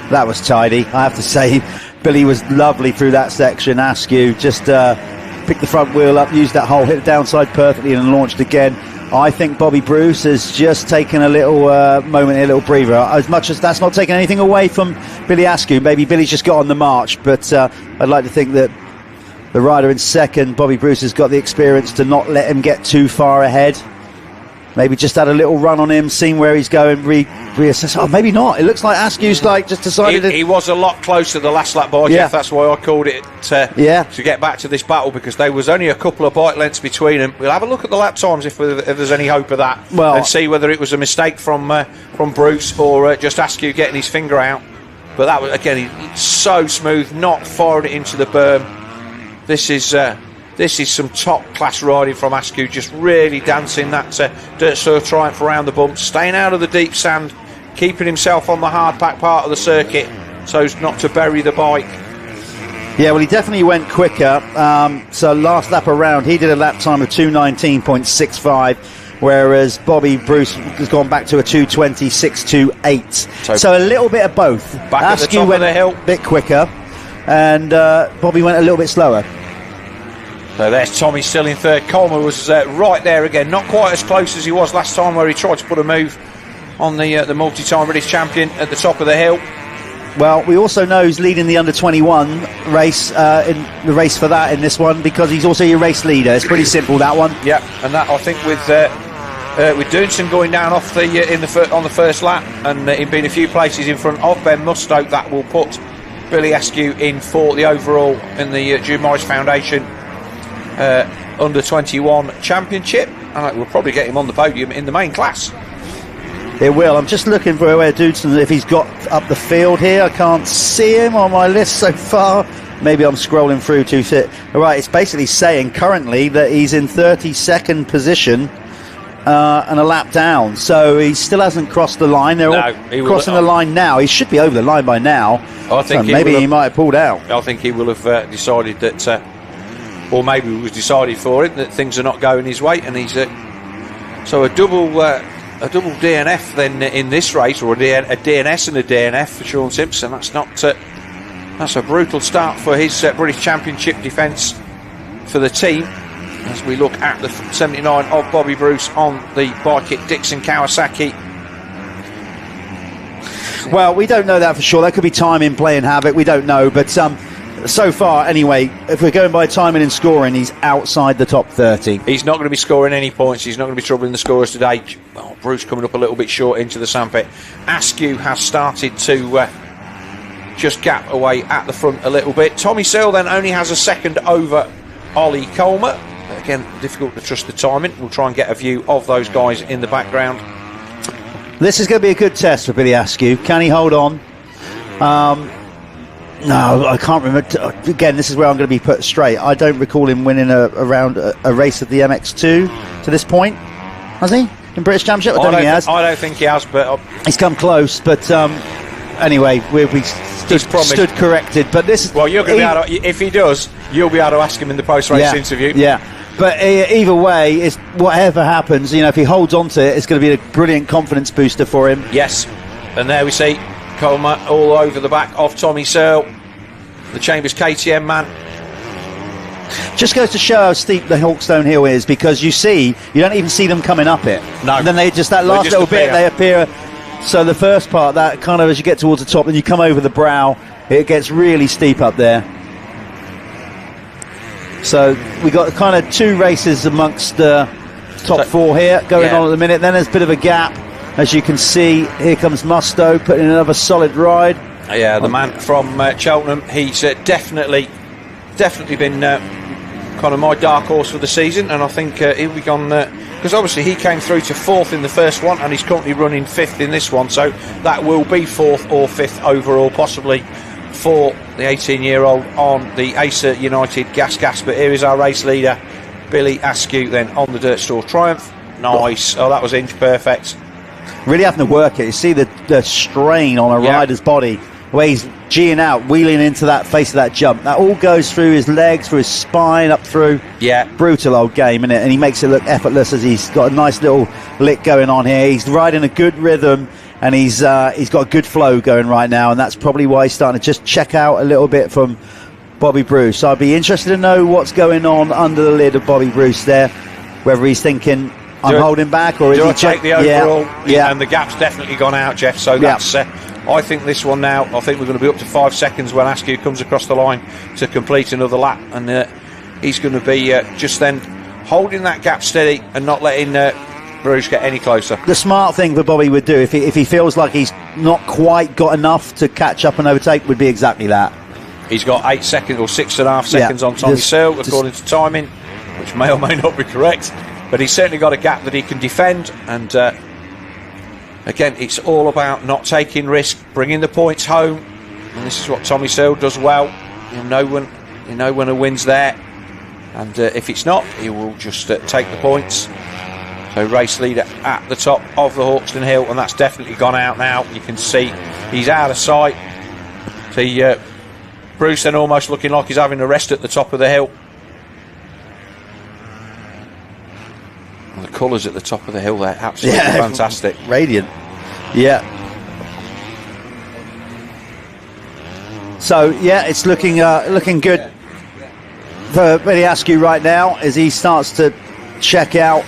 S2: That was tidy, I have to say. Billy was lovely through that section. Askew just picked the front wheel up, used that hole, hit the downside perfectly and launched again. I think Bobby Bruce has just taken a little moment, a little breather. As much as that's not taking anything away from Billy Askew, maybe Billy's just got on the march, but I'd like to think that the rider in 2nd, Bobby Bruce, has got the experience to not let him get too far ahead. Maybe just had a little run on him, seen where he's going, reassess. Oh, maybe not. It looks like Askew's just decided.
S3: He was a lot closer the last lap by Jeff. That's why I called it to get back to this battle, because there was only a couple of bike lengths between them. We'll have a look at the lap times if there's any hope of that, and see whether it was a mistake from Bruce or just Askew getting his finger out. But that was, again, so smooth, not firing it into the berm. This is This is some top-class riding from ACU, just really dancing that Dirt Store Triumph around the bumps, staying out of the deep sand, keeping himself on the hard-pack part of the circuit so as not to bury the bike.
S2: Yeah, well, he definitely went quicker. So last lap around, he did a lap time of 2:19.65, whereas Bobby Bruce has gone back to a 2:26.28. So a little bit of both.
S3: Back at the top
S2: went
S3: of the hill.
S2: a bit quicker, and Bobby went a little bit slower.
S3: So there's Tommy still in third. Coleman was right there again, not quite as close as he was last time, where he tried to put a move on the multi-time British champion at the top of the hill.
S2: Well, we also know he's leading the under-21 race in the race for that in this one, because he's also your race leader. It's pretty simple, that one.
S3: Yeah, and that, I think, with Doonson going down off on the first lap, and him being a few places in front of Ben Mustoe, that will put Billy Askew in for the overall in the June Morris Foundation under-21 championship, and we'll probably get him on the podium in the main class.
S2: It will. I'm just looking for where Doodson, if he's got up the field here. I can't see him on my list so far. Maybe I'm scrolling through too thick. All right, it's basically saying currently that he's in 32nd position and a lap down. So he still hasn't crossed the line. They're all crossing the line now. He should be over the line by now.
S3: I think
S2: so maybe he might have pulled out.
S3: I think he will have decided that, or maybe it was decided for him that things are not going his way, and he's so a double DNF then in this race, or a DNS and a DNF for Sean Simpson. That's not. That's a brutal start for his British Championship defence for the team. As we look at the 79 of Bobby Bruce on the bike at Dixon Kawasaki.
S2: Well, we don't know that for sure. That could be timing playing havoc. We don't know, but so far, anyway, if we're going by timing and scoring, he's outside the top 30.
S3: He's not going to be scoring any points. He's not going to be troubling the scorers today. Oh, Bruce coming up a little bit short into the sandpit. Askew has started to just gap away at the front a little bit. Tommy Searle then only has a second over Ollie Colmer. Again, difficult to trust the timing. We'll try and get a view of those guys in the background.
S2: This is going to be a good test for Billy Askew. Can he hold on? No, I can't remember. Again, this is where I'm going to be put straight. I don't recall him winning a race at the MX2 to this point. Has he? In British Championship? I don't think he has.
S3: I don't think he has, but
S2: he's come close. But anyway, we stood corrected. But this is...
S3: Well, you're going to be able to, if he does, you'll be able to ask him in the post-race interview.
S2: Yeah. But either way, it's whatever happens, if he holds on to it, it's going to be a brilliant confidence booster for him.
S3: Yes. And there we see Coleman all over the back of Tommy Searle, the Chambers KTM man.
S2: Just goes to show how steep the Hawkstone hill is, because you don't even see them coming up it.
S3: No.
S2: And then that last little bit, they appear. So the first part, that kind of as you get towards the top, and you come over the brow, it gets really steep up there. So we got kind of two races amongst the top four here going on at the minute. Then there's a bit of a gap. As you can see, here comes Mustoe putting in another solid ride.
S3: Yeah, the man from Cheltenham. He's definitely been kind of my dark horse for the season, and I think he'll be gone because obviously he came through to fourth in the first one, and he's currently running fifth in this one. So that will be fourth or fifth overall, possibly, for the 18-year-old on the Acer United Gas. But here is our race leader, Billy Askew, then on the Dirt Store Triumph. Nice. Oh, that was inch perfect.
S2: Really having to work it. You see the strain on a rider's body, where he's G'ing out, wheeling into that face of that jump. That all goes through his legs, through his spine, up through.
S3: Yeah.
S2: Brutal old game, isn't it? And he makes it look effortless as he's got a nice little lick going on here. He's riding a good rhythm, and he's got a good flow going right now, and that's probably why he's starting to just check out a little bit from Bobby Bruce. So I'd be interested to know what's going on under the lid of Bobby Bruce there, whether he's thinking, I'm holding back, or is he
S3: take the overall? Yeah, and the gap's definitely gone out, Jeff. So that's. I think this one now. I think we're going to be up to 5 seconds when Askew comes across the line to complete another lap, and he's going to be just then holding that gap steady and not letting Bruce get any closer.
S2: The smart thing that Bobby would do if he feels like he's not quite got enough to catch up and overtake would be exactly that.
S3: He's got 8 seconds or 6.5 seconds on Tommy Searle, according to timing, which may or may not be correct. But he's certainly got a gap that he can defend, and again, it's all about not taking risk, bringing the points home, and this is what Tommy Searle does well. You know when a win's there, and if it's not, he will just take the points. So race leader at the top of the Hawkstone Hill, and that's definitely gone out now. You can see he's out of sight. See Bruce then almost looking like he's having a rest at the top of the hill. And the colours at the top of the hill, they're absolutely fantastic.
S2: Radiant. Yeah. So yeah, it's looking good for Billy Askew right now as he starts to check out.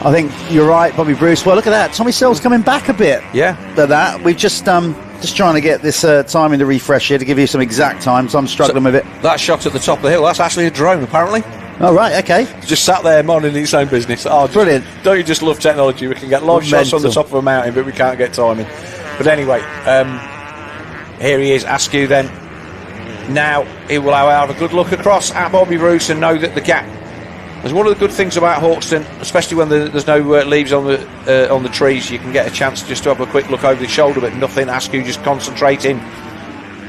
S2: I think you're right, Bobby Bruce. Well, look at that. Tommy Searle's coming back a bit.
S3: Yeah.
S2: To that. We've just trying to get this timing to refresh here to give you some exact times. I'm struggling with it.
S3: That shot at the top of the hill, that's actually a drone, apparently.
S2: Oh, right, okay.
S3: Just sat there minding its own business. Oh,
S2: brilliant.
S3: Don't you just love technology? We can get live shots on the top of a mountain, but we can't get timing. But anyway, here he is, Askew then. Now he will have a good look across at Bobby Bruce and know that the gap. There's one of the good things about Hawkstone, especially when there's no leaves on the trees, you can get a chance just to have a quick look over the shoulder, but nothing. Askew just concentrating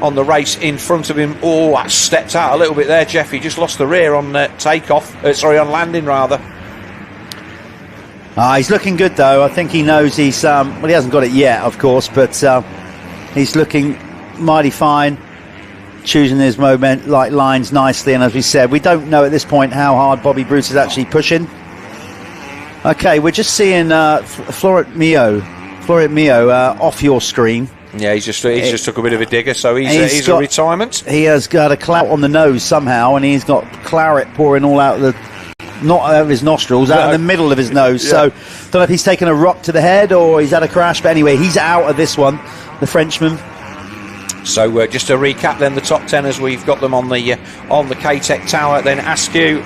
S3: on the race in front of him. Oh, that stepped out a little bit there, Jeff. He just lost the rear on on landing rather.
S2: He's looking good though. I think he knows he's he hasn't got it yet, of course, but he's looking mighty fine, choosing his lines nicely. And as we said, we don't know at this point how hard Bobby Bruce is actually pushing. Okay, we're just seeing Florent Mio off your screen.
S3: Yeah, he's just took a bit of a digger, so he's a retirement.
S2: He has got a clout on the nose somehow, and he's got claret pouring all out not out of his nostrils, out in the middle of his nose. Yeah. So, don't know if he's taken a rock to the head or he's had a crash, but anyway, he's out of this one, the Frenchman.
S3: So just to recap then, the top 10 as we've got them on the K-Tech Tower, then Askew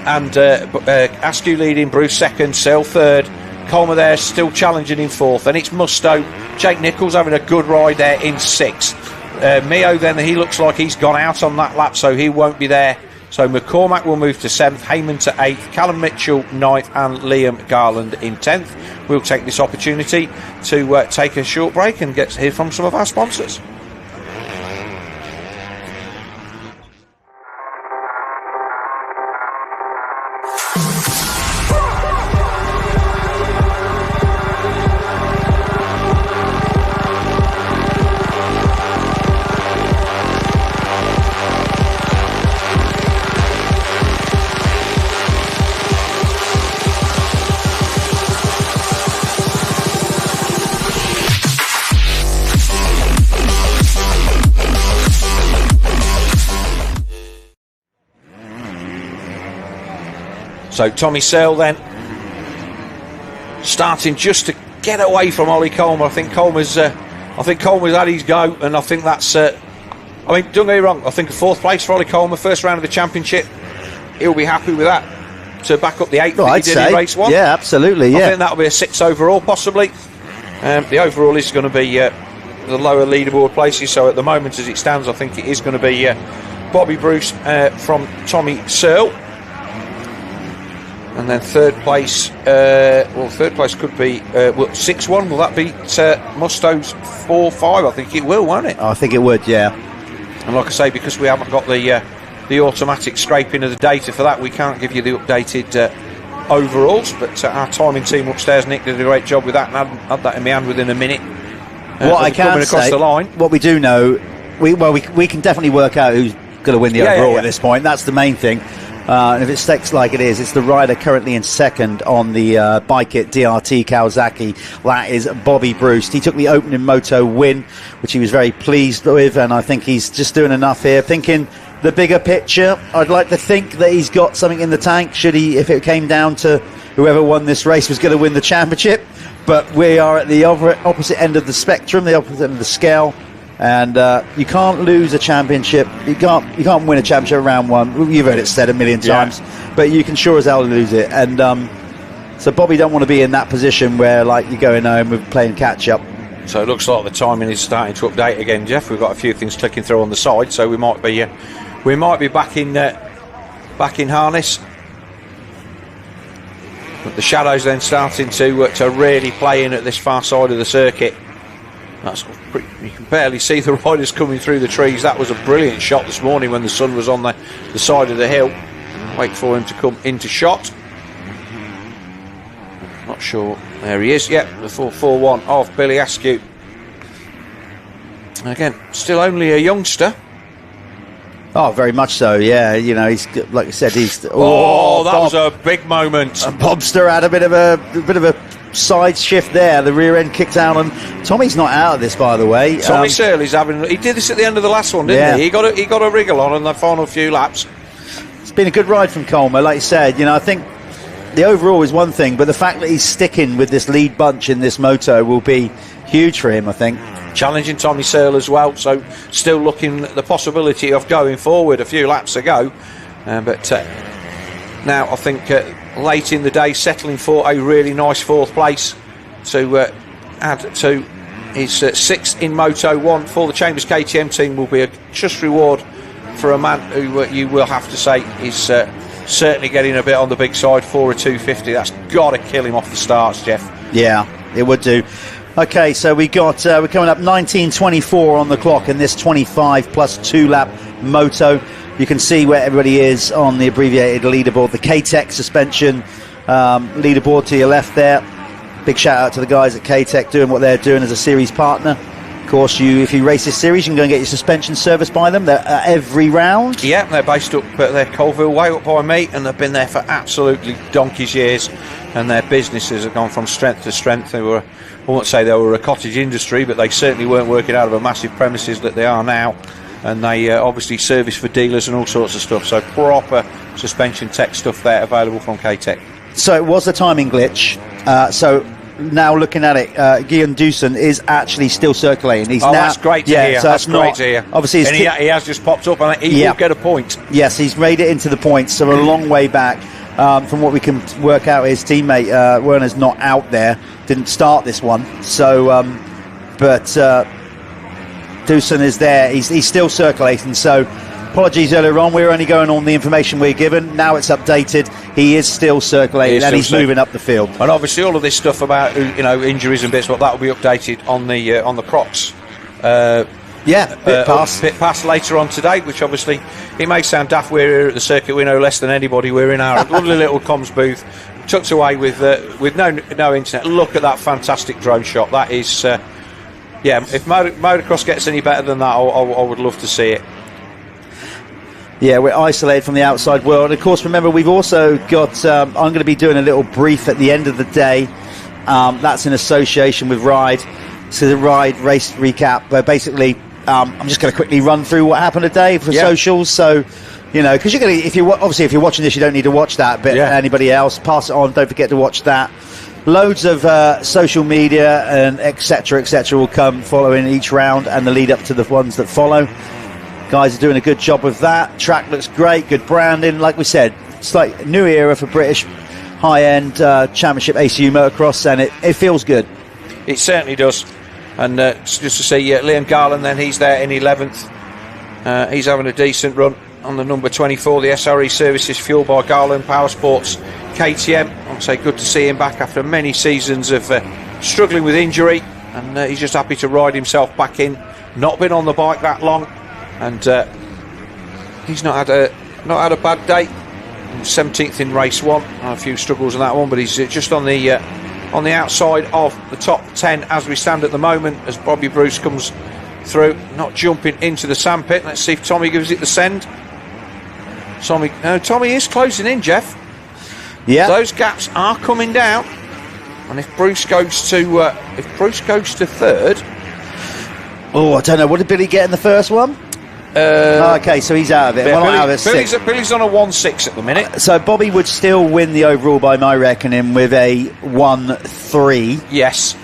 S3: and Askew leading, Bruce second, Searle third, Coleman there still challenging in fourth, and it's Musto. Jake Nichols having a good ride there in sixth. Mio then, he looks like he's gone out on that lap, so he won't be there. So McCormack will move to 7th, Heyman to 8th, Callum Mitchell 9th, and Liam Garland in 10th. We'll take this opportunity to take a short break and get to hear from some of our sponsors. So Tommy Searle then starting just to get away from Ollie Coleman. I think Coleman's had his go, and I think that's don't get me wrong, I think a 4th place for Ollie Coleman, first round of the championship, he'll be happy with that to back up the 8th that he did in race 1.
S2: Yeah, absolutely. Yeah,
S3: I think that'll be a 6 overall possibly. The overall is going to be the lower leaderboard places, so at the moment as it stands I think it is going to be Bobby Bruce from Tommy Searle. And then third place could be 6-1. Will that beat Musto's 4-5? I think it will, won't it?
S2: I think it would, yeah.
S3: And like I say, because we haven't got the automatic scraping of the data for that, we can't give you the updated overalls. But our timing team upstairs, Nick, did a great job with that, and had that in my hand within a minute.
S2: What I can say, the line. What we do know, we can definitely work out who's going to win the overall at this point. That's the main thing. And if it sticks like it is, it's the rider currently in second on the Bike It DRT Kawasaki. That is Bobby Bruce. He took the opening moto win, which he was very pleased with, and I think he's just doing enough here. Thinking the bigger picture, I'd like to think that he's got something in the tank, if it came down to whoever won this race was going to win the championship. But we are at the opposite end of the spectrum, the opposite end of the scale. And you can't lose a championship. You can't win a championship round 1. You've heard it said a million times, but you can sure as hell lose it. And so Bobby don't want to be in that position where you're going home with playing catch up.
S3: So it looks like the timing is starting to update again, Jeff. We've got a few things clicking through on the side, so we might be back in harness. But the shadows then starting to really play in at this far side of the circuit. That's pretty, you can barely see the riders coming through the trees. That was a brilliant shot this morning when the sun was on the side of the hill. Wait for him to come into shot. Not sure. There he is. Yep, the 441 of Billy Askew. Again, still only a youngster.
S2: Oh, very much so. Yeah, you know, he's like I said, he's.
S3: That was a big moment.
S2: Bobster had a bit of a side shift there. The rear end kicked out, and Tommy's not out of this, by the way.
S3: Tommy Searley's having. He did this at the end of the last one, didn't he? He got a wriggle on in the final few laps.
S2: It's been a good ride from Colmer, like you said. You know, I think the overall is one thing, but the fact that he's sticking with this lead bunch in this moto will be huge for him, I think.
S3: Challenging Tommy Searle as well, so still looking at the possibility of going forward a few laps ago. But now I think late in the day, settling for a really nice 4th place to add to his 6th in Moto 1 for the Chambers KTM team will be a just reward for a man who you will have to say is certainly getting a bit on the big side for a 250. That's got to kill him off the starts, Jeff.
S2: Yeah, it would do. Okay, so we're coming up 19:24 on the clock in this 25 plus 2 lap moto. You can see where everybody is on the abbreviated leaderboard, the K-Tech suspension leaderboard to your left there. Big shout out to the guys at K-Tech doing what they're doing as a series partner. Of course, if you race this series, you can go and get your suspension serviced by them. They're every round.
S3: Yeah, they're based up at their Colville way up by me, and they've been there for absolutely donkey's years, and their businesses have gone from strength to strength. They were, I won't say they were a cottage industry, but they certainly weren't working out of a massive premises that they are now, and they obviously service for dealers and all sorts of stuff. So proper suspension tech stuff there available from K-Tech.
S2: So it was a timing glitch. So now looking at it, Guillaume Dusson is actually still circulating. He's now,
S3: that's great to hear.
S2: So
S3: that's great to hear.
S2: Obviously,
S3: and he has just popped up, and he will get a point.
S2: Yes, he's made it into the points. So a long way back. From what we can work out, his teammate Werner's not out there. Didn't start this one. So, but Dusson is there. He's still circulating. So, apologies earlier on. We were only going on the information we're given. Now it's updated. He is still circulating, and he's moving up the field.
S3: And obviously, all of this stuff about injuries and bits, but that will be updated on the Crocs.
S2: Pit
S3: pass later on today, which obviously it may sound daft. We're here at the circuit. We know less than anybody. We're in our lovely little comms booth, tucked away with no internet. Look at that fantastic drone shot. That is, if motocross gets any better than that, I would love to see it.
S2: Yeah, we're isolated from the outside world. And of course, remember, we've also got, I'm going to be doing a little brief at the end of the day. That's in association with Ride. So the Ride race recap, where basically, I'm just going to quickly run through what happened today for socials. So, because you're going to, if you're watching this, you don't need to watch that. But anybody else, pass it on. Don't forget to watch that. Loads of social media and etc. will come following each round and the lead up to the ones that follow. Guys are doing a good job with that. Track looks great, good branding. Like we said, it's like a new era for British high-end championship ACU motocross, and it feels good.
S3: It certainly does. And just to see Liam Garland, then he's there in 11th. He's having a decent run on the number 24, the SRE Services fueled by Garland Power Sports KTM. I'd say good to see him back after many seasons of struggling with injury, and he's just happy to ride himself back in. Not been on the bike that long, and he's not had a bad day. 17th in race 1. A few struggles on that one, but he's just on the outside of the top 10 as we stand at the moment, as Bobby Bruce comes through, not jumping into the sandpit. Let's see if Tommy gives it the send. Tommy is closing in, Jeff.
S2: Yeah,
S3: those gaps are coming down, and if Bruce goes to third,
S2: I don't know. What did Billy get in the first one? Okay, so he's out of it.
S3: Billy's on a 1.6 at the minute.
S2: So Bobby would still win the overall by my reckoning with a 1.3.
S3: Yes.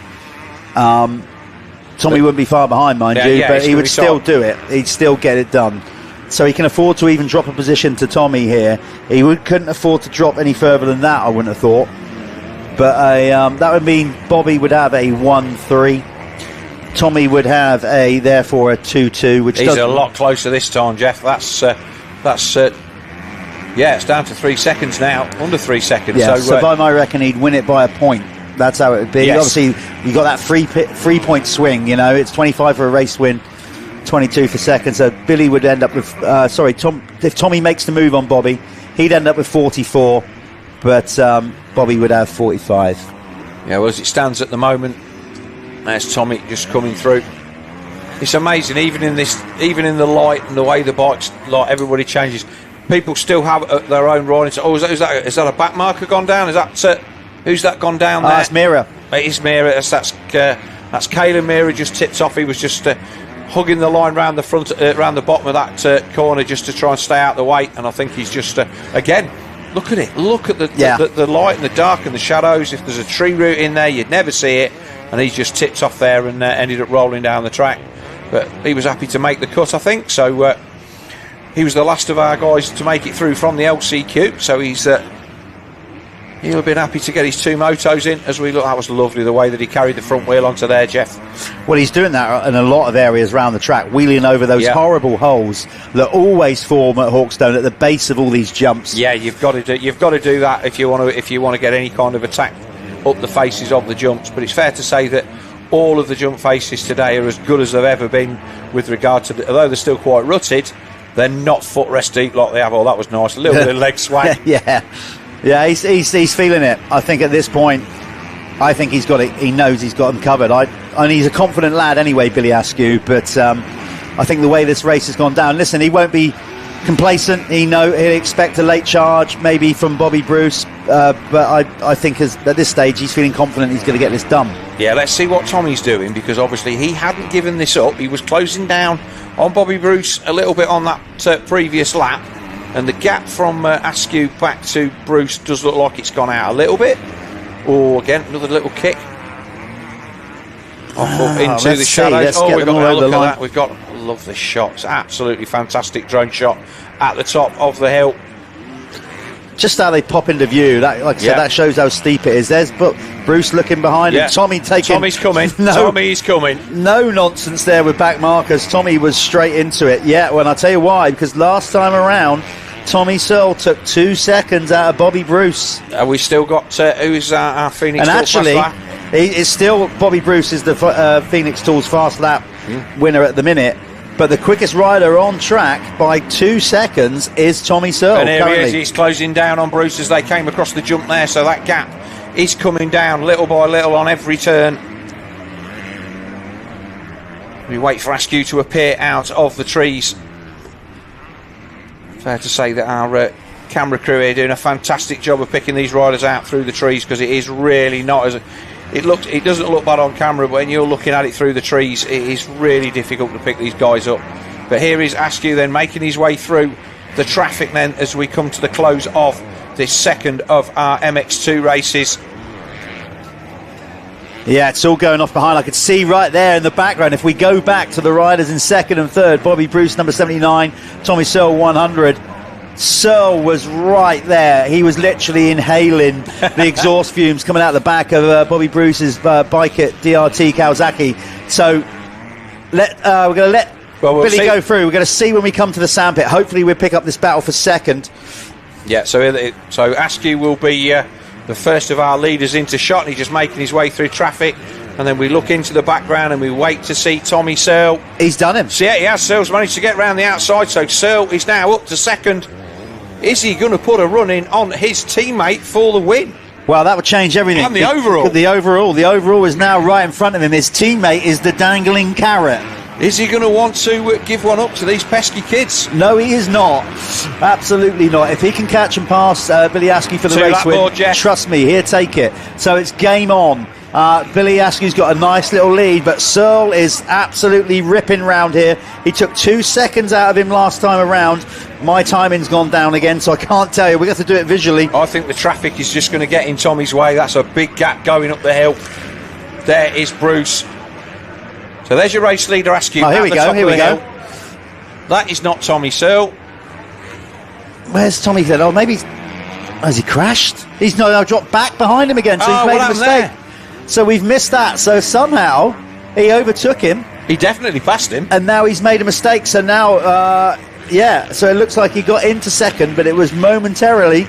S2: Tommy wouldn't be far behind, mind you, but he would still do it. He'd still get it done. So he can afford to even drop a position to Tommy here. He couldn't afford to drop any further than that, I wouldn't have thought. But that would mean Bobby would have a 1.3. Tommy would have therefore a 2.2, which
S3: he's a lot closer this time, Jeff. That's it's down to 3 seconds now, under 3 seconds.
S2: Yeah, so by my reckon, he'd win it by a point. That's how it would be.
S3: Yes.
S2: Obviously, you got that 3-point swing. It's 25 for a race win, 22 for second. So Billy would end up with if Tommy makes the move on Bobby, he'd end up with 44, but Bobby would have 45.
S3: Yeah, well, as it stands at the moment, there's Tommy just coming through. It's amazing, even in the light and the way the bikes, like everybody changes. People still have their own riding. Oh, is that a back marker gone down? Is that who's that gone down there?
S2: That's Mira.
S3: It is Mira. That's Caelan Mira just tipped off. He was just hugging the line round the front, round the bottom of that corner just to try and stay out the way. And I think he's just again. Look at it. Look at the light and the dark and the shadows. If there's a tree root in there, you'd never see it. And he's just tipped off there and ended up rolling down the track. But he was happy to make the cut, I think. So he was the last of our guys to make it through from the LCQ. So he'll have been happy to get his 2 motos in as we look. That was lovely, the way that he carried the front wheel onto there, Jeff.
S2: Well, he's doing that in a lot of areas around the track, wheeling over those horrible holes that always form at Hawkstone at the base of all these jumps.
S3: Yeah, you've got to do that if you want to get any kind of attack up the faces of the jumps. But it's fair to say that all of the jump faces today are as good as they've ever been with regard to, although they're still quite rutted, they're not footrest deep like they have. Oh, that was nice. A little bit of leg swag.
S2: Yeah, he's feeling it. I think at this point, I think he's got it. He knows he's got them covered. And he's a confident lad anyway, Billy Askew. But I think the way this race has gone down, listen, he won't be complacent. He'll expect a late charge, maybe from Bobby Bruce. But I think at this stage, he's feeling confident he's going to get this done.
S3: Yeah, let's see what Tommy's doing, because obviously he hadn't given this up. He was closing down on Bobby Bruce a little bit on that previous lap. And the gap from Askew back to Bruce does look like it's gone out a little bit. Oh, again, another little kick. Off up into the shadows. Oh, we've got a look at that. We've got, love this shot. It's absolutely fantastic drone shot at the top of the hill.
S2: Just how they pop into view, that, like I said, that shows how steep it is. There's Bruce looking behind him. Tommy's
S3: coming. Tommy's coming.
S2: No nonsense there with back markers. Tommy was straight into it. Yeah, well, I'll tell you why. Because last time around, Tommy Searle took 2 seconds out of Bobby Bruce.
S3: We still got who's our Phoenix
S2: and
S3: Tool
S2: actually,
S3: fast lap?
S2: It's still Bobby Bruce is the Phoenix Tools fast lap winner at the minute. But the quickest rider on track by 2 seconds is Tommy Searle.
S3: And here
S2: currently.
S3: he is. He's closing down on Bruce as they came across the jump there. So that gap is coming down little by little on every turn. We wait for Askew to appear out of the trees. Fair to say that our camera crew here doing a fantastic job of picking these riders out through the trees, because it is really not as it doesn't look bad on camera, but when you're looking at it through the trees, it is really difficult to pick these guys up. But here is Askew then making his way through the traffic then as we come to the close of this second of our MX2 races.
S2: Yeah, it's all going off behind. I could see right there in the background. If we go back to the riders in second and third, Bobby Bruce, number 79, Tommy Searle, 100. Searle was right there. He was literally inhaling the exhaust fumes coming out the back of Bobby Bruce's bike at DRT Kawasaki. So we're going to let Billy go through. We're going to see when we come to the sandpit. Hopefully we'll pick up this battle for second.
S3: Yeah, so Askew will be the first of our leaders into shot, and he's just making his way through traffic. And then we look into the background and we wait to see Tommy Searle.
S2: He's done him.
S3: So yeah, he has. Searle's managed to get round the outside, so Searle is now up to second. Is he going to put a run in on his teammate for the win?
S2: Well, that would change everything.
S3: And the overall.
S2: The overall is now right in front of him. His teammate is the dangling carrot.
S3: Is he going to want to give one up to these pesky kids?
S2: No, he is not. Absolutely not. If he can catch and pass Billy Askew for the race win, trust me, he'll take it. So it's game on. Billy Askew's got a nice little lead, but Searle is absolutely ripping round here. He took 2 seconds out of him last time around. My timing's gone down again, so I can't tell you. We have to do it visually.
S3: I think the traffic is just going to get in Tommy's way. That's a big gap going up the hill. There is Bruce. So there's your race leader, Askew.
S2: Oh, here we go.
S3: That is not Tommy Searle.
S2: Where's Tommy then? Oh, maybe has he crashed? He's now dropped back behind him again, so he's made a mistake. So we've missed that. So somehow he overtook him.
S3: He definitely passed him.
S2: And now he's made a mistake. So now, so it looks like he got into second, but it was momentarily.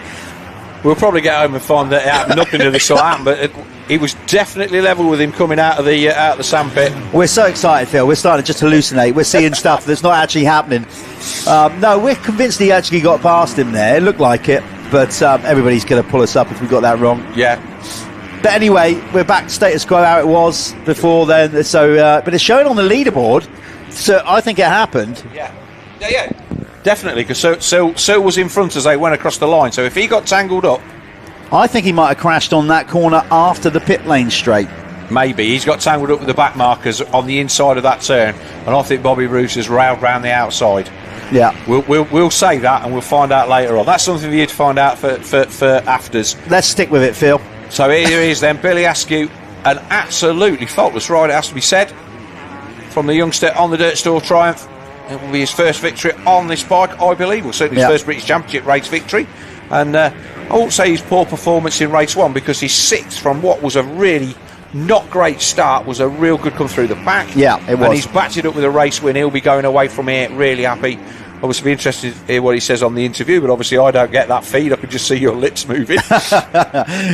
S3: We'll probably get home and find that nothing of this sort happened, but he was definitely level with him coming out of the sandpit.
S2: We're so excited, Phil. We're starting to just hallucinate. We're seeing stuff that's not actually happening. No, we're convinced he actually got past him there. It looked like it, but everybody's going to pull us up if we got that wrong.
S3: Yeah.
S2: But anyway, we're back to status quo how it was before then. So, but it's showing on the leaderboard. So I think it happened.
S3: Yeah, definitely. Because Searle was in front as they went across the line. So if he got tangled up,
S2: I think he might have crashed on that corner after the pit lane straight.
S3: Maybe he's got tangled up with the back markers on the inside of that turn, and I think Bobby Bruce has railed round the outside.
S2: Yeah,
S3: we'll say that, and we'll find out later on. That's something for you to find out for afters.
S2: Let's stick with it, Phil.
S3: So here he is then, Billy Askew, an absolutely faultless ride, it has to be said, from the youngster on the Dirt Store Triumph. It will be his first victory on this bike, I believe, or certainly his first British Championship race victory. And I won't say his poor performance in race 1, because his 6th from what was a really not great start was a real good come through the pack.
S2: Yeah, it was.
S3: And he's backed it up with a race win. He'll be going away from here really happy. Obviously be interested to hear what he says on the interview, but obviously I don't get that feed. I can just see your lips moving.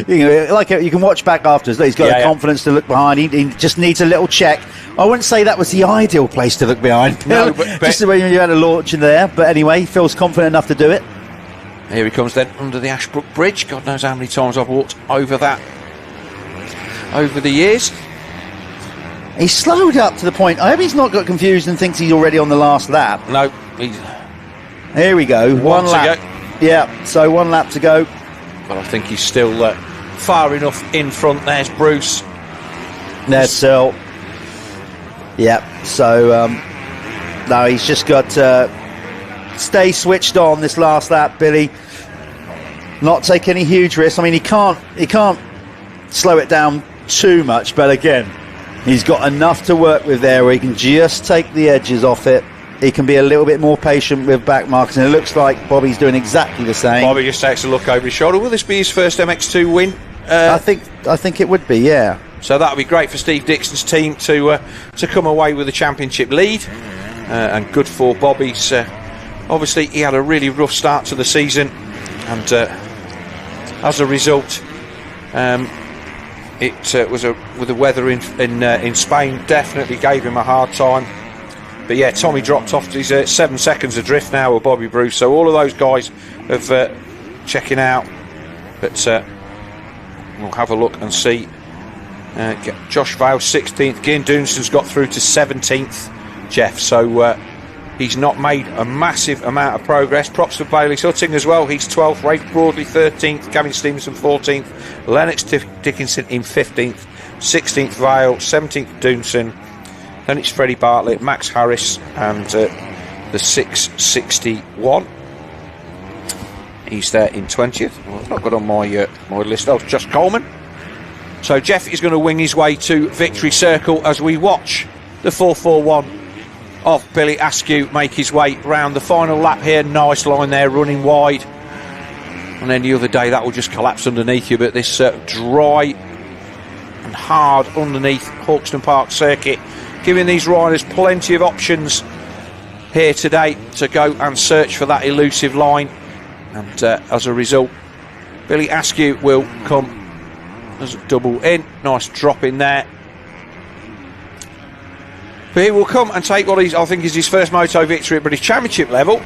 S2: You can watch back after. He's got the confidence to look behind. He just needs a little check. I wouldn't say that was the ideal place to look behind.
S3: No, but
S2: just the way you had a launch in there. But anyway, he feels confident enough to do it.
S3: Here he comes then under the Ashbrook Bridge. God knows how many times I've walked over that over the years.
S2: He's slowed up to the point. I hope he's not got confused and thinks he's already on the last lap.
S3: No,
S2: here we go. One lap. Yeah, so 1 lap to go.
S3: But I think he's still far enough in front. There's Bruce.
S2: There's Searle. Yeah, so no, he's just got to stay switched on this last lap, Billy. Not take any huge risks. I mean, he can't slow it down too much, but again, he's got enough to work with there where he can just take the edges off it. He can be a little bit more patient with back markers, and it looks like Bobby's doing exactly the same.
S3: Bobby just takes a look over his shoulder. Will this be his first MX2 win?
S2: I think it would be, yeah.
S3: So that would be great for Steve Dixon's team to come away with a championship lead, and good for Bobby's. Obviously, he had a really rough start to the season, and as a result, it was with the weather in Spain definitely gave him a hard time. But yeah, Tommy dropped off. He's 7 seconds adrift now with Bobby Bruce. So all of those guys have checking out. But we'll have a look and see. Josh Vale 16th. Gyn Doonson's got through to 17th, Jeff. So he's not made a massive amount of progress. Props to Bailey Hutting as well. He's 12th. Rafe Broadley 13th. Gavin Stevenson 14th. Lennox Dickinson in 15th. 16th Vale. 17th Doonson. Then it's Freddie Bartlett, Max Harris, and the 661. He's there in 20th. Well, I've not got on my list. Oh, Josh Coleman. So Jeff is going to wing his way to Victory Circle as we watch the 441 of Billy Askew make his way round the final lap here. Nice line there, running wide. And any other day that will just collapse underneath you. But this dry and hard underneath Hawkstone Park circuit, giving these riders plenty of options here today to go and search for that elusive line. And as a result, Billy Askew will come as a double in. Nice drop in there. But he will come and take what I think is his first moto victory at British Championship level.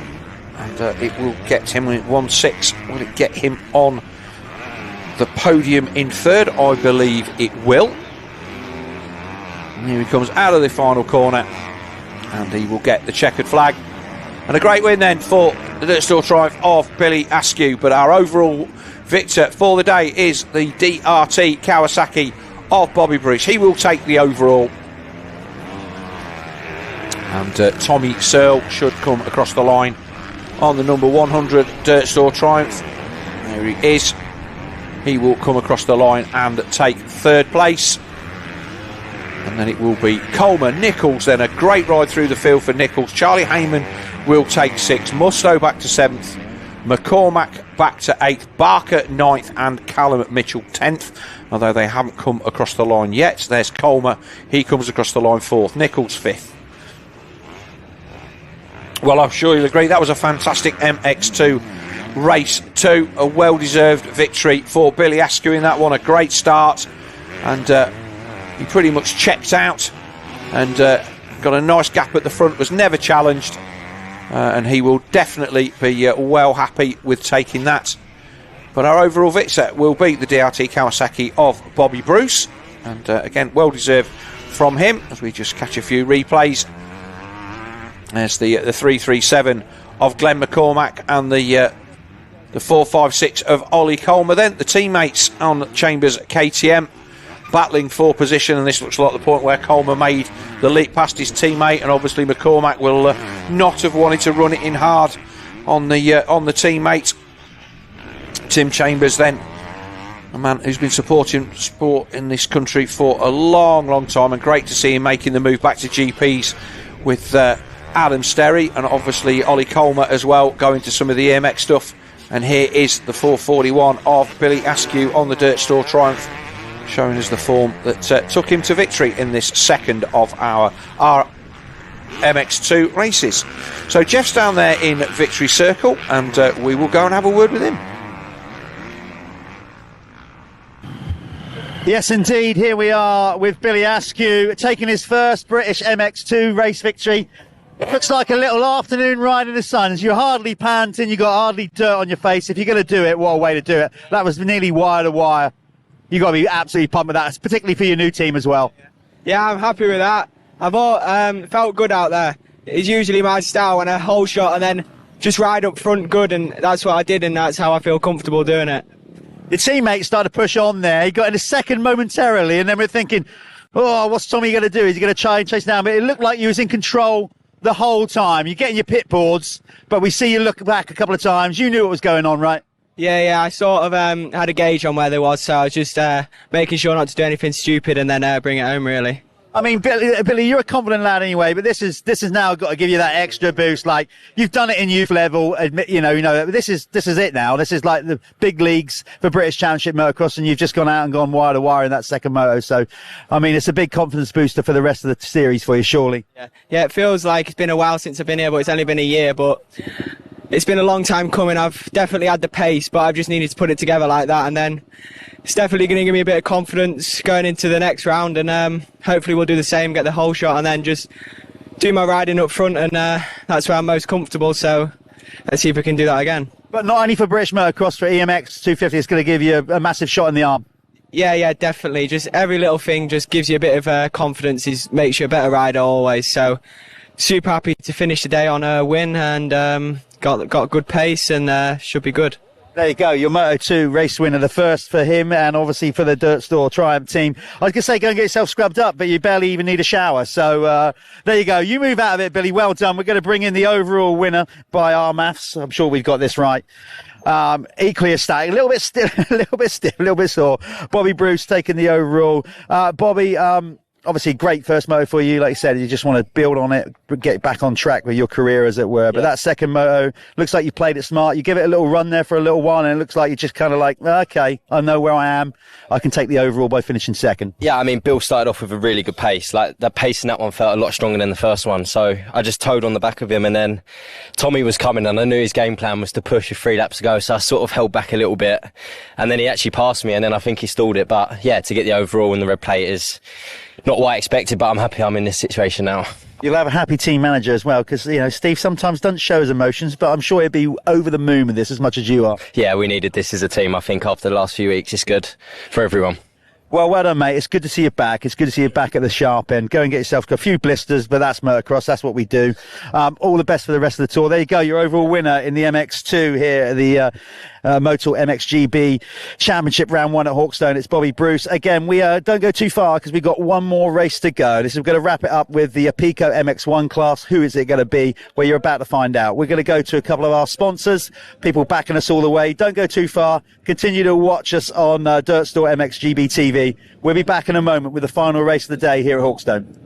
S3: And it will get him at 1-6. Will it get him on the podium in third? I believe it will. And here he comes out of the final corner, and he will get the checkered flag. And a great win then for the Dirt Store Triumph of Billy Askew. But our overall victor for the day is the DRT Kawasaki of Bobby Bruce. He will take the overall. And Tommy Searle should come across the line on the number 100 Dirt Store Triumph. There he is. He will come across the line and take third place. And then it will be Coleman, Nichols, then a great ride through the field for Nichols. Charlie Heyman will take 6th, Mustoe back to 7th, McCormack back to 8th, Barker 9th, and Callum Mitchell 10th, although they haven't come across the line yet. There's Coleman, he comes across the line 4th, Nichols 5th. Well, I'm sure you'll agree, that was a fantastic MX2 race 2, a well-deserved victory for Billy Askew in that one, a great start. and he pretty much checked out and got a nice gap at the front, was never challenged, and he will definitely be well happy with taking that. But our overall victor will be the DRT Kawasaki of Bobby Bruce, and again, well deserved from him, as we just catch a few replays. There's the 337 of Glenn McCormack and the 456 of Ollie Colmer. Then the teammates on Chambers KTM battling for position, and this looks like the point where Colmer made the leap past his teammate, and obviously McCormack will not have wanted to run it in hard on the teammate. Tim Chambers, then a man who's been supporting sport in this country for a long time, and great to see him making the move back to GPs with Adam Sterry, and obviously Ollie Colmer as well, going to some of the EMX stuff. And here is the 441 of Billy Askew on the Dirt Store Triumph, showing us the form that took him to victory in this second of our MX2 races. So Jeff's down there in Victory Circle, and we will go and have a word with him.
S2: Yes, indeed. Here we are with Billy Askew, taking his first British MX2 race victory. It looks like a little afternoon ride in the sun, as you're hardly panting, you've got hardly dirt on your face. If you're going to do it, what a way to do it. That was nearly wire to wire. You've got to be absolutely pumped with that, particularly for your new team as well.
S16: Yeah, I'm happy with that. I've felt good out there. It's usually my style, when I whole shot and then just ride up front good, and that's what I did, and that's how I feel comfortable doing it.
S2: Your teammates started to push on there. He got in a second momentarily, and then we're thinking, oh, what's Tommy going to do? Is he going to try and chase down? But it looked like you was in control the whole time. You're getting your pit boards, but we see you look back a couple of times. You knew what was going on, right?
S16: Yeah, I sort of had a gauge on where they was, so I was just making sure not to do anything stupid and then bring it home, really.
S2: I mean, Billy, you're a confident lad anyway, but this is now got to give you that extra boost. Like, you've done it in youth level, you know. This is it now. This is like the big leagues for British Championship motocross, and you've just gone out and gone wire to wire in that second moto. So, I mean, it's a big confidence booster for the rest of the series for you, surely.
S16: Yeah, it feels like it's been a while since I've been here, but it's only been a year, but it's been a long time coming. I've definitely had the pace, but I've just needed to put it together like that, and then it's definitely going to give me a bit of confidence going into the next round, and hopefully we'll do the same, get the whole shot, and then just do my riding up front, and that's where I'm most comfortable, so let's see if we can do that again.
S2: But not only for British motocross, for EMX 250, it's going to give you a massive shot in the arm.
S16: Yeah, definitely. Just every little thing just gives you a bit of confidence, makes you a better rider always, so super happy to finish the day on a win, and got good pace, and should be good.
S2: There you go, your Moto2 race winner, the first for him, and obviously for the Dirt Store Triumph team. I was going to say, go and get yourself scrubbed up, but you barely even need a shower. So there you go. You move out of it, Billy. Well done. We're going to bring in the overall winner by our maths. I'm sure we've got this right. Equally ecstatic, a little bit stiff, a little bit sore. Bobby Bruce taking the overall. Bobby, obviously great first moto for you. Like you said, you just want to build on it, get back on track with your career, as it were. But that second moto, looks like you played it smart. You give it a little run there for a little while, and it looks like you're just kind of like, okay, I know where I am. I can take the overall by finishing second.
S11: Yeah, I mean, Bill started off with a really good pace. Like, the pace in that one felt a lot stronger than the first one. So I just towed on the back of him, and then Tommy was coming, and I knew his game plan was to push with 3 laps to go. So I sort of held back a little bit, and then he actually passed me, and then I think he stalled it. But yeah, to get the overall and the red plate is not what I expected, but I'm happy I'm in this situation now.
S2: You'll have a happy team manager as well, because, you know, Steve sometimes doesn't show his emotions, but I'm sure he'd be over the moon with this as much as you are.
S11: Yeah, we needed this as a team. I think after the last few weeks, it's good for everyone.
S2: Well done, mate. It's good to see you back. It's good to see you back at the sharp end. Go and get yourself a few blisters, but that's motocross. That's what we do. All the best for the rest of the tour. There you go. Your overall winner in the MX2 here at the Motul MXGB Championship Round 1 at Hawkstone. It's Bobby Bruce. Again, we don't go too far because we've got one more race to go. We're going to wrap it up with the Pico MX1 class. Who is it going to be? Well, you're about to find out. We're going to go to a couple of our sponsors, people backing us all the way. Don't go too far. Continue to watch us on Dirt Store MXGB-TV. We'll be back in a moment with the final race of the day here at Hawkstone.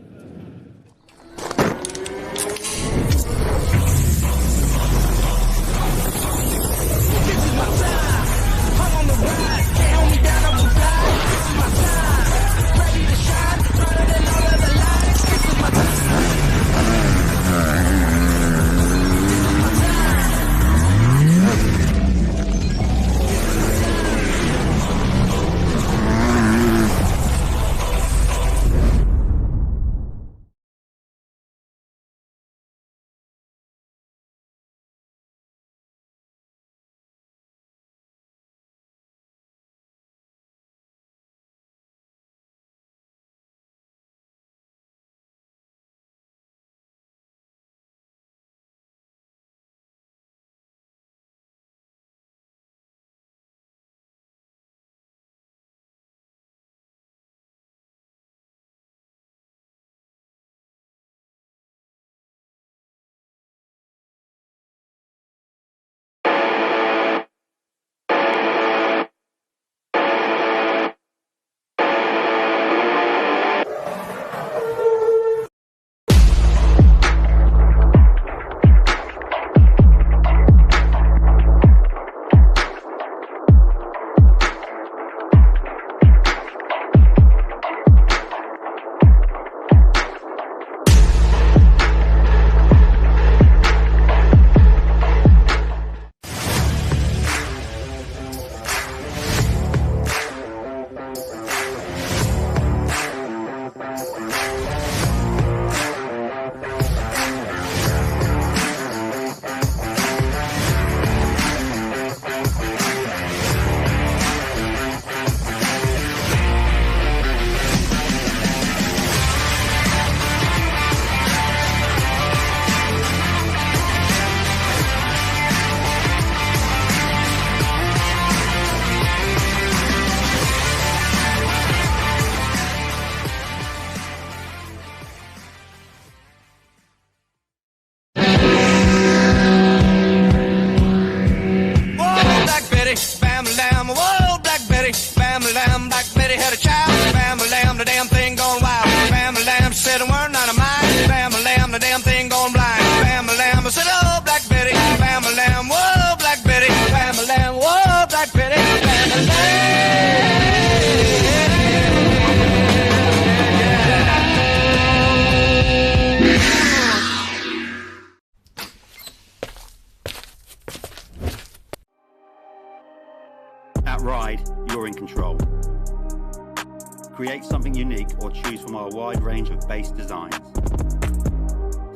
S17: unique or choose from our wide range of base designs.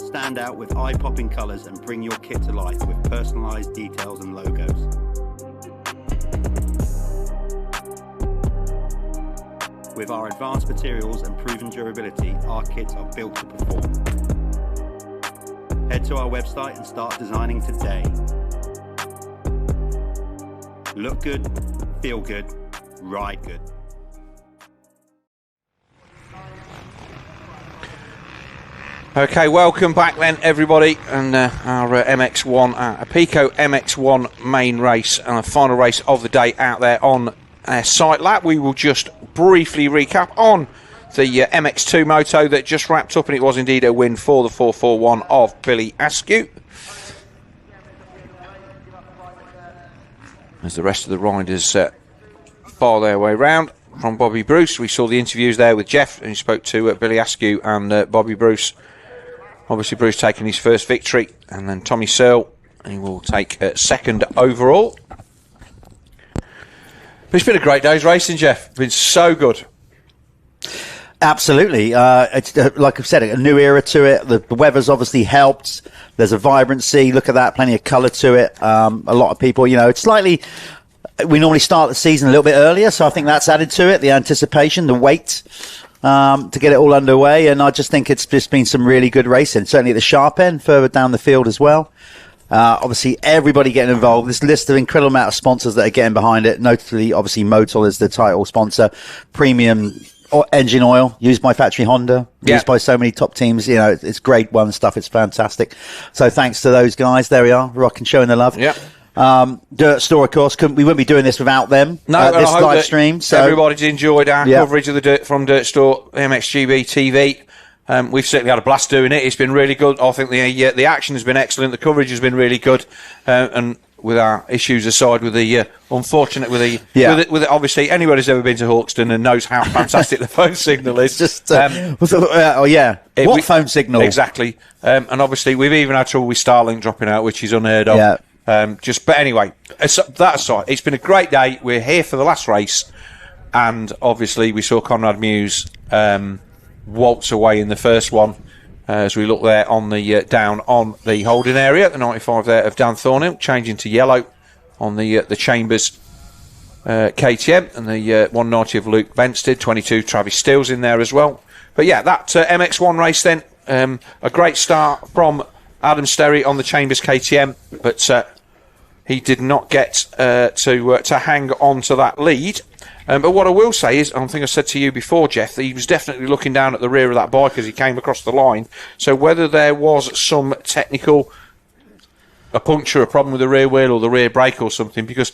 S17: Stand out with eye-popping colours and bring your kit to life with personalised details and logos. With our advanced materials and proven durability, our kits are built to perform. Head to our website and start designing today. Look good, feel good, ride good.
S3: Okay, welcome back then, everybody, and our MX1, Pico MX1 main race and a final race of the day out there on site lap. We will just briefly recap on the MX2 Moto that just wrapped up, and it was indeed a win for the 441 of Billy Askew. As the rest of the riders file their way round from Bobby Bruce. We saw the interviews there with Jeff, and he spoke to Billy Askew and Bobby Bruce. Obviously, Bruce taking his first victory, and then Tommy Searle, he will take second overall. But it's been a great day's racing, Jeff. It's been so good.
S2: Absolutely. It's like I've said, a new era to it. The weather's obviously helped. There's a vibrancy. Look at that, plenty of colour to it. A lot of people, it's slightly. We normally start the season a little bit earlier, so I think that's added to it. The anticipation, the wait to get it all underway, and I just think it's just been some really good racing. Certainly at the sharp end, further down the field as well. Obviously, everybody getting involved. This list of incredible amount of sponsors that are getting behind it. Notably, obviously, Motul is the title sponsor. Premium engine oil used by factory Honda, used by so many top teams. It's grade one stuff. It's fantastic. So thanks to those guys. There we are, rocking, showing the love.
S3: Yeah.
S2: Dirt Store, of course, we wouldn't be doing this without them.
S3: No,
S2: this live stream. So
S3: everybody's enjoyed our coverage of the from Dirt Store, MXGB-TV. We've certainly had a blast doing it. It's been really good. I think the action has been excellent. The coverage has been really good. And with our issues aside, with the unfortunate, with the obviously anyone who's ever been to Hawkstone and knows how fantastic the phone signal is.
S2: Just phone signal
S3: exactly? And obviously we've even had trouble with Starlink dropping out, which is unheard of.
S2: Yeah.
S3: But anyway, that aside, it's been a great day. We're here for the last race, and obviously we saw Conrad Muse waltz away in the first one as we look there on the down on the holding area. The 95 there of Dan Thornhill changing to yellow on the Chambers KTM, and the 190 of Luke Benstead, 22 Travis Steele's in there as well. But yeah, that MX1 race then, a great start from Adam Sterry on the Chambers KTM, but he did not get to hang on to that lead. But what I will say is, I think I said to you before, Jeff, that he was definitely looking down at the rear of that bike as he came across the line. So whether there was some technical, a puncture, a problem with the rear wheel or the rear brake or something, because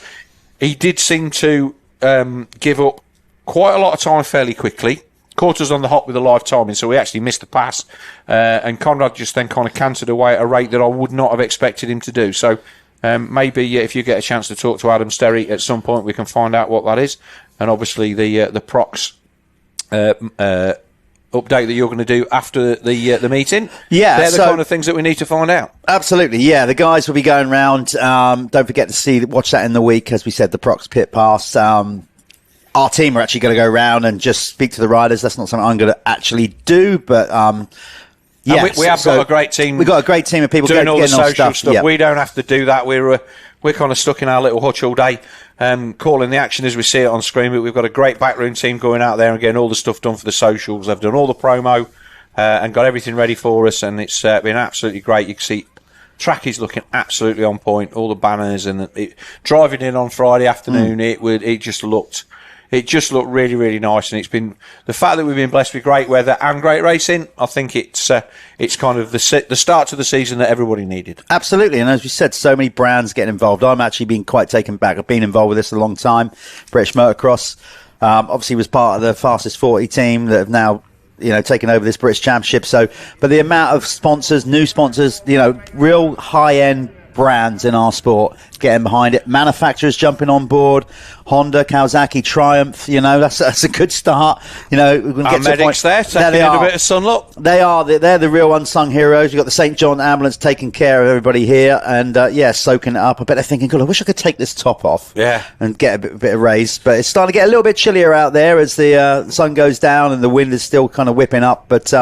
S3: he did seem to give up quite a lot of time fairly quickly. Caught us on the hop with the live timing, so we actually missed the pass. And Conrad just then kind of cantered away at a rate that I would not have expected him to do. So maybe if you get a chance to talk to Adam Sterry at some point, we can find out what that is. And obviously the Prox update that you're going to do after the meeting.
S2: Yeah,
S3: they're the kind of things that we need to find out.
S2: Absolutely, yeah. The guys will be going round. Don't forget to watch that in the week, as we said, the Prox pit pass. Our team are actually going to go round and just speak to the riders. That's not something I'm going to actually do, but
S3: yeah, we have got a great team.
S2: We've got a great team of people
S3: doing all the social stuff.
S2: Yep.
S3: We don't have to do that. We're kind of stuck in our little hutch all day, calling the action as we see it on screen. But we've got a great backroom team going out there and getting all the stuff done for the socials. They've done all the promo and got everything ready for us, and it's been absolutely great. You can see track is looking absolutely on point. All the banners and driving in on Friday afternoon, it just looked really, really nice, and it's been the fact that we've been blessed with great weather and great racing. I think it's kind of the start to the season that everybody needed.
S2: Absolutely, and as we said, so many brands getting involved. I'm actually being quite taken back. I've been involved with this a long time. British Motocross obviously was part of the fastest 40 team that have now taken over this British Championship. So, but the amount of sponsors, new sponsors, real high end brands in our sport getting behind it. Manufacturers jumping on board. Honda, Kawasaki, Triumph. You know, that's a good start. You know, we can get to
S3: medics there taking in a bit of sun look.
S2: They're the real unsung heroes. You've got the St. John ambulance taking care of everybody here, and soaking it up. I bet they're thinking, God, I wish I could take this top off, and get a bit of raise. But it's starting to get a little bit chillier out there as the sun goes down and the wind is still kind of whipping up. But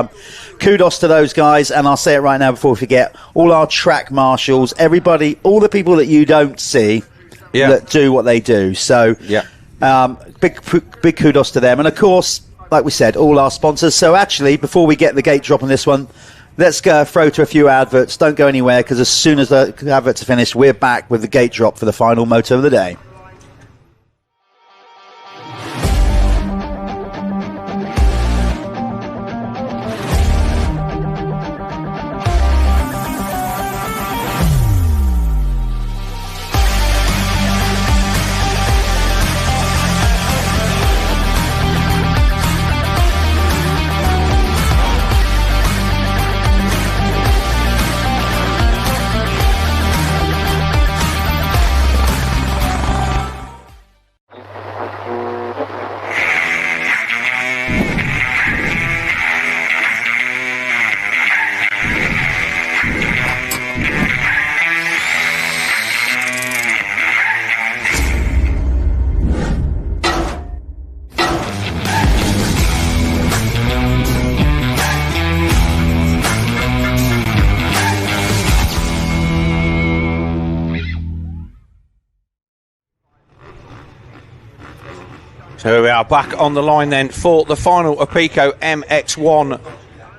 S2: kudos to those guys, and I'll say it right now before we forget, all our track marshals, everybody, all the people that you don't see that do what they do. So big kudos to them. And of course, like we said, all our sponsors. So actually, before we get the gate drop on this one, let's go throw to a few adverts. Don't go anywhere, because as soon as the adverts are finished, we're back with the gate drop for the final moto of the day.
S3: So we are back on the line then for the final Apico MX1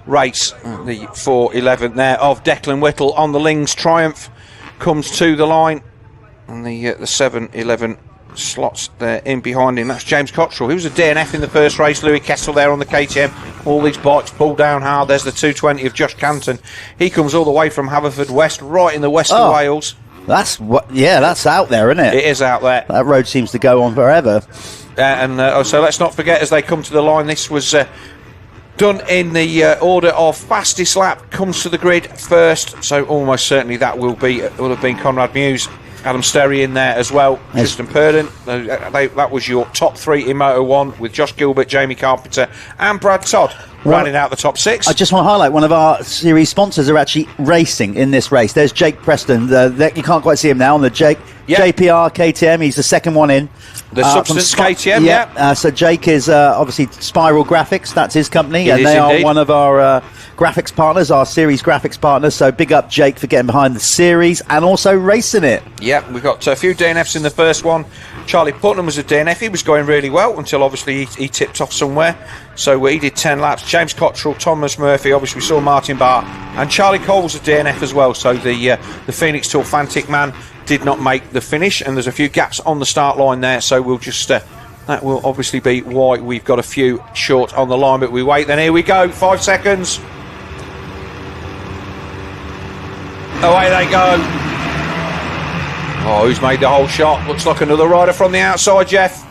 S3: race. The 411 there of Declan Whittle on the Lings Triumph comes to the line. And the 711 slots there in behind him. That's James Cottrell. He was a DNF in the first race. Louis Kessel there on the KTM. All these bikes pull down hard. There's the 220 of Josh Canton. He comes all the way from Haverfordwest, right in the west of Wales.
S2: That's out there, isn't it?
S3: It is out there.
S2: That road seems to go on forever.
S3: So let's not forget, as they come to the line, this was done in the order of fastest lap comes to the grid first. So almost certainly that will have been Conrad Muse, Adam Sterry in there as well, Tristan Purdon. That was your top three in Moto 1 with Josh Gilbert, Jamie Carpenter and Brad Todd rounding out the top six.
S2: I just want to highlight one of our series sponsors are actually racing in this race. There's Jake Preston. You can't quite see him now on the JPR KTM. He's the second one in.
S3: The Substance KTM,
S2: so Jake is obviously Spiral Graphics. That's his company, and they are one of our graphics partners, our series graphics partners. So big up Jake for getting behind the series and also racing it.
S3: Yeah, we've got a few DNFs in the first one. Charlie Putnam was a DNF. He was going really well until obviously he tipped off somewhere. So he did 10 laps. James Cottrell, Thomas Murphy, obviously we saw Martin Barr, and Charlie Cole was a DNF as well. So the Phoenix Tour Fantic man did not make the finish, and there's a few gaps on the start line there. So we'll just that will obviously be why we've got a few short on the line. But we wait. Then here we go. 5 seconds. Away they go. Oh, who's made the whole shot? Looks like another rider from the outside, Jeff.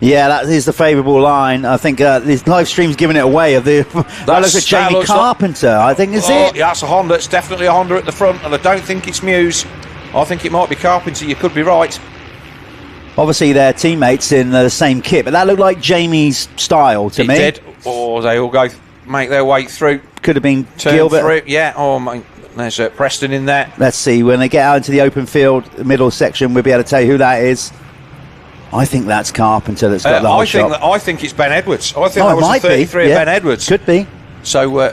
S2: Yeah, that is the favourable line. I think this live stream's giving it away. Look at Jamie Carpenter. I think is it.
S3: Yeah, that's a Honda. It's definitely a Honda at the front, and I don't think it's Muse. I think it might be Carpenter. You could be right.
S2: Obviously, they're teammates in the same kit, but that looked like Jamie's style to me.
S3: It did. Or they all make their way through.
S2: Could have been Gilbert.
S3: Through. Yeah. Oh my. There's Preston in there.
S2: Let's see. When they get out into the open field, the middle section, we'll be able to tell you who that is. I think that's Carpenter that's got the whole shot.
S3: I think it's Ben Edwards. I think that was the 33 of Ben Edwards.
S2: Could be.
S3: So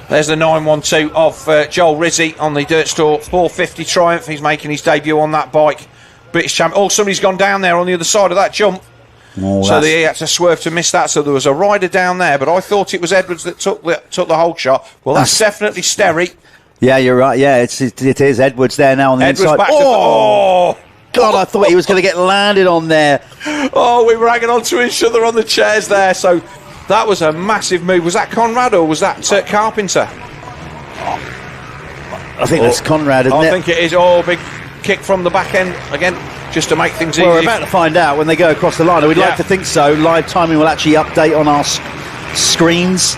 S3: there's the 912 of Joel Rizzi on the Dirt Store 450 Triumph. He's making his debut on that bike. British champ. Oh, somebody's gone down there on the other side of that jump.
S2: Oh,
S3: so he had to swerve to miss that. So there was a rider down there, but I thought it was Edwards that took the whole shot. Well, that's definitely Sterry.
S2: Yeah, you're right. Yeah, it is Edwards there now on the
S3: Edwards
S2: inside.
S3: Back
S2: God, I thought he was going to get landed on there.
S3: Oh, we were hanging on to each other on the chairs there. So that was a massive move. Was that Conrad or was that Carpenter?
S2: I think that's Conrad, isn't it?
S3: I think it is. Oh, big kick from the back end again, just to make things easy.
S2: Well, we're about to find out when they go across the line. We'd like to think so. Live timing will actually update on our screens,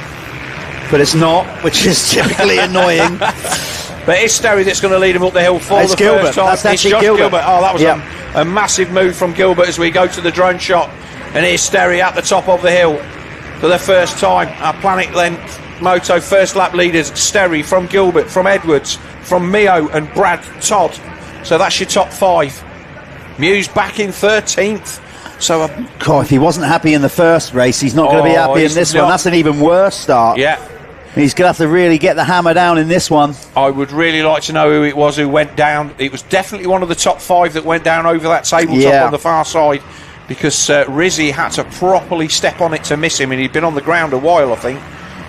S2: but it's not, which is typically annoying.
S3: But it's Sterry that's going to lead him up the hill for the
S2: Gilbert.
S3: first time.
S2: That's
S3: it's
S2: actually
S3: Josh
S2: Gilbert.
S3: Oh, that was a massive move from Gilbert as we go to the drone shot. And here's Sterry at the top of the hill for the first time. Our Planet Length Moto first lap leaders, Sterry from Gilbert, from Edwards, from Mio and Brad Todd. So that's your top 5. Muse back in 13th. So
S2: God, if he wasn't happy in the first race, he's not going to be happy in this one. That's an even worse start.
S3: Yeah.
S2: He's going to have to really get the hammer down in this one.
S3: I would really like to know who it was who went down. It was definitely one of the top 5 that went down over that tabletop on the far side, because Rizzi had to properly step on it to miss him, and he'd been on the ground a while, I think,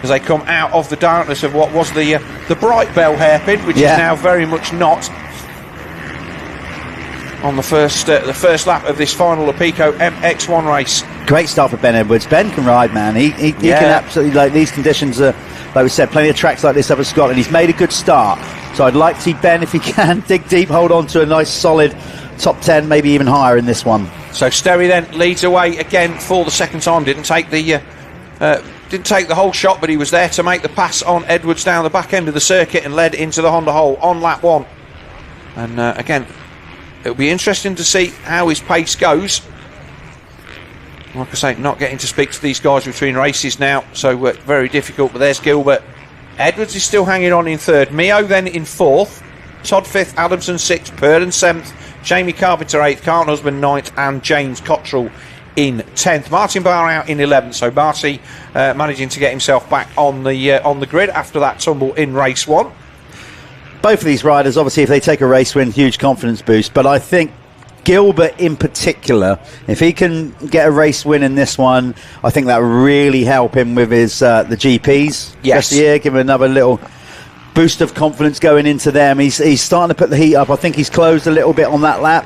S3: as they come out of the darkness of what was the Bright Bell hairpin, which is now very much not. On the first lap of this final Apico MX1 race.
S2: Great start for Ben Edwards. Ben can ride, man. He can absolutely, like, these conditions are, like we said, plenty of tracks like this up in Scotland. He's made a good start. So I'd like to see Ben, if he can, dig deep, hold on to a nice solid top 10, maybe even higher in this one.
S3: So Sterry then leads away again for the second time. Didn't take the whole shot, but he was there to make the pass on Edwards down the back end of the circuit and led into the Honda hole on lap 1. And again, it'll be interesting to see how his pace goes. Like I say, not getting to speak to these guys between races now, so very difficult. But there's Gilbert. Edwards is still hanging on in 3rd. Mio then in 4th. Todd 5th. Adamson 6th. Purden 7th. Jamie Carpenter 8th. Carlton Husband 9th. And James Cottrell in 10th. Martin Barr out in 11th. So Marty managing to get himself back on the grid after that tumble in race 1.
S2: Both of these riders, obviously, if they take a race win, huge confidence boost. But I think Gilbert in particular, if he can get a race win in this one, I think that will really help him with his the GPs.
S3: Yes.
S2: This year, give him another little boost of confidence going into them. He's starting to put the heat up. I think he's closed a little bit on that lap.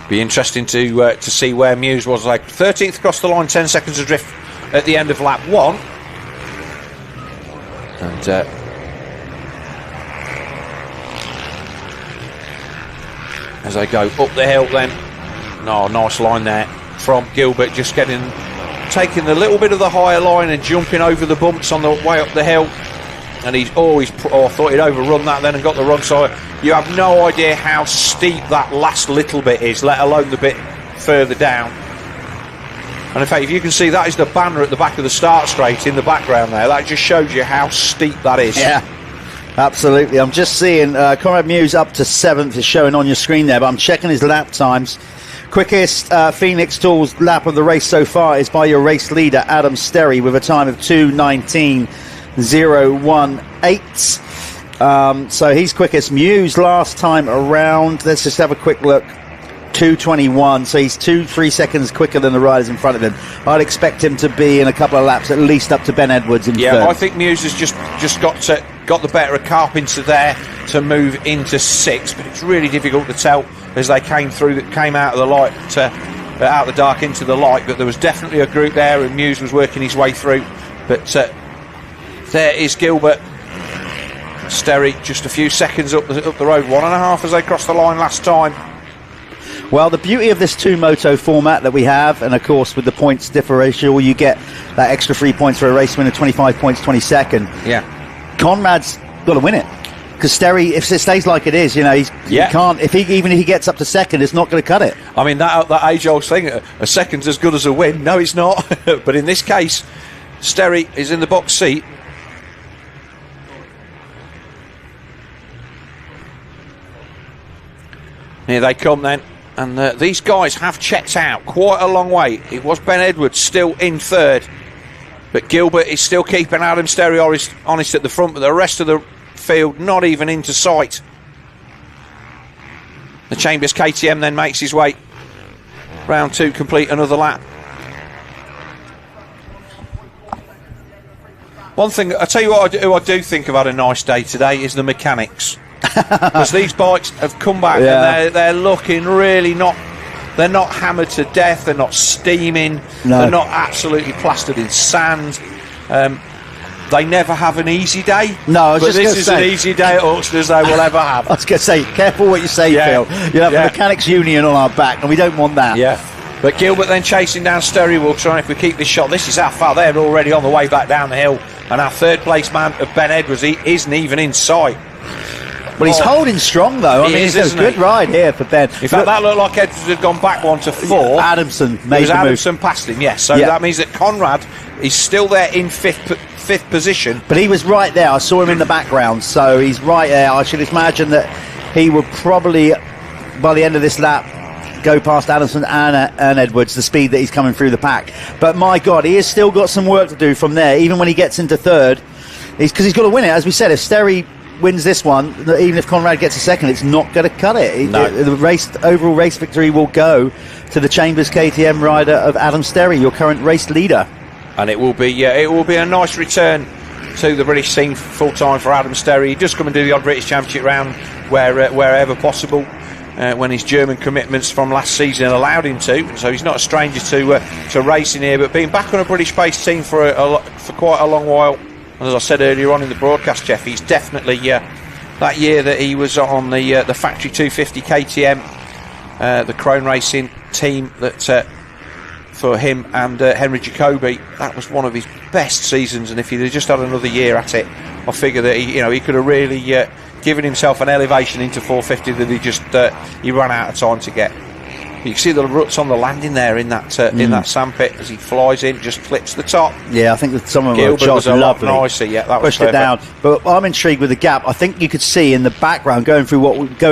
S3: Be interesting to see where Muse was. Like 13th across the line, 10 seconds adrift at the end of lap 1. And as they go up the hill then, nice line there from Gilbert, just taking a little bit of the higher line and jumping over the bumps on the way up the hill. And he's always thought he'd overrun that then and got the wrong side. You have no idea how steep that last little bit is, let alone the bit further down. And in fact, if you can see, that is the banner at the back of the start straight in the background there. That just shows you how steep that is.
S2: Yeah. Absolutely. I'm just seeing Conrad Muse up to 7th is showing on your screen there, but I'm checking his lap times. Quickest Phoenix Tools lap of the race so far is by your race leader, Adam Sterry, with a time of 2:19.018. So he's quickest. Muse last time around, let's just have a quick look, 2:21. So he's 2-3 seconds quicker than the riders in front of him. I'd expect him to be in a couple of laps at least up to Ben Edwards in third.
S3: I think Muse has just got the better of Carpenter there to move into 6th, but it's really difficult to tell as they came out of the light out of the dark into the light. But there was definitely a group there, and Muse was working his way through. But there is Gilbert. Sterry just a few seconds up the road, 1.5 as they crossed the line last time.
S2: Well, the beauty of this 2-moto format that we have, and of course with the points differential, you get that extra 3 points for a race winner, 25 points, 22nd.
S3: Yeah.
S2: Conrad's got to win it, because Sterry, if it stays like it is, he can't. Even if he gets up to 2nd, it's not going to cut it.
S3: I mean, that age-old thing, a second's as good as a win. No, it's not. But in this case, Sterry is in the box seat. Here they come then. And these guys have checked out quite a long way. It was Ben Edwards still in 3rd. But Gilbert is still keeping Adam Sterry honest at the front, but the rest of the field not even into sight. The Chambers KTM then makes his way round to complete another lap. One thing, I tell you what, who I do think have had a nice day today is the mechanics. Because these bikes have come back and they're looking really they're not hammered to death, they're not steaming, they're not absolutely plastered in sand. They never have an easy day.
S2: No,
S3: but this is an easy day at Hawkstone as they will ever have.
S2: I was going to say, careful what you say, Phil. You have the mechanics union on our back, and we don't want that.
S3: Yeah. But Gilbert then chasing down Sterry, will try, if we keep this shot, this is how far they're already on the way back down the hill. And our 3rd place man of Ben Edwards, he isn't even in sight.
S2: Well, he's holding strong, though. I mean, it's a good ride here for Ben.
S3: In fact, that looked like Edwards had gone back 1 to 4.
S2: Adamson made the
S3: Adamson passed him, yes. So that means that Conrad is still there in fifth position.
S2: But he was right there. I saw him in the background, so he's right there. I should imagine that he would probably, by the end of this lap, go past Adamson and Edwards, the speed that he's coming through the pack. But my God, he has still got some work to do from there, even when he gets into third. Because he's got to win it. As we said, if Sterry wins this one, even if Conrad gets a second, it's not going to cut it.
S3: No.
S2: The overall race victory will go to the Chambers KTM rider of Adam Sterry, your current race leader.
S3: And it will be a nice return to the British scene full time for Adam Sterry. He does come and do the odd British Championship round wherever possible. When his German commitments from last season allowed him to, so he's not a stranger to racing here. But being back on a British-based team for quite a long while, and as I said earlier on in the broadcast, Jeff, he's definitely that year that he was on the factory 250 KTM, the Crone Racing team that for him and Henry Jacobi, that was one of his best seasons. And if he'd have just had another year at it, I figure that he could have really given himself an elevation into 450 that he ran out of time to get. You can see the ruts on the landing there in that sandpit as he flies in, just flips the top.
S2: Yeah, I think that some of them
S3: Gilbert was a lot nicer. Yeah, that
S2: pushed
S3: was
S2: it down. But I'm intrigued with the gap. I think you could see in the background going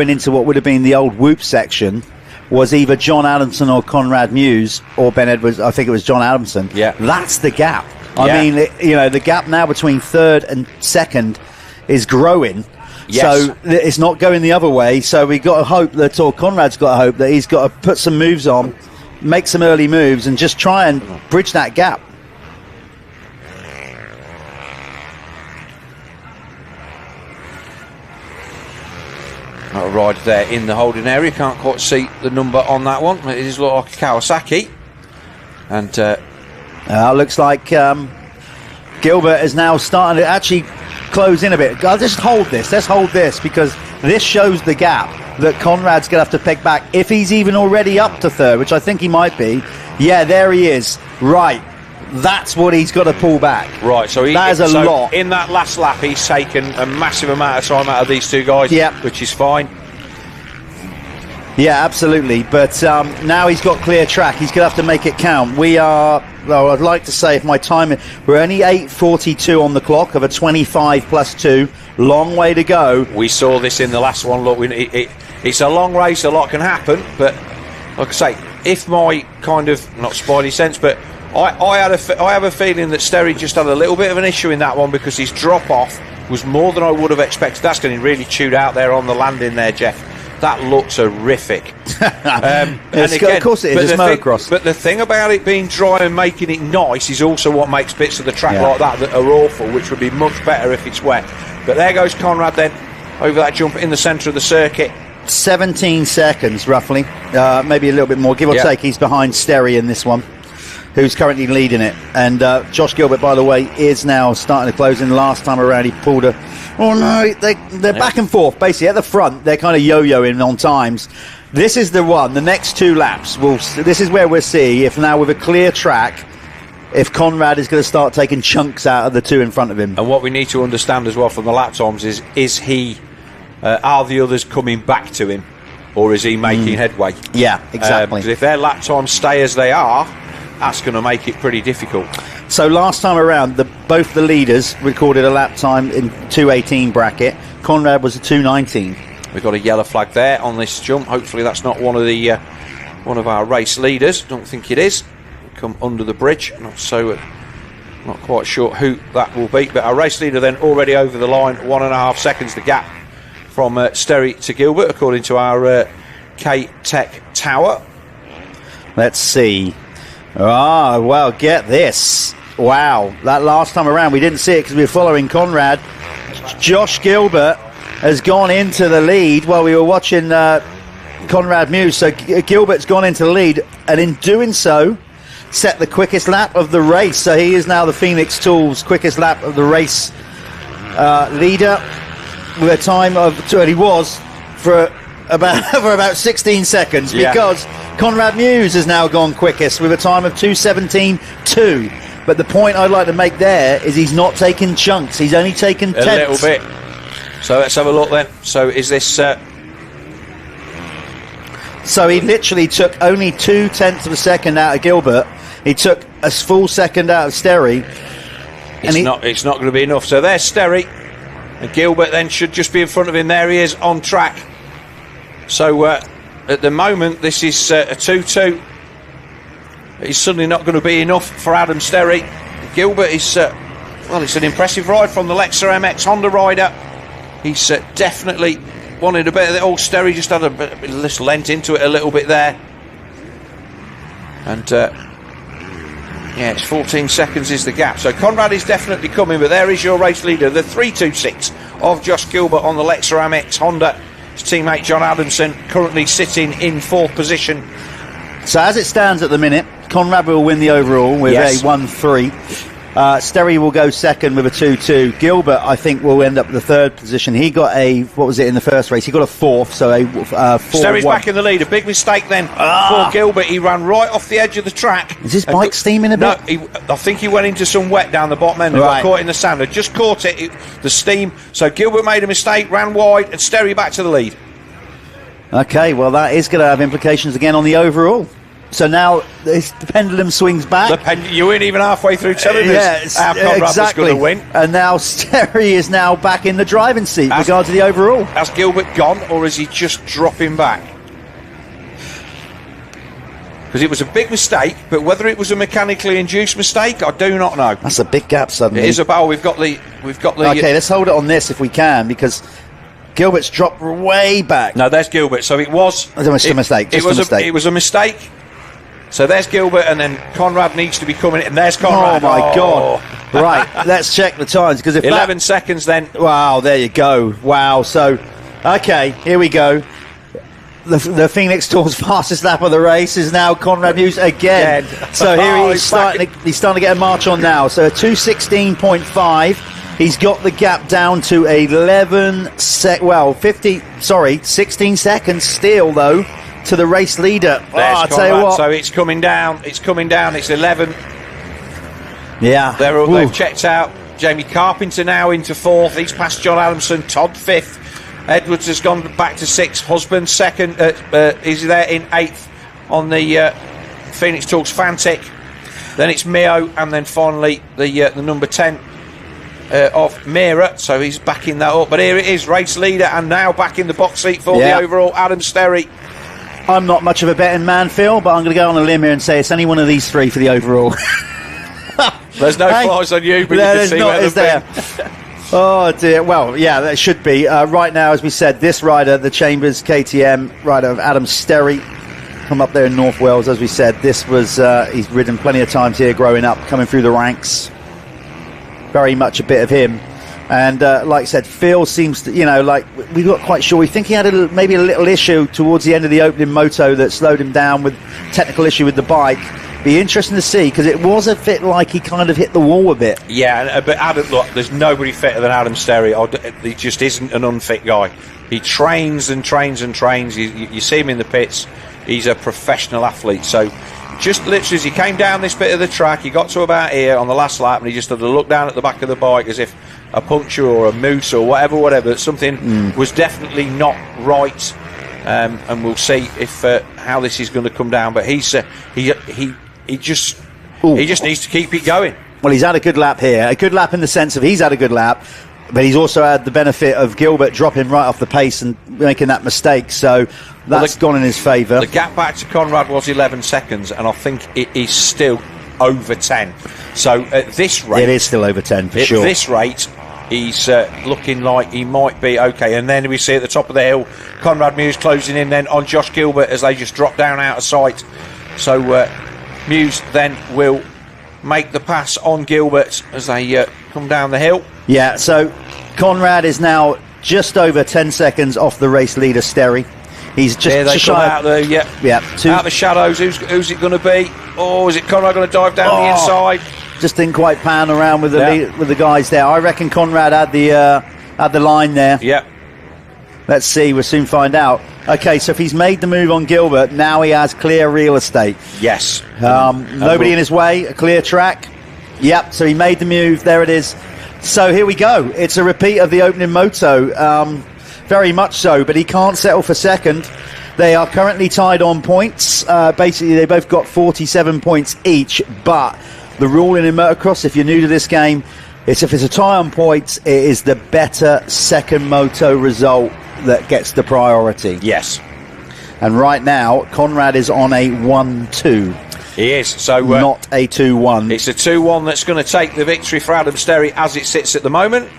S2: into what would have been the old Whoop section was either John Adamson or Conrad Muse or Ben Edwards. I think it was John Adamson.
S3: Yeah,
S2: that's the gap. I mean, the gap now between third and second is growing.
S3: Yes.
S2: So it's not going the other way. So we've got to hope that, or Conrad's got to hope that he's got to put some moves on, make some early moves, and just try and bridge that gap.
S3: A rider there in the holding area. Can't quite see the number on that one. It does look like a Kawasaki. And
S2: looks like Gilbert is now starting to actually close in a bit. I'll just hold this. Let's hold this, because this shows the gap that Conrad's going to have to peg back if he's even already up to third, which I think he might be. Yeah, there he is. Right. That's what he's got to pull back.
S3: Right, so
S2: that is a lot.
S3: In that last lap, he's taken a massive amount of time out of these two guys, which is fine.
S2: Yeah, absolutely. But now he's got clear track. He's going to have to make it count. I'd like to say, if my time, we're only 8:42 on the clock of a 25 plus 2. Long way to go.
S3: We saw this in the last one. Look, it's a long race. A lot can happen. But like I say, if my kind of, not spidey sense, but I have a feeling that Sterry just had a little bit of an issue in that one, because his drop off was more than I would have expected. That's getting really chewed out there on the landing there, Jeff. That looks horrific.
S2: And again, of course it is. It's motocross.
S3: But the thing about it being dry and making it nice is also what makes bits of the track like that are awful, which would be much better if it's wet. But there goes Conrad then, over that jump in the centre of the circuit.
S2: 17 seconds, roughly. Maybe a little bit more, give or take. He's behind Sterry in this one, who's currently leading it. And Josh Gilbert, by the way, is now starting to close in. Last time around, he pulled a... Oh, no, they're back and forth. Basically, at the front, they're kind of yo-yoing on times. This is the one. The next 2 laps, this is where we'll see if now with a clear track, if Conrad is going to start taking chunks out of the 2 in front of him.
S3: And what we need to understand as well from the lap times is he... are the others coming back to him, or is he making headway?
S2: Yeah, exactly.
S3: Because if their lap times stay as they are, that's going to make it pretty difficult.
S2: So last time around, both the leaders recorded a lap time in 2:18 bracket. Conrad was a 2:19.
S3: We've got a yellow flag there on this jump. Hopefully that's not one of our race leaders. Don't think it is. Come under the bridge. Not quite sure who that will be. But our race leader then already over the line. 1.5 seconds the gap from Sterry to Gilbert, according to our K-Tech tower.
S2: Let's see. Well, get this. Wow, that last time around we didn't see it because we were following Conrad. Josh Gilbert has gone into the lead while we were watching Conrad Muse. So Gilbert's gone into the lead, and in doing so set the quickest lap of the race. So he is now the Phoenix Tools quickest lap of the race leader, with a time of, he was for about 16 seconds, because Conrad Muse has now gone quickest with a time of 2:17.2. But the point I'd like to make there is he's not taking chunks. He's only taken tenths.
S3: A little bit. So let's have a look then. So is this...
S2: So he literally took only 0.2 of a second out of Gilbert. He took a full second out of Sterry.
S3: It's not going to be enough. So there's Sterry. And Gilbert then should just be in front of him. There he is on track. So at the moment, this is a 2-2. It's suddenly not going to be enough for Adam Sterry. Gilbert is... well, it's an impressive ride from the Lexus MX Honda rider. He's definitely wanted a bit of it. Oh, Sterry just had a little lent into it a little bit there. And... yeah, it's 14 seconds is the gap. So Conrad is definitely coming, but there is your race leader, the 326 of Josh Gilbert on the Lexus MX Honda. His teammate John Adamson currently sitting in 4th position.
S2: So as it stands at the minute, Conrad will win the overall with a 1-3. Sterry will go second with a 2-2. Gilbert, I think, will end up with the 3rd position. He got a, what was it in the first race? He got a 4th, so a 4-1.
S3: Sterry's back in the lead. A big mistake then for Gilbert. He ran right off the edge of the track.
S2: Is his bike steaming a bit?
S3: No, I think he went into some wet down the bottom end and got caught in the sand. Had just caught the steam. So Gilbert made a mistake, ran wide, and Sterry back to the lead.
S2: Okay, well, that is going to have implications again on the overall. So now the pendulum swings back.
S3: You weren't even halfway through telling us how Conrad was going to win.
S2: And now Sterry is now back in the driving seat with regard to the overall.
S3: Has Gilbert gone, or is he just dropping back? Because it was a big mistake, but whether it was a mechanically induced mistake, I do not know.
S2: That's a big gap suddenly.
S3: It is a battle. We've got the.
S2: Okay, let's hold it on this if we can, because Gilbert's dropped way back.
S3: No, there's Gilbert. So it was.
S2: It was a mistake.
S3: It was a mistake. So there's Gilbert, and then Conrad needs to be coming in, and there's Conrad.
S2: Oh, my God. Right, let's check the times, because if
S3: 11 seconds then.
S2: Wow, there you go. Wow, so, okay, here we go. The Phoenix Tour's fastest lap of the race is now Conrad Muse again. So here he's starting to get a march on now. So a 2:16.5. He's got the gap down to 16 seconds still, though, to the race leader.
S3: I'll tell you what. So it's coming down. It's 11.
S2: Yeah.
S3: They've checked out. Jamie Carpenter now into 4th. He's passed John Adamson. Todd 5th. Edwards has gone back to 6th. Husband 2nd. Is there in 8th on the Phoenix Talks Fantic. Then it's Mio, and then finally the number 10 of Mira. So he's backing that up. But here it is, race leader, and now back in the box seat for the overall, Adam Sterry.
S2: I'm not much of a betting man, Phil, but I'm going to go on a limb here and say it's any one of these 3 for the overall.
S3: There's no flies on you, but you can see where they've been.
S2: Oh dear. Well, yeah, that should be. Right now, as we said, this rider, the Chambers KTM rider of Adam Sterry, from up there in North Wales, as we said, this was, he's ridden plenty of times here growing up, coming through the ranks. Very much a bit of him. And like I said, Phil seems to, we got quite sure. We think he had maybe a little issue towards the end of the opening moto that slowed him down with technical issue with the bike. Be interesting to see, because it was a bit like he kind of hit the wall a bit.
S3: Yeah, but Adam, look, there's nobody fitter than Adam Sterry. He just isn't an unfit guy. He trains and trains and trains. You see him in the pits. He's a professional athlete. So just literally as he came down this bit of the track, he got to about here on the last lap, and he just had to look down at the back of the bike as if a puncture or a moose or whatever, something was definitely not right. And we'll see if how this is going to come down. But he just needs to keep it going.
S2: Well, he's had a good lap here. A good lap in the sense of he's had a good lap, but he's also had the benefit of Gilbert dropping right off the pace and making that mistake. So that's gone in his favour.
S3: The gap back to Conrad was 11 seconds, and I think it is still over 10. So at this rate...
S2: It is still over 10, for sure.
S3: At this rate, he's looking like he might be okay. And then we see at the top of the hill, Conrad Muse closing in then on Josh Gilbert as they just drop down out of sight. So Muse then will make the pass on Gilbert as they come down the hill.
S2: Yeah, so Conrad is now just over 10 seconds off the race leader, Sterry. He's just,
S3: there they
S2: just
S3: come out there, out the shadows. Who's it going to be? Oh, is it Conrad going to dive down the inside?
S2: Just didn't quite pan around with the guys there. I reckon Conrad had the line there.
S3: Yeah.
S2: Let's see. We'll soon find out. Okay, so if he's made the move on Gilbert, now he has clear real estate.
S3: Yes.
S2: Nobody in his way. A clear track. Yep. So he made the move. There it is. So here we go. It's a repeat of the opening moto, very much so, but he can't settle for second. They are currently tied on points. Basically, they both got 47 points each, but the rule in motocross, if you're new to this game, is if it's a tie on points, it is the better second moto result that gets the priority.
S3: Yes.
S2: And right now, Conrad is on a 1-2.
S3: He is. So
S2: not a 2-1.
S3: It's a 2-1 that's going to take the victory for Adam Sterry as it sits at the moment.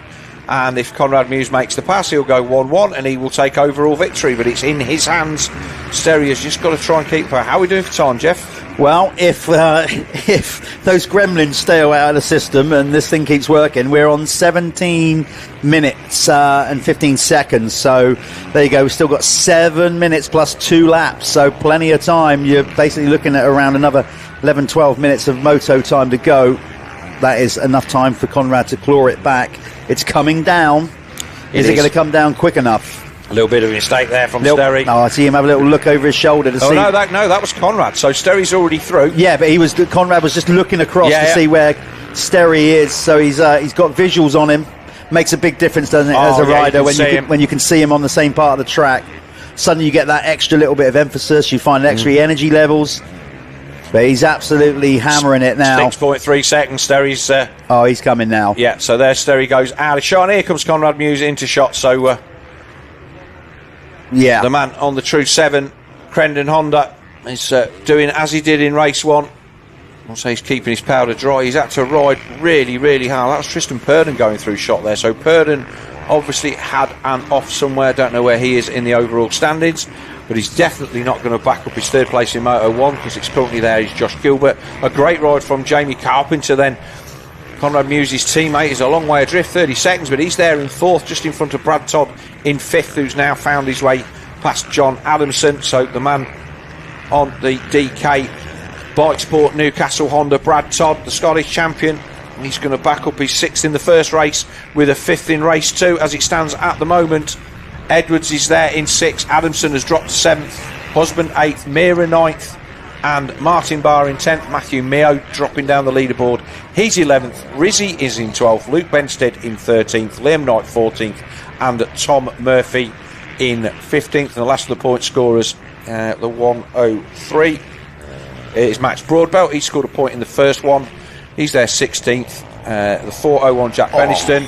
S3: And if Conrad Muse makes the pass, he'll go 1-1 and he will take overall victory. But it's in his hands. Sterry has just got to try and keep her. How are we doing for time, Jeff?
S2: Well, if those gremlins stay out of the system and this thing keeps working, we're on 17 minutes and 15 seconds. So there you go. We've still got 7 minutes plus 2 laps. So plenty of time. You're basically looking at around another 11, 12 minutes of moto time to go. That is enough time for Conrad to claw it back. It's coming down. Is it going to come down quick enough?
S3: A little bit of a mistake there from Sterry.
S2: Oh, I see him have a little look over his shoulder to see.
S3: No, that was Conrad. So Sterry's already through.
S2: Yeah, but Conrad was just looking across to see where Sterry is. So he's got visuals on him. Makes a big difference, doesn't it, as a rider when you can see him on the same part of the track. Suddenly you get that extra little bit of emphasis. You find extra energy levels. But he's absolutely hammering it now.
S3: 6.3 seconds. Sterry's.
S2: He's coming now.
S3: Yeah. So there, Sterry goes out of shot. And here comes Conrad Muse into shot. So.
S2: Yeah.
S3: The man on the True 7, Crendon Honda, is doing as he did in race 1. I'll say he's keeping his powder dry. He's had to ride really, really hard. That was Tristan Purdon going through shot there. So Purdon obviously had an off somewhere. Don't know where he is in the overall standings. But he's definitely not going to back up his third place in Moto 1 because it's currently there is Josh Gilbert. A great ride from Jamie Carpenter then. Conrad Muse's teammate is a long way adrift, 30 seconds, but he's there in 4th, just in front of Brad Todd in 5th, who's now found his way past John Adamson. So the man on the DK Bike Sport Newcastle Honda, Brad Todd, the Scottish champion, he's going to back up his 6th in the first race with a 5th in race 2 as it stands at the moment. Edwards is there in 6th, Adamson has dropped to 7th, Husband 8th, Mira 9th, and Martin Barr in 10th, Matthew Mio dropping down the leaderboard. He's 11th, Rizzy is in 12th, Luke Benstead in 13th, Liam Knight 14th, and Tom Murphy in 15th. And the last of the point scorers, the 103, is Max Broadbelt. He scored a point in the first one. He's there 16th. The 401 Jack Beniston,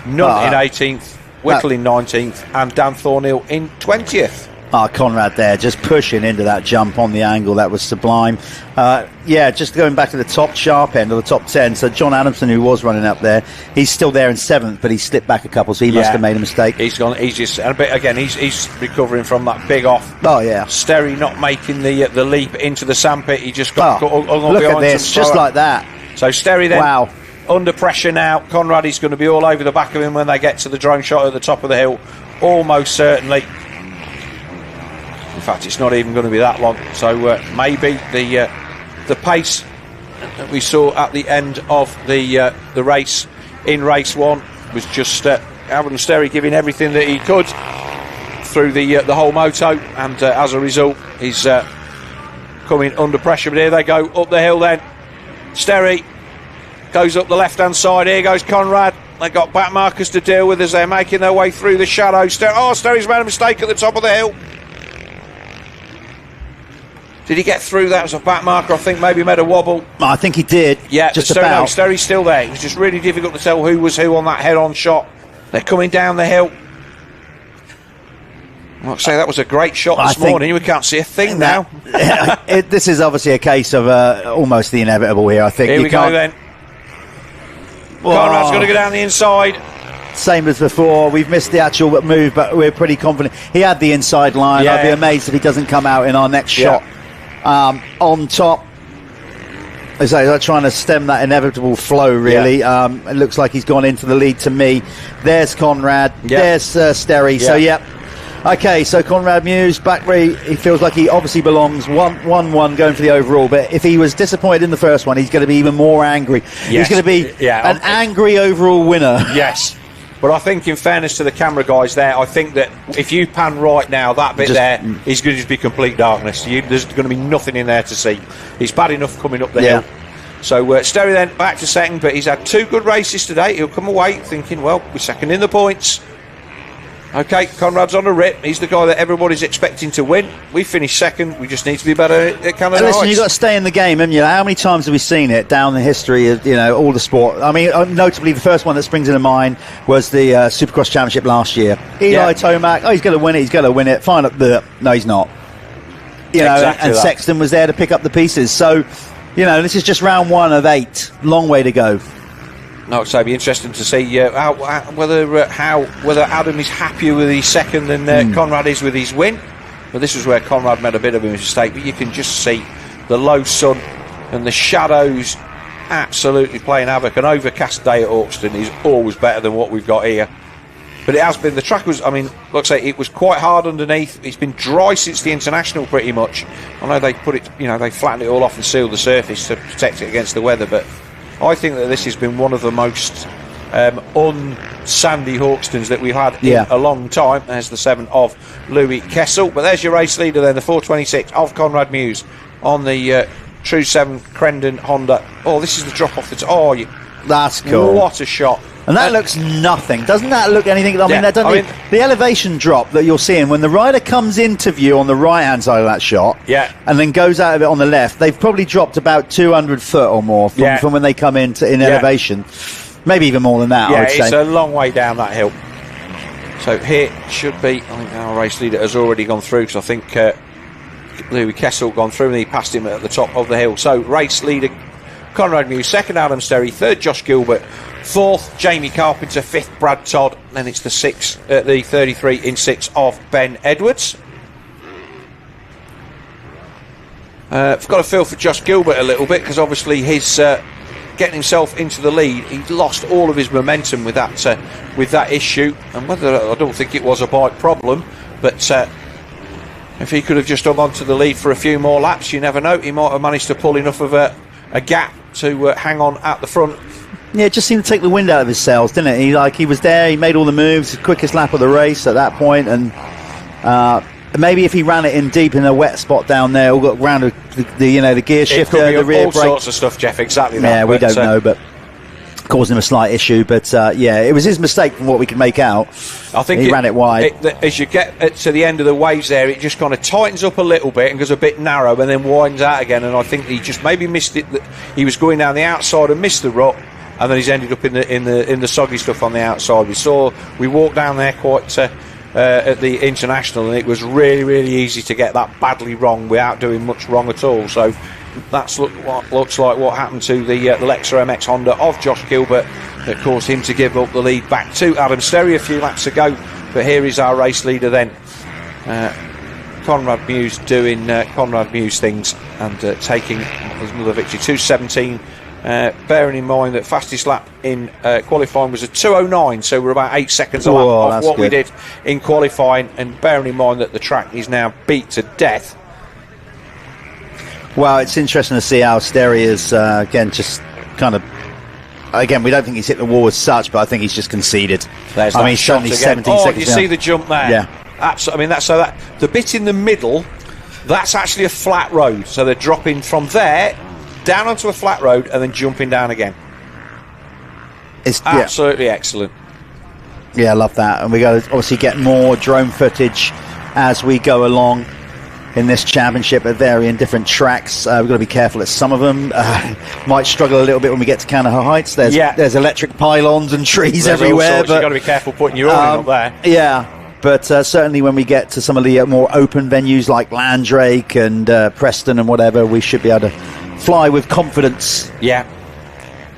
S3: Nunn in 18th, Whittle in 19th, and Dan Thornhill in 20th.
S2: Conrad there just pushing into that jump on the angle. That was sublime. Just going back to the top sharp end of the top 10. So John Adamson, who was running up there, he's still there in 7th, but he slipped back a couple, so he must have made a mistake.
S3: He's gone. He's just and a bit again. He's recovering from that big off.
S2: Oh yeah.
S3: Sterry not making the leap into the sandpit. He just got
S2: look at this, just like that.
S3: So Sterry then under pressure now. Conrad is going to be all over the back of him when they get to the drone shot at the top of the hill, almost certainly. In fact, it's not even going to be that long. So maybe the pace that we saw at the end of the race in race 1 was just Adam Sterry giving everything that he could through the whole moto, and as a result, he's coming under pressure. But here they go up the hill. Then Sterry goes up the left-hand side. Here goes Conrad. They got back markers to deal with as they're making their way through the shadow. Sterry's made a mistake at the top of the hill. Did he get through? That was a back marker. I think maybe made a wobble.
S2: I think he did.
S3: Yeah,
S2: just about.
S3: No, Sterry's still there. It was just really difficult to tell who was who on that head-on shot. They're coming down the hill. I'd say that was a great shot this morning. We can't see a thing now.
S2: This is obviously a case of almost the inevitable here, I think.
S3: Here we go then. Conrad's going to go down the inside.
S2: Same as before. We've missed the actual move, but we're pretty confident. He had the inside line. I'd be amazed if he doesn't come out in our next shot. On top, as they're trying to stem that inevitable flow, really. It looks like he's gone into the lead to me. There's Conrad. There's Sterry. So, okay, so Conrad Muse back where he feels like he obviously belongs. 1-1 going for the overall. But if he was disappointed in the first one, he's going to be even more angry. He's going to be an angry overall winner.
S3: Yes. But I think, in fairness to the camera guys there, I think that if you pan right now, that bit there is going to just be complete darkness. There's going to be nothing in there to see. It's bad enough coming up the hill. So Sterry then back to second, but he's had 2 good races today. He'll come away thinking, well, we're second in the points. Okay, Conrad's on a rip. He's the guy that everybody's expecting to win. We finished second. We just need to be better at Canada.
S2: Listen, you've got to stay in the game, haven't you? How many times have we seen it down the history of, all the sport? I mean, notably, the first one that springs into mind was the Supercross Championship last year. Eli Tomac, he's going to win it, he's going to win it. Fine, no, he's not.
S3: Exactly
S2: and
S3: that.
S2: Sexton was there to pick up the pieces. So, this is just round 1 of 8. Long way to go.
S3: No, so it'd be interesting to see whether Adam is happier with his second than Conrad is with his win. But this was where Conrad made a bit of a mistake. But you can just see the low sun and the shadows absolutely playing havoc. An overcast day at Hawkstone is always better than what we've got here. But it has been, the track was, like I say, it was quite hard underneath. It's been dry since the International pretty much. I know they put it, they flattened it all off and sealed the surface to protect it against the weather, but I think that this has been one of the most unsandy Hawkstones that we've had in a long time. There's the 7 of Louis Kessel. But there's your race leader then, the 426 of Conrad Muse on the True 7 Crendon Honda. Oh, this is the drop off.
S2: That's cool.
S3: What a shot.
S2: And that looks nothing. Doesn't that look anything? The elevation drop that you're seeing when the rider comes into view on the right-hand side of that shot, and then goes out of it on the left, they've probably dropped about 200 foot or more from when they come in elevation. Maybe even more than that, I would say.
S3: It's a long way down that hill. So here should be, I think our race leader has already gone through, because I think Louis Kessel gone through and he passed him at the top of the hill. So race leader Conrad Muse, second Adam Sterry, third Josh Gilbert, fourth Jamie Carpenter, fifth Brad Todd, then it's the 33 in 6 of Ben Edwards. I've got a feel for Josh Gilbert a little bit, because obviously he's getting himself into the lead. He lost all of his momentum with that issue, and I don't think it was a bike problem, but if he could have just hung on to the lead for a few more laps, you never know, he might have managed to pull enough of a gap to hang on at the front.
S2: Yeah, it just seemed to take the wind out of his sails, didn't it? He was there, he made all the moves, the quickest lap of the race at that point, and maybe if he ran it in deep in a wet spot down there, or got round the gear shifter, the rear
S3: all
S2: brake,
S3: sorts of stuff, Jeff. Exactly that.
S2: Yeah, we don't know, but caused him a slight issue. But it was his mistake from what we could make out.
S3: I think
S2: he ran it wide.
S3: As you get to the end of the waves there, it just kind of tightens up a little bit and goes a bit narrow, and then widens out again. And I think he just maybe missed it. He was going down the outside and missed the rut, and then he's ended up in the soggy stuff on the outside. We walked down there quite at the International, and it was really, really easy to get that badly wrong without doing much wrong at all. So that's what looks like what happened to the Lexa MX Honda of Josh Gilbert that caused him to give up the lead back to Adam Sterry a few laps ago. But here is our race leader then, Conrad Muse, doing Conrad Muse things and taking another victory, 2:17. Bearing in mind that fastest lap in qualifying was a 2:09, so we're about 8 seconds off what we did in qualifying, and bearing in mind that the track is now beat to death.
S2: Well, it's interesting to see how Sterry is, again, just kind of... Again, we don't think he's hit the wall as such, but I think he's just conceded.
S3: He's
S2: only 17 seconds.
S3: Oh, you see the jump there?
S2: Yeah.
S3: Absolutely. The bit in the middle, that's actually a flat road, so they're dropping from there down onto a flat road and then jumping down again. It's absolutely excellent.
S2: Yeah, I love that. And we got to obviously get more drone footage as we go along in this championship at varying different tracks. We've got to be careful at some of them. Might struggle a little bit when we get to Canaha Heights. There's electric pylons and trees everywhere.
S3: But you've got to be careful putting your own up there.
S2: Yeah. But certainly when we get to some of the more open venues like Landrake and Preston and whatever, we should be able to fly with confidence.
S3: Yeah.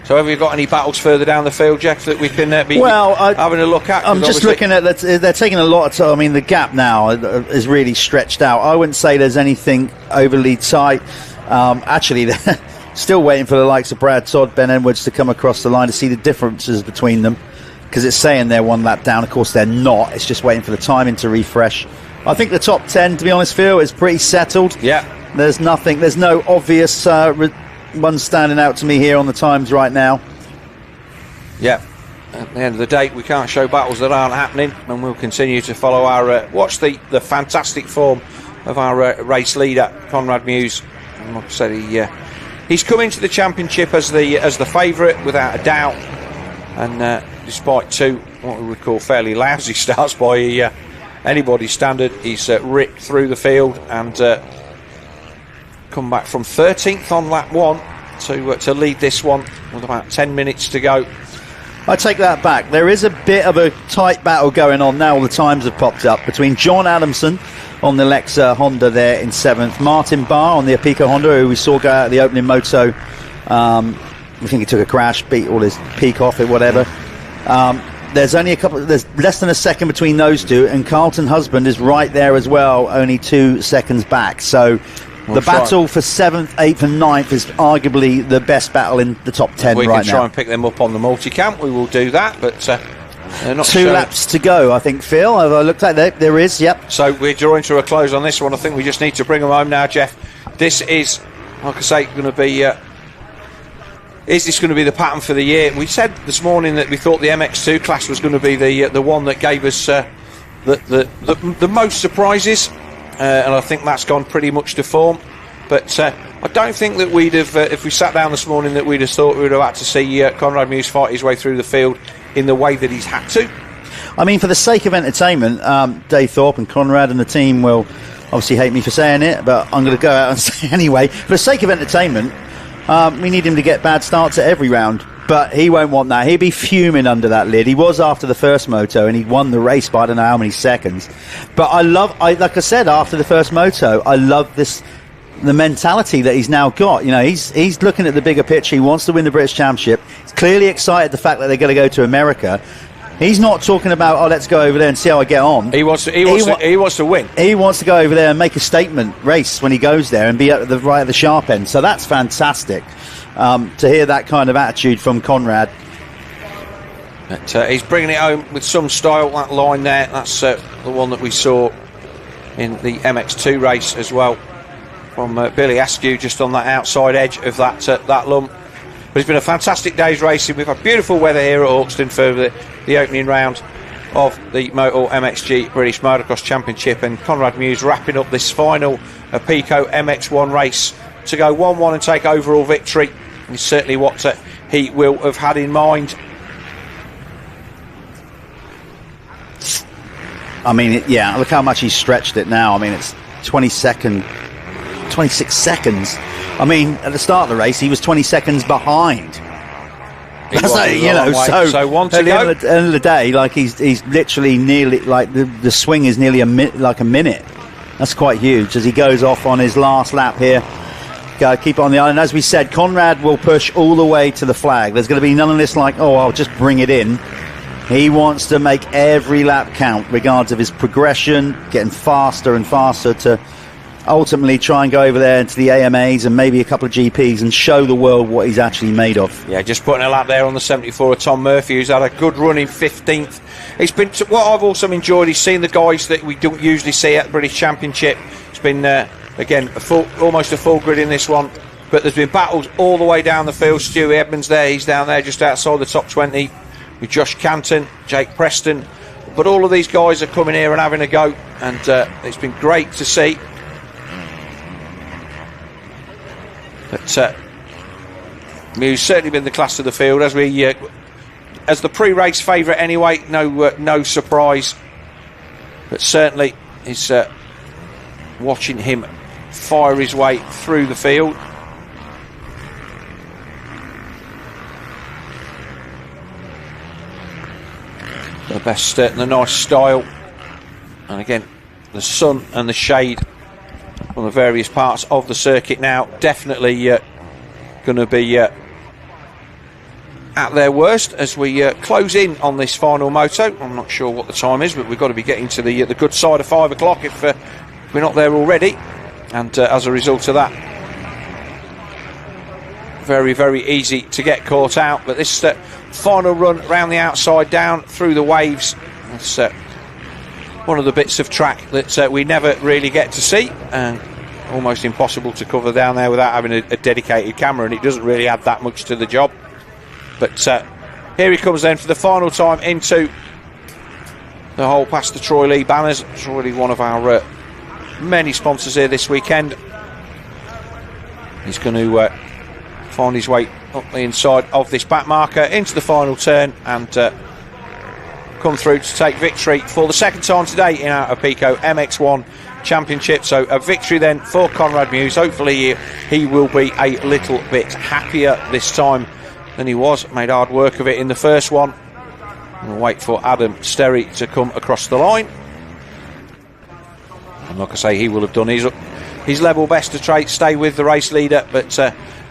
S3: So have you got any battles further down the field, Jeff, that we can be having a look at?
S2: I'm just looking at that. They're taking a lot of time. I mean, the gap now is really stretched out. I wouldn't say there's anything overly tight. Actually, they're still waiting for the likes of Brad Todd, Ben Edwards to come across the line to see the differences between them, because it's saying they're one lap down. Of course, they're not. It's just waiting for the timing to refresh. I think the top 10, to be honest, Phil, is pretty settled.
S3: Yeah.
S2: There's no obvious one standing out to me here on the times right now.
S3: Yeah. At the end of the day, we can't show battles that aren't happening, and we'll continue to follow watch the fantastic form of our race leader, Conrad Muse. And like I said, he's come into the championship as the favourite without a doubt, and despite two what we would call fairly lousy starts by anybody's standard, he's ripped through the field and come back from 13th on lap 1 to lead this one with about 10 minutes to go.
S2: I take that back. There is a bit of a tight battle going on now. All the times have popped up between John Adamson on the Lexa Honda there in 7th, Martin Barr on the Apico Honda, who we saw go out of the opening moto. I think he took a crash, beat all his peak off it, whatever. There's only there's less than a second between those two, and Carlton Husband is right there as well, only 2 seconds back. So the battle for 7th, 8th and 9th is arguably the best battle in the top 10 right now. We
S3: can try and pick them up on the multicam. We will do that, but they're not
S2: 2 laps to go, I think, Phil. Have I looked at it? There is, yep.
S3: So we're drawing to a close on this one. I think we just need to bring them home now, Jeff. This is, like I say, going to be... is this going to be the pattern for the year? We said this morning that we thought the MX2 class was going to be the one that gave us the most surprises. And I think that's gone pretty much to form. But I don't think that we'd have, if we sat down this morning, that we'd have thought we would have had to see Conrad Mewse fight his way through the field in the way that he's had to.
S2: I mean, for the sake of entertainment, Dave Thorpe and Conrad and the team will obviously hate me for saying it, but I'm going to go out and say anyway. For the sake of entertainment, we need him to get bad starts at every round. But he won't want that. He'd be fuming under that lid. He was after the first moto, and he won the race by I don't know how many seconds. But like I said, after the first moto, I love the mentality that he's now got. You know, he's looking at the bigger picture. He wants to win the British Championship. He's clearly excited the fact that they're going to go to America. He's not talking about, let's go over there and see how I get on. He wants to
S3: win.
S2: He wants to go over there and make a statement race when he goes there and be at the sharp end. So that's fantastic. To hear that kind of attitude from Conrad.
S3: But, he's bringing it home with some style. That line there, that's the one that we saw in the MX2 race as well, from Billy ACU, just on that outside edge of that lump. But it's been a fantastic day's racing. We've had beautiful weather here at Hawkstone for the opening round of the Motul MXG British Motocross Championship, and Conrad Mewse wrapping up this final Apico MX1 race to go 1-1 and take overall victory. It's certainly what he will have had in mind.
S2: I mean, yeah, look how much he's stretched it now. I mean, it's 26 seconds. I mean, at the start of the race, he was 20 seconds behind. So one to go. At the end of the day, like he's literally nearly, like the swing is nearly like a minute. That's quite huge as he goes off on his last lap here. Keep it on the island. As we said, Conrad will push all the way to the flag. There's going to be none of this like, I'll just bring it in. He wants to make every lap count, regardless of his progression, getting faster and faster to ultimately try and go over there into the AMAs and maybe a couple of GPs and show the world what he's actually made of.
S3: Yeah, just putting a lap there on the 74 of Tom Murphy, who's had a good run in 15th. It's been what I've also enjoyed is seeing the guys that we don't usually see at the British Championship. It's been again almost a full grid in this one, but there's been battles all the way down the field. Stewie Edmonds there, he's down there just outside the top 20 with Josh Canton, Jake Preston, but all of these guys are coming here and having a go, and it's been great to see. But Mewse certainly been the class of the field as the pre-race favourite anyway. No surprise, but certainly is watching him fire his way through the field. The best, the nice style, and again the sun and the shade on the various parts of the circuit now definitely going to be at their worst as we close in on this final moto. I'm not sure what the time is, but we've got to be getting to the good side of 5 o'clock if we're not there already, and as a result of that, very, very easy to get caught out. But this final run round the outside down through the waves, it's one of the bits of track that we never really get to see, and almost impossible to cover down there without having a dedicated camera, and it doesn't really add that much to the job. But here he comes then for the final time into the hole past the Troy Lee banners. It's already one of our many sponsors here this weekend. He's going to find his way up the inside of this back marker into the final turn and come through to take victory for the second time today in our Pico MX1 Championship. So a victory then for Conrad Muse. Hopefully he will be a little bit happier this time than he was. Made hard work of it in the first one. We'll wait for Adam Sterry to come across the line. And like I say, he will have done his level best to stay with the race leader, but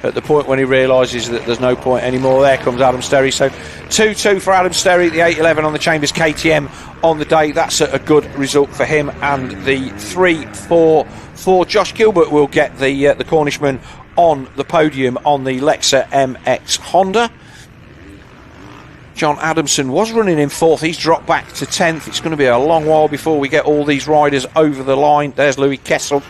S3: at the point when he realises that there's no point anymore, there comes Adam Sterry. So 2-2 for Adam Sterry, the 811 on the Chambers KTM on the day. That's a good result for him. And the 3-4 for Josh Gilbert will get the Cornishman on the podium on the Lexa MX Honda. John Adamson was running in 4th. He's dropped back to 10th. It's going to be a long while before we get all these riders over the line. There's Louis Kessel.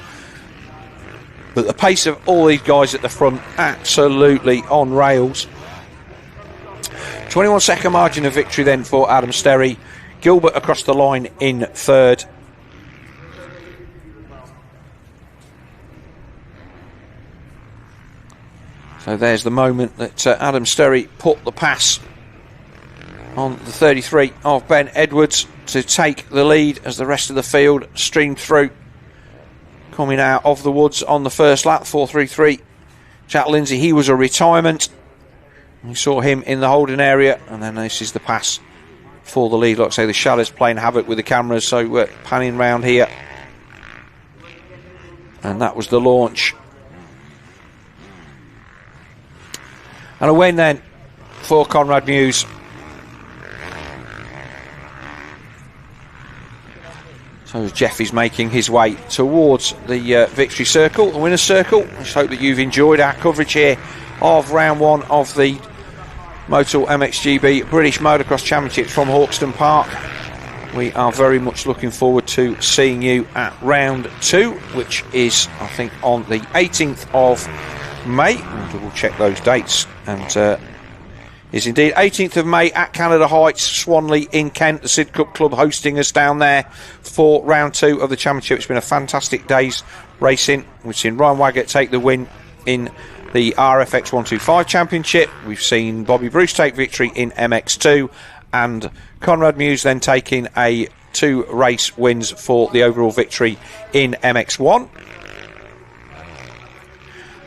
S3: But the pace of all these guys at the front, absolutely on rails. 21-second margin of victory then for Adam Sterry. Gilbert across the line in 3rd. So there's the moment that Adam Sterry put the pass on the 33 of Ben Edwards to take the lead as the rest of the field streamed through. Coming out of the woods on the first lap, 4.33. Jack Lindsay, he was a retirement. We saw him in the holding area, and then this is the pass for the lead. Like I say, the shadows playing havoc with the cameras, so we're panning round here. And that was the launch. And a win then for Conrad Muse. So Jeff is making his way towards the victory circle, the winner's circle. I just hope that you've enjoyed our coverage here of round 1 of the Motul MXGB British Motocross Championships from Hawkstone Park. We are very much looking forward to seeing you at round 2, which is, I think, on the 18th of May. We'll double check those dates. And is indeed 18th of May at Canada Heights, Swanley in Kent. The Sid Cup Club hosting us down there for round 2 of the championship. It's been a fantastic day's racing. We've seen Ryan Waggett take the win in the RFX125 Championship. We've seen Bobby Bruce take victory in MX2, and Conrad Muse then taking 2 race wins for the overall victory in MX1.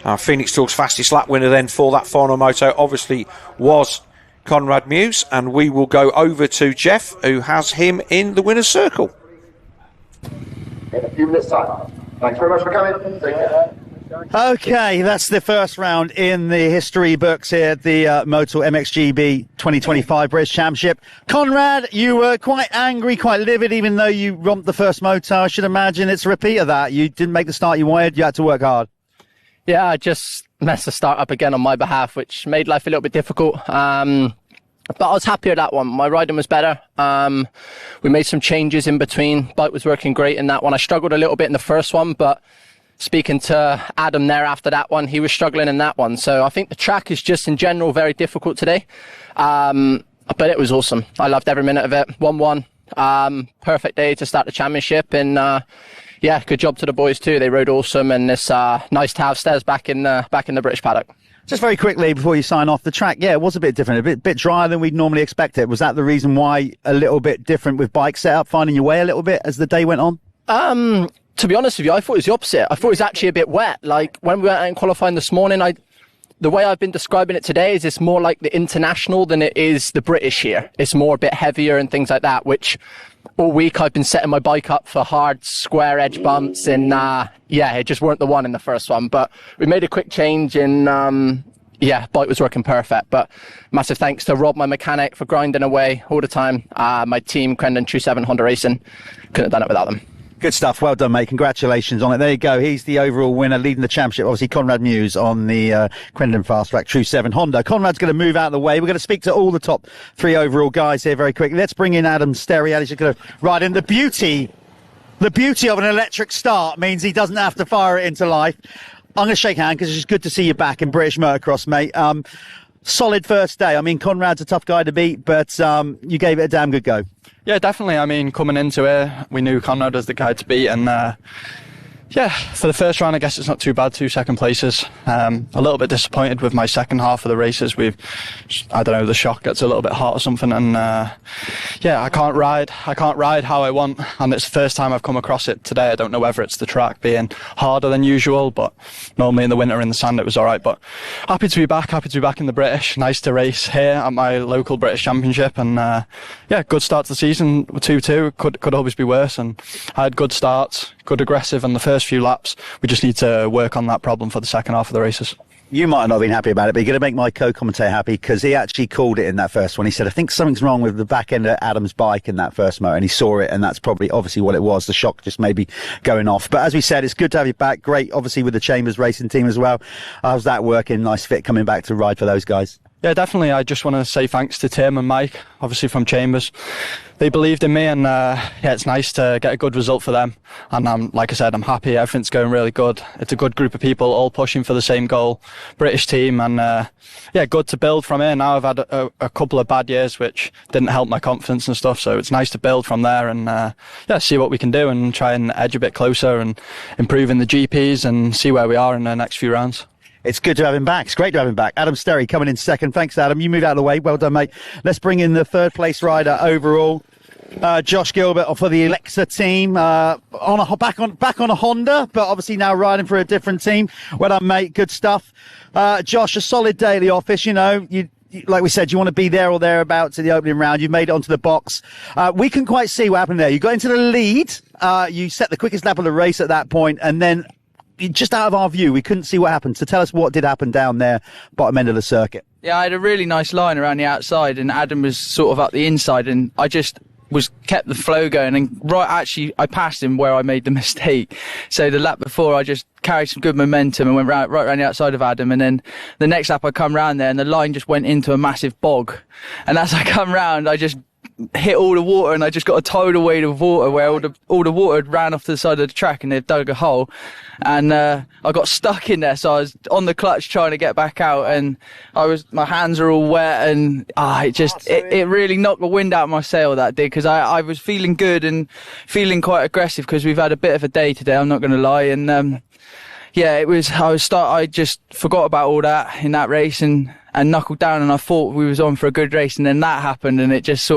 S3: Our Phoenix Talks fastest lap winner then for that final moto obviously was Conrad Muse, and we will go over to Jeff, who has him in the winner's circle.
S18: In a few minutes' time. Thanks very much for coming. Take care.
S2: Okay, that's the first round in the history books here at the Motul MXGB 2025 British Championship. Conrad, you were quite angry, quite livid, even though you romped the first moto. I should imagine it's a repeat of that. You didn't make the start you wanted. You had to work hard.
S12: Yeah, I just messed the start up again on my behalf, which made life a little bit difficult. But I was happy with that one. My riding was better. We made some changes in between. Bike was working great in that one. I struggled a little bit in the first one, but speaking to Adam there after that one, he was struggling in that one. So I think the track is just in general very difficult today. But it was awesome. I loved every minute of it. 1-1. Perfect day to start the championship. And yeah, good job to the boys too. They rode awesome, and it's nice to have Stez back in the British paddock.
S2: Just very quickly before you sign off, the track, yeah, it was a bit different, a bit drier than we'd normally expect it. Was that the reason why a little bit different with bike setup, finding your way a little bit as the day went on?
S12: To be honest with you, I thought it was the opposite. I thought it was actually a bit wet. Like when we went out in qualifying this morning, the way I've been describing it today is it's more like the international than it is the British here. It's more a bit heavier and things like that, which all week I've been setting my bike up for hard square edge bumps, and yeah, it just weren't the one in the first one. But we made a quick change, and yeah, bike was working perfect. But massive thanks to Rob, my mechanic, for grinding away all the time. My team, Crendon 27 Honda Racing, couldn't have done it without them.
S2: Good stuff. Well done, mate. Congratulations on it. There you go. He's the overall winner, leading the championship. Obviously, Conrad Muse on the Crendon Fast Track True 7 Honda. Conrad's going to move out of the way. We're going to speak to all the top 3 overall guys here very quickly. Let's bring in Adam Sterry. He's going to ride in. The beauty of an electric start means he doesn't have to fire it into life. I'm going to shake hands because it's just good to see you back in British Motocross, mate. Solid first day. I mean, Conrad's a tough guy to beat, but you gave it a damn good go.
S19: Yeah, definitely. I mean, coming into it, we knew Conrad was the guy to beat, and
S12: Yeah, for the first round, I guess it's not too bad. 2 second places. A little bit disappointed with my second half of the races. I don't know, the shock gets a little bit hot or something, and yeah, I can't ride how I want, and it's the first time I've come across it today. I don't know whether it's the track being harder than usual, but normally in the winter in the sand it was all right. But happy to be back in the British. Nice to race here at my local British Championship, and yeah, good start to the season. 2-2 could always be worse, and I had good starts, good aggressive on the first few laps. We just need to work on that problem for the second half of the races.
S2: You might not have been happy about it, but you're going to make my co-commentator happy, because he actually called it in that first one. He said, I think something's wrong with the back end of Adam's bike in that first motor, and he saw it, and that's probably obviously what it was. The shock just maybe going off. But as we said, it's good to have you back. Great, obviously, with the Chambers racing team as well. How's that working? Nice fit coming back to ride for those guys.
S12: Yeah, definitely. I just want to say thanks to Tim and Mike, obviously from Chambers. They believed in me, and yeah, it's nice to get a good result for them. And like I said, I'm happy. Everything's going really good. It's a good group of people, all pushing for the same goal. British team, and yeah, good to build from here. Now I've had a couple of bad years, which didn't help my confidence and stuff. So it's nice to build from there, and yeah, see what we can do and try and edge a bit closer and improve in the GPs and see where we are in the next few rounds.
S2: It's good to have him back. It's great to have him back. Adam Sterry coming in second. Thanks, Adam. You moved out of the way. Well done, mate. Let's bring in the third place rider overall, Josh Gilbert for the Alexa team. Back on a Honda, but obviously now riding for a different team. Well done, mate. Good stuff. Josh, a solid day at the office. You know, like we said, you want to be there or thereabouts in the opening round. You made it onto the box. We couldn't quite see what happened there. You got into the lead. You set the quickest lap of the race at that point, and then just out of our view, we couldn't see what happened. So tell us what did happen down there, bottom end of the circuit.
S5: Yeah, I had a really nice line around the outside, and Adam was sort of up the inside, and I just kept the flow going, and I passed him where I made the mistake. So the lap before, I just carried some good momentum and went right around the outside of Adam, and then the next lap I come round there, and the line just went into a massive bog. And as I come round, I just hit all the water, and I just got a tidal wave of water where all the water had ran off to the side of the track, and they've dug a hole, and I got stuck in there. So I was on the clutch trying to get back out, and my hands are all wet, and it really knocked the wind out of my sail that day, because I was feeling good and feeling quite aggressive, because we've had a bit of a day today, I'm not going to lie, and yeah, I just forgot about all that in that race and knuckled down, and I thought we was on for a good race, and then that happened, and it just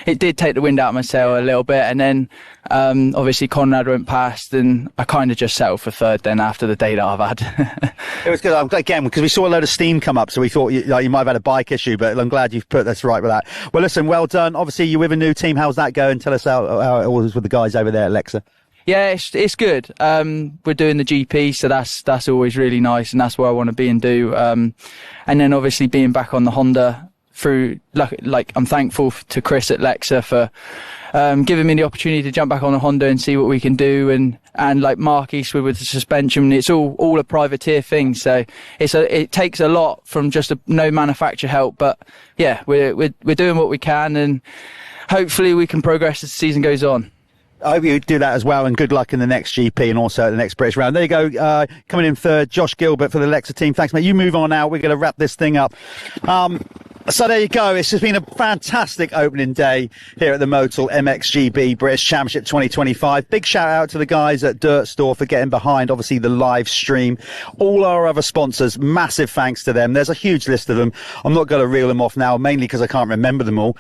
S5: it did take the wind out of my sail a little bit, and then obviously Conrad went past, and I kind of just settled for third then after the day that I've had.
S2: It was good, I'm glad, again, because we saw a load of steam come up, so we thought you might have had a bike issue, but I'm glad you've put this right with that. Well, listen, well done. Obviously, you're with a new team. How's that going? Tell us how it was with the guys over there at Alexa.
S5: Yeah, it's good. We're doing the GP, so that's always really nice, and that's where I want to be and do. And then obviously being back on the Honda through, like I'm thankful to Chris at Lexa for giving me the opportunity to jump back on the Honda and see what we can do, and like Mark Eastwood with the suspension. It's all a privateer thing, so it takes a lot from just no manufacturer help. But yeah, we're doing what we can, and hopefully we can progress as the season goes on.
S2: I hope you do that as well, and good luck in the next GP and also the next British round. There you go, coming in third, Josh Gilbert for the Alexa team. Thanks, mate. You move on now. We're going to wrap this thing up. So there you go. It's just been a fantastic opening day here at the Motul MXGB British Championship 2025. Big shout out to the guys at Dirt Store for getting behind, obviously, the live stream. All our other sponsors, massive thanks to them. There's a huge list of them. I'm not going to reel them off now, mainly because I can't remember them all.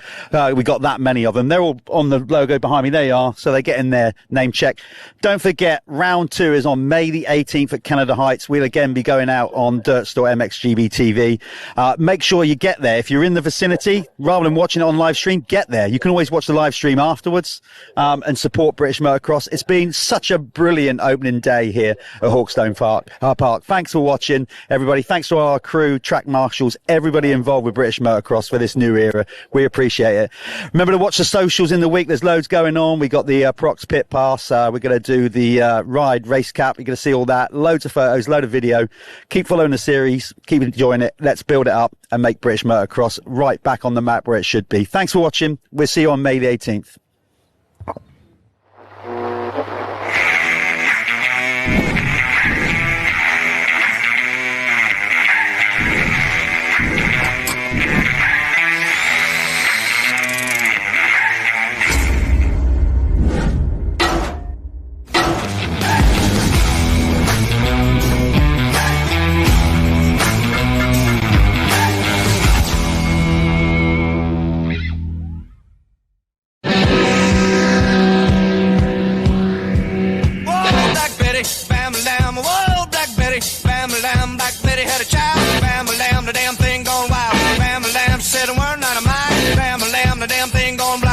S2: We got that many of them. They're all on the logo behind me. There you are. So they get in their name check. Don't forget, round 2 is on May the 18th at Canada Heights. We'll again be going out on Dirt Store MXGB-TV. Make sure you get there. If you're in the vicinity, rather than watching it on live stream, get there. You can always watch the live stream afterwards and support British Motocross. It's been such a brilliant opening day here at Hawkstone Park. Thanks for watching, everybody. Thanks to our crew, track marshals, everybody involved with British Motocross for this new era. We appreciate it. Remember to watch the socials in the week. There's loads going on. We got the Prox Pit Pass. We're going to do the Ride Race Cap. You're going to see all that. Loads of photos, load of video. Keep following the series. Keep enjoying it. Let's build it up and make British Motocross right back on the map where it should be. Thanks for watching. We'll see you on May the 18th.
S15: thing going black.